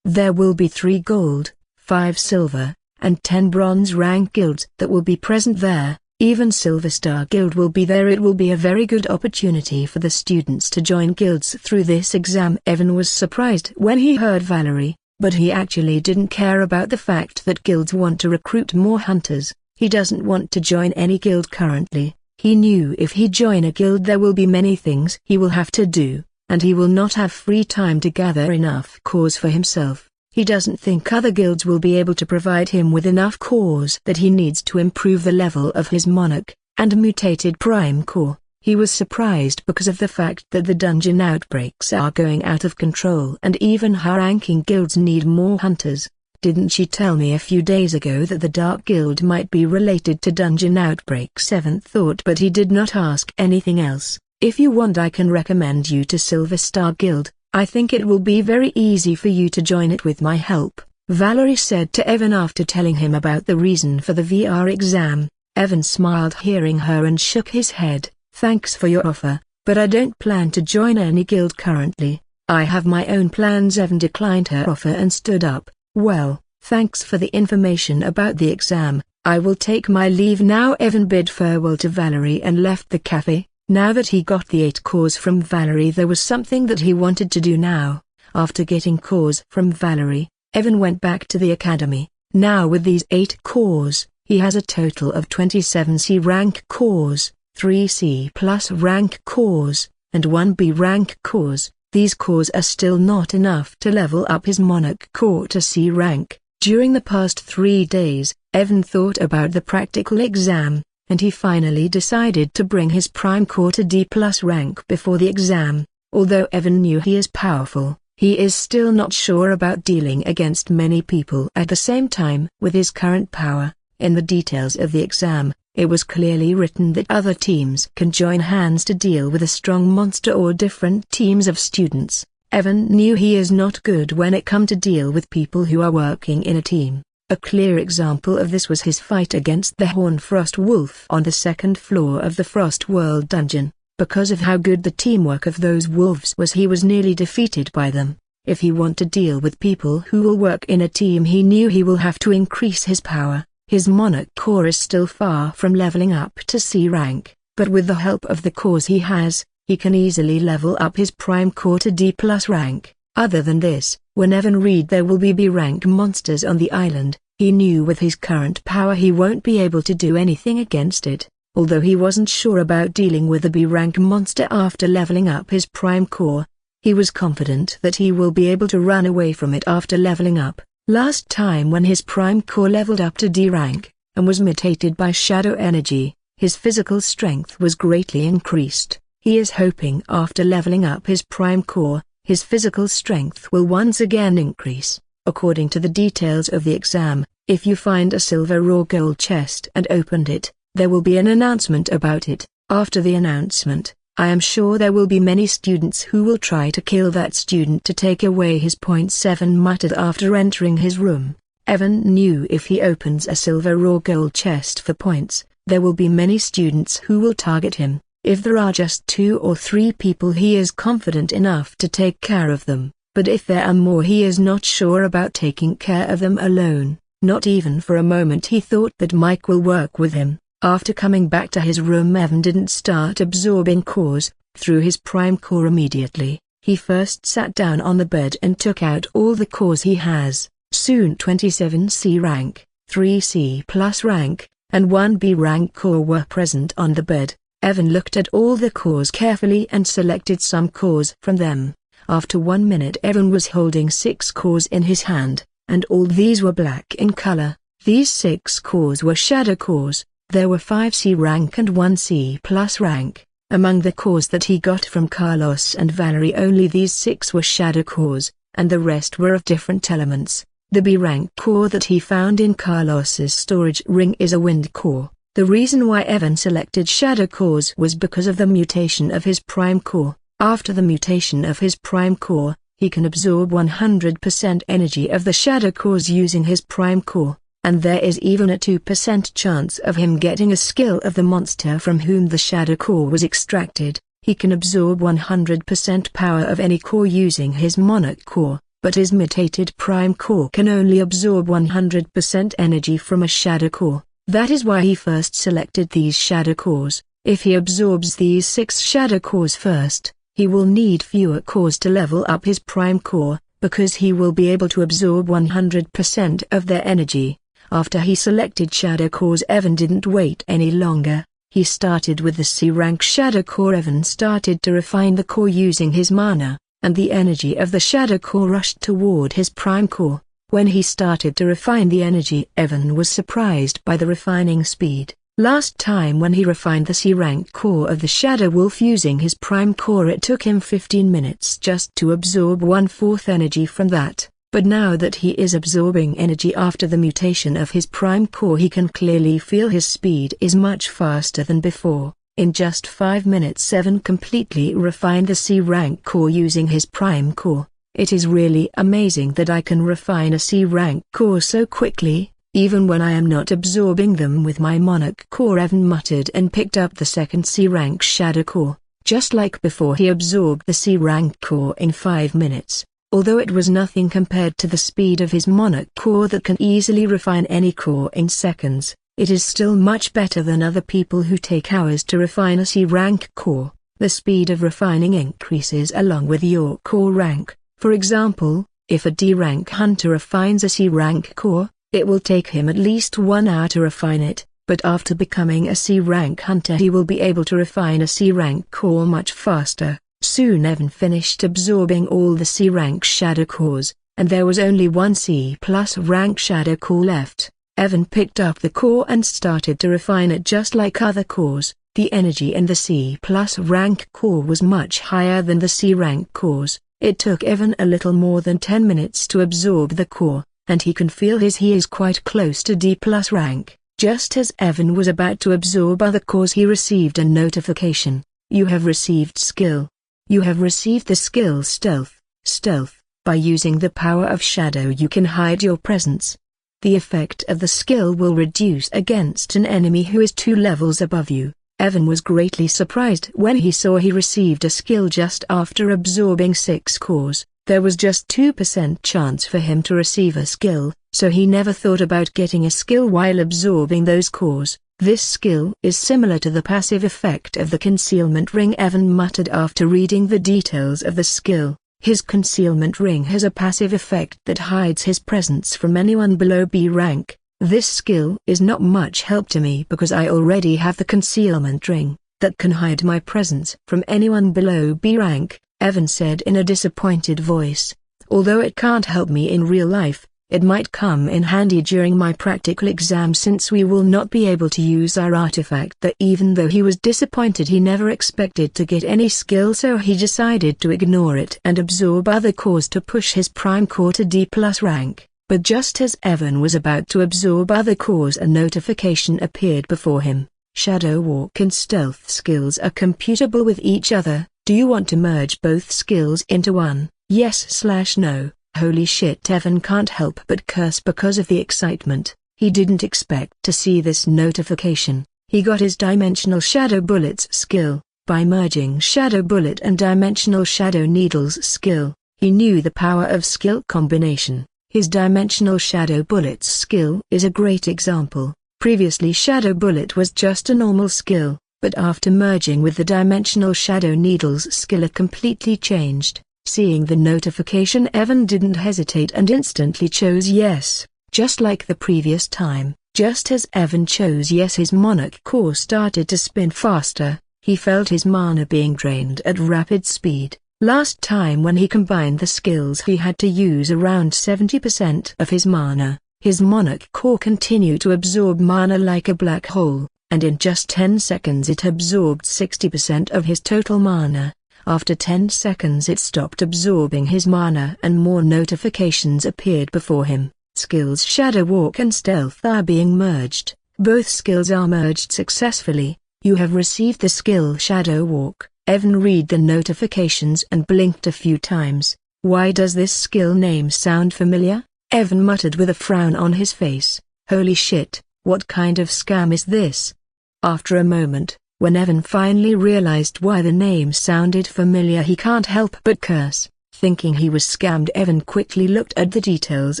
There will be 3 gold, 5 silver, and 10 bronze rank guilds that will be present there. Even Silver Star Guild will be there. It will be a very good opportunity for the students to join guilds through this exam. Evan was surprised when he heard Valerie, but he actually didn't care about the fact that guilds want to recruit more hunters. He doesn't want to join any guild currently. He knew if he join a guild there will be many things he will have to do, and he will not have free time to gather enough cores for himself. He doesn't think other guilds will be able to provide him with enough cores that he needs to improve the level of his monarch and mutated prime core. He was surprised because of the fact that the dungeon outbreaks are going out of control and even high-ranking guilds need more hunters. Didn't she tell me a few days ago that the Dark Guild might be related to dungeon outbreaks? Evan thought, but he did not ask anything else. If you want, I can recommend you to Silver Star Guild. I think it will be very easy for you to join it with my help, Valerie said to Evan after telling him about the reason for the VR exam. Evan smiled hearing her and shook his head. Thanks for your offer, but I don't plan to join any guild currently. I have my own plans. Evan declined her offer and stood up. Well, thanks for the information about the exam. I will take my leave now. Evan bid farewell to Valerie and left the cafe. Now that he got the 8 cores from Valerie, there was something that he wanted to do now. After getting cores from Valerie, Evan went back to the academy. Now with these 8 cores, he has a total of 27 C rank cores, 3 C plus rank cores, and 1 B rank cores. These cores are still not enough to level up his monarch core to C rank. During the past 3 days, Evan thought about the practical exam, and he finally decided to bring his prime core to D+ rank before the exam. Although Evan knew he is powerful, he is still not sure about dealing against many people at the same time. With his current power, in the details of the exam, it was clearly written that other teams can join hands to deal with a strong monster or different teams of students. Evan knew he is not good when it comes to deal with people who are working in a team. A clear example of this was his fight against the Hornfrost Wolf on the 2nd floor of the Frost World dungeon. Because of how good the teamwork of those wolves was, he was nearly defeated by them. If he want to deal with people who will work in a team, he knew he will have to increase his power. His monarch core is still far from leveling up to C rank, but with the help of the cores he has, he can easily level up his prime core to D+ rank. Other than this, when Evan read there will be B rank monsters on the island, he knew with his current power he won't be able to do anything against it. Although he wasn't sure about dealing with a B rank monster after leveling up his prime core, he was confident that he will be able to run away from it after leveling up. Last time when his prime core leveled up to D rank, and was mutated by shadow energy, his physical strength was greatly increased. He is hoping after leveling up his prime core, his physical strength will once again increase. According to the details of the exam, if you find a silver or gold chest and opened it, there will be an announcement about it. After the announcement, I am sure there will be many students who will try to kill that student to take away his points, Evan muttered after entering his room. Evan knew if he opens a silver or gold chest for points, there will be many students who will target him. If there are just 2 or 3 people, he is confident enough to take care of them, but if there are more, he is not sure about taking care of them alone. Not even for a moment he thought that Mike will work with him. After coming back to his room, Evan didn't start absorbing cores through his prime core immediately. He first sat down on the bed and took out all the cores he has. Soon 27 C rank, 3 C+ rank, and 1 B rank core were present on the bed. Evan looked at all the cores carefully and selected some cores from them. After 1 minute, Evan was holding 6 cores in his hand, and all these were black in color. These 6 cores were shadow cores. There were 5 C rank and 1 C+ rank. Among the cores that he got from Carlos and Valerie, only these 6 were shadow cores, and the rest were of different elements. The B rank core that he found in Carlos's storage ring is a wind core. The reason why Evan selected shadow cores was because of the mutation of his prime core. After the mutation of his prime core, he can absorb 100% energy of the shadow cores using his prime core. And there is even a 2% chance of him getting a skill of the monster from whom the shadow core was extracted. He can absorb 100% power of any core using his monarch core. but his mutated Prime Core can only absorb 100% energy from a Shadow Core. That is why he first selected these Shadow Cores. If he absorbs these 6 Shadow Cores first, he will need fewer cores to level up his Prime Core, because he will be able to absorb 100% of their energy. After he selected Shadow Cores, Evan didn't wait any longer. He started with the C-rank Shadow Core. Evan started to refine the core using his mana, and the energy of the Shadow Core rushed toward his Prime Core. When he started to refine the energy, Evan was surprised by the refining speed. Last time when he refined the C-rank core of the Shadow Wolf using his Prime Core, it took him 15 minutes just to absorb 1/4 energy from that. But now that he is absorbing energy after the mutation of his Prime Core, he can clearly feel his speed is much faster than before. In just 5 minutes, Evan completely refined the C-rank core using his Prime Core. It is really amazing that I can refine a C-rank core so quickly, even when I am not absorbing them with my Monarch Core, Evan muttered, and picked up the second C-rank Shadow Core. Just like before, he absorbed the C-rank core in 5 minutes. Although it was nothing compared to the speed of his Monarch Core that can easily refine any core in seconds, it is still much better than other people who take hours to refine a C-rank core. The speed of refining increases along with your core rank. For example, if a D-rank hunter refines a C-rank core, it will take him at least 1 hour to refine it, but after becoming a C-rank hunter he will be able to refine a C-rank core much faster. Soon Evan finished absorbing all the C-rank Shadow Cores, and there was only 1 C+ rank Shadow Core left. Evan picked up the core and started to refine it just like other cores. The energy in the C+ rank core was much higher than the C-rank cores. It took Evan a little more than 10 minutes to absorb the core, and he can feel he is quite close to D+ rank. Just as Evan was about to absorb other cores, he received a notification. You have received skill. You have received the skill Stealth. Stealth. By using the power of shadow you can hide your presence. The effect of the skill will reduce against an enemy who is 2 levels above you. Evan was greatly surprised when he saw he received a skill just after absorbing 6 cores. There was just 2% chance for him to receive a skill, so he never thought about getting a skill while absorbing those cores. This skill is similar to the passive effect of the concealment ring, Evan muttered after reading the details of the skill. His concealment ring has a passive effect that hides his presence from anyone below B rank. This skill is not much help to me because I already have the concealment ring that can hide my presence from anyone below B rank, Evan said in a disappointed voice. Although it can't help me in real life, it might come in handy during my practical exam since we will not be able to use our artifact there. Even though he was disappointed, he never expected to get any skill, so he decided to ignore it and absorb other cores to push his Prime Core to D+ rank. But just as Evan was about to absorb other cores, a notification appeared before him. Shadow Walk and Stealth skills are computable with each other. Do you want to merge both skills into one? Yes/no. Holy shit, Evan can't help but curse because of the excitement. He didn't expect to see this notification. He got his Dimensional Shadow Bullets skill. By merging Shadow Bullet and Dimensional Shadow Needles skill, he knew the power of skill combination. His Dimensional Shadow Bullets skill is a great example. Previously Shadow Bullet was just a normal skill, but after merging with the Dimensional Shadow Needles skill it completely changed. Seeing the notification, Evan didn't hesitate and instantly chose yes. Just like the previous time, just as Evan chose yes, his Monarch Core started to spin faster. He felt his mana being drained at rapid speed. Last time when he combined the skills he had to use around 70% of his mana. His Monarch Core continued to absorb mana like a black hole, and in just 10 seconds it absorbed 60% of his total mana. After 10 seconds it stopped absorbing his mana and more notifications appeared before him. Skills Shadow Walk and Stealth are being merged. Both skills are merged successfully. You have received the skill Shadow Walk. Evan read the notifications and blinked a few times. Why does this skill name sound familiar? Evan muttered with a frown on his face. Holy shit, what kind of scam is this? After a moment, when Evan finally realized why the name sounded familiar, he can't help but curse. Thinking he was scammed, Evan quickly looked at the details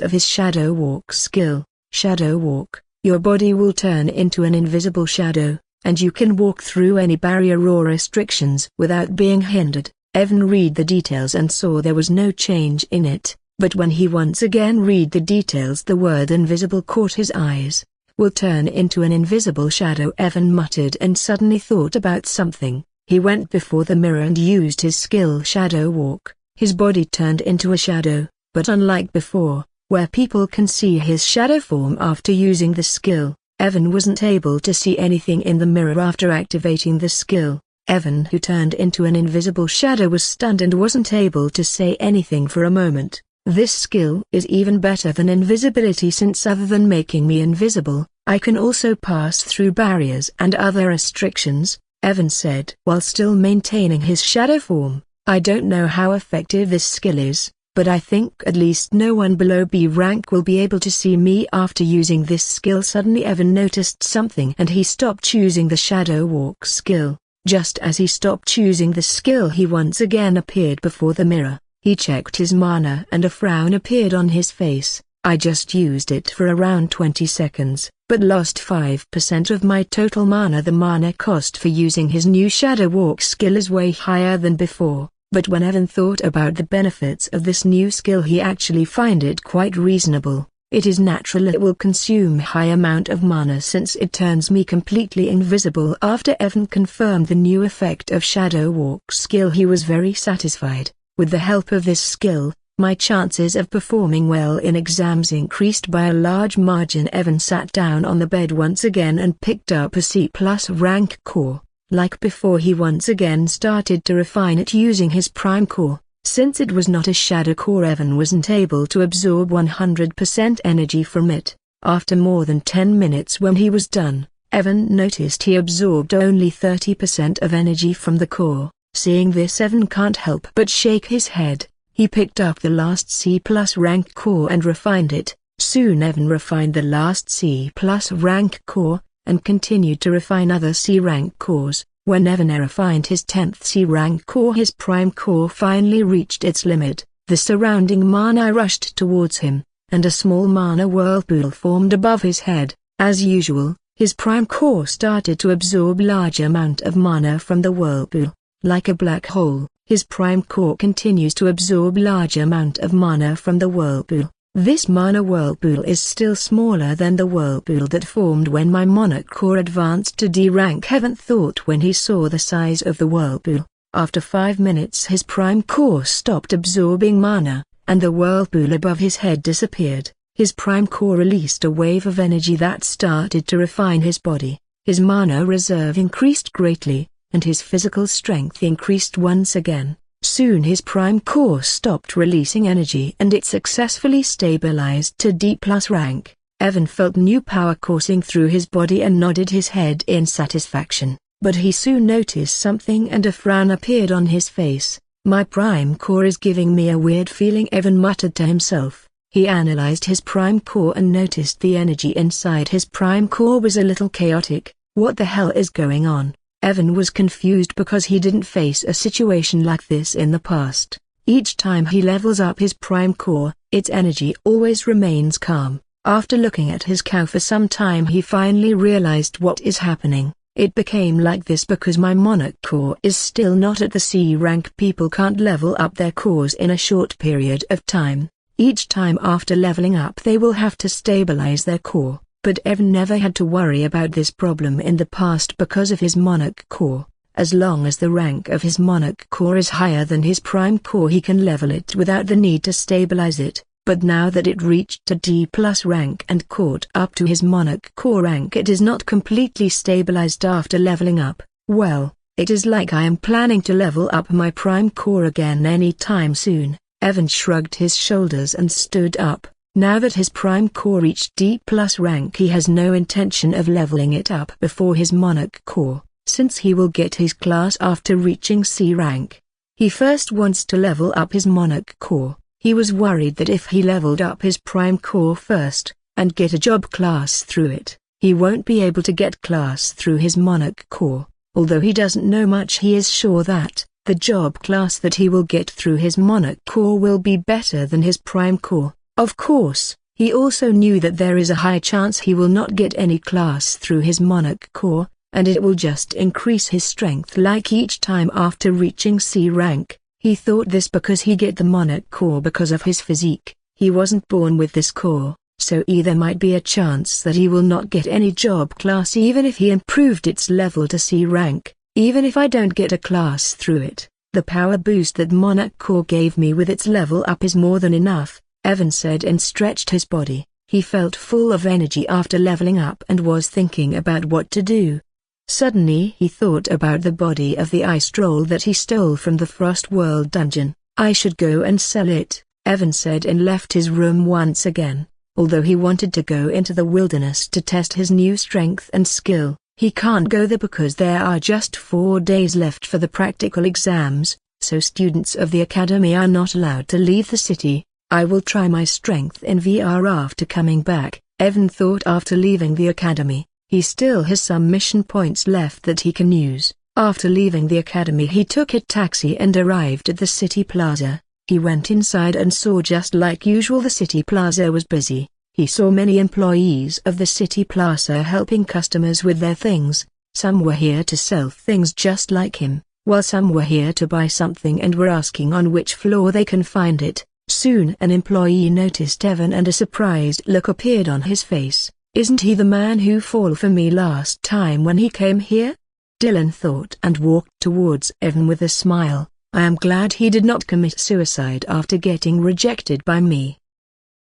of his Shadow Walk skill. Shadow Walk, your body will turn into an invisible shadow, and you can walk through any barrier or restrictions without being hindered. Evan read the details and saw there was no change in it, but when he once again read the details, the word invisible caught his eyes. Will turn into an invisible shadow, Evan muttered and suddenly thought about something. He went before the mirror and used his skill Shadow Walk. His body turned into a shadow, but unlike before, where people can see his shadow form after using the skill, Evan wasn't able to see anything in the mirror after activating the skill. Evan, who turned into an invisible shadow, was stunned and wasn't able to say anything for a moment. This skill is even better than invisibility, since other than making me invisible, I can also pass through barriers and other restrictions, Evan said while still maintaining his shadow form. I don't know how effective this skill is, but I think at least no one below B rank will be able to see me after using this skill. Suddenly Evan noticed something and he stopped choosing the Shadow Walk skill. Just as he stopped choosing the skill, he once again appeared before the mirror. He checked his mana and a frown appeared on his face. I just used it for around 20 seconds, but lost 5% of my total mana. The mana cost for using his new Shadow Walk skill is way higher than before, but when Evan thought about the benefits of this new skill, he actually find it quite reasonable. It is natural it will consume high amount of mana since it turns me completely invisible. After Evan confirmed the new effect of Shadow Walk skill, he was very satisfied. With the help of this skill, my chances of performing well in exams increased by a large margin. Evan sat down on the bed once again and picked up a C+ rank core. Like before, he once again started to refine it using his prime core. Since it was not a shadow core, Evan wasn't able to absorb 100% energy from it. After more than 10 minutes when he was done, Evan noticed he absorbed only 30% of energy from the core. Seeing this, Evan can't help but shake his head. He picked up the last C+ rank core and refined it. Soon Evan refined the last C+ rank core, and continued to refine other C rank cores. When Evan refined his 10th C rank core, his prime core finally reached its limit. The surrounding mana rushed towards him, and a small mana whirlpool formed above his head. As usual, his prime core started to absorb large amount of mana from the whirlpool. Like a black hole, his prime core continues to absorb large amount of mana from the whirlpool. This mana whirlpool is still smaller than the whirlpool that formed when my monarch core advanced to D rank, Evan thought when he saw the size of the whirlpool. After 5 minutes his prime core stopped absorbing mana, and the whirlpool above his head disappeared. His prime core released a wave of energy that started to refine his body. His mana reserve increased greatly, and his physical strength increased once again. Soon his prime core stopped releasing energy and it successfully stabilized to D+ rank. Evan felt new power coursing through his body and nodded his head in satisfaction, but he soon noticed something and a frown appeared on his face. My prime core is giving me a weird feeling, Evan muttered to himself. He analyzed his prime core and noticed the energy inside his prime core was a little chaotic. What the hell is going on? Evan was confused because he didn't face a situation like this in the past. Each time he levels up his prime core, its energy always remains calm. After looking at his cow for some time, he finally realized what is happening. It became like this because my monarch core is still not at the C rank. People can't level up their cores in a short period of time. Each time after leveling up they will have to stabilize their core. But Evan never had to worry about this problem in the past because of his monarch core. As long as the rank of his monarch core is higher than his prime core, he can level it without the need to stabilize it. But now that it reached to D+ rank and caught up to his monarch core rank, it is not completely stabilized after leveling up. Well, it is like I am planning to level up my prime core again anytime soon. Evan shrugged his shoulders and stood up. Now that his prime core reached D+ rank, he has no intention of leveling it up before his monarch core, since he will get his class after reaching C rank. He first wants to level up his monarch core. He was worried that if he leveled up his prime core first, and get a job class through it, he won't be able to get class through his monarch core. Although he doesn't know much, he is sure that, The job class that he will get through his Monarch Core will be better than his Prime Core. Of course, he also knew that there is a high chance he will not get any class through his Monarch Core, and it will just increase his strength like each time after reaching C rank. He thought this because he get the Monarch Core because of his physique. He wasn't born with this core, so there might be a chance that he will not get any job class even if he improved its level to C rank. Even if I don't get a class through it, the power boost that Monarch Core gave me with its level up is more than enough, Evan said and stretched his body. He felt full of energy after leveling up and was thinking about what to do. Suddenly he thought about the body of the ice troll that he stole from the Frost World dungeon. I should go and sell it, Evan said and left his room once again. Although he wanted to go into the wilderness to test his new strength and skill, he can't go there because there are just 4 days left for the practical exams, so students of the academy are not allowed to leave the city. I will try my strength in VR after coming back, Evan thought after leaving the academy. He still has some mission points left that he can use. After leaving the academy he took a taxi and arrived at the city plaza. He went inside and saw just like usual the city plaza was busy. He saw many employees of the city plaza helping customers with their things. Some were here to sell things just like him, while some were here to buy something and were asking on which floor they can find it. Soon an employee noticed Evan and a surprised look appeared on his face. Isn't he the man who fell for me last time when he came here? Dylan thought and walked towards Evan with a smile. I am glad he did not commit suicide after getting rejected by me.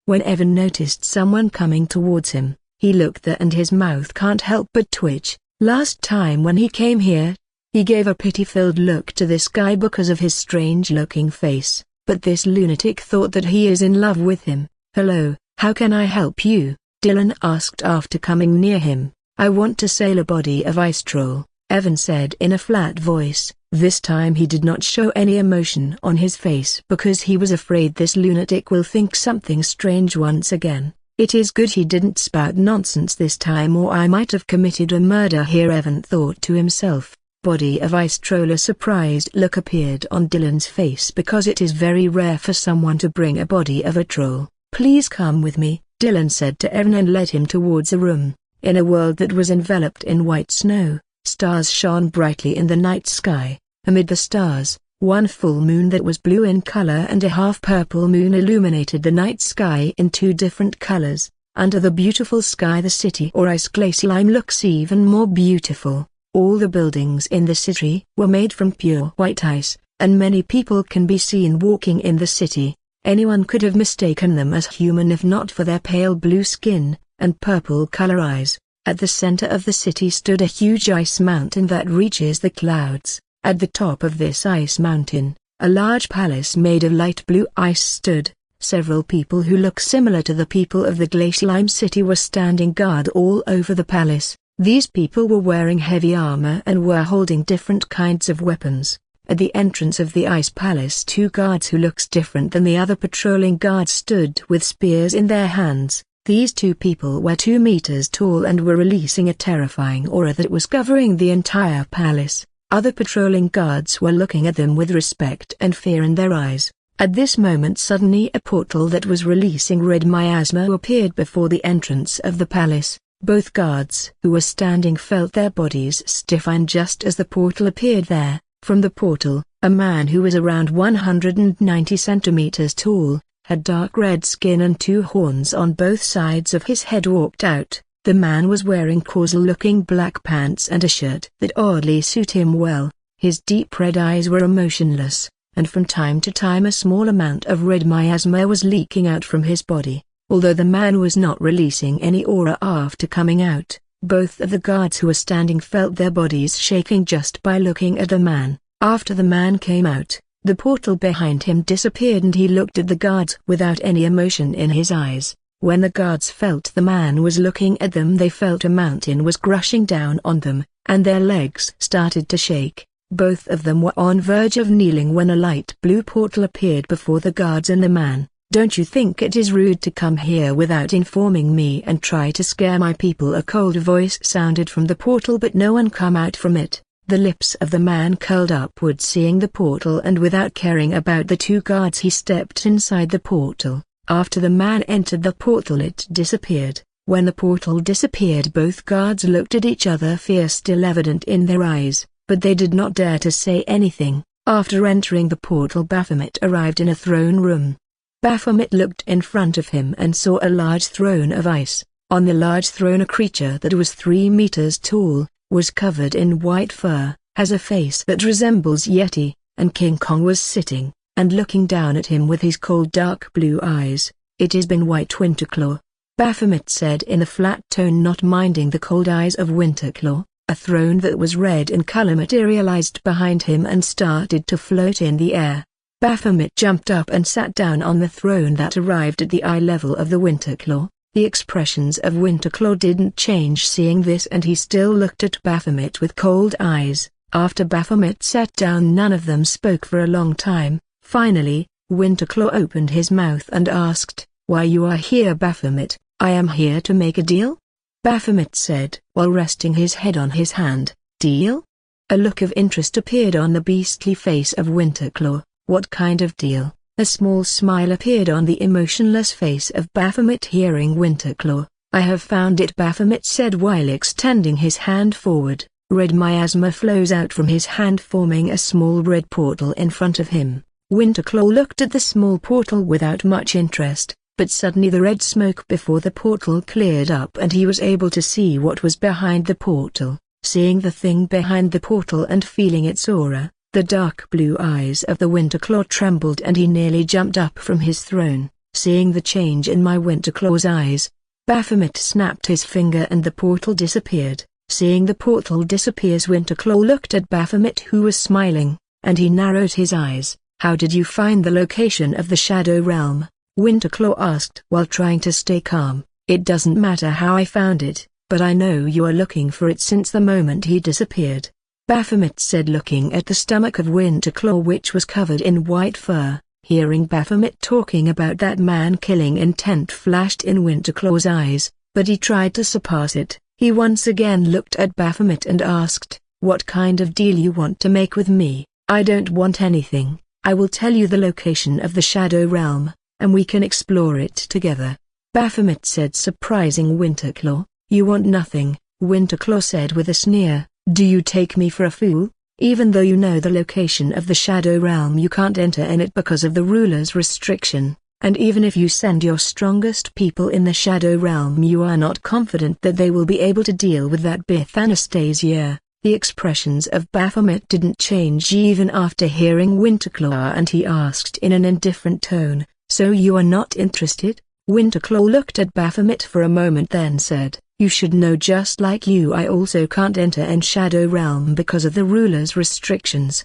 When Evan noticed someone coming towards him, he looked there and his mouth can't help but twitch. Last time when he came here, he gave a pity-filled look to this guy because of his strange-looking face, but this lunatic thought that he is in love with him. Hello, how can I help you? Dylan asked after coming near him. I want to sell a body of ice troll, Evan said in a flat voice. This time he did not show any emotion on his face because he was afraid this lunatic will think something strange once again. It is good he didn't spout nonsense this time or I might have committed a murder here, Evan thought to himself. Body of ice troll. A surprised look appeared on Dylan's face because it is very rare for someone to bring a body of a troll. Please come with me, Dylan said to Evan and led him towards a room. In a world that was enveloped in white snow, stars shone brightly in the night sky. Amid the stars, one full moon that was blue in color and a half-purple moon illuminated the night sky in 2 different colors. Under the beautiful sky the city or ice glacial looks even more beautiful. All the buildings in the city were made from pure white ice, and many people can be seen walking in the city. Anyone could have mistaken them as human if not for their pale blue skin and purple color eyes. At the center of the city stood a huge ice mountain that reaches the clouds. At the top of this ice mountain, a large palace made of light blue ice stood. Several people who look similar to the people of the glacial city were standing guard all over the palace. These people were wearing heavy armor and were holding different kinds of weapons. At the entrance of the ice palace 2 guards who looks different than the other patrolling guards stood with spears in their hands. These 2 people were 2 meters tall and were releasing a terrifying aura that was covering the entire palace. Other patrolling guards were looking at them with respect and fear in their eyes. At this moment suddenly a portal that was releasing red miasma appeared before the entrance of the palace. Both guards who were standing felt their bodies stiffen just as the portal appeared there. From the portal, a man who was around 190 centimeters tall, had dark red skin and 2 horns on both sides of his head walked out. The man was wearing causal-looking black pants and a shirt that oddly suited him well. His deep red eyes were emotionless, and from time to time a small amount of red miasma was leaking out from his body. Although the man was not releasing any aura after coming out, both of the guards who were standing felt their bodies shaking just by looking at the man. After the man came out, the portal behind him disappeared and he looked at the guards without any emotion in his eyes. When the guards felt the man was looking at them, they felt a mountain was crushing down on them, and their legs started to shake. Both of them were on verge of kneeling when a light blue portal appeared before the guards and the man. Don't you think it is rude to come here without informing me and try to scare my people? A cold voice sounded from the portal but no one come out from it. The lips of the man curled upward seeing the portal, and without caring about the two guards he stepped inside the portal. After the man entered the portal it disappeared. When the portal disappeared both guards looked at each other, fear still evident in their eyes, but they did not dare to say anything. After entering the portal Baphomet arrived in a throne room. Baphomet looked in front of him and saw a large throne of ice. On the large throne a creature that was 3 meters tall, was covered in white fur, has a face that resembles Yeti, and King Kong was sitting, and looking down at him with his cold dark blue eyes. It has been White Winterclaw, Baphomet said in a flat tone, not minding the cold eyes of Winterclaw. A throne that was red in color materialized behind him and started to float in the air. Baphomet jumped up and sat down on the throne that arrived at the eye level of the Winterclaw. The expressions of Winterclaw didn't change seeing this, and he still looked at Baphomet with cold eyes. After Baphomet sat down none of them spoke for a long time. Finally, Winterclaw opened his mouth and asked, "Why you are here, Baphomet?" "I am here to make a deal," Baphomet said, while resting his head on his hand. "Deal?" A look of interest appeared on the beastly face of Winterclaw. "What kind of deal?" A small smile appeared on the emotionless face of Baphomet hearing Winterclaw. "I have found it," Baphomet said while extending his hand forward. Red miasma flows out from his hand forming a small red portal in front of him. Winterclaw looked at the small portal without much interest, but suddenly the red smoke before the portal cleared up and he was able to see what was behind the portal. Seeing the thing behind the portal and feeling its aura, the dark blue eyes of the Winterclaw trembled and he nearly jumped up from his throne. "Seeing the change in my Winterclaw's eyes," Baphomet snapped his finger and the portal disappeared. Seeing the portal disappears Winterclaw looked at Baphomet who was smiling, and he narrowed his eyes. "How did you find the location of the Shadow Realm?" Winterclaw asked while trying to stay calm. "It doesn't matter how I found it, but I know you are looking for it since the moment he disappeared," Baphomet said looking at the stomach of Winterclaw which was covered in white fur. Hearing Baphomet talking about that man killing intent flashed in Winterclaw's eyes, but he tried to surpass it. He once again looked at Baphomet and asked, "What kind of deal you want to make with me?" "I don't want anything. I will tell you the location of the Shadow Realm, and we can explore it together," Baphomet said surprising Winterclaw. "You want nothing," Winterclaw said with a sneer. "Do you take me for a fool? Even though you know the location of the Shadow Realm you can't enter in it because of the ruler's restriction, and even if you send your strongest people in the Shadow Realm you are not confident that they will be able to deal with that Bith Anastasia." The expressions of Baphomet didn't change even after hearing Winterclaw and he asked in an indifferent tone, "So you are not interested?" Winterclaw looked at Baphomet for a moment then said, "You should know just like you I also can't enter in Shadow Realm because of the ruler's restrictions."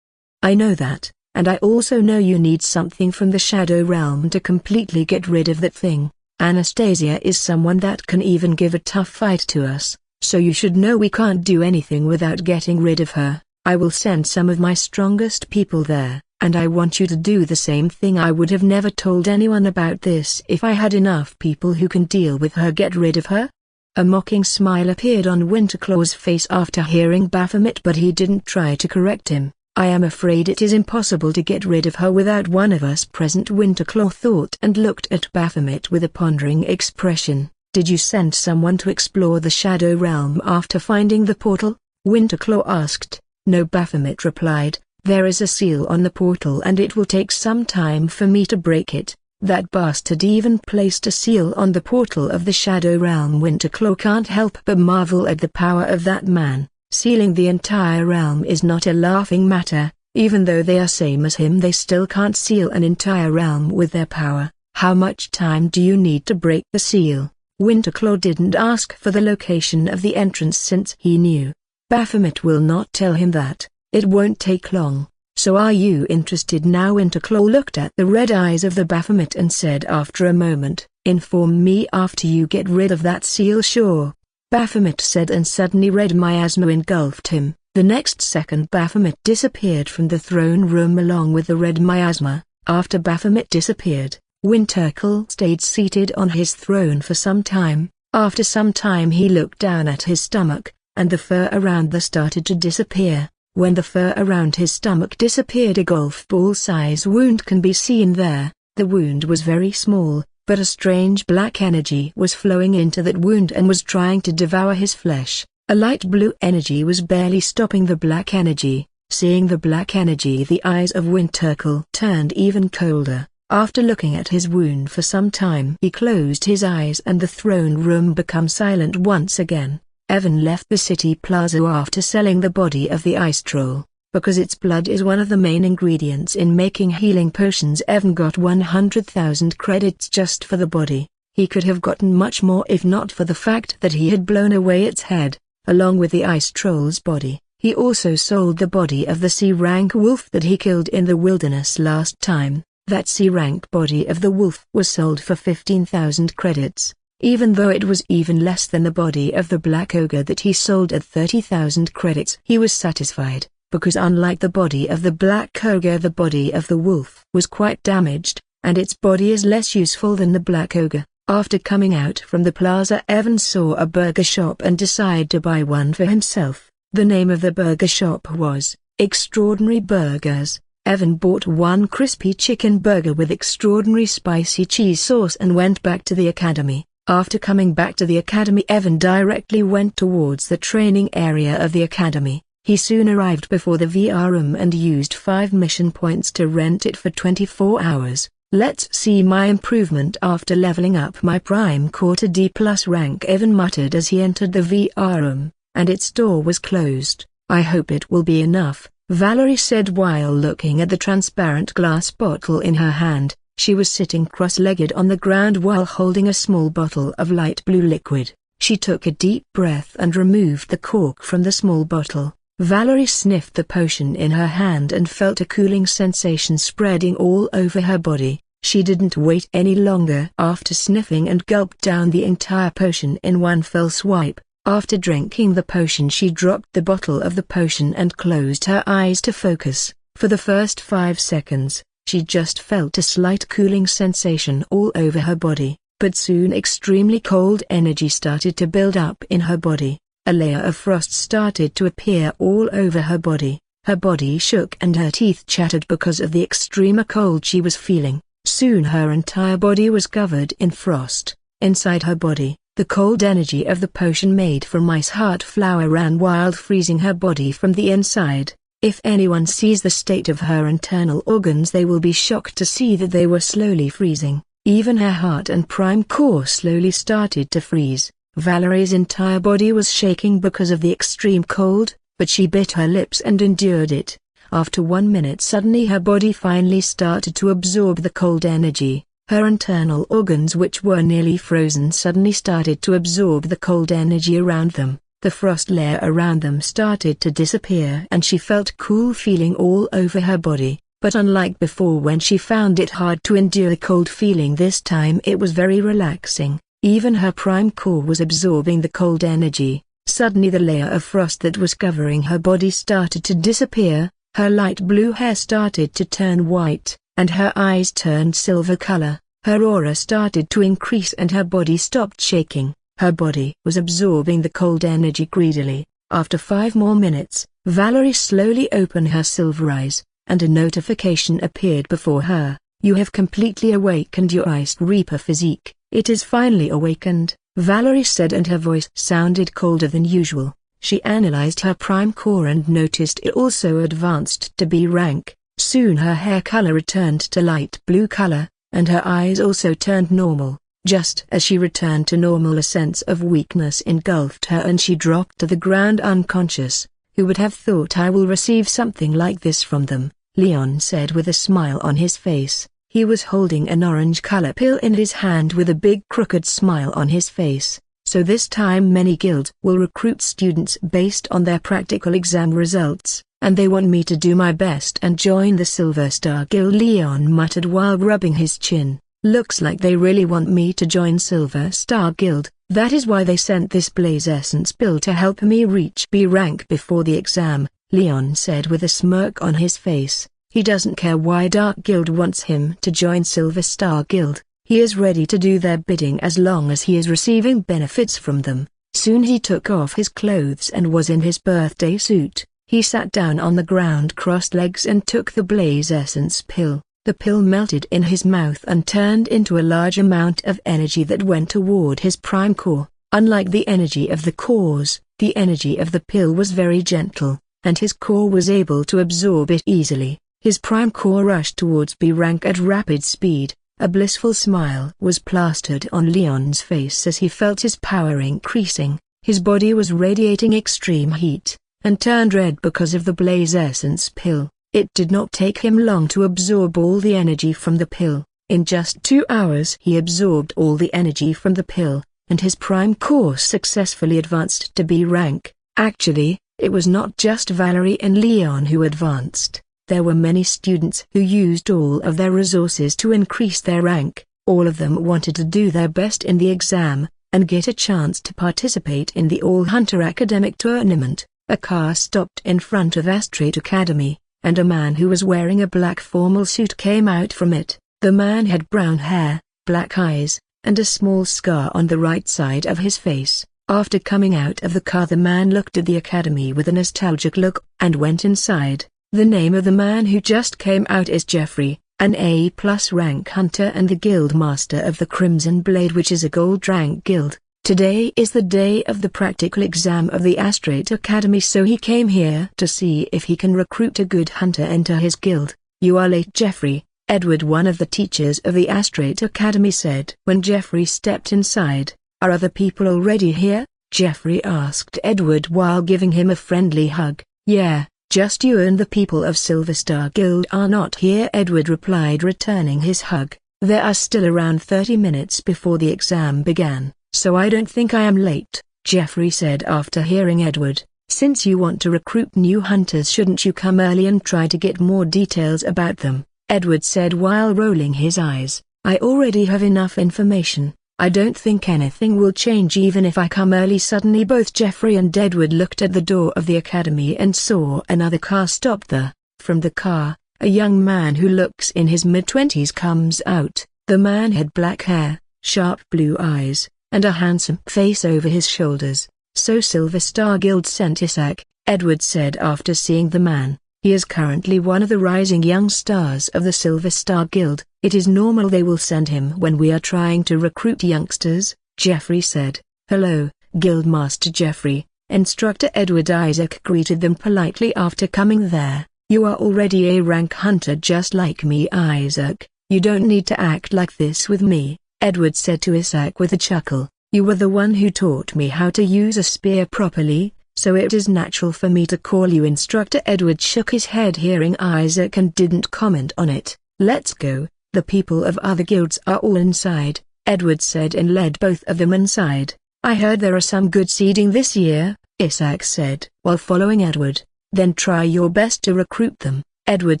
"I know that, and I also know you need something from the Shadow Realm to completely get rid of that thing. Anastasia is someone that can even give a tough fight to us, so you should know we can't do anything without getting rid of her. I will send some of my strongest people there, and I want you to do the same thing. I would have never told anyone about this if I had enough people who can deal with her. Get rid of her?" A mocking smile appeared on Winterclaw's face after hearing Baphomet, but he didn't try to correct him. "I am afraid it is impossible to get rid of her without one of us present," Winterclaw thought and looked at Baphomet with a pondering expression. "Did you send someone to explore the Shadow Realm after finding the portal?" Winterclaw asked. "No," Baphomet replied. "There is a seal on the portal and it will take some time for me to break it. That bastard even placed a seal on the portal of the Shadow Realm." Winterclaw can't help but marvel at the power of that man. Sealing the entire realm is not a laughing matter. Even though they are same as him they still can't seal an entire realm with their power. "How much time do you need to break the seal?" Winterclaw didn't ask for the location of the entrance since he knew Baphomet will not tell him that. "It won't take long. So are you interested now?" Winterclaw looked at the red eyes of the Baphomet and said after a moment, "Inform me after you get rid of that seal." "Sure," Baphomet said, and suddenly red miasma engulfed him. The next second Baphomet disappeared from the throne room along with the red miasma. After Baphomet disappeared, Winterclaw stayed seated on his throne for some time. After some time he looked down at his stomach, and the fur around the started to disappear. When the fur around his stomach disappeared, a golf ball-size wound can be seen there. The wound was very small, but a strange black energy was flowing into that wound and was trying to devour his flesh. A light blue energy was barely stopping the black energy. Seeing the black energy, the eyes of Wind Turtle turned even colder. After looking at his wound for some time, he closed his eyes and the throne room became silent once again. Evan left the city plaza after selling the body of the ice troll. Because its blood is one of the main ingredients in making healing potions, Evan got 100,000 credits just for the body. He could have gotten much more if not for the fact that he had blown away its head, along with the ice troll's body. He also sold the body of the C-rank wolf that he killed in the wilderness last time. That C-rank body of the wolf was sold for 15,000 credits. Even though it was even less than the body of the black ogre that he sold at 30,000 credits, he was satisfied, because unlike the body of the black ogre, the body of the wolf was quite damaged, and its body is less useful than the black ogre. After coming out from the plaza, Evan saw a burger shop and decided to buy one for himself. The name of the burger shop was Extraordinary Burgers. Evan bought one crispy chicken burger with extraordinary spicy cheese sauce and went back to the academy. After coming back to the academy, Evan directly went towards the training area of the academy. He soon arrived before the VR room and used 5 mission points to rent it for 24 hours. Let's see my improvement after leveling up my Prime Core to D+ rank, Evan muttered as he entered the VR room, and its door was closed. I hope it will be enough, Valerie said while looking at the transparent glass bottle in her hand. She was sitting cross-legged on the ground while holding a small bottle of light blue liquid. She took a deep breath and removed the cork from the small bottle. Valerie sniffed the potion in her hand and felt a cooling sensation spreading all over her body. She didn't wait any longer. After sniffing and gulped down the entire potion in one fell swipe. After drinking the potion, she dropped the bottle of the potion and closed her eyes to focus. For the first 5 seconds, she just felt a slight cooling sensation all over her body, but soon extremely cold energy started to build up in her body. A layer of frost started to appear all over her body. Her body shook and her teeth chattered because of the extreme cold she was feeling. Soon her entire body was covered in frost. Inside her body, the cold energy of the potion made from ice heart flower ran wild, freezing her body from the inside. If anyone sees the state of her internal organs, they will be shocked to see that they were slowly freezing. Even her heart and prime core slowly started to freeze. Valerie's entire body was shaking because of the extreme cold, but she bit her lips and endured it. After 1 minute, suddenly her body finally started to absorb the cold energy. Her internal organs, which were nearly frozen, suddenly started to absorb the cold energy around them. The frost layer around them started to disappear and she felt cool feeling all over her body. But unlike before when she found it hard to endure the cold feeling, this time it was very relaxing. Even her prime core was absorbing the cold energy. Suddenly the layer of frost that was covering her body started to disappear, her light blue hair started to turn white, and her eyes turned silver color. Her aura started to increase and her body stopped shaking. Her body was absorbing the cold energy greedily. After 5 more minutes, Valerie slowly opened her silver eyes, and a notification appeared before her. You have completely awakened your Ice Reaper physique. It is finally awakened, Valerie said, and her voice sounded colder than usual. She analyzed her prime core and noticed it also advanced to B rank. Soon her hair color returned to light blue color, and her eyes also turned normal. Just as she returned to normal, a sense of weakness engulfed her and she dropped to the ground unconscious. Who would have thought I will receive something like this from them? Leon said with a smile on his face. He was holding an orange color pill in his hand with a big crooked smile on his face. So this time many guilds will recruit students based on their practical exam results, and they want me to do my best and join the Silver Star Guild, Leon muttered while rubbing his chin. Looks like they really want me to join Silver Star Guild. That is why they sent this Blaze Essence pill to help me reach B rank before the exam, Leon said with a smirk on his face. He doesn't care why Dark Guild wants him to join Silver Star Guild. He is ready to do their bidding as long as he is receiving benefits from them. Soon he took off his clothes and was in his birthday suit. He sat down on the ground, crossed legs, and took the blaze essence pill. The pill melted in his mouth and turned into a large amount of energy that went toward his prime core. Unlike the energy of the cores, the energy of the pill was very gentle, and his core was able to absorb it easily. His prime core rushed towards B rank at rapid speed. A blissful smile was plastered on Leon's face as he felt his power increasing. His body was radiating extreme heat, and turned red because of the blaze essence pill. It did not take him long to absorb all the energy from the pill. In just 2 hours he absorbed all the energy from the pill, and his prime core successfully advanced to B rank. Actually, it was not just Valerie and Leon who advanced. There were many students who used all of their resources to increase their rank. All of them wanted to do their best in the exam, and get a chance to participate in the All-Hunter Academic Tournament. A car stopped in front of Astrate Academy, and a man who was wearing a black formal suit came out from it. The man had brown hair, black eyes, and a small scar on the right side of his face. After coming out of the car, the man looked at the academy with a nostalgic look, and went inside. The name of the man who just came out is Jeffrey, an A+ rank hunter and the guild master of the Crimson Blade, which is a gold rank guild. Today is the day of the practical exam of the Astrate Academy, so he came here to see if he can recruit a good hunter into his guild. "You are late, Jeffrey," Edward, one of the teachers of the Astrate Academy, said when Jeffrey stepped inside. "Are other people already here?" Jeffrey asked Edward while giving him a friendly hug. "Yeah, just you and the people of Silver Star Guild are not here," Edward replied, returning his hug. "There are still around 30 minutes before the exam began, so I don't think I am late," Jeffrey said after hearing Edward. "Since you want to recruit new hunters, shouldn't you come early and try to get more details about them?" Edward said while rolling his eyes. "I already have enough information. I don't think anything will change even if I come early." Suddenly both Jeffrey and Edward looked at the door of the academy and saw another car stopped there. From the car, a young man who looks in his mid-20s comes out. The man had black hair, sharp blue eyes, and a handsome face over his shoulders. "So Silver Star Guild sent Isaac," Edward said after seeing the man. "He is currently one of the rising young stars of the Silver Star Guild. It is normal they will send him when we are trying to recruit youngsters," Jeffrey said. "Hello, Guildmaster Jeffrey," Instructor Edward Isaac greeted them politely after coming there. "You are already a rank hunter just like me, Isaac. You don't need to act like this with me," Edward said to Isaac with a chuckle. "You were the one who taught me how to use a spear properly, so it is natural for me to call you Instructor." Edward shook his head hearing Isaac and didn't comment on it. "Let's go. The people of other guilds are all inside," Edward said and led both of them inside. "I heard there are some good seeding this year," Isaac said while following Edward. "Then try your best to recruit them," Edward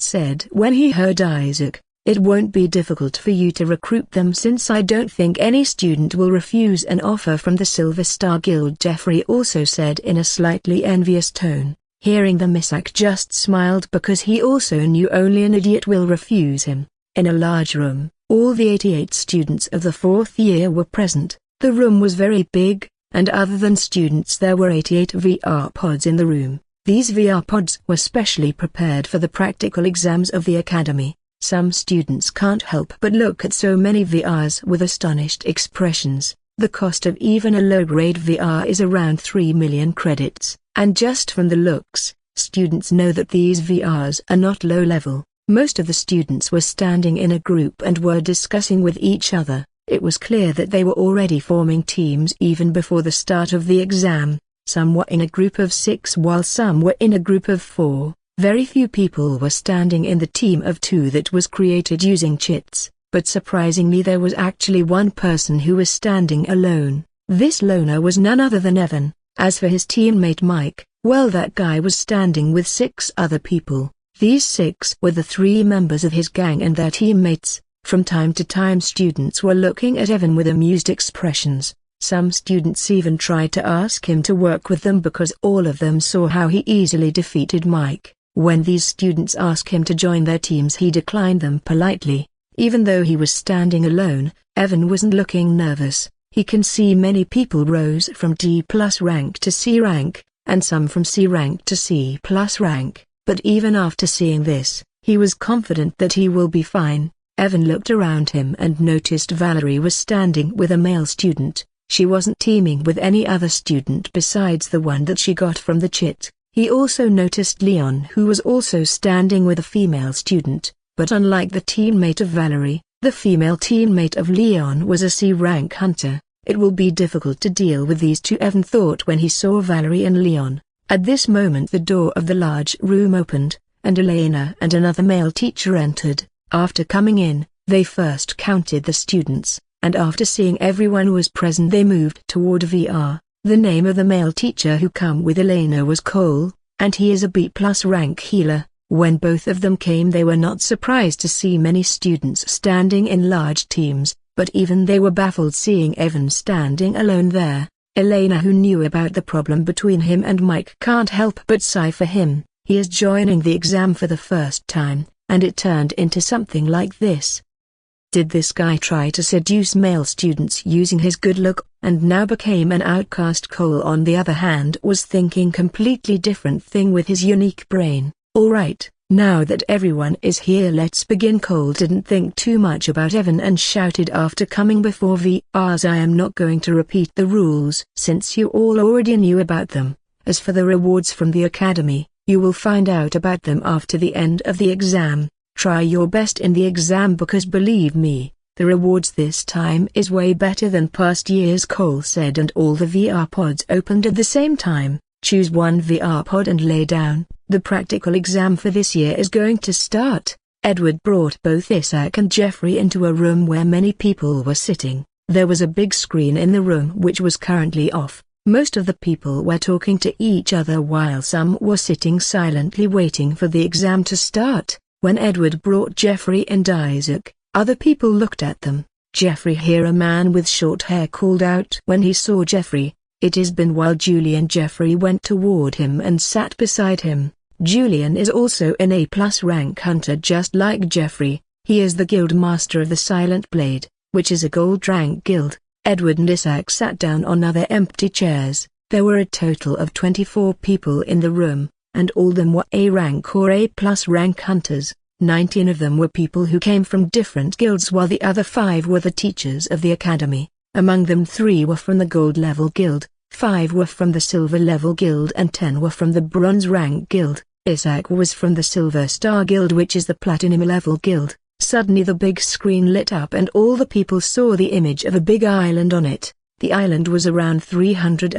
said when he heard Isaac. "It won't be difficult for you to recruit them since I don't think any student will refuse an offer from the Silver Star Guild," Jeffrey also said in a slightly envious tone. Hearing them, Isaac just smiled because he also knew only an idiot will refuse him. In a large room, all the 88 students of the 4th year were present. The room was very big, and other than students there were 88 VR pods in the room. These VR pods were specially prepared for the practical exams of the academy. Some students can't help but look at so many VRs with astonished expressions. The cost of even a low-grade VR is around 3 million credits, and just from the looks, students know that these VRs are not low-level. Most of the students were standing in a group and were discussing with each other. It was clear that they were already forming teams even before the start of the exam. Some were in a group of 6 while some were in a group of 4. Very few people were standing in the team of 2 that was created using cheats, but surprisingly there was actually one person who was standing alone. This loner was none other than Evan. As for his teammate Mike, well, that guy was standing with 6 other people. These 6 were the 3 members of his gang and their teammates. From time to time students were looking at Evan with amused expressions. Some students even tried to ask him to work with them because all of them saw how he easily defeated Mike. When these students asked him to join their teams, he declined them politely. Even though he was standing alone, Evan wasn't looking nervous. He can see many people rose from D+ rank to C rank, and some from C rank to C+ rank, but even after seeing this, he was confident that he will be fine. Evan looked around him and noticed Valerie was standing with a male student. She wasn't teaming with any other student besides the one that she got from the chit. He also noticed Leon, who was also standing with a female student, but unlike the teammate of Valerie, the female teammate of Leon was a C-rank hunter. It will be difficult to deal with these two, Evan thought when he saw Valerie and Leon. At this moment the door of the large room opened, and Elena and another male teacher entered. After coming in, they first counted the students, and after seeing everyone was present they moved toward VR. The name of the male teacher who come with Elena was Cole, and he is a B+ rank healer. When both of them came they were not surprised to see many students standing in large teams, but even they were baffled seeing Evan standing alone there. Elena, who knew about the problem between him and Mike, can't help but sigh for him. He is joining the exam for the first time, and it turned into something like this. Did this guy try to seduce male students using his good look, and now became an outcast? Cole, on the other hand, was thinking completely different thing with his unique brain. Alright, now that everyone is here, let's begin. Cole didn't think too much about Evan and shouted after coming before VRs, I am not going to repeat the rules since you all already knew about them. As for the rewards from the academy, you will find out about them after the end of the exam. Try your best in the exam because believe me, the rewards this time is way better than past years, Cole said, and all the VR pods opened at the same time. Choose one VR pod and lay down. The practical exam for this year is going to start. Edward brought both Isaac and Jeffrey into a room where many people were sitting. There was a big screen in the room which was currently off. Most of the people were talking to each other while some were sitting silently waiting for the exam to start. When Edward brought Jeffrey and Isaac, other people looked at them. Jeffrey, here a man with short hair called out when he saw Jeffrey. It has been while. Julian. Jeffrey went toward him and sat beside him. Julian is also an A+ rank hunter just like Jeffrey. He is the guild master of the Silent Blade, which is a gold rank guild. Edward and Isaac sat down on other empty chairs. There were a total of 24 people in the room, and all them were A rank or A+ rank hunters. 19 of them were people who came from different guilds while the other 5 were the teachers of the academy. Among them 3 were from the gold level guild, 5 were from the silver level guild and 10 were from the bronze rank guild. Isaac was from the silver star guild, which is the platinum level guild. Suddenly the big screen lit up and all the people saw the image of a big island on it. The island was around 300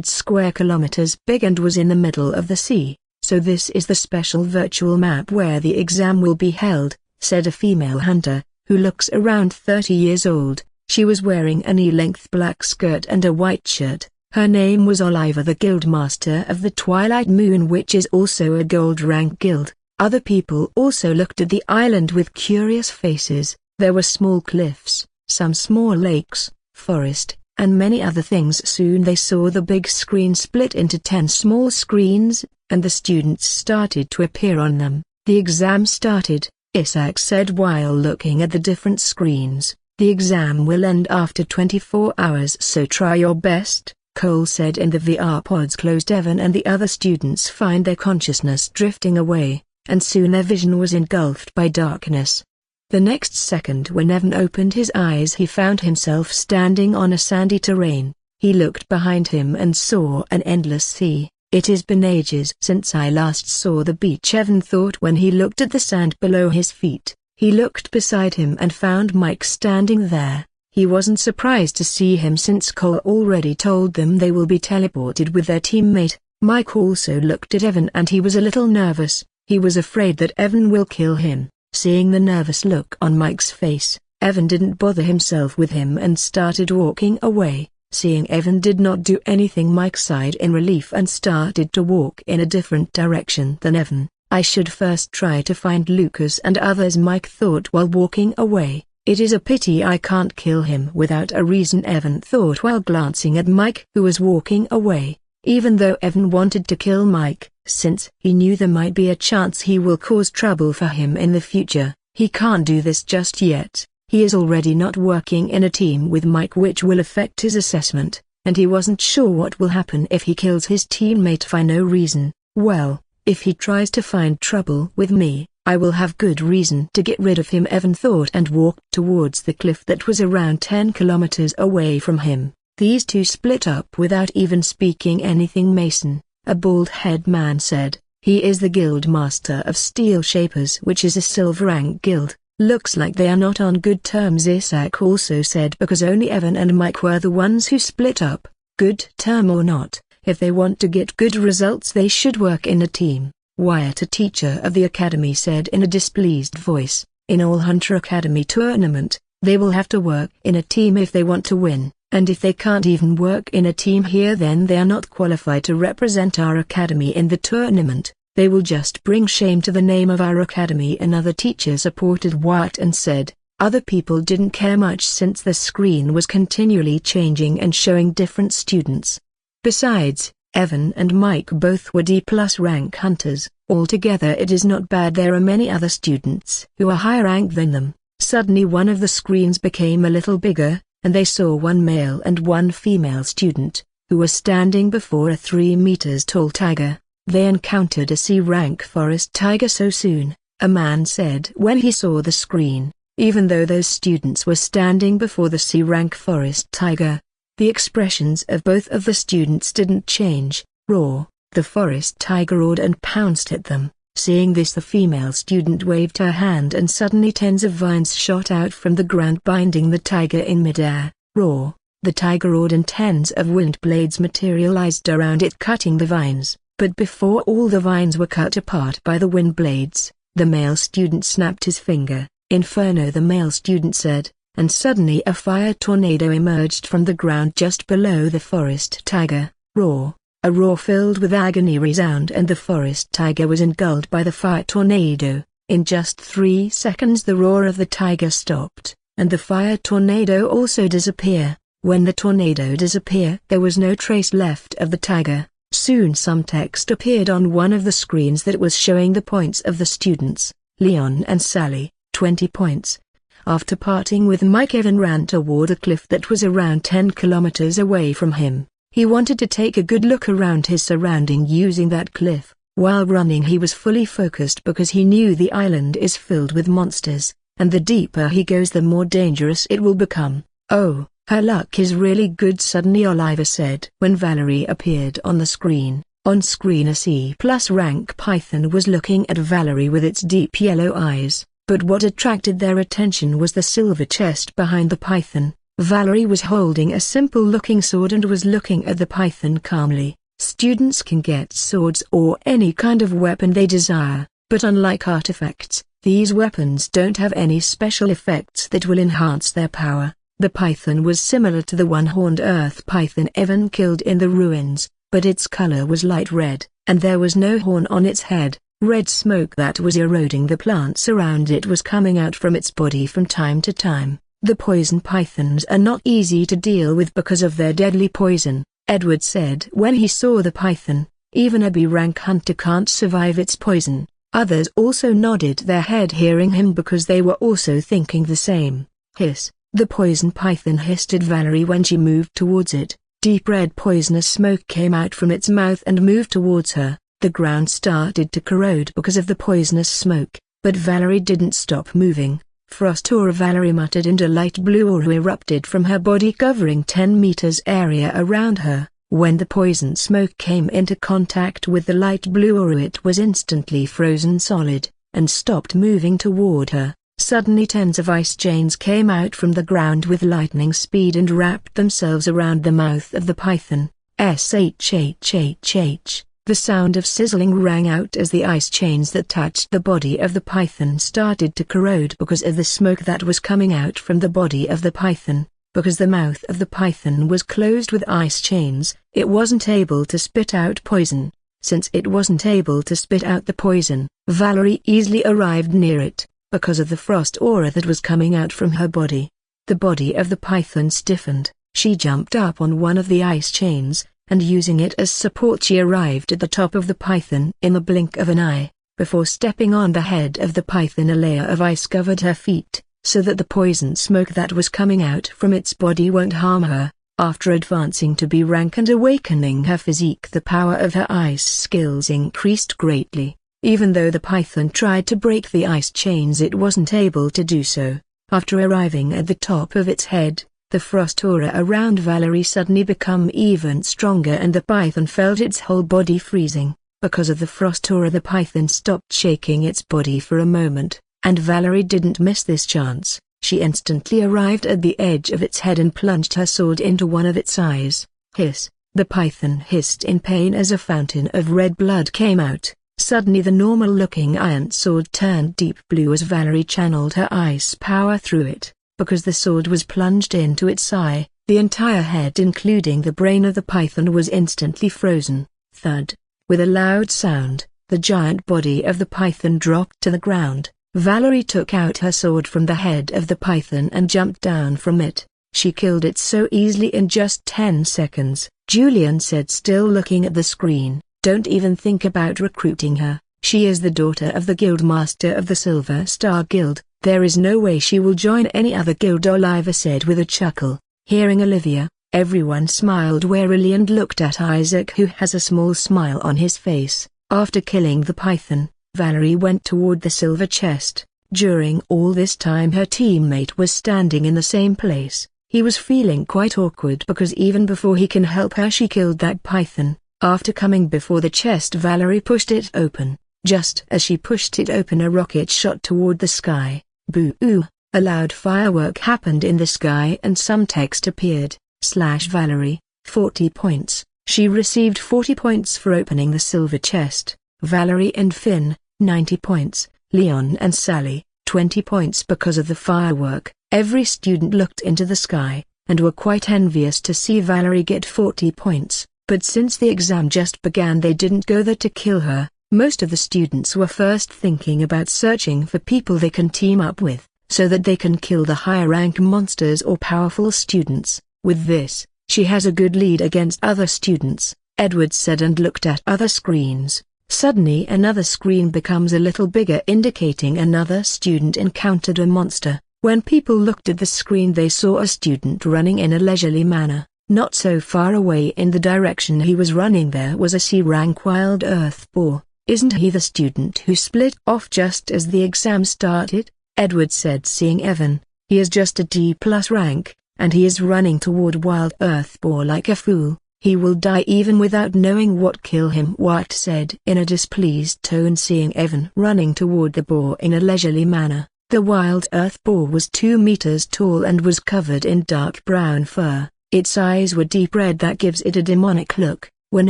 square kilometers big and was in the middle of the sea. So this is the special virtual map where the exam will be held, said a female hunter, who looks around 30 years old. She was wearing a knee-length black skirt and a white shirt. Her name was Oliver, the guild master of the Twilight Moon, which is also a gold rank guild. Other people also looked at the island with curious faces. There were small cliffs, some small lakes, forest, and many other things. Soon they saw the big screen split into 10 small screens, and the students started to appear on them. The exam started, Isaac said while looking at the different screens. The exam will end after 24 hours, so try your best, Cole said, and the VR pods closed. Evan and the other students find their consciousness drifting away, and soon their vision was engulfed by darkness. The next second when Evan opened his eyes he found himself standing on a sandy terrain. He looked behind him and saw an endless sea. It has been ages since I last saw the beach, Evan thought when he looked at the sand below his feet. He looked beside him and found Mike standing there. He wasn't surprised to see him since Cole already told them they will be teleported with their teammate. Mike also looked at Evan and he was a little nervous. He was afraid that Evan will kill him. Seeing the nervous look on Mike's face, Evan didn't bother himself with him and started walking away. Seeing Evan did not do anything, Mike sighed in relief and started to walk in a different direction than Evan. I should first try to find Lucas and others, Mike thought while walking away. It is a pity I can't kill him without a reason, Evan thought while glancing at Mike, who was walking away. Even though Evan wanted to kill Mike, since he knew there might be a chance he will cause trouble for him in the future, he can't do this just yet. He is already not working in a team with Mike, which will affect his assessment, and he wasn't sure what will happen if he kills his teammate for no reason. Well, if he tries to find trouble with me, I will have good reason to get rid of him, Evan thought, and walked towards the cliff that was around 10 kilometers away from him. These two split up without even speaking anything. Mason, a bald-headed man, said, "He is the guild master of Steel Shapers, which is a silver rank guild. Looks like they are not on good terms." Isaac also said, because only Evan and Mike were the ones who split up. Good term or not, if they want to get good results they should work in a team. Wyatt, a teacher of the academy, said in a displeased voice, "In all Hunter Academy tournament, they will have to work in a team if they want to win, and if they can't even work in a team here, then they are not qualified to represent our academy in the tournament. They will just bring shame to the name of our academy." Another teacher supported Wyatt and said, "Other people didn't care much since the screen was continually changing and showing different students. Besides, Evan and Mike both were D+ rank hunters. Altogether it is not bad. There are many other students who are higher rank than them." Suddenly one of the screens became a little bigger, and they saw one male and one female student, who were standing before a 3 meters tall tiger. They encountered a C-rank forest tiger so soon, a man said when he saw the screen, even though those students were standing before the C-rank forest tiger. The expressions of both of the students didn't change. Raw, the forest tiger roared and pounced at them. Seeing this, the female student waved her hand and suddenly tens of vines shot out from the ground, binding the tiger in midair. Raw, the tiger roared and tens of wind blades materialized around it, cutting the vines. But before all the vines were cut apart by the wind blades, the male student snapped his finger. "Inferno," the male student said, and suddenly a fire tornado emerged from the ground just below the forest tiger. Roar, a roar filled with agony resounded, and the forest tiger was engulfed by the fire tornado. In just 3 seconds the roar of the tiger stopped, and the fire tornado also disappeared. When the tornado disappeared, there was no trace left of the tiger. Soon some text appeared on one of the screens that was showing the points of the students. Leon and Sally, 20 points. After parting with Mike, Evan ran toward a cliff that was around 10 kilometers away from him. He wanted to take a good look around his surrounding using that cliff. While running he was fully focused because he knew the island is filled with monsters, and the deeper he goes the more dangerous it will become. "Oh, her luck is really good," suddenly Oliver said when Valerie appeared on the screen. On screen a C+ rank python was looking at Valerie with its deep yellow eyes, but what attracted their attention was the silver chest behind the python. Valerie was holding a simple-looking sword and was looking at the python calmly. Students can get swords or any kind of weapon they desire, but unlike artifacts, these weapons don't have any special effects that will enhance their power. The python was similar to the one-horned earth python Evan killed in the ruins, but its color was light red, and there was no horn on its head. Red smoke that was eroding the plants around it was coming out from its body from time to time. The poison pythons are not easy to deal with because of their deadly poison, Edward said when he saw the python. Even a B-rank hunter can't survive its poison. Others also nodded their head hearing him because they were also thinking the same. Hiss, the poison python hissed at Valerie when she moved towards it. Deep red poisonous smoke came out from its mouth and moved towards her. The ground started to corrode because of the poisonous smoke, but Valerie didn't stop moving. Frost aura, Valerie muttered, and a light blue aura erupted from her body covering 10 meters area around her. When the poison smoke came into contact with the light blue aura, it was instantly frozen solid, and stopped moving toward her. Suddenly tens of ice chains came out from the ground with lightning speed and wrapped themselves around the mouth of the python. Shhhhh. The sound of sizzling rang out as the ice chains that touched the body of the python started to corrode because of the smoke that was coming out from the body of the python. Because the mouth of the python was closed with ice chains, it wasn't able to spit out poison. Since it wasn't able to spit out the poison, Valerie easily arrived near it, because of the frost aura that was coming out from her body. The body of the python stiffened. She jumped up on one of the ice chains, and using it as support she arrived at the top of the python in the blink of an eye. Before stepping on the head of the python, a layer of ice covered her feet. so that the poison smoke that was coming out from its body won't harm her. After advancing to B rank and awakening her physique, the power of her ice skills increased greatly. Even though the python tried to break the ice chains, it wasn't able to do so. After arriving at the top of its head, the frost aura around Valerie suddenly became even stronger and the python felt its whole body freezing. Because of the frost aura, the python stopped shaking its body for a moment, and Valerie didn't miss this chance. She instantly arrived at the edge of its head and plunged her sword into one of its eyes. Hiss! The python hissed in pain as a fountain of red blood came out. Suddenly the normal-looking iron sword turned deep blue as Valerie channeled her ice power through it. Because the sword was plunged into its eye, the entire head including the brain of the python was instantly frozen. Thud! With a loud sound, the giant body of the python dropped to the ground. Valerie took out her sword from the head of the python and jumped down from it. She killed it so easily in just 10 seconds. Julian said, still looking at the screen, "Don't even think about recruiting her. She is the daughter of the guildmaster of the Silver Star Guild. There is no way she will join any other guild," Oliver said with a chuckle. Hearing Olivia, everyone smiled warily and looked at Isaac, who has a small smile on his face. After killing the python, Valerie went toward the silver chest. During all this time her teammate was standing in the same place. He was feeling quite awkward because even before he can help her, she killed that python. After coming before the chest, Valerie pushed it open. Just as she pushed it open, a rocket shot toward the sky. Boo-oo! A loud firework happened in the sky and some text appeared. /Valerie, 40 points. She received 40 points for opening the silver chest. Valerie and Finn, 90 points. Leon and Sally, 20 points because of the firework. Every student looked into the sky, and were quite envious to see Valerie get 40 points. But since the exam just began, they didn't go there to kill her. Most of the students were first thinking about searching for people they can team up with, so that they can kill the higher rank monsters or powerful students. With this, she has a good lead against other students, Edward said and looked at other screens. Suddenly another screen becomes a little bigger, indicating another student encountered a monster. When people looked at the screen, they saw a student running in a leisurely manner. Not so far away in the direction he was running there was a C-rank wild earth boar. "Isn't he the student who split off just as the exam started?" Edward said, seeing Evan. "He is just a D+ rank, and he is running toward wild earth boar like a fool. He will die even without knowing what killed him," White said in a displeased tone, seeing Evan running toward the boar in a leisurely manner. The wild earth boar was 2 meters tall and was covered in dark brown fur. Its eyes were deep red that gives it a demonic look. When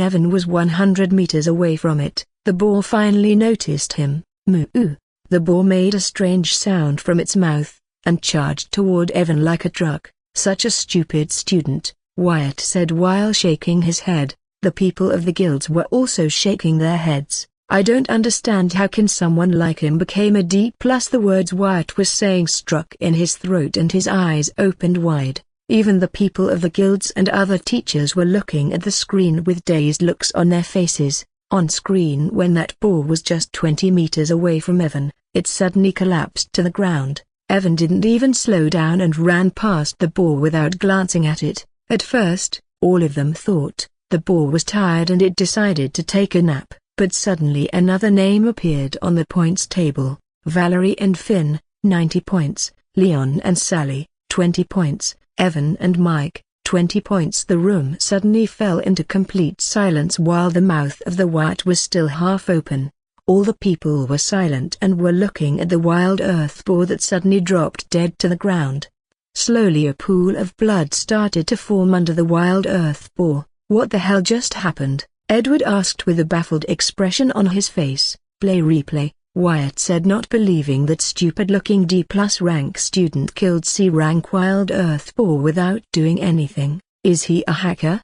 Evan was 100 meters away from it, the boar finally noticed him. Moo! The boar made a strange sound from its mouth, and charged toward Evan like a truck. "Such a stupid student," Wyatt said while shaking his head. The people of the guilds were also shaking their heads. "I don't understand how can someone like him became a D+." The words Wyatt was saying struck in his throat and his eyes opened wide. Even the people of the guilds and other teachers were looking at the screen with dazed looks on their faces. On screen, when that boar was just 20 meters away from Evan, it suddenly collapsed to the ground. Evan didn't even slow down and ran past the boar without glancing at it. At first, all of them thought the boar was tired and it decided to take a nap, but suddenly another name appeared on the points table. Valerie and Finn, 90 points. Leon and Sally, 20 points. Evan and Mike, 20 points. The room suddenly fell into complete silence while the mouth of the White was still half open. All the people were silent and were looking at the wild earth boar that suddenly dropped dead to the ground. Slowly a pool of blood started to form under the wild earth boar. "What the hell just happened?" Edward asked with a baffled expression on his face. "Play replay," Wyatt said, not believing that stupid-looking D+ rank student killed C-rank wild earth boar without doing anything. "Is he a hacker?"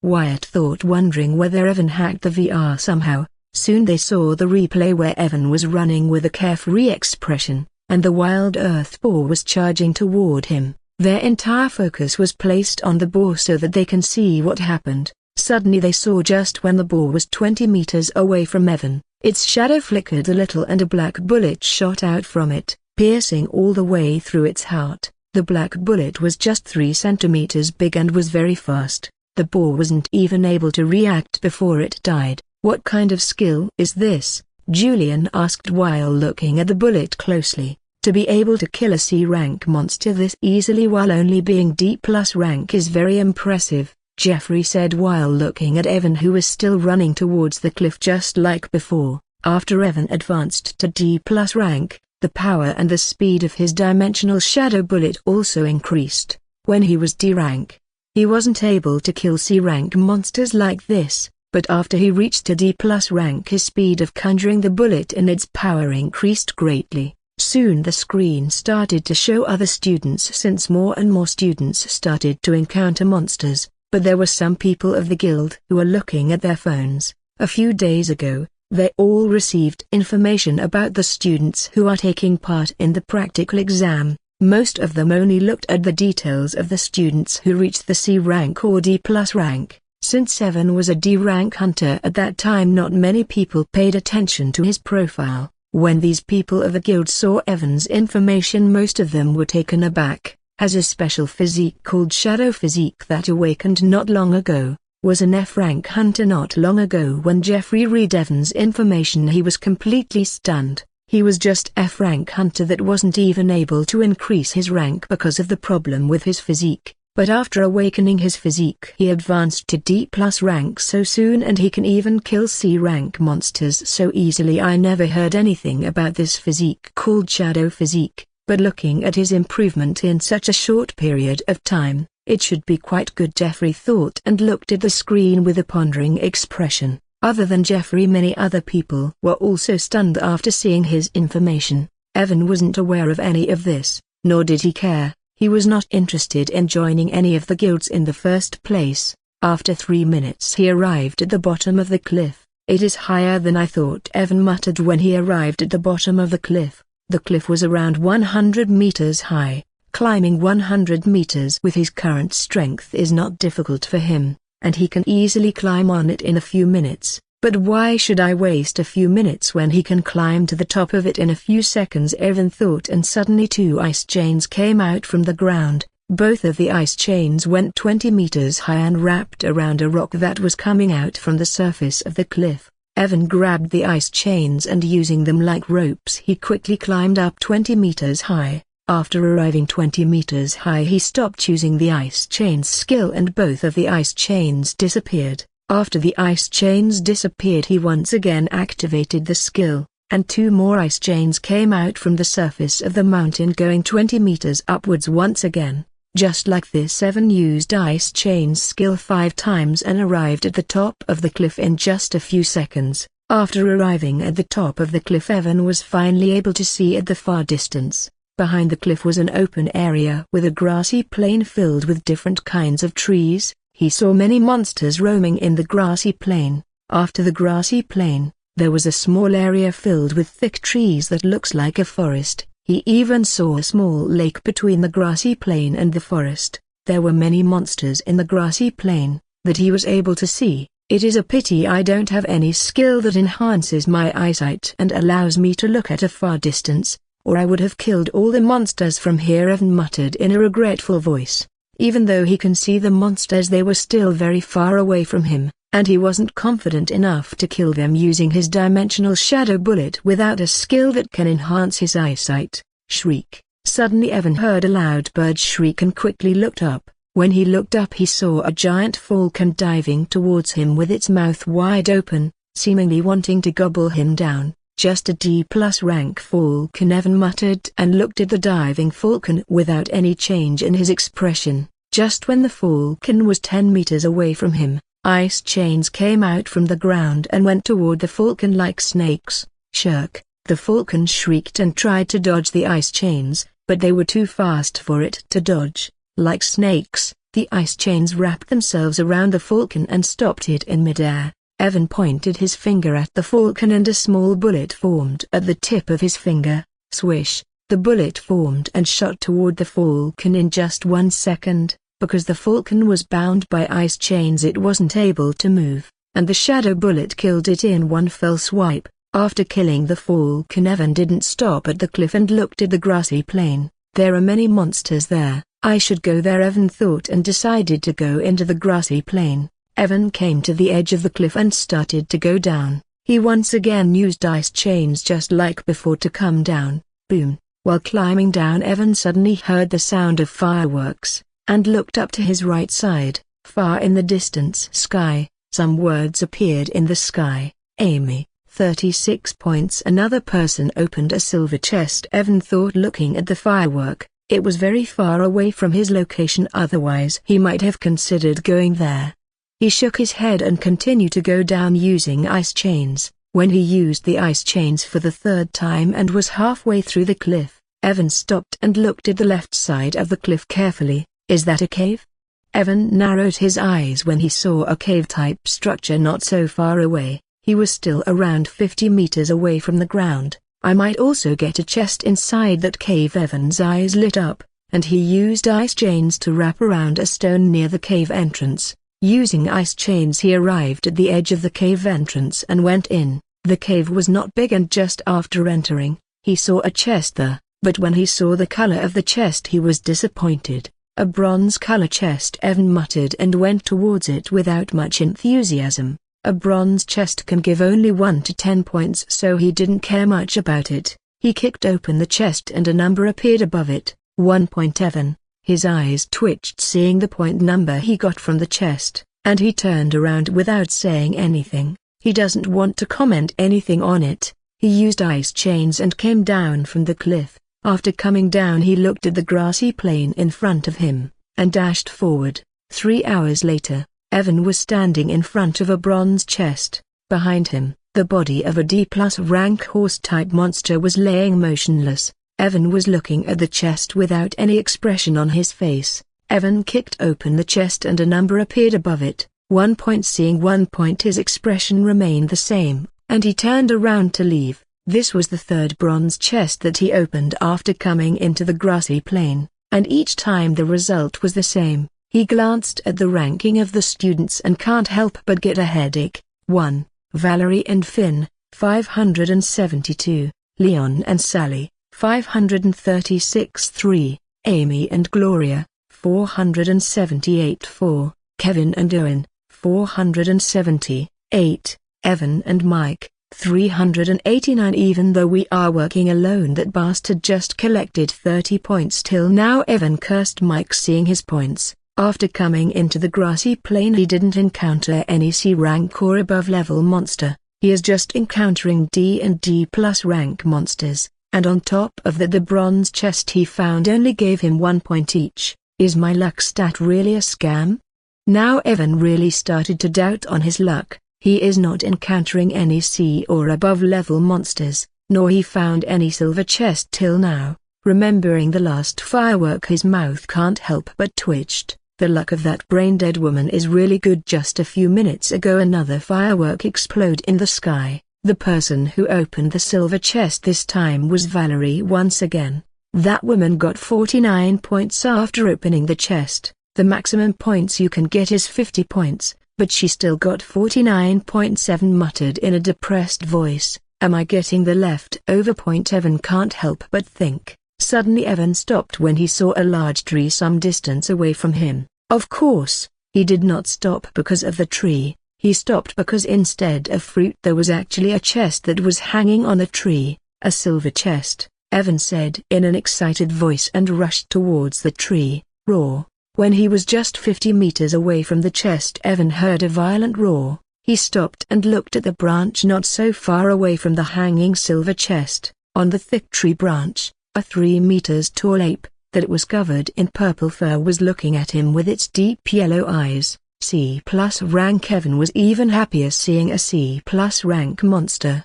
Wyatt thought, wondering whether Evan hacked the VR somehow. Soon they saw the replay where Evan was running with a carefree expression, and the wild earth boar was charging toward him. Their entire focus was placed on the boar so that they can see what happened. Suddenly they saw just when the boar was 20 meters away from Evan, its shadow flickered a little and a black bullet shot out from it. piercing all the way through its heart. The black bullet was just 3 centimeters big and was very fast. The boar wasn't even able to react before it died. "What kind of skill is this?" Julian asked while looking at the bullet closely. "To be able to kill a C-rank monster this easily while only being D+ rank is very impressive," Jeffrey said while looking at Evan, who was still running towards the cliff just like before. After Evan advanced to D+ rank, the power and the speed of his dimensional shadow bullet also increased. When he was D rank, he wasn't able to kill C-rank monsters like this, but after he reached a D+ rank, his speed of conjuring the bullet and its power increased greatly. Soon the screen started to show other students since more and more students started to encounter monsters, but there were some people of the guild who were looking at their phones. A few days ago, they all received information about the students who are taking part in the practical exam. Most of them only looked at the details of the students who reached the C rank or D+ rank. Since Evan was a D rank hunter at that time, not many people paid attention to his profile. When these people of the guild saw Evan's information, most of them were taken aback. Has a special physique called Shadow Physique that awakened not long ago. Was an F-rank hunter not long ago. When Jeffrey read Evan's information, he was completely stunned. He was just F-rank hunter that wasn't even able to increase his rank because of the problem with his physique. But after awakening his physique, he advanced to D+ rank so soon, and he can even kill C-rank monsters so easily. I never heard anything about this physique called Shadow Physique, but looking at his improvement in such a short period of time, it should be quite good, Jeffrey thought, and looked at the screen with a pondering expression. Other than Jeffrey, many other people were also stunned after seeing his information. Evan wasn't aware of any of this, nor did he care. He was not interested in joining any of the guilds in the first place. After 3 minutes he arrived at the bottom of the cliff. "It is higher than I thought," Evan muttered when he arrived at the bottom of the cliff. The cliff was around 100 meters high. Climbing 100 meters with his current strength is not difficult for him, and he can easily climb on it in a few minutes. But why should I waste a few minutes when he can climb to the top of it in a few seconds, Evan thought, and suddenly 2 ice chains came out from the ground. Both of the ice chains went 20 meters high and wrapped around a rock that was coming out from the surface of the cliff. Evan grabbed the ice chains and using them like ropes he quickly climbed up 20 meters high. After arriving 20 meters high, he stopped using the ice chains skill and both of the ice chains disappeared. After the ice chains disappeared, he once again activated the skill, and 2 more ice chains came out from the surface of the mountain going 20 meters upwards once again. Just like this, Evan used ice chains skill 5 times and arrived at the top of the cliff in just a few seconds. After arriving at the top of the cliff, Evan was finally able to see at the far distance. Behind the cliff was an open area with a grassy plain filled with different kinds of trees. He saw many monsters roaming in the grassy plain. After the grassy plain, there was a small area filled with thick trees that looks like a forest. He even saw a small lake between the grassy plain and the forest. There were many monsters in the grassy plain that he was able to see. "It is a pity I don't have any skill that enhances my eyesight and allows me to look at a far distance, or I would have killed all the monsters from here," Evan muttered in a regretful voice. Even though he can see the monsters, they were still very far away from him, and he wasn't confident enough to kill them using his dimensional shadow bullet without a skill that can enhance his eyesight. Shriek. Suddenly Evan heard a loud bird shriek and quickly looked up. When he looked up, he saw a giant falcon diving towards him with its mouth wide open, seemingly wanting to gobble him down. "Just a D+ rank falcon," Evan muttered and looked at the diving falcon without any change in his expression. Just when the falcon was 10 meters away from him, ice chains came out from the ground and went toward the falcon like snakes. "Shirk!" The falcon shrieked and tried to dodge the ice chains, but they were too fast for it to dodge. Like snakes, the ice chains wrapped themselves around the falcon and stopped it in midair. Evan pointed his finger at the falcon and a small bullet formed at the tip of his finger. Swish! The bullet formed and shot toward the falcon in just 1 second. Because the falcon was bound by ice chains, it wasn't able to move, and the shadow bullet killed it in one fell swipe. After killing the falcon, Evan didn't stop at the cliff and looked at the grassy plain. There are many monsters there. I should go there, Evan thought, and decided to go into the grassy plain. Evan came to the edge of the cliff and started to go down. He once again used ice chains just like before to come down. Boom! While climbing down, Evan suddenly heard the sound of fireworks, and looked up to his right side. Far in the distance sky, some words appeared in the sky. Amy, 36 points. Another person opened a silver chest, Evan thought, looking at the firework. It was very far away from his location, otherwise he might have considered going there. He shook his head and continued to go down using ice chains. When he used the ice chains for the third time and was halfway through the cliff, Evan stopped and looked at the left side of the cliff carefully. Is that a cave? Evan narrowed his eyes when he saw a cave-type structure not so far away. He was still around 50 meters away from the ground. I might also get a chest inside that cave. Evan's eyes lit up, and he used ice chains to wrap around a stone near the cave entrance. Using ice chains, he arrived at the edge of the cave entrance and went in. The cave was not big, and just after entering, he saw a chest there, but when he saw the color of the chest he was disappointed. A bronze color chest. Evan muttered and went towards it without much enthusiasm. A bronze chest can give only 1 to 10 points, so he didn't care much about it. He kicked open the chest and a number appeared above it. 1 point. Evan, his eyes twitched seeing the point number he got from the chest, and he turned around without saying anything. He doesn't want to comment anything on it. He used ice chains and came down from the cliff. After coming down, he looked at the grassy plain in front of him, and dashed forward. 3 hours later, Evan was standing in front of a bronze chest. Behind him, the body of a D+ rank horse-type monster was laying motionless. Evan was looking at the chest without any expression on his face. Evan kicked open the chest and a number appeared above it. 1 point. Seeing 1 point, his expression remained the same, and he turned around to leave. This was the third bronze chest that he opened after coming into the grassy plain, and each time the result was the same. He glanced at the ranking of the students and can't help but get a headache. 1. Valerie and Finn, 572. Leon and Sally, 536. 3. Amy and Gloria, 478. 4. Kevin and Owen, 470. 8. Evan and Mike, 389. Even though we are working alone, that bastard just collected 30 points till now. Evan cursed Mike seeing his points. After coming into the grassy plain, he didn't encounter any C rank or above level monster. He is just encountering D and D+ rank monsters, and on top of that the bronze chest he found only gave him 1 point each. Is my luck stat really a scam? Now Evan really started to doubt on his luck. He is not encountering any C or above level monsters, nor he found any silver chest till now. Remembering the last firework, his mouth can't help but twitched. The luck of that brain-dead woman is really good. Just a few minutes ago another firework exploded in the sky. The person who opened the silver chest this time was Valerie once again. That woman got 49 points after opening the chest. The maximum points you can get is 50 points. But she still got 49.7. Muttered in a depressed voice, am I getting the leftover point? Evan can't help but think. Suddenly Evan stopped when he saw a large tree some distance away from him. Of course, he did not stop because of the tree. He stopped because instead of fruit there was actually a chest that was hanging on the tree. A silver chest, Evan said in an excited voice and rushed towards the tree. Roar. When he was just 50 meters away from the chest, Evan heard a violent roar. He stopped and looked at the branch not so far away from the hanging silver chest. On the thick tree branch, a 3 meters tall ape, that was covered in purple fur, was looking at him with its deep yellow eyes. C+ rank. Evan was even happier seeing a C+ rank monster.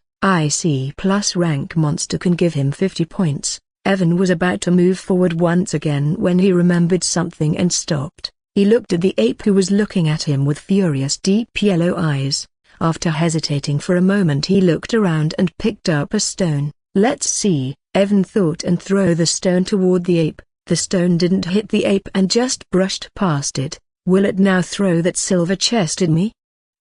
C+ rank monster can give him 50 points. Evan was about to move forward once again when he remembered something and stopped. He looked at the ape who was looking at him with furious deep yellow eyes. After hesitating for a moment, he looked around and picked up a stone. Let's see, Evan thought, and threw the stone toward the ape. The stone didn't hit the ape and just brushed past it. Will it now throw that silver chest at me?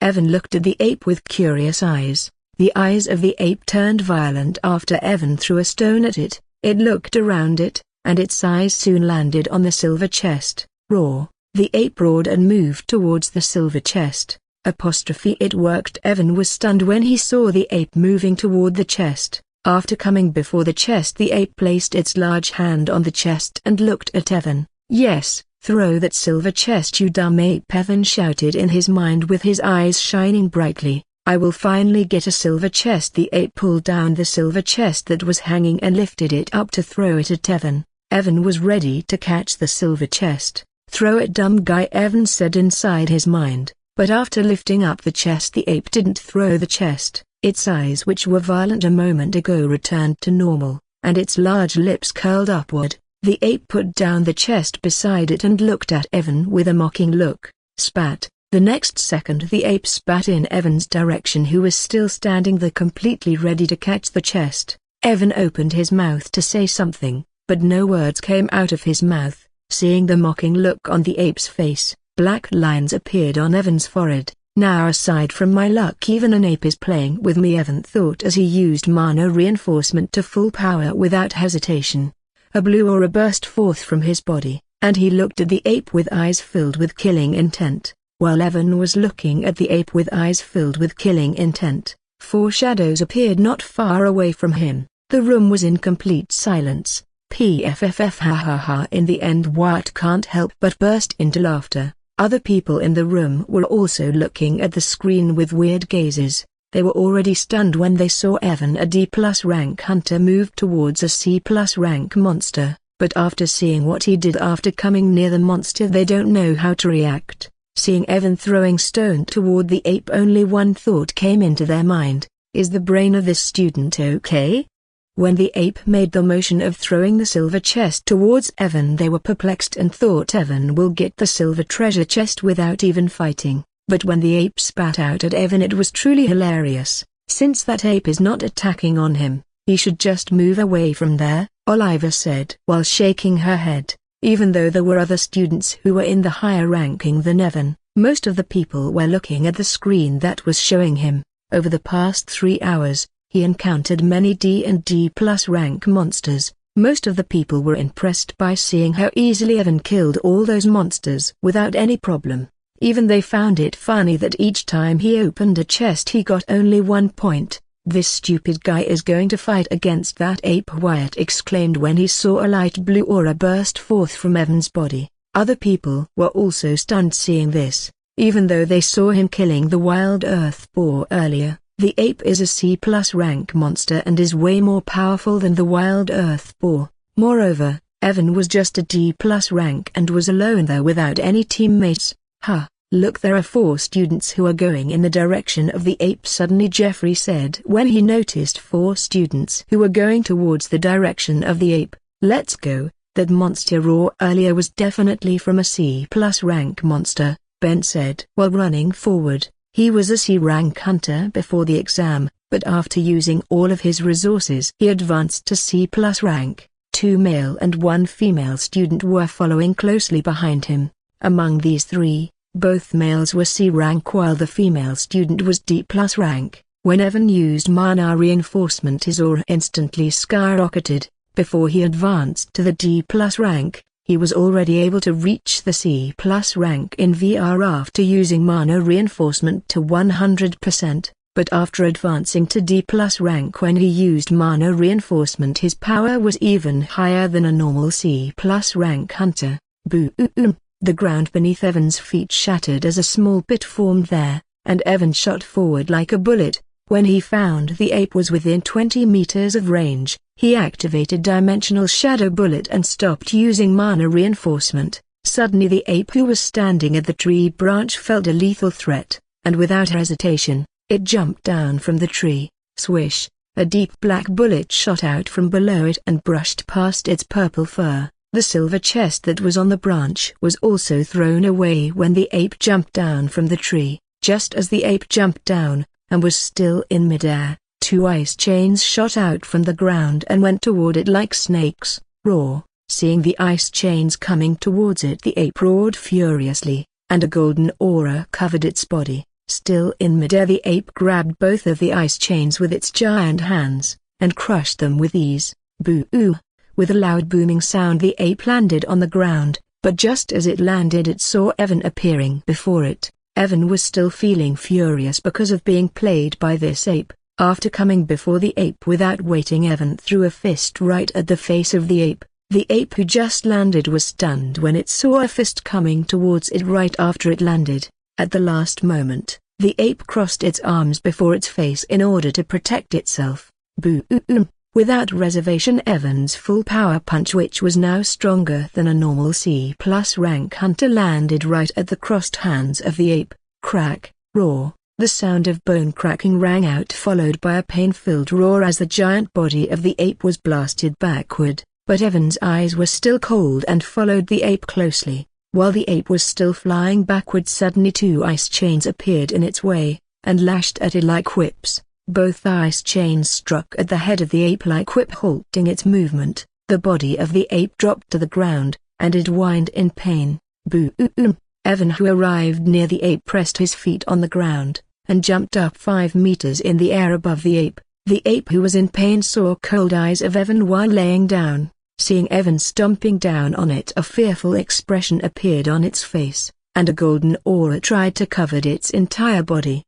Evan looked at the ape with curious eyes. The eyes of the ape turned violent after Evan threw a stone at it. It looked around it, and its eyes soon landed on the silver chest. Roar! The ape roared and moved towards the silver chest. It worked. Evan was stunned when he saw the ape moving toward the chest. After coming before the chest, the ape placed its large hand on the chest and looked at Evan. Yes, throw that silver chest, you dumb ape, Evan shouted in his mind with his eyes shining brightly. I will finally get a silver chest. The ape pulled down the silver chest that was hanging and lifted it up to throw it at Evan. Evan was ready to catch the silver chest. Throw it, dumb guy, Evan said inside his mind. But after lifting up the chest, the ape didn't throw the chest. Its eyes, which were violent a moment ago, returned to normal, and its large lips curled upward. The ape put down the chest beside it and looked at Evan with a mocking look. Spat. The next second the ape spat in Evan's direction, who was still standing there completely ready to catch the chest. Evan opened his mouth to say something, but no words came out of his mouth. Seeing the mocking look on the ape's face, black lines appeared on Evan's forehead. Now, aside from my luck, even an ape is playing with me, Evan thought as he used mana reinforcement to full power without hesitation. A blue aura burst forth from his body, and he looked at the ape with eyes filled with killing intent. While Evan was looking at the ape with eyes filled with killing intent, 4 shadows appeared not far away from him. The room was in complete silence. PFFF ha ha ha. In the end, Wyatt can't help but burst into laughter. Other people in the room were also looking at the screen with weird gazes. They were already stunned when they saw Evan, a D+ rank hunter, move towards a C+ rank monster, but after seeing what he did after coming near the monster, they don't know how to react. Seeing Evan throwing stone toward the ape, only one thought came into their mind: is the brain of this student okay? When the ape made the motion of throwing the silver chest towards Evan, they were perplexed and thought Evan will get the silver treasure chest without even fighting. But when the ape spat out at Evan, it was truly hilarious. Since that ape is not attacking on him, he should just move away from there, Oliver said while shaking her head. Even though there were other students who were in the higher ranking than Evan, most of the people were looking at the screen that was showing him. Over the past 3 hours, he encountered many D and D+ rank monsters. Most of the people were impressed by seeing how easily Evan killed all those monsters without any problem. Even they found it funny that each time he opened a chest he got only 1 point. This stupid guy is going to fight against that ape, Wyatt exclaimed when he saw a light blue aura burst forth from Evan's body. Other people were also stunned seeing this. Even though they saw him killing the wild earth boar earlier, the ape is a C+ rank monster and is way more powerful than the wild earth boar. Moreover, Evan was just a D+ rank and was alone there without any teammates. Ha! Look, there are 4 students who are going in the direction of the ape, suddenly Jeffrey said when he noticed 4 students who were going towards the direction of the ape. Let's go. That monster roar earlier was definitely from a C+ rank monster, Ben said while running forward. He was a C rank hunter before the exam, but after using all of his resources he advanced to C+ rank. 2 male and 1 female student were following closely behind him. Among these 3, both males were C rank while the female student was D+ rank. When Evan used mana reinforcement, his aura instantly skyrocketed. Before he advanced to the D+ rank, he was already able to reach the C+ rank in VR after using mana reinforcement to 100%, but after advancing to D+ rank when he used mana reinforcement, his power was even higher than a normal C+ rank hunter. Boom! The ground beneath Evan's feet shattered as a small pit formed there, and Evan shot forward like a bullet. When he found the ape was within 20 meters of range, he activated Dimensional Shadow Bullet and stopped using mana reinforcement. Suddenly the ape who was standing at the tree branch felt a lethal threat, and without hesitation, it jumped down from the tree. Swish! A deep black bullet shot out from below it and brushed past its purple fur. The silver chest that was on the branch was also thrown away when the ape jumped down from the tree. Just as the ape jumped down, and was still in midair, 2 ice chains shot out from the ground and went toward it like snakes. Roar! Seeing the ice chains coming towards it, the ape roared furiously, and a golden aura covered its body. Still in midair, the ape grabbed both of the ice chains with its giant hands, and crushed them with ease. Boo-oo! With a loud booming sound, the ape landed on the ground, but just as it landed it saw Evan appearing before it. Evan was still feeling furious because of being played by this ape. After coming before the ape without waiting, Evan threw a fist right at the face of the ape. The ape who just landed was stunned when it saw a fist coming towards it right after it landed. At the last moment, the ape crossed its arms before its face in order to protect itself. Boo-oo! Without reservation, Evan's full power punch, which was now stronger than a normal C+ rank hunter, landed right at the crossed hands of the ape. Crack, roar. The sound of bone cracking rang out, followed by a pain-filled roar as the giant body of the ape was blasted backward. But Evan's eyes were still cold and followed the ape closely. While the ape was still flying backward, suddenly two ice chains appeared in its way, and lashed at it like whips. Both ice chains struck at the head of the ape like whip, halting its movement. The body of the ape dropped to the ground, and it whined in pain. Boo-oo! Evan, who arrived near the ape, pressed his feet on the ground, and jumped up 5 meters in the air above the ape. The ape, who was in pain, saw cold eyes of Evan while laying down. Seeing Evan stomping down on it, a fearful expression appeared on its face, and a golden aura tried to cover its entire body.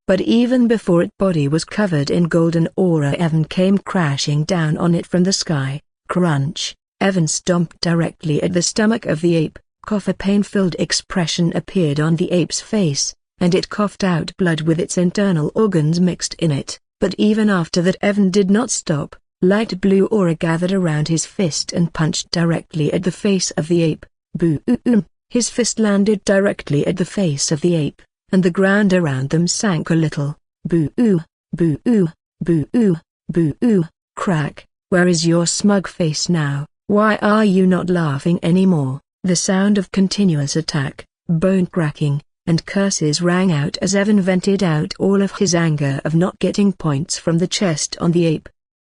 But even before its body was covered in golden aura, Evan came crashing down on it from the sky. Crunch! Evan stomped directly at the stomach of the ape. Cough! A pain-filled expression appeared on the ape's face, and it coughed out blood with its internal organs mixed in it. But even after that, Evan did not stop. Light blue aura gathered around his fist and punched directly at the face of the ape. Boo-oo! His fist landed directly at the face of the ape, and the ground around them sank a little. Boo-oo! Boo-oo! Boo-oo! Boo-oo! Crack! Where is your smug face now? Why are you not laughing anymore? The sound of continuous attack, bone cracking, and curses rang out as Evan vented out all of his anger of not getting points from the chest on the ape.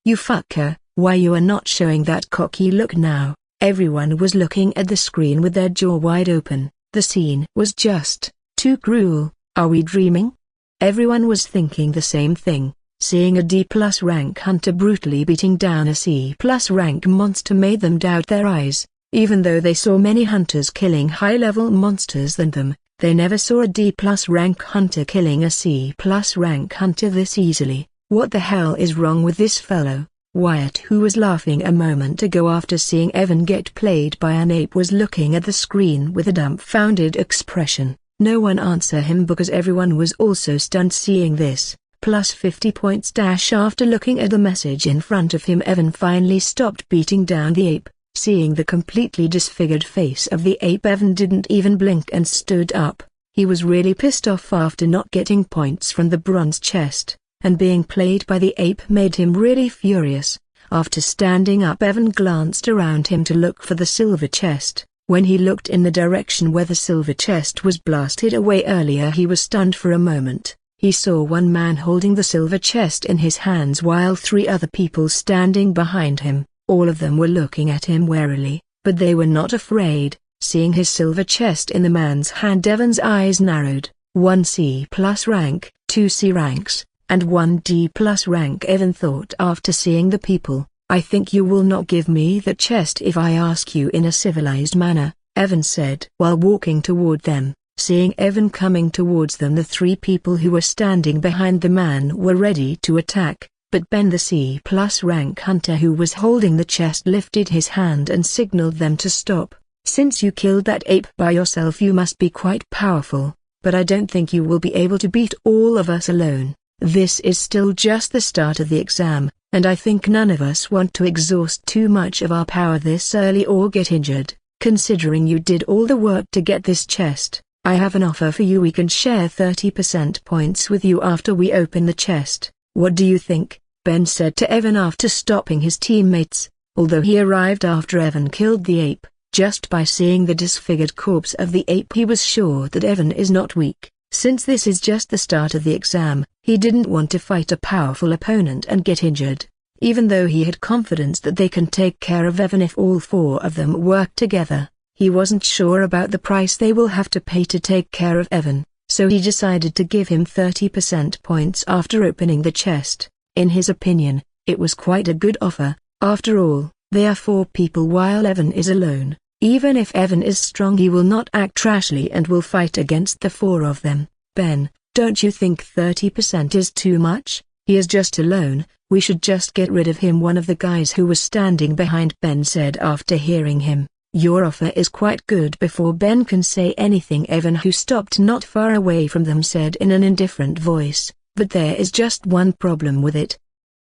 You fucker, why you are not showing that cocky look now? Everyone was looking at the screen with their jaw wide open. The scene was just too cruel. Are we dreaming? Everyone was thinking the same thing. Seeing a D+ rank hunter brutally beating down a C+ rank monster made them doubt their eyes. Even though they saw many hunters killing high-level monsters than them, they never saw a D+ rank hunter killing a C+ rank hunter this easily. What the hell is wrong with this fellow? Wyatt, who was laughing a moment ago after seeing Evan get played by an ape, was looking at the screen with a dumbfounded expression. No one answered him because everyone was also stunned seeing this. Plus 50 points. After looking at the message in front of him, Evan finally stopped beating down the ape. Seeing the completely disfigured face of the ape, Evan didn't even blink and stood up. He was really pissed off after not getting points from the bronze chest, and being played by the ape made him really furious. After standing up, Evan glanced around him to look for the silver chest. When he looked in the direction where the silver chest was blasted away earlier, he was stunned for a moment. He saw one man holding the silver chest in his hands while 3 other people standing behind him. All of them were looking at him warily, but they were not afraid. Seeing his silver chest in the man's hand, Evan's eyes narrowed. 1 C+ rank, 2 C ranks, and 1 D+ rank. Evan thought after seeing the people, I think you will not give me the chest if I ask you in a civilized manner, Evan said while walking toward them. Seeing Evan coming towards them, the 3 people who were standing behind the man were ready to attack, but Ben, the C+ rank hunter who was holding the chest, lifted his hand and signaled them to stop. Since you killed that ape by yourself, you must be quite powerful, but I don't think you will be able to beat all of us alone. This is still just the start of the exam, and I think none of us want to exhaust too much of our power this early or get injured. Considering you did all the work to get this chest, I have an offer for you. We can share 30% points with you after we open the chest. What do you think? Ben said to Evan after stopping his teammates. Although he arrived after Evan killed the ape, just by seeing the disfigured corpse of the ape he was sure that Evan is not weak. Since this is just the start of the exam, he didn't want to fight a powerful opponent and get injured. Even though he had confidence that they can take care of Evan if all 4 of them work together, he wasn't sure about the price they will have to pay to take care of Evan. so he decided to give him 30% points after opening the chest. In his opinion, it was quite a good offer. After all, they are 4 people while Evan is alone. Even if Evan is strong, he will not act trashly and will fight against the 4 of them. Ben, don't you think 30% is too much? He is just alone, we should just get rid of him, one of the guys who was standing behind Ben said after hearing him. Your offer is quite good. Before Ben can say anything, Evan, who stopped not far away from them, said in an indifferent voice, but there is just one problem with it.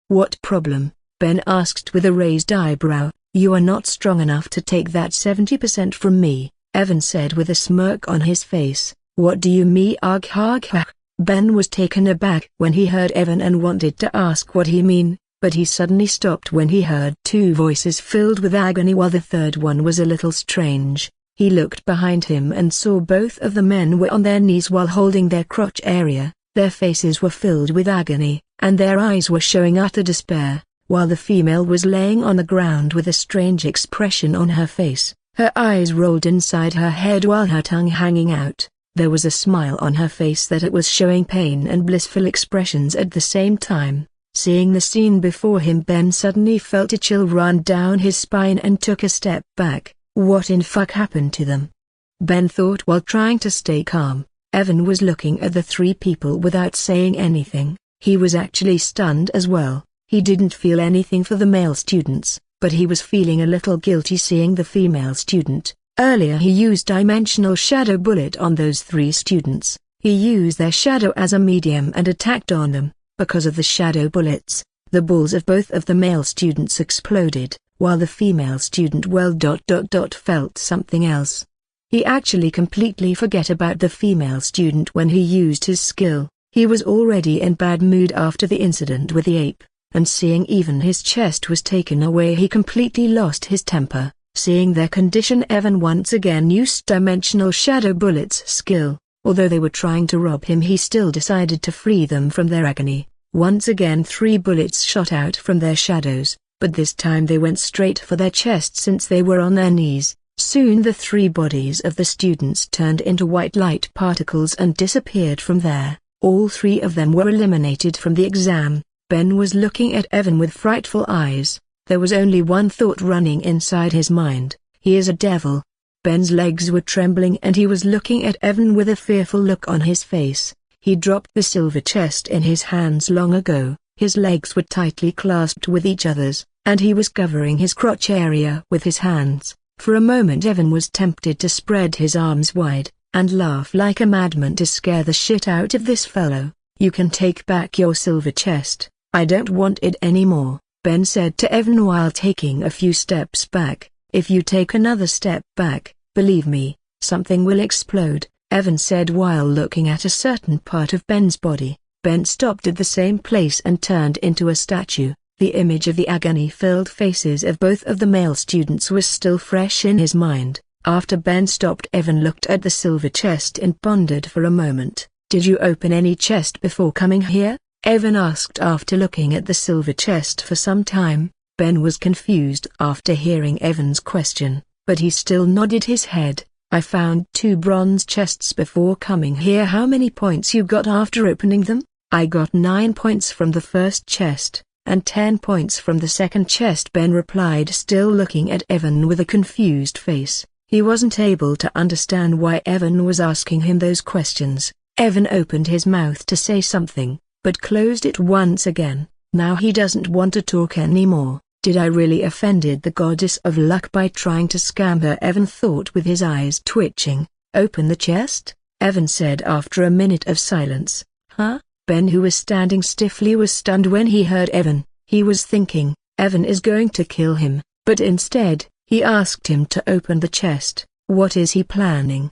What problem? Ben asked with a raised eyebrow. You are not strong enough to take that 70% from me, Evan said with a smirk on his face. What do you mean? Arg. Ben was taken aback when he heard Evan and wanted to ask what he mean, but he suddenly stopped when he heard 2 voices filled with agony while the third one was a little strange. He looked behind him and saw both of the men were on their knees while holding their crotch area. Their faces were filled with agony, and their eyes were showing utter despair, while the female was laying on the ground with a strange expression on her face. Her eyes rolled inside her head while her tongue hanging out. There was a smile on her face that it was showing pain and blissful expressions at the same time. Seeing the scene before him, Ben suddenly felt a chill run down his spine and took a step back. What in fuck happened to them? Ben thought while trying to stay calm. Evan was looking at the 3 people without saying anything. He was actually stunned as well. He didn't feel anything for the male students, but he was feeling a little guilty seeing the female student. Earlier he used Dimensional Shadow Bullet on those 3 students. He used their shadow as a medium and attacked on them. Because of the shadow bullets, the balls of both of the male students exploded, while the female student felt something else. He actually completely forgot about the female student when he used his skill. He was already in bad mood after the incident with the ape, and seeing even his chest was taken away, he completely lost his temper. Seeing their condition, Evan once again used Dimensional Shadow Bullet's skill. Although they were trying to rob him, he still decided to free them from their agony. Once again 3 bullets shot out from their shadows, but this time they went straight for their chest since they were on their knees. Soon the 3 bodies of the students turned into white light particles and disappeared from there. All 3 of them were eliminated from the exam. Ben was looking at Evan with frightful eyes. There was only one thought running inside his mind: he is a devil. Ben's legs were trembling and he was looking at Evan with a fearful look on his face. He dropped the silver chest in his hands long ago. His legs were tightly clasped with each other's, and he was covering his crotch area with his hands. For a moment Evan was tempted to spread his arms wide, and laugh like a madman to scare the shit out of this fellow. You can take back your silver chest, I don't want it anymore, Ben said to Evan while taking a few steps back. If you take another step back, believe me, something will explode, Evan said while looking at a certain part of Ben's body. Ben stopped at the same place and turned into a statue. The image of the agony-filled faces of both of the male students was still fresh in his mind. After Ben stopped, Evan looked at the silver chest and pondered for a moment. Did you open any chest before coming here? Evan asked after looking at the silver chest for some time. Ben was confused after hearing Evan's question, but he still nodded his head. I found 2 bronze chests before coming here. How many points you got after opening them? I got 9 points from the first chest, and 10 points from the second chest, Ben replied, still looking at Evan with a confused face. He wasn't able to understand why Evan was asking him those questions. Evan opened his mouth to say something, but closed it once again. Now he doesn't want to talk anymore. Did I really offended the goddess of luck by trying to scam her? Evan thought with his eyes twitching. Open the chest? Evan said after a minute of silence. Huh? Ben, who was standing stiffly, was stunned when he heard Evan. He was thinking, Evan is going to kill him, but instead, he asked him to open the chest. What is he planning?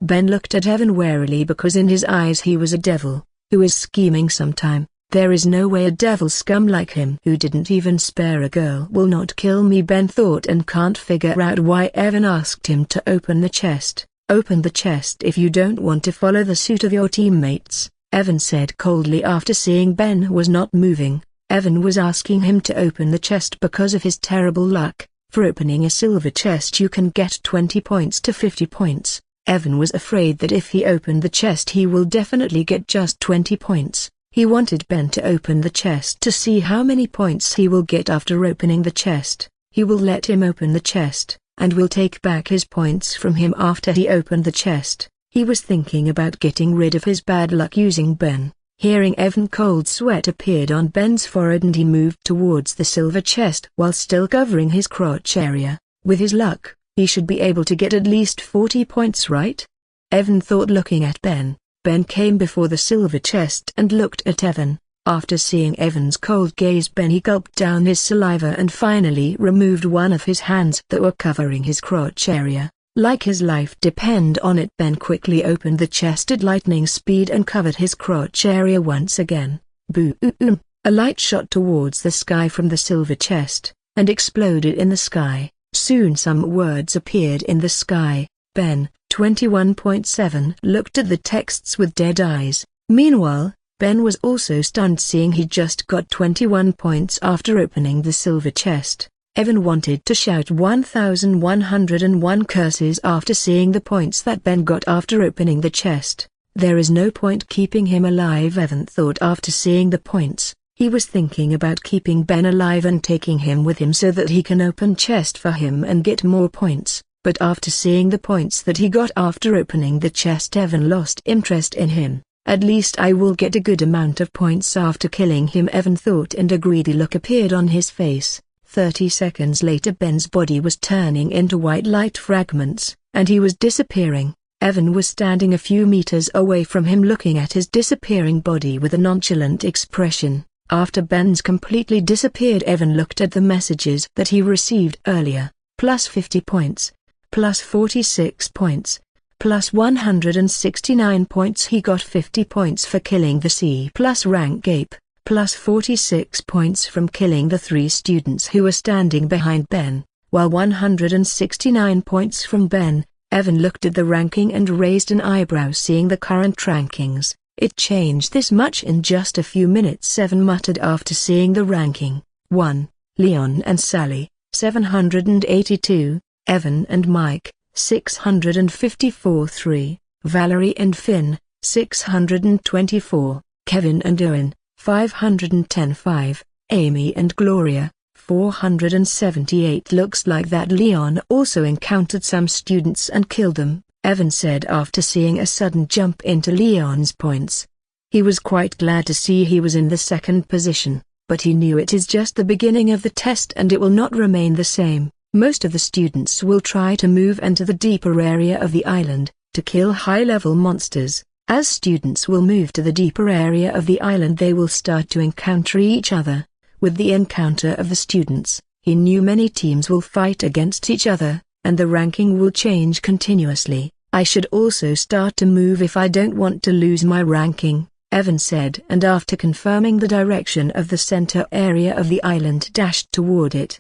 Ben looked at Evan warily because in his eyes he was a devil, who is scheming sometime. There is no way a devil scum like him, who didn't even spare a girl, will not kill me, Ben thought, and can't figure out why Evan asked him to open the chest. Open the chest if you don't want to follow the suit of your teammates, Evan said coldly after seeing Ben was not moving. Evan was asking him to open the chest because of his terrible luck. For opening a silver chest you can get 20 points to 50 points. Evan was afraid that if he opened the chest he will definitely get just 20 points. He wanted Ben to open the chest to see how many points he will get after opening the chest. He will let him open the chest, and will take back his points from him after he opened the chest. He was thinking about getting rid of his bad luck using Ben. Hearing Evan, cold sweat appeared on Ben's forehead and he moved towards the silver chest while still covering his crotch area. With his luck, he should be able to get at least 40 points, right? Evan thought, looking at Ben. Ben came before the silver chest and looked at Evan. After seeing Evan's cold gaze, Ben gulped down his saliva and finally removed one of his hands that were covering his crotch area. Like his life depended on it, Ben quickly opened the chest at lightning speed and covered his crotch area once again. Boom! A light shot towards the sky from the silver chest, and exploded in the sky. Soon some words appeared in the sky. Ben, 21.7, looked at the texts with dead eyes. Meanwhile, Ben was also stunned seeing he just got 21 points after opening the silver chest. Evan wanted to shout 1101 curses after seeing the points that Ben got after opening the chest. There is no point keeping him alive, Evan thought after seeing the points. He was thinking about keeping Ben alive and taking him with him so that he can open chest for him and get more points. But after seeing the points that he got after opening the chest, Evan lost interest in him. At least I will get a good amount of points after killing him, Evan thought, and a greedy look appeared on his face. 30 seconds later, Ben's body was turning into white light fragments, and he was disappearing. Evan was standing a few meters away from him looking at his disappearing body with a nonchalant expression. After Ben's completely disappeared, Evan looked at the messages that he received earlier. Plus 50 points. Plus 46 points. Plus 169 points. He got 50 points for killing the C+ rank ape. Plus 46 points from killing the 3 students who were standing behind Ben, while 169 points from Ben. Evan looked at the ranking and raised an eyebrow seeing the current rankings. It changed this much in just a few minutes, Evan muttered after seeing the ranking. 1. Leon and Sally, 782, Evan and Mike, 654. 3. Valerie and Finn, 624, Kevin and Owen, 510. 5. Amy and Gloria, 478. Looks like that Leon also encountered some students and killed them, Evan said after seeing a sudden jump into Leon's points. He was quite glad to see he was in the second position, but he knew it is just the beginning of the test and it will not remain the same. Most of the students will try to move into the deeper area of the island, to kill high-level monsters. As students will move to the deeper area of the island, they will start to encounter each other. With the encounter of the students, he knew many teams will fight against each other, and the ranking will change continuously. I should also start to move if I don't want to lose my ranking, Evan said, and after confirming the direction of the center area of the island, dashed toward it.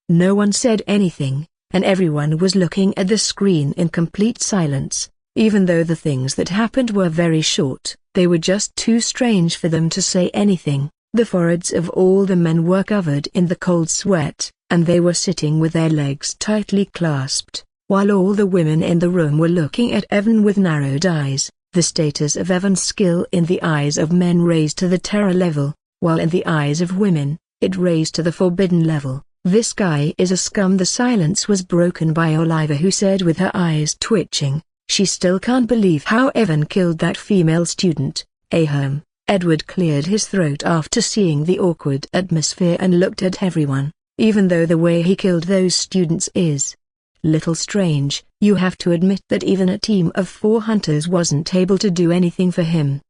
No one said anything, and everyone was looking at the screen in complete silence. Even though the things that happened were very short, they were just too strange for them to say anything. The foreheads of all the men were covered in the cold sweat, and they were sitting with their legs tightly clasped, while all the women in the room were looking at Evan with narrowed eyes. The status of Evan's skill in the eyes of men raised to the terror level, while in the eyes of women, it raised to the forbidden level. This guy is a scum. The silence was broken by Oliver, who said with her eyes twitching, she still can't believe how Evan killed that female student. Ahem. Edward cleared his throat after seeing the awkward atmosphere and looked at everyone. Even though the way he killed those students is little strange, you have to admit that even a team of 4 hunters wasn't able to do anything for him.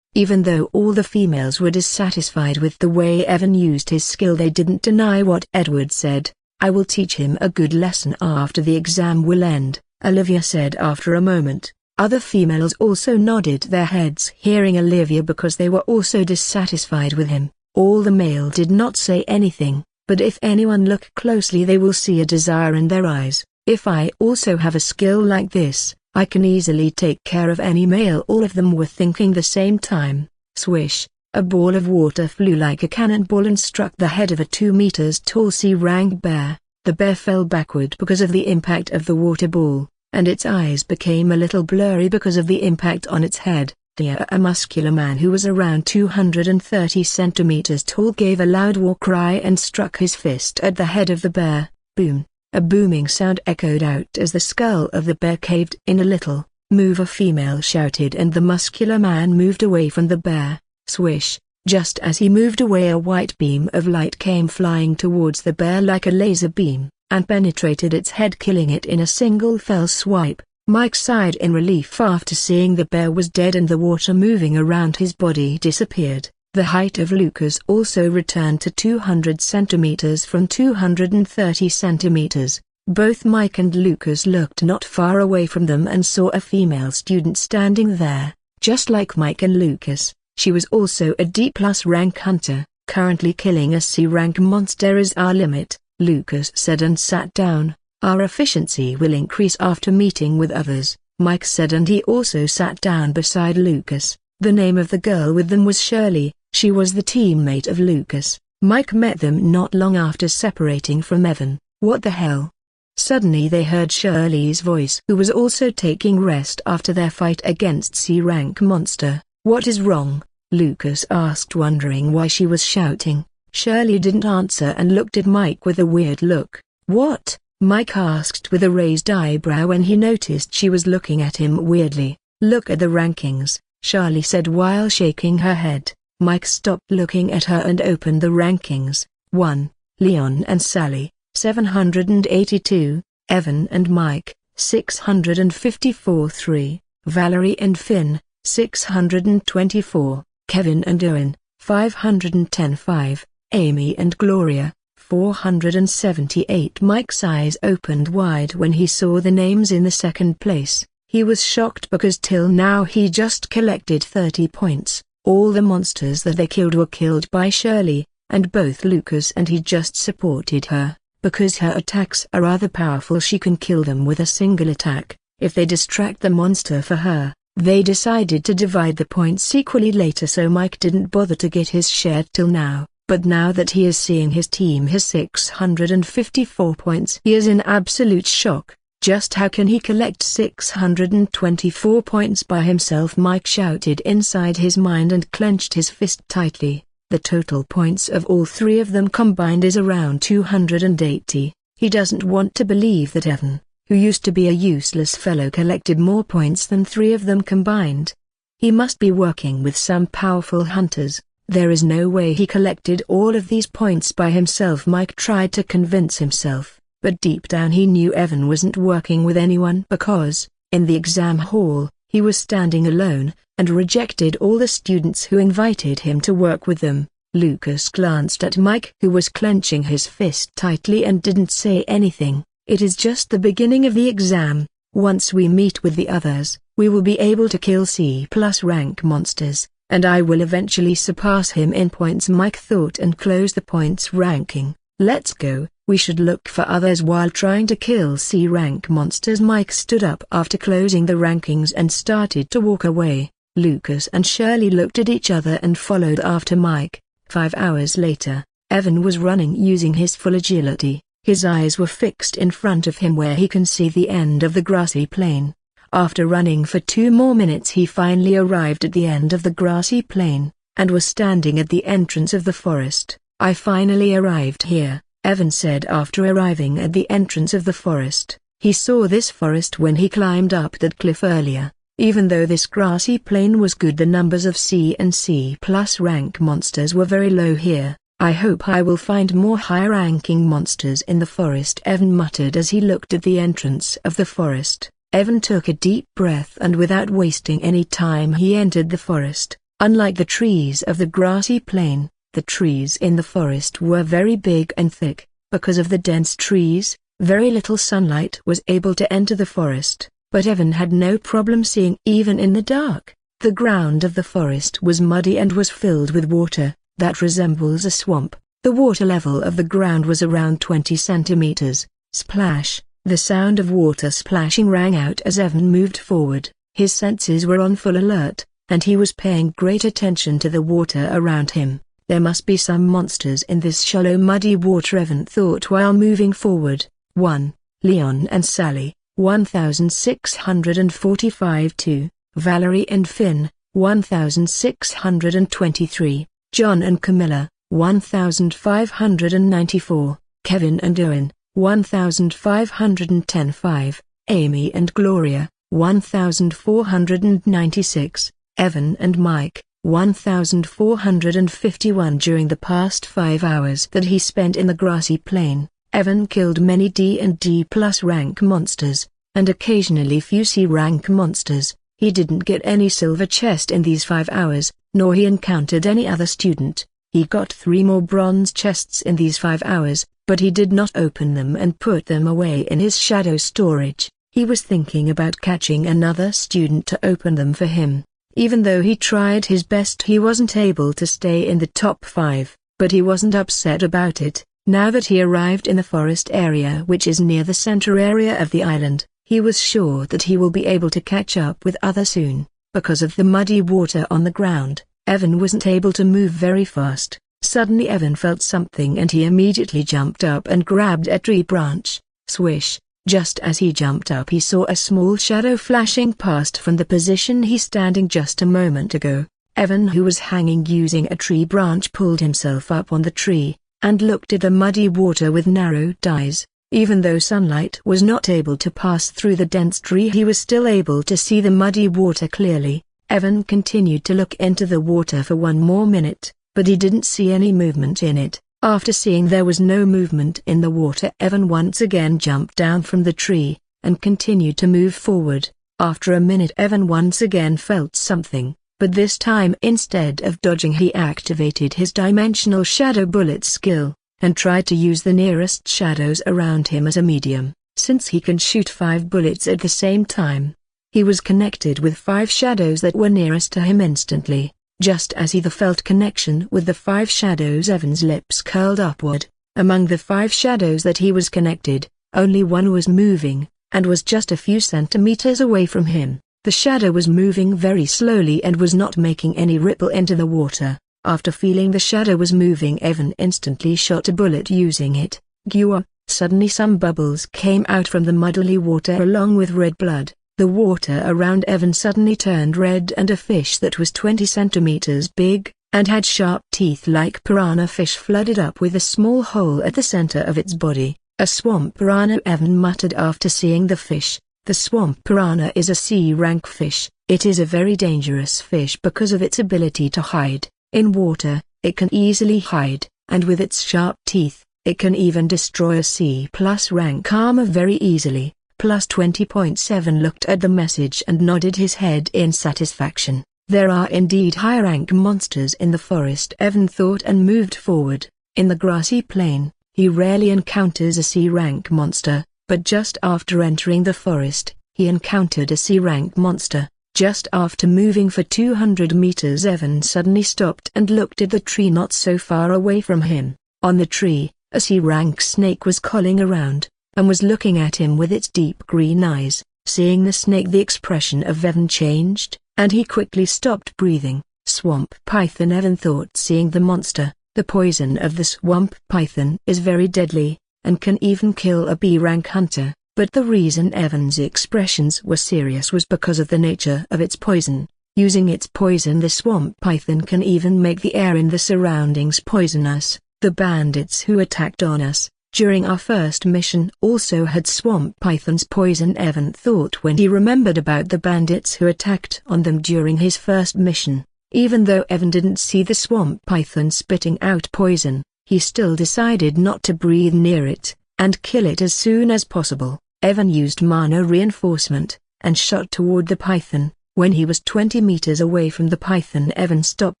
Even though all the females were dissatisfied with the way Evan used his skill, they didn't deny what Edward said. I will teach him a good lesson after the exam will end, Olivia said after a moment. Other females also nodded their heads hearing Olivia because they were also dissatisfied with him. All the male did not say anything, but if anyone look closely they will see a desire in their eyes. If I also have a skill like this, I can easily take care of any male. All of them were thinking the same time. Swish, a ball of water flew like a cannonball and struck the head of a 2 meters tall C-rank bear. The bear fell backward because of the impact of the water ball. and its eyes became a little blurry because of the impact on its head. A muscular man who was around 230 centimeters tall gave a loud war cry and struck his fist at the head of the bear. Boom! A booming sound echoed out as the skull of the bear caved in a little. "Move!" a female shouted, and the muscular man moved away from the bear. Swish! Just as he moved away, a white beam of light came flying towards the bear like a laser beam, and penetrated its head, killing it in a single fell swipe. Mike sighed in relief after seeing the bear was dead and the water moving around his body disappeared. The height of Lucas also returned to 200 centimeters from 230 centimeters. Both Mike and Lucas looked not far away from them and saw a female student standing there, just like Mike and Lucas. She was also a D+ rank hunter. "Currently killing a C rank monster is our limit," Lucas said and sat down. "Our efficiency will increase after meeting with others," Mike said, and he also sat down beside Lucas. The name of the girl with them was Shirley. She was the teammate of Lucas. Mike met them not long after separating from Evan. "What the hell?" Suddenly they heard Shirley's voice, who was also taking rest after their fight against C-rank monster. "What is wrong?" Lucas asked, wondering why she was shouting. Shirley didn't answer and looked at Mike with a weird look. "What?" Mike asked with a raised eyebrow when he noticed she was looking at him weirdly. "Look at the rankings," Shirley said while shaking her head. Mike stopped looking at her and opened the rankings. 1. Leon and Sally, 782, Evan and Mike, 654. 3. Valerie and Finn, 624, Kevin and Owen, 510. 5. Amy and Gloria, 478. Mike's eyes opened wide when he saw the names in the second place. He was shocked because till now he just collected 30 points. All the monsters that they killed were killed by Shirley, and both Lucas and he just supported her. Because her attacks are rather powerful, she can kill them with a single attack. If they distract the monster for her, they decided to divide the points equally later, so Mike didn't bother to get his share till now. But now that he is seeing his team has 654 points, he is in absolute shock. Just how can he collect 624 points by himself? Mike shouted inside his mind and clenched his fist tightly. The total points of all three of them combined is around 280. He doesn't want to believe that Evan, who used to be a useless fellow, collected more points than three of them combined. He must be working with some powerful hunters. There is no way he collected all of these points by himself. Mike tried to convince himself, but deep down he knew Evan wasn't working with anyone because, in the exam hall, he was standing alone, and rejected all the students who invited him to work with them. Lucas glanced at Mike, who was clenching his fist tightly, and didn't say anything. "It is just the beginning of the exam. Once we meet with the others, we will be able to kill C+ rank monsters, and I will eventually surpass him in points," Mike thought, and closed the points ranking. "Let's go, we should look for others while trying to kill C rank monsters." Mike stood up after closing the rankings and started to walk away. Lucas and Shirley looked at each other and followed after Mike. 5 hours later, Evan was running using his full agility. His eyes were fixed in front of him where he can see the end of the grassy plain. After running for 2 more minutes, he finally arrived at the end of the grassy plain, and was standing at the entrance of the forest. "I finally arrived here," Evan said after arriving at the entrance of the forest. He saw this forest when he climbed up that cliff earlier. Even though this grassy plain was good, the numbers of C and C+ rank monsters were very low here. "I hope I will find more high-ranking monsters in the forest," Evan muttered as he looked at the entrance of the forest. Evan took a deep breath and without wasting any time he entered the forest. Unlike the trees of the grassy plain, the trees in the forest were very big and thick. Because of the dense trees, very little sunlight was able to enter the forest. But Evan had no problem seeing even in the dark. The ground of the forest was muddy and was filled with water that resembles a swamp. The water level of the ground was around 20 centimeters. Splash! The sound of water splashing rang out as Evan moved forward. His senses were on full alert, and he was paying great attention to the water around him. There must be some monsters in this shallow muddy water, Evan thought while moving forward. 1. Leon and Sally, 1645-2, Valerie and Finn, 1623, John and Camilla, 1594, Kevin and Owen, 1510-5, Amy and Gloria, 1496, Evan and Mike, 1451. During the past 5 hours that he spent in the grassy plain, Evan killed many D&D plus rank monsters, and occasionally few C rank monsters. He didn't get any silver chest in these 5 hours, nor he encountered any other student. He got 3 more bronze chests in these 5 hours, but he did not open them and put them away in his shadow storage. He was thinking about catching another student to open them for him. Even though he tried his best, he wasn't able to stay in the top 5, but he wasn't upset about it. Now that he arrived in the forest area, which is near the center area of the island, he was sure that he will be able to catch up with others soon. Because of the muddy water on the ground, Evan wasn't able to move very fast. Suddenly Evan felt something and he immediately jumped up and grabbed a tree branch. Swish! Just as he jumped up, he saw a small shadow flashing past from the position he standing just a moment ago. Evan, who was hanging using a tree branch, pulled himself up on the tree, and looked at the muddy water with narrowed eyes. Even though sunlight was not able to pass through the dense tree, he was still able to see the muddy water clearly. Evan continued to look into the water for 1 more minute, but he didn't see any movement in it. After seeing there was no movement in the water, Evan once again jumped down from the tree, and continued to move forward. After a minute, Evan once again felt something, but this time instead of dodging, he activated his dimensional shadow bullet skill, and tried to use the nearest shadows around him as a medium. Since he can shoot 5 bullets at the same time, he was connected with 5 shadows that were nearest to him instantly. Just as he felt connection with the 5 shadows, Evan's lips curled upward. Among the 5 shadows that he was connected, only one was moving, and was just a few centimeters away from him. The shadow was moving very slowly and was not making any ripple into the water. After feeling the shadow was moving, Evan instantly shot a bullet using it. Gua! Suddenly some bubbles came out from the muddy water along with red blood. The water around Evan suddenly turned red, and a fish that was 20 centimeters big, and had sharp teeth like piranha fish flooded up with a small hole at the center of its body. A swamp piranha, Evan muttered after seeing the fish. The swamp piranha is a C-rank fish. It is a very dangerous fish because of its ability to hide. In water, it can easily hide, and with its sharp teeth, it can even destroy a C+ rank armor very easily. Plus 20.7 looked at the message and nodded his head in satisfaction. There are indeed high-rank monsters in the forest, Evan thought, and moved forward. In the grassy plain, he rarely encounters a C-rank monster, but just after entering the forest, he encountered a C-rank monster. Just after moving for 200 meters, Evan suddenly stopped and looked at the tree not so far away from him. On the tree, a C-rank snake was crawling around, and was looking at him with its deep green eyes. Seeing the snake, the expression of Evan changed, and he quickly stopped breathing. Swamp python, Evan thought, seeing the monster. The poison of the swamp python is very deadly, and can even kill a B-rank hunter. But the reason Evan's expressions were serious was because of the nature of its poison. Using its poison, the swamp python can even make the air in the surroundings poisonous. The bandits who attacked on us during our first mission also had swamp python's poison, Evan thought when he remembered about the bandits who attacked on them during his first mission. Even though Evan didn't see the swamp python spitting out poison, he still decided not to breathe near it, and kill it as soon as possible. Evan used mana reinforcement, and shot toward the python. When he was 20 meters away from the python, Evan stopped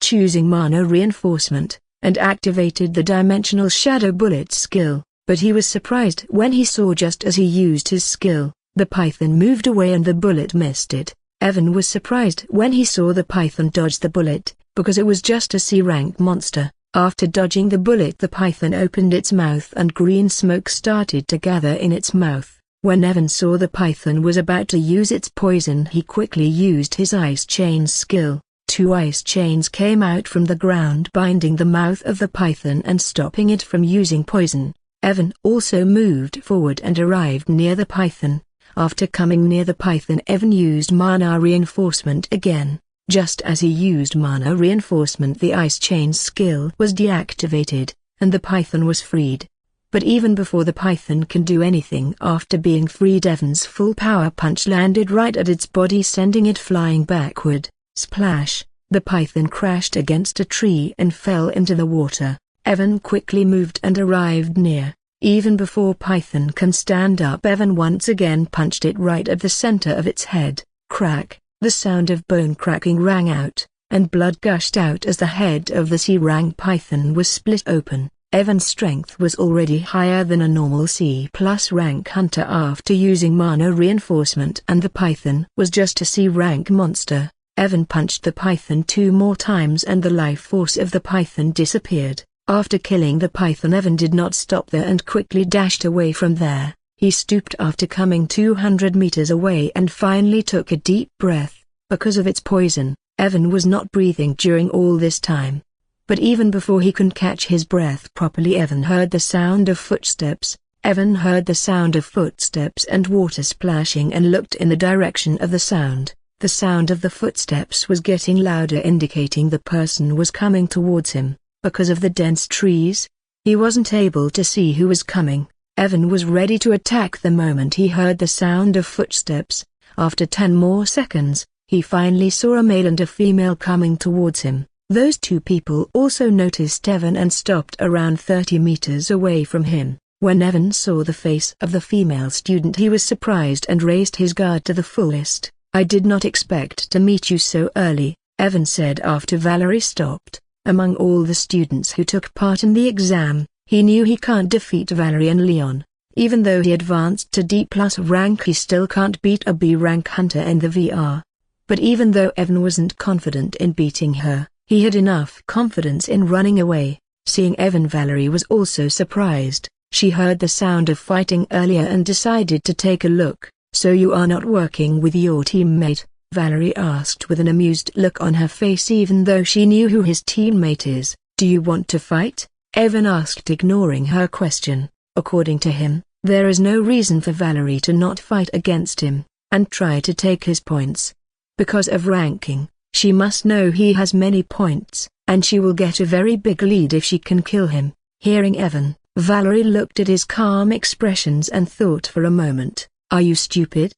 choosing mana reinforcement, and activated the dimensional shadow bullet skill. But he was surprised when he saw just as he used his skill, the python moved away and the bullet missed it. Evan was surprised when he saw the python dodge the bullet, because it was just a C-rank monster. After dodging the bullet, the python opened its mouth and green smoke started to gather in its mouth. When Evan saw the python was about to use its poison, he quickly used his ice chain skill. 2 ice chains came out from the ground, binding the mouth of the python and stopping it from using poison. Evan also moved forward and arrived near the python. After coming near the python, Evan used mana reinforcement again. Just as he used mana reinforcement, the ice chain skill was deactivated, and the python was freed. But even before the python can do anything after being freed, Evan's full power punch landed right at its body, sending it flying backward. Splash! The python crashed against a tree and fell into the water. Evan quickly moved and arrived near. Even before python can stand up, Evan once again punched it right at the center of its head. Crack! The sound of bone cracking rang out, and blood gushed out as the head of the C-rank python was split open. Evan's strength was already higher than a normal C+ rank hunter after using mana reinforcement, and the python was just a C-rank monster. Evan punched the python 2 more times and the life force of the python disappeared. After killing the python, Evan did not stop there and quickly dashed away from there. He stooped after coming 200 meters away and finally took a deep breath. Because of its poison, Evan was not breathing during all this time. But even before he could catch his breath properly, Evan heard the sound of footsteps. Evan heard the sound of footsteps and water splashing and looked in the direction of the sound. The sound of the footsteps was getting louder, indicating the person was coming towards him. Because of the dense trees, he wasn't able to see who was coming. Evan was ready to attack the moment he heard the sound of footsteps. After 10 more seconds, he finally saw a male and a female coming towards him. Those 2 people also noticed Evan and stopped around 30 meters away from him. When Evan saw the face of the female student, he was surprised and raised his guard to the fullest. "I did not expect to meet you so early," Evan said after Valerie stopped. Among all the students who took part in the exam, he knew he can't defeat Valerie and Leon. Even though he advanced to D+ rank, he still can't beat a B rank hunter in the VR. But even though Evan wasn't confident in beating her, he had enough confidence in running away. Seeing Evan, Valerie was also surprised. She heard the sound of fighting earlier and decided to take a look. "So you are not working with your teammate?" Valerie asked with an amused look on her face, even though she knew who his teammate is. "Do you want to fight?" Evan asked, ignoring her question. According to him, there is no reason for Valerie to not fight against him, and try to take his points. Because of ranking, she must know he has many points, and she will get a very big lead if she can kill him. Hearing Evan, Valerie looked at his calm expressions and thought for a moment. "Are you stupid?"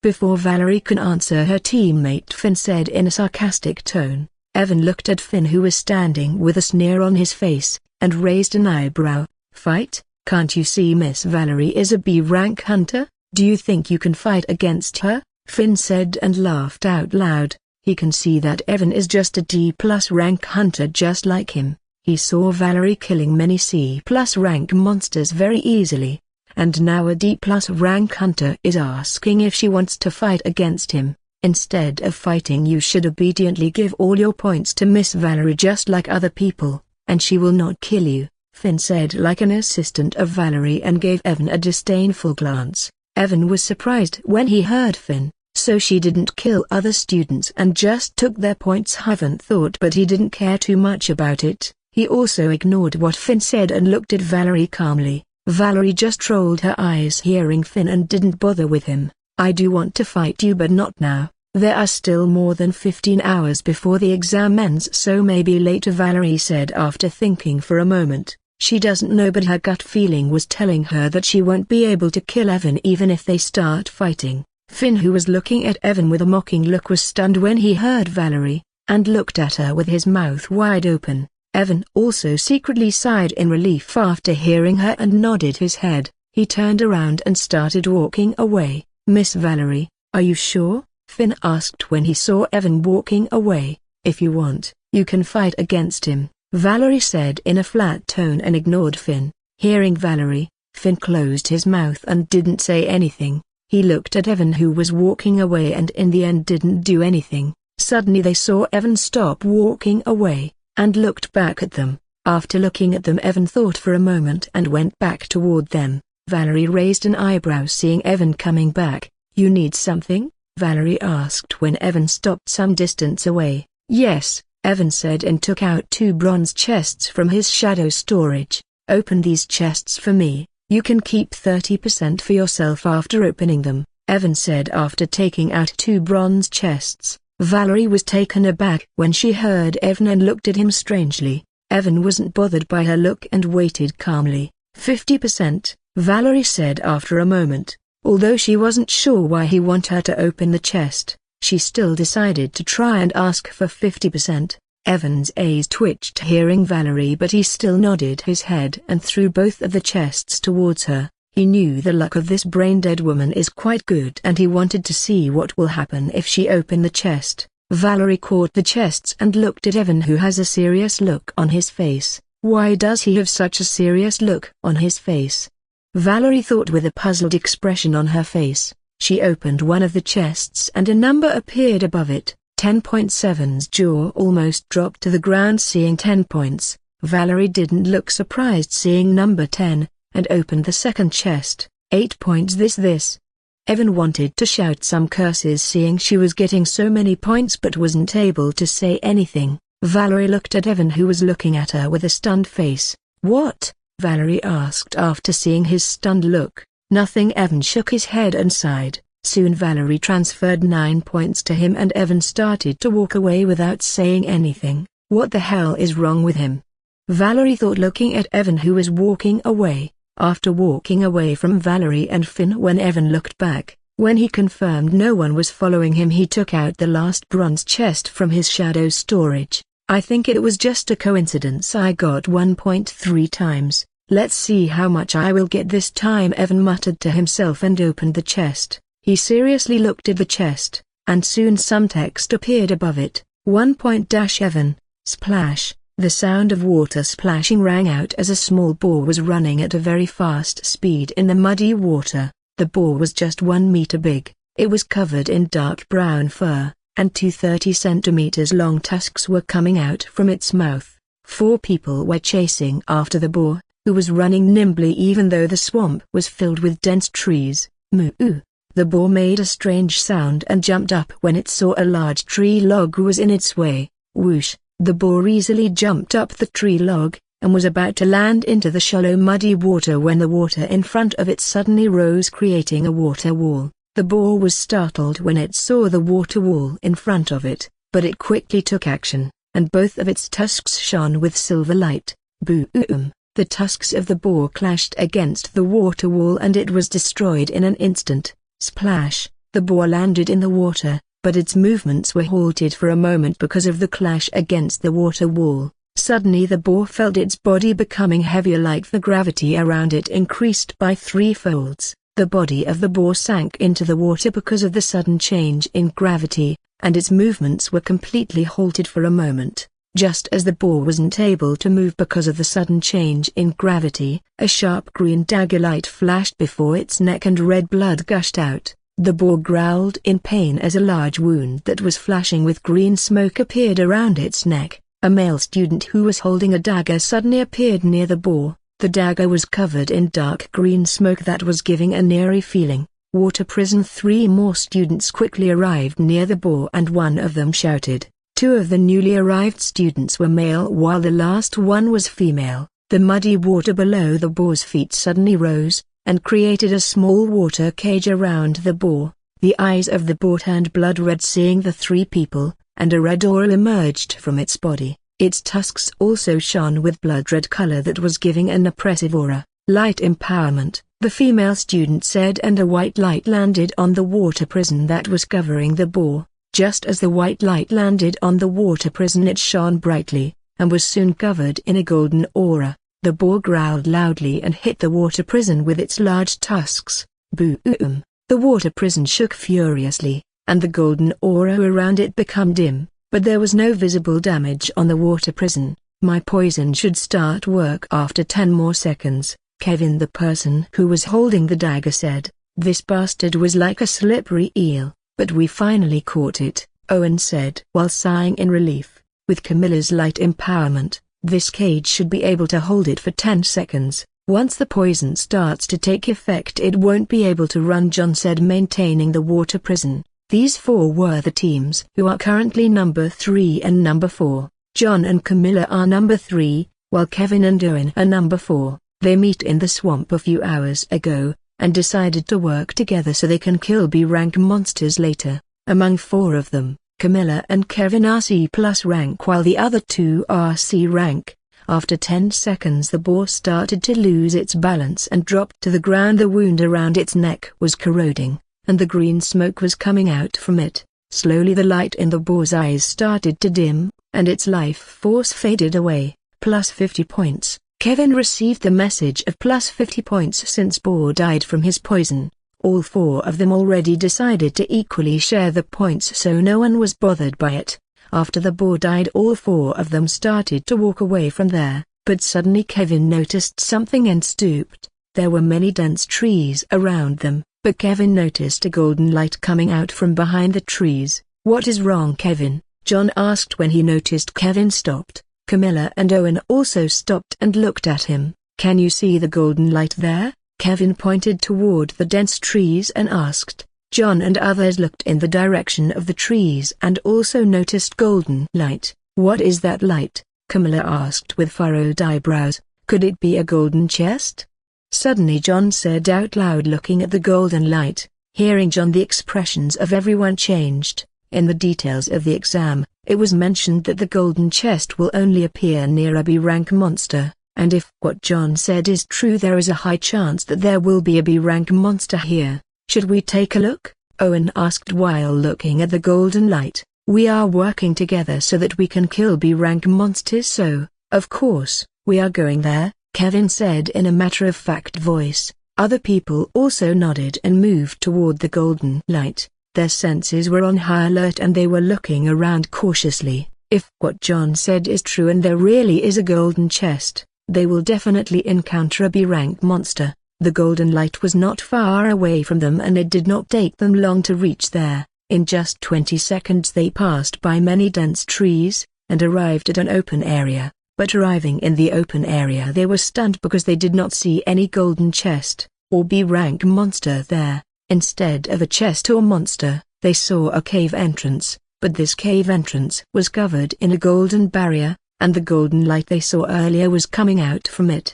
Before Valerie could answer, her teammate Finn said in a sarcastic tone. Evan looked at Finn, who was standing with a sneer on his face, and raised an eyebrow. "Fight? Can't you see Miss Valerie is a B-rank hunter? Do you think you can fight against her?" Finn said and laughed out loud. He can see that Evan is just a D+ rank hunter just like him. He saw Valerie killing many C+ rank monsters very easily. And now a D+ rank hunter is asking if she wants to fight against him. Instead of fighting, you should obediently give all your points to Miss Valerie just like other people, and she will not kill you, Finn said like an assistant of Valerie, and gave Evan a disdainful glance. Evan was surprised when he heard Finn, so she didn't kill other students and just took their points. Haven't thought, but he didn't care too much about it. He also ignored what Finn said and looked at Valerie calmly. Valerie just rolled her eyes hearing Finn and didn't bother with him. "I do want to fight you, but not now. There are still more than 15 hours before the exam ends, so maybe later," Valerie said after thinking for a moment. She doesn't know, but her gut feeling was telling her that she won't be able to kill Evan even if they start fighting. Finn, who was looking at Evan with a mocking look, was stunned when he heard Valerie, and looked at her with his mouth wide open. Evan also secretly sighed in relief after hearing her and nodded his head. He turned around and started walking away. "Miss Valerie, are you sure?" Finn asked when he saw Evan walking away. "If you want, you can fight against him," Valerie said in a flat tone and ignored Finn. Hearing Valerie, Finn closed his mouth and didn't say anything. He looked at Evan, who was walking away, and in the end didn't do anything. Suddenly they saw Evan stop walking away, and looked back at them. After looking at them, Evan thought for a moment and went back toward them. Valerie raised an eyebrow seeing Evan coming back. "You need something?" Valerie asked when Evan stopped some distance away. "Yes," Evan said and took out 2 bronze chests from his shadow storage. "Open these chests for me. You can keep 30% for yourself after opening them." Evan said after taking out 2 bronze chests. Valerie was taken aback when she heard Evan and looked at him strangely. Evan wasn't bothered by her look and waited calmly. 50%, Valerie said after a moment. Although she wasn't sure why he wanted her to open the chest, she still decided to try and ask for 50%. Evan's eyes twitched hearing Valerie, but he still nodded his head and threw both of the chests towards her. He knew the luck of this brain-dead woman is quite good and he wanted to see what will happen if she opened the chest. Valerie caught the chests and looked at Evan, who has a serious look on his face. Why does he have such a serious look on his face? Valerie thought with a puzzled expression on her face. She opened one of the chests and a number appeared above it. 10.7's jaw almost dropped to the ground seeing 10 points. Valerie didn't look surprised seeing number 10, and opened the second chest. 8 points this. Evan wanted to shout some curses seeing she was getting so many points but wasn't able to say anything. Valerie looked at Evan, who was looking at her with a stunned face. "What?" Valerie asked after seeing his stunned look. "Nothing." Evan shook his head and sighed. Soon Valerie transferred 9 points to him and Evan started to walk away without saying anything. What the hell is wrong with him? Valerie thought, looking at Evan, who was walking away. After walking away from Valerie and Finn, when Evan looked back, when he confirmed no one was following him, he took out the last bronze chest from his shadow storage. "I think it was just a coincidence I got 1.3 times. Let's see how much I will get this time," Evan muttered to himself and opened the chest. He seriously looked at the chest, and soon some text appeared above it. 1.-Evan, splash. The sound of water splashing rang out as a small boar was running at a very fast speed in the muddy water. The boar was just 1 meter big. It was covered in dark brown fur, and 230 centimeters long tusks were coming out from its mouth. 4 people were chasing after the boar, who was running nimbly even though the swamp was filled with dense trees. Moo! The boar made a strange sound and jumped up when it saw a large tree log was in its way. Whoosh! The boar easily jumped up the tree log, and was about to land into the shallow muddy water when the water in front of it suddenly rose, creating a water wall. The boar was startled when it saw the water wall in front of it, but it quickly took action, and both of its tusks shone with silver light. Boom! The tusks of the boar clashed against the water wall and it was destroyed in an instant. Splash! The boar landed in the water, but its movements were halted for a moment because of the clash against the water wall. Suddenly the boar felt its body becoming heavier, like the gravity around it increased by 3 folds. The body of the boar sank into the water because of the sudden change in gravity, and its movements were completely halted for a moment. Just as the boar wasn't able to move because of the sudden change in gravity, a sharp green dagger light flashed before its neck and red blood gushed out. The boar growled in pain as a large wound that was flashing with green smoke appeared around its neck. A male student who was holding a dagger suddenly appeared near the boar. The dagger was covered in dark green smoke that was giving an eerie feeling. Water prison. 3 more students quickly arrived near the boar and one of them shouted. 2 of the newly arrived students were male while the last one was female. The muddy water below the boar's feet suddenly rose, and created a small water cage around the boar. The eyes of the boar turned blood red seeing the 3 people, and a red aura emerged from its body. Its tusks also shone with blood red color that was giving an oppressive aura. "Light empowerment," the female student said, and a white light landed on the water prison that was covering the boar. Just as the white light landed on the water prison, it shone brightly, and was soon covered in a golden aura. The boar growled loudly and hit the water prison with its large tusks. Boom! The water prison shook furiously, and the golden aura around it became dim, but there was no visible damage on the water prison. "My poison should start work after 10 more seconds," Kevin, the person who was holding the dagger, said. "This bastard was like a slippery eel, but we finally caught it," Owen said while sighing in relief. "With Camilla's light empowerment, this cage should be able to hold it for 10 seconds. Once the poison starts to take effect it won't be able to run," John said, maintaining the water prison. These 4 were the teams who are currently number 3 and number 4. John and Camilla are number 3, while Kevin and Owen are number 4. They meet in the swamp a few hours ago, and decided to work together so they can kill B-rank monsters later. Among 4 of them, Camilla and Kevin are C+ rank while the other 2 are C rank. After 10 seconds the boar started to lose its balance and dropped to the ground. The wound around its neck was corroding, and the green smoke was coming out from it. Slowly the light in the boar's eyes started to dim, and its life force faded away. Plus 50 points. Kevin received the message of plus 50 points since boar died from his poison. All 4 of them already decided to equally share the points, so no one was bothered by it. After the boar died, all 4 of them started to walk away from there, but suddenly Kevin noticed something and stooped. There were many dense trees around them, but Kevin noticed a golden light coming out from behind the trees. "What is wrong, Kevin?" John asked. When he noticed Kevin stopped, Camilla and Owen also stopped and looked at him. "Can you see the golden light there?" Kevin pointed toward the dense trees and asked. John and others looked in the direction of the trees and also noticed golden light. "What is that light?" Camilla asked with furrowed eyebrows. "Could it be a golden chest?" Suddenly John said out loud, looking at the golden light. Hearing John, the expressions of everyone changed. In the details of the exam, it was mentioned that the golden chest will only appear near a B-rank monster, and if what John said is true, there is a high chance that there will be a B-rank monster here. "Should we take a look?" Owen asked while looking at the golden light. "We are working together so that we can kill B-rank monsters, so, of course, we are going there," Kevin said in a matter-of-fact voice. Other people also nodded and moved toward the golden light. Their senses were on high alert and they were looking around cautiously. If what John said is true and there really is a golden chest, they will definitely encounter a B-rank monster. The golden light was not far away from them and it did not take them long to reach there. In just 20 seconds they passed by many dense trees, and arrived at an open area. But arriving in the open area they were stunned because they did not see any golden chest, or B-rank monster there. Instead of a chest or monster, they saw a cave entrance, but this cave entrance was covered in a golden barrier, and the golden light they saw earlier was coming out from it.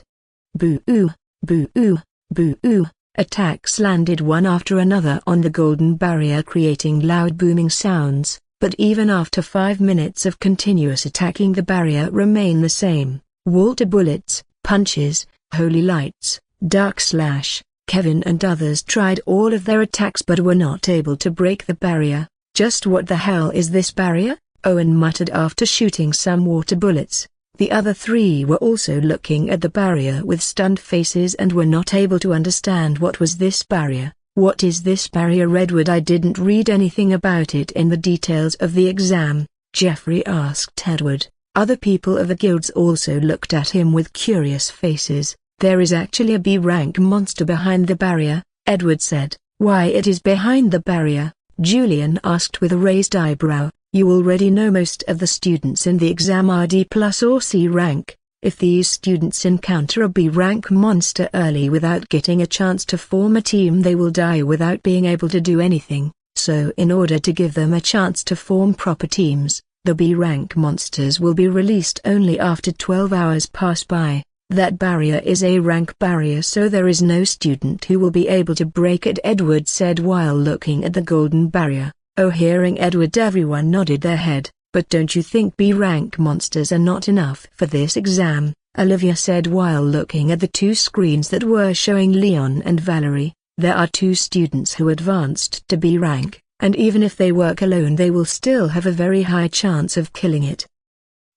Boo-oo, boo-oo, boo-oo. Attacks landed one after another on the golden barrier, creating loud booming sounds, but even after 5 minutes of continuous attacking the barrier remained the same. Water bullets, punches, holy lights, dark slash. Kevin and others tried all of their attacks but were not able to break the barrier. "Just what the hell is this barrier?" Owen muttered after shooting some water bullets. The other 3 were also looking at the barrier with stunned faces and were not able to understand what was this barrier. "What is this barrier, Edward? I didn't read anything about it in the details of the exam," Jeffrey asked Edward. Other people of the guilds also looked at him with curious faces. "There is actually a B-rank monster behind the barrier," Edward said. "Why it is behind the barrier?" Julian asked with a raised eyebrow. "You already know most of the students in the exam are D+ or C rank. If these students encounter a B-rank monster early without getting a chance to form a team, they will die without being able to do anything. So in order to give them a chance to form proper teams, the B-rank monsters will be released only after 12 hours pass by. That barrier is a rank barrier, so there is no student who will be able to break it," Edward said while looking at the golden barrier. Oh, hearing Edward, everyone nodded their head. "But don't you think B-rank monsters are not enough for this exam?" Olivia said while looking at the 2 screens that were showing Leon and Valerie. "There are 2 students who advanced to B rank, and even if they work alone they will still have a very high chance of killing it.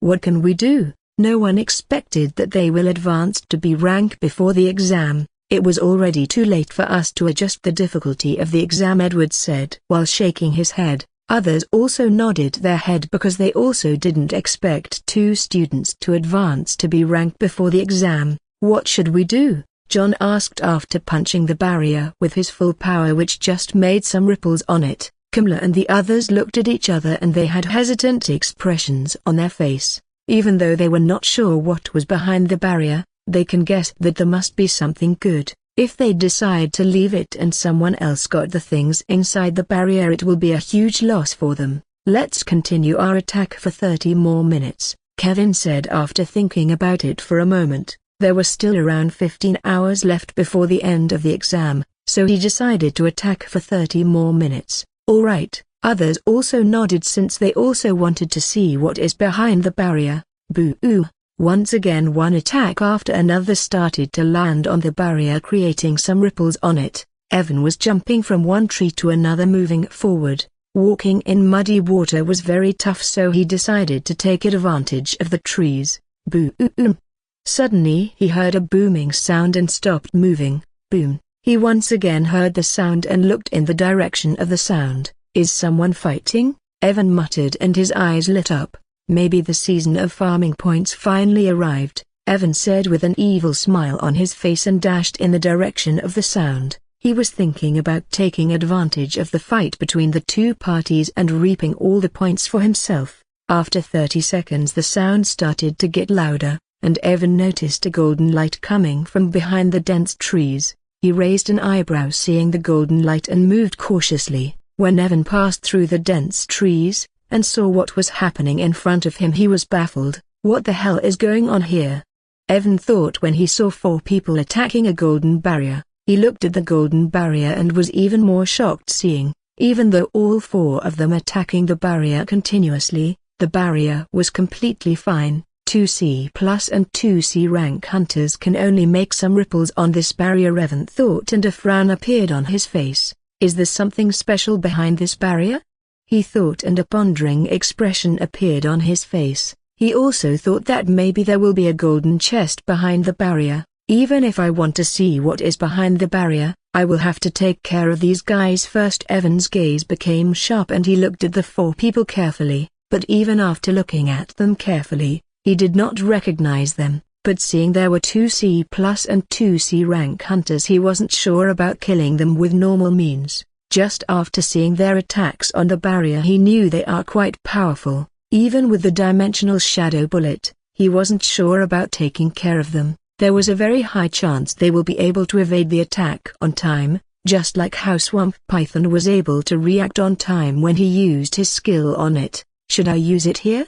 What can we do?" No one expected that they will advance to B rank before the exam. "It was already too late for us to adjust the difficulty of the exam," Edward said while shaking his head. Others also nodded their head because they also didn't expect 2 students to advance to B rank before the exam. "What should we do?" John asked after punching the barrier with his full power, which just made some ripples on it. Kamala and the others looked at each other and they had hesitant expressions on their face. Even though they were not sure what was behind the barrier, they can guess that there must be something good. If they decide to leave it and someone else got the things inside the barrier, it will be a huge loss for them. "Let's continue our attack for 30 more minutes, Kevin said after thinking about it for a moment. There were still around 15 hours left before the end of the exam, so he decided to attack for 30 more minutes. Alright, others also nodded since they also wanted to see what is behind the barrier. Boo! Once again one attack after another started to land on the barrier, creating some ripples on it. Evan was jumping from one tree to another, moving forward. Walking in muddy water was very tough, so he decided to take advantage of the trees. Boom! Suddenly he heard a booming sound and stopped moving. Boom! He once again heard the sound and looked in the direction of the sound. Is someone fighting? Evan muttered and his eyes lit up. Maybe the season of farming points finally arrived, Evan said with an evil smile on his face and dashed in the direction of the sound. He was thinking about taking advantage of the fight between the two parties and reaping all the points for himself. After 30 seconds the sound started to get louder, and Evan noticed a golden light coming from behind the dense trees. He raised an eyebrow seeing the golden light and moved cautiously. When Evan passed through the dense trees and saw what was happening in front of him, he was baffled. What the hell is going on here? Evan thought when he saw 4 people attacking a golden barrier. He looked at the golden barrier and was even more shocked seeing, even though all 4 of them attacking the barrier continuously, the barrier was completely fine. 2C+ and 2C rank hunters can only make some ripples on this barrier, Evan thought, and a frown appeared on his face. Is there something special behind this barrier? He thought, and a pondering expression appeared on his face. He also thought that maybe there will be a golden chest behind the barrier. Even if I want to see what is behind the barrier, I will have to take care of these guys first. Evan's gaze became sharp and he looked at the 4 people carefully, but even after looking at them carefully, he did not recognize them. But seeing there were 2C+ and 2C rank hunters, he wasn't sure about killing them with normal means. Just after seeing their attacks on the barrier, he knew they are quite powerful. Even with the dimensional shadow bullet, he wasn't sure about taking care of them. There was a very high chance they will be able to evade the attack on time, just like how Swamp Python was able to react on time when he used his skill on it. Should I use it here?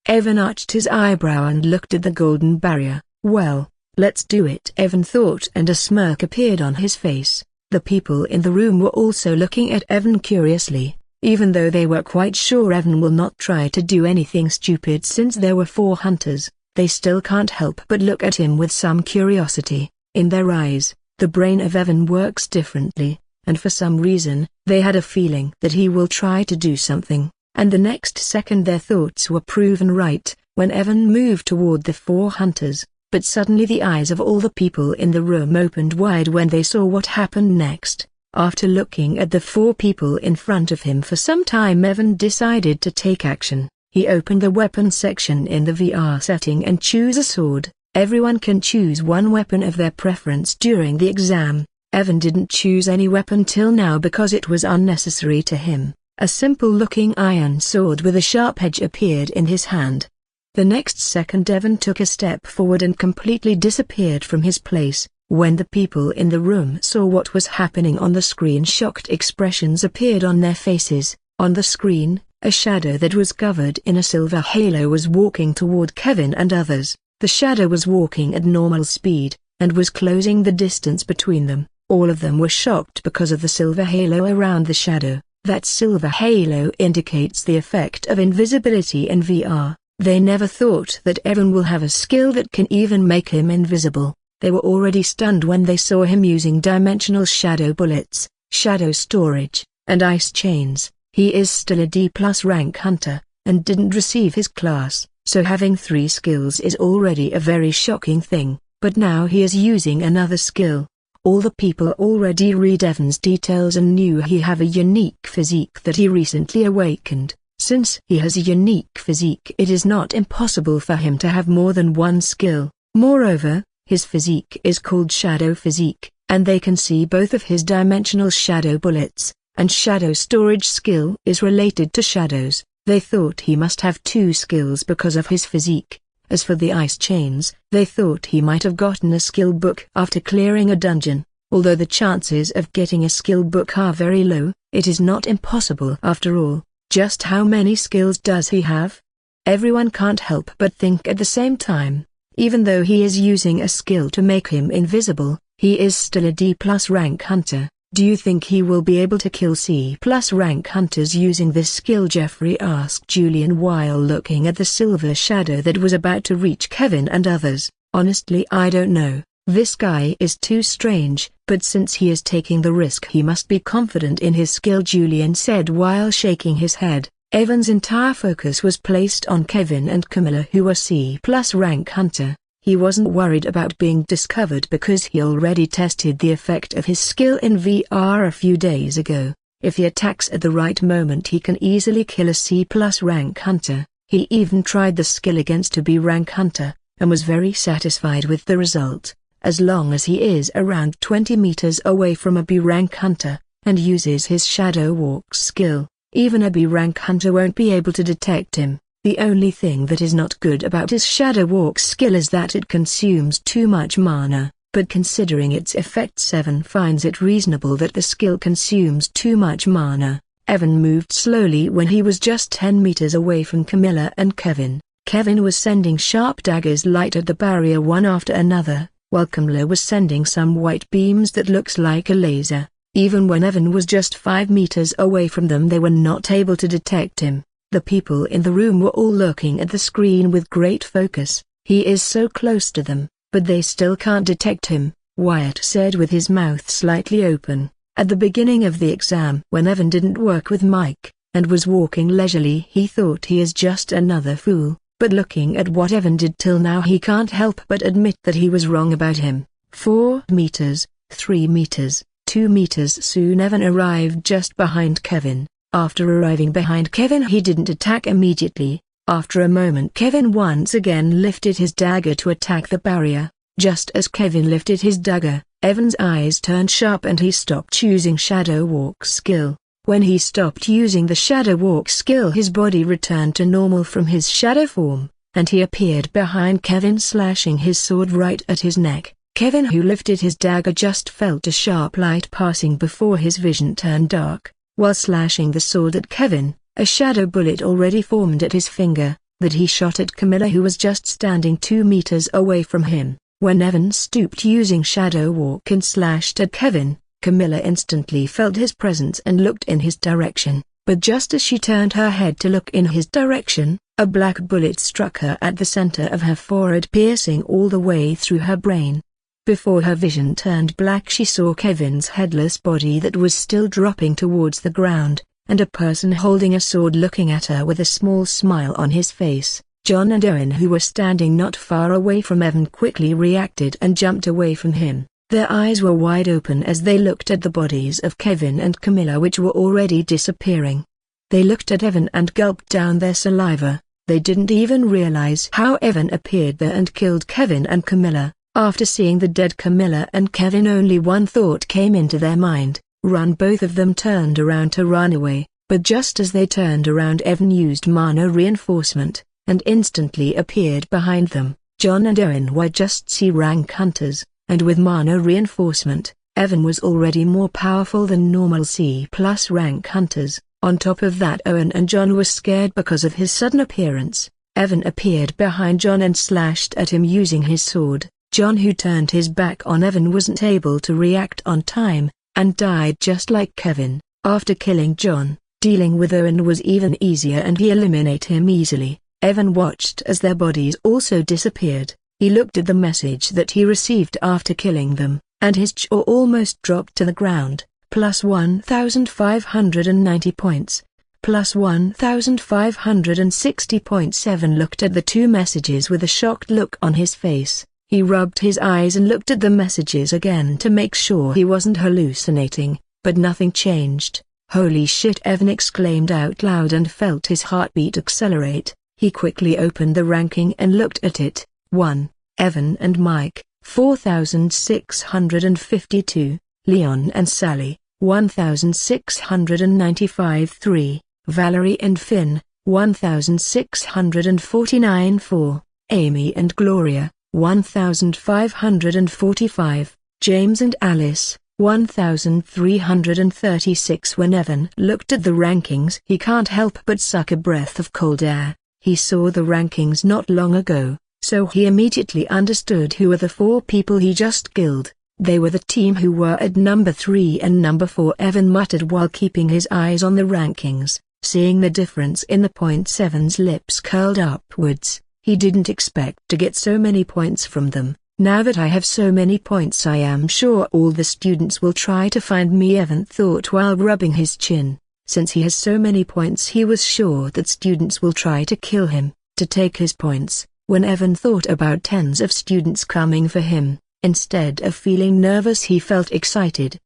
Evan arched his eyebrow and looked at the golden barrier. Well, let's do it, Evan thought, and a smirk appeared on his face. The people in the room were also looking at Evan curiously, even though they were quite sure Evan will not try to do anything stupid since there were 4 hunters. They still can't help but look at him with some curiosity. In their eyes, the brain of Evan works differently, and for some reason, they had a feeling that he will try to do something, and the next second their thoughts were proven right, when Evan moved toward the 4 hunters. But suddenly the eyes of all the people in the room opened wide when they saw what happened next. After looking at the 4 people in front of him for some time, Evan decided to take action. He opened the weapon section in the VR setting and chose a sword. Everyone can choose one weapon of their preference during the exam. Evan didn't choose any weapon till now because it was unnecessary to him. A simple-looking iron sword with a sharp edge appeared in his hand. The next second Evan took a step forward and completely disappeared from his place. When the people in the room saw what was happening on the screen, shocked expressions appeared on their faces. On the screen, a shadow that was covered in a silver halo was walking toward Kevin and others. The shadow was walking at normal speed, and was closing the distance between them. All of them were shocked because of the silver halo around the shadow. That silver halo indicates the effect of invisibility in VR. They never thought that Evan will have a skill that can even make him invisible. They were already stunned when they saw him using dimensional shadow bullets, shadow storage, and ice chains. He is still a D+ rank hunter, and didn't receive his class, so having 3 skills is already a very shocking thing, but now he is using another skill. All the people already read Evan's details and knew he have a unique physique that he recently awakened. Since he has a unique physique, it is not impossible for him to have more than 1 skill. Moreover, his physique is called Shadow Physique, and they can see both of his dimensional shadow bullets, and shadow storage skill is related to shadows. They thought he must have 2 skills because of his physique. As for the ice chains, they thought he might have gotten a skill book after clearing a dungeon. Although the chances of getting a skill book are very low, it is not impossible after all. Just how many skills does he have? Everyone can't help but think at the same time. Even though he is using a skill to make him invisible, he is still a D+ rank hunter. Do you think he will be able to kill C+ rank hunters using this skill? Jeffrey asked Julian while looking at the silver shadow that was about to reach Kevin and others. Honestly, I don't know. This guy is too strange, but since he is taking the risk he must be confident in his skill, Julian said while shaking his head. Evan's entire focus was placed on Kevin and Camilla, who were C+ rank hunter. He wasn't worried about being discovered because he already tested the effect of his skill in VR a few days ago. If he attacks at the right moment he can easily kill a C+ rank hunter. He even tried the skill against a B rank hunter, and was very satisfied with the result. As long as he is around 20 meters away from a B rank hunter, and uses his Shadow Walk skill, even a B rank hunter won't be able to detect him. The only thing that is not good about his Shadow Walk skill is that it consumes too much mana, but considering its effects Evan finds it reasonable that the skill consumes too much mana. Evan moved slowly when he was just 10 meters away from Camilla and Kevin. Kevin was sending sharp daggers light at the barrier one after another, while Camilla was sending some white beams that looks like a laser. Even when Evan was just 5 meters away from them they were not able to detect him. The people in the room were all looking at the screen with great focus. He is so close to them, but they still can't detect him, Wyatt said with his mouth slightly open. At the beginning of the exam, when Evan didn't work with Mike, and was walking leisurely, he thought he is just another fool, but looking at what Evan did till now he can't help but admit that he was wrong about him. 4 meters, 3 meters, 2 meters. Soon Evan arrived just behind Kevin. After arriving behind Kevin he didn't attack immediately. After a moment Kevin once again lifted his dagger to attack the barrier. Just as Kevin lifted his dagger, Evan's eyes turned sharp and he stopped using Shadow Walk skill. When he stopped using the Shadow Walk skill his body returned to normal from his shadow form, and he appeared behind Kevin slashing his sword right at his neck. Kevin, who lifted his dagger, just felt a sharp light passing before his vision turned dark. While slashing the sword at Kevin, a shadow bullet already formed at his finger, that he shot at Camilla, who was just standing 2 meters away from him. When Evan stooped using Shadow Walk and slashed at Kevin, Camilla instantly felt his presence and looked in his direction, but just as she turned her head to look in his direction, a black bullet struck her at the center of her forehead, piercing all the way through her brain. Before her vision turned black she saw Kevin's headless body that was still dropping towards the ground, and a person holding a sword looking at her with a small smile on his face. John and Owen, who were standing not far away from Evan, quickly reacted and jumped away from him. Their eyes were wide open as they looked at the bodies of Kevin and Camilla, which were already disappearing. They looked at Evan and gulped down their saliva. They didn't even realize how Evan appeared there and killed Kevin and Camilla. After seeing the dead Camilla and Kevin, only one thought came into their mind: run. Both of them turned around to run away, but just as they turned around Evan used mana reinforcement, and instantly appeared behind them. John and Owen were just C-rank hunters, and with mana reinforcement, Evan was already more powerful than normal C+ rank hunters. On top of that, Owen and John were scared because of his sudden appearance. Evan appeared behind John and slashed at him using his sword. John, who turned his back on Evan, wasn't able to react on time, and died just like Kevin. After killing John, dealing with Owen was even easier and he eliminated him easily. Evan watched as their bodies also disappeared. He looked at the message that he received after killing them, and his jaw almost dropped to the ground. Plus 1,590 points. Plus 1,560.7. Looked at the two messages with a shocked look on his face. He rubbed his eyes and looked at the messages again to make sure he wasn't hallucinating, but nothing changed. Holy shit, Evan exclaimed out loud and felt his heartbeat accelerate. He quickly opened the ranking and looked at it. 1. Evan and Mike, 4,652. Leon and Sally, 1,695. 3. Valerie and Finn, 1,649. 4. Amy and Gloria, 1,545. James and Alice, 1,336. When Evan looked at the rankings, he can't help but suck a breath of cold air. He saw the rankings not long ago, so he immediately understood who were the 4 people he just killed. They were the team who were at number 3 and number 4. Evan muttered while keeping his eyes on the rankings, seeing the difference in the points. Evan's lips curled upwards. He didn't expect to get so many points from them. Now that I have so many points, I am sure all the students will try to find me, Evan thought while rubbing his chin. Since he has so many points, he was sure that students will try to kill him, to take his points. When Evan thought about tens of students coming for him, instead of feeling nervous he felt excited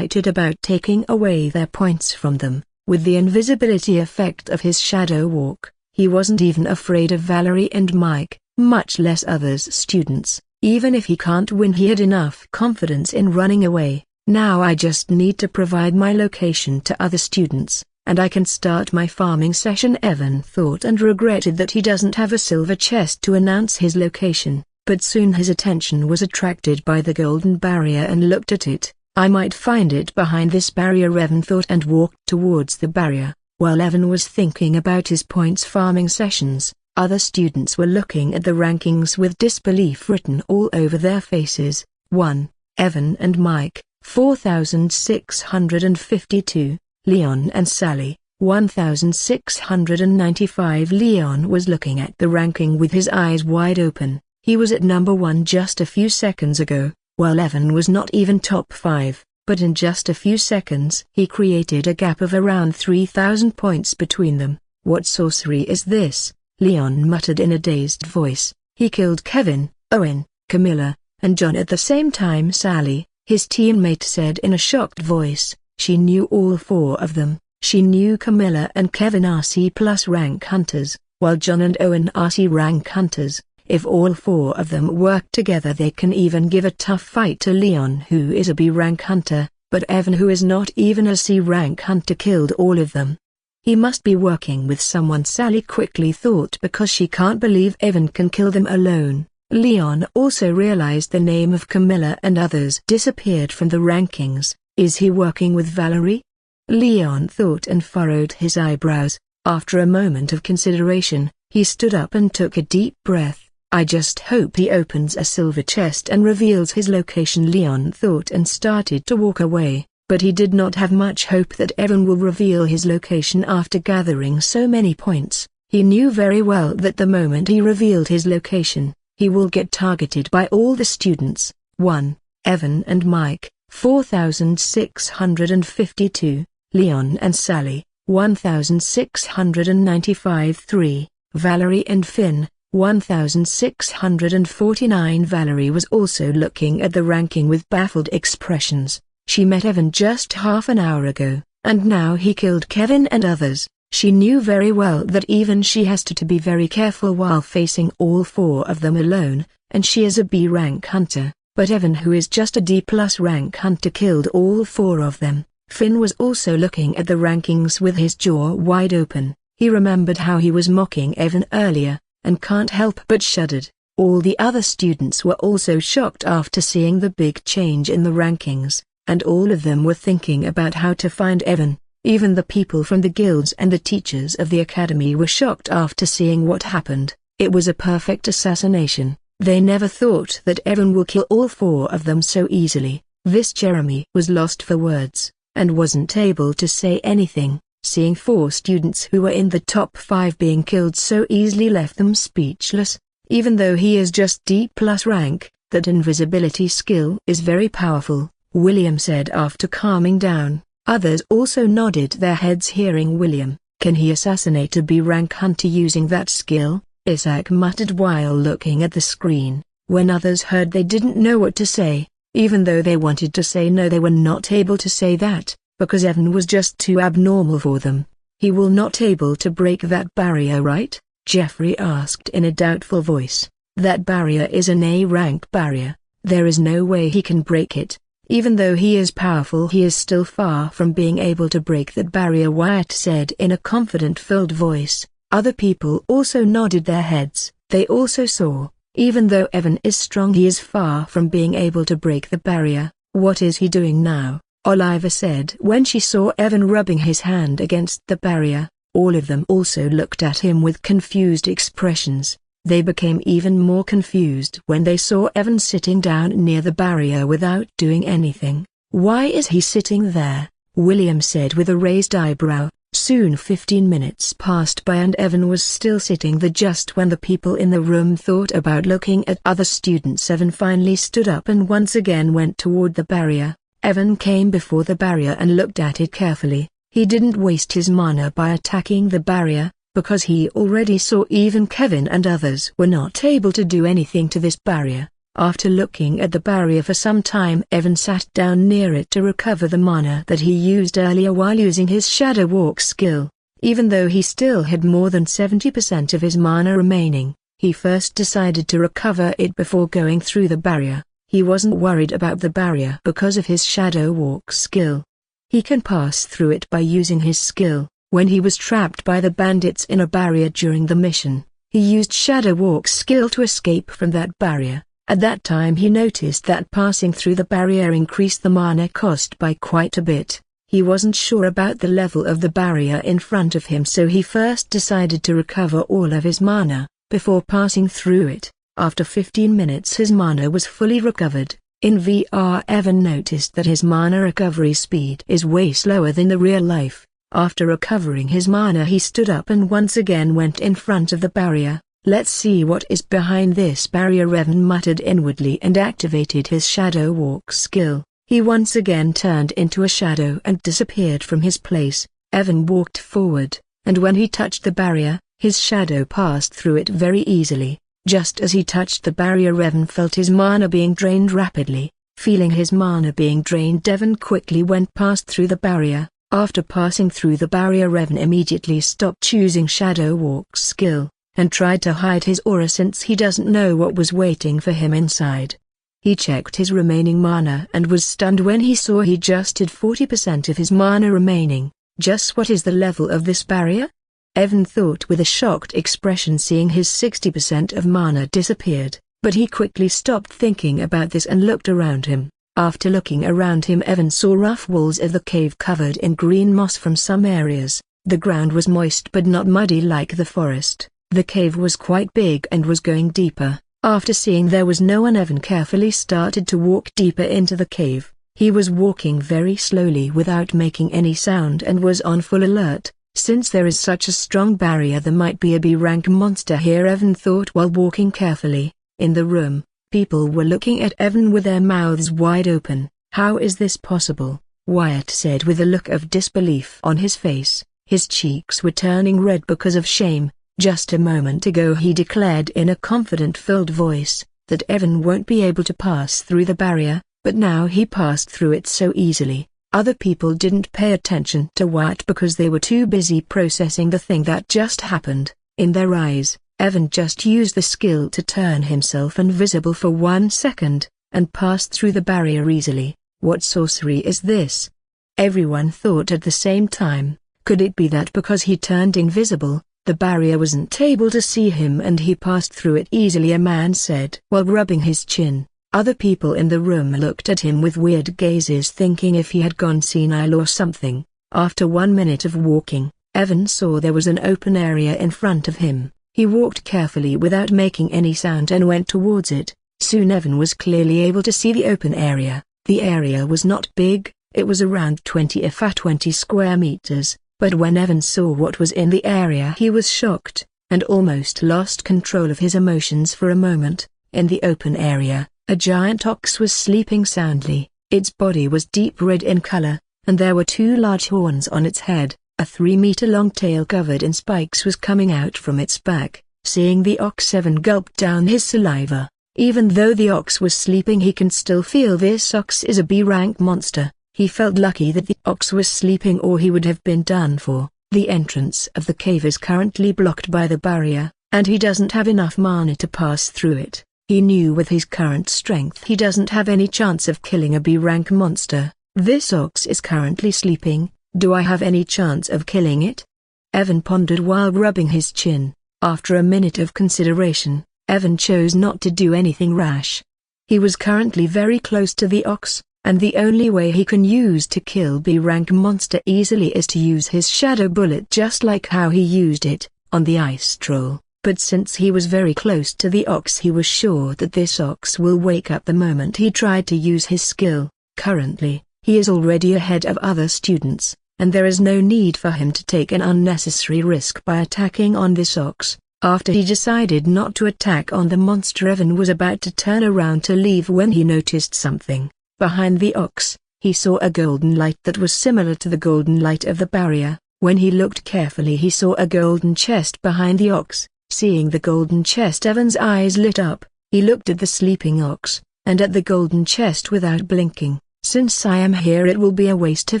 about taking away their points from them. With the invisibility effect of his shadow walk, he wasn't even afraid of Valerie and Mike, much less others students. Even if he can't win, he had enough confidence in running away. Now I just need to provide my location to other students, and I can start my farming session, Evan thought, and regretted that he doesn't have a silver chest to announce his location. But soon his attention was attracted by the golden barrier and looked at it. I might find it behind this barrier, Evan thought, and walked towards the barrier. While Evan was thinking about his points farming sessions, other students were looking at the rankings with disbelief written all over their faces. 1. Evan and Mike, 4,652. Leon and Sally, 1,695. Leon was looking at the ranking with his eyes wide open. He was at number 1 just a few seconds ago, while Evan was not even top 5, but in just a few seconds he created a gap of around 3,000 points between them. What sorcery is this? Leon muttered in a dazed voice. He killed Kevin, Owen, Camilla, and John at the same time. Sally, his teammate, said in a shocked voice. She knew all 4 of them. She knew Camilla and Kevin are C+ rank hunters, while John and Owen are C rank hunters. If all 4 of them work together, they can even give a tough fight to Leon, who is a B rank hunter, but Evan, who is not even a C rank hunter, killed all of them. He must be working with someone, Sally quickly thought, because she can't believe Evan can kill them alone. Leon also realized the name of Camilla and others disappeared from the rankings. Is he working with Valerie? Leon thought and furrowed his eyebrows. After a moment of consideration, he stood up and took a deep breath. I just hope he opens a silver chest and reveals his location, Leon thought, and started to walk away. But he did not have much hope that Evan will reveal his location after gathering so many points. He knew very well that the moment he revealed his location, he will get targeted by all the students. 1. Evan and Mike, 4,652. Leon and Sally, 1,695. 3. Valerie and Finn, 1,649. Valerie was also looking at the ranking with baffled expressions. She met Evan just half an hour ago, and now he killed Kevin and others. She knew very well that even she has to be very careful while facing all 4 of them alone, and she is a B rank hunter, but Evan, who is just a D+ rank hunter, killed all 4 of them. Finn was also looking at the rankings with his jaw wide open. He remembered how he was mocking Evan earlier, and can't help but shuddered. All the other students were also shocked after seeing the big change in the rankings, and all of them were thinking about how to find Evan. Even the people from the guilds and the teachers of the academy were shocked after seeing what happened. It was a perfect assassination. They never thought that Evan will kill all 4 of them so easily. This Jeremy was lost for words, and wasn't able to say anything. Seeing 4 students who were in the top 5 being killed so easily left them speechless. Even though he is just D+ rank, that invisibility skill is very powerful, William said after calming down. Others also nodded their heads hearing William. Can he assassinate a B rank hunter using that skill? Isaac muttered while looking at the screen. When others heard, they didn't know what to say. Even though they wanted to say no, they were not able to say that, because Evan was just too abnormal for them. He will not able to break that barrier, right? Jeffrey asked in a doubtful voice. That barrier is an A rank barrier. There is no way he can break it. Even though he is powerful, he is still far from being able to break that barrier, Wyatt said in a confident-filled voice. Other people also nodded their heads. They also saw, even though Evan is strong, he is far from being able to break the barrier. What is he doing now? Oliver said when she saw Evan rubbing his hand against the barrier. All of them also looked at him with confused expressions. They became even more confused when they saw Evan sitting down near the barrier without doing anything. "Why is he sitting there?" William said with a raised eyebrow. Soon 15 minutes passed by and Evan was still sitting there. Just when the people in the room thought about looking at other students, Evan finally stood up and once again went toward the barrier. Evan came before the barrier and looked at it carefully. He didn't waste his mana by attacking the barrier, because he already saw even Kevin and others were not able to do anything to this barrier. After looking at the barrier for some time, Evan sat down near it to recover the mana that he used earlier while using his Shadow Walk skill. Even though he still had more than 70% of his mana remaining, he first decided to recover it before going through the barrier. He wasn't worried about the barrier because of his Shadow Walk skill. He can pass through it by using his skill. When he was trapped by the bandits in a barrier during the mission, he used Shadow Walk's skill to escape from that barrier. At that time he noticed that passing through the barrier increased the mana cost by quite a bit. He wasn't sure about the level of the barrier in front of him, so he first decided to recover all of his mana before passing through it. After 15 minutes his mana was fully recovered. In VR, Evan noticed that his mana recovery speed is way slower than the real life. After recovering his mana, he stood up and once again went in front of the barrier. "Let's see what is behind this barrier," Evan muttered inwardly and activated his Shadow Walk skill. He once again turned into a shadow and disappeared from his place. Evan walked forward, and when he touched the barrier, his shadow passed through it very easily. Just as he touched the barrier, Evan felt his mana being drained rapidly. Feeling his mana being drained, Evan quickly went past through the barrier. After passing through the barrier, Evan immediately stopped choosing Shadow Walk's skill, and tried to hide his aura since he doesn't know what was waiting for him inside. He checked his remaining mana and was stunned when he saw he just had 40% of his mana remaining. Just what is the level of this barrier? Evan thought with a shocked expression, seeing his 60% of mana disappeared, but he quickly stopped thinking about this and looked around him. After looking around him, Evan saw rough walls of the cave covered in green moss from some areas. The ground was moist but not muddy like the forest. The cave was quite big and was going deeper. After seeing there was no one, Evan carefully started to walk deeper into the cave. He was walking very slowly without making any sound and was on full alert. Since there is such a strong barrier, there might be a B-rank monster here, Evan thought while walking carefully. In the room, people were looking at Evan with their mouths wide open. "How is this possible?" Wyatt said with a look of disbelief on his face. His cheeks were turning red because of shame. Just a moment ago he declared in a confident-filled voice that Evan won't be able to pass through the barrier, but now he passed through it so easily. Other people didn't pay attention to Wyatt because they were too busy processing the thing that just happened. In their eyes, Evan just used the skill to turn himself invisible for 1 second, and passed through the barrier easily. What sorcery is this? Everyone thought at the same time. Could it be that because he turned invisible, the barrier wasn't able to see him and he passed through it easily? A man said while rubbing his chin. Other people in the room looked at him with weird gazes, thinking if he had gone senile or something. After 1 minute of walking, Evan saw there was an open area in front of him. He walked carefully without making any sound and went towards it. Soon Evan was clearly able to see the open area. The area was not big, it was around 20 square meters, but when Evan saw what was in the area, he was shocked, and almost lost control of his emotions for a moment. In the open area, a giant ox was sleeping soundly. Its body was deep red in color, and there were 2 large horns on its head. A 3-meter-long tail covered in spikes was coming out from its back. Seeing the ox, Evan gulped down his saliva. Even though the ox was sleeping, he can still feel this ox is a B-rank monster. He felt lucky that the ox was sleeping, or he would have been done for. The entrance of the cave is currently blocked by the barrier, and he doesn't have enough mana to pass through it. He knew with his current strength he doesn't have any chance of killing a B-rank monster. This ox is currently sleeping. Do I have any chance of killing it? Evan pondered while rubbing his chin. After a minute of consideration, Evan chose not to do anything rash. He was currently very close to the ox, and the only way he can use to kill B-rank monster easily is to use his shadow bullet, just like how he used it on the ice troll. but since he was very close to the ox he was sure that this ox will wake up the moment he tried to use his skill. Currently, he is already ahead of other students, and there is no need for him to take an unnecessary risk by attacking on this ox. After he decided not to attack on the monster, Evan was about to turn around to leave when he noticed something. Behind the ox, he saw a golden light that was similar to the golden light of the barrier. When he looked carefully he saw a golden chest behind the ox. Seeing the golden chest, Evan's eyes lit up. He looked at the sleeping ox, and at the golden chest without blinking. Since I am here it will be a waste to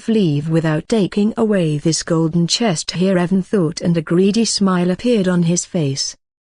leave without taking away this golden chest here, Evan thought, and a greedy smile appeared on his face.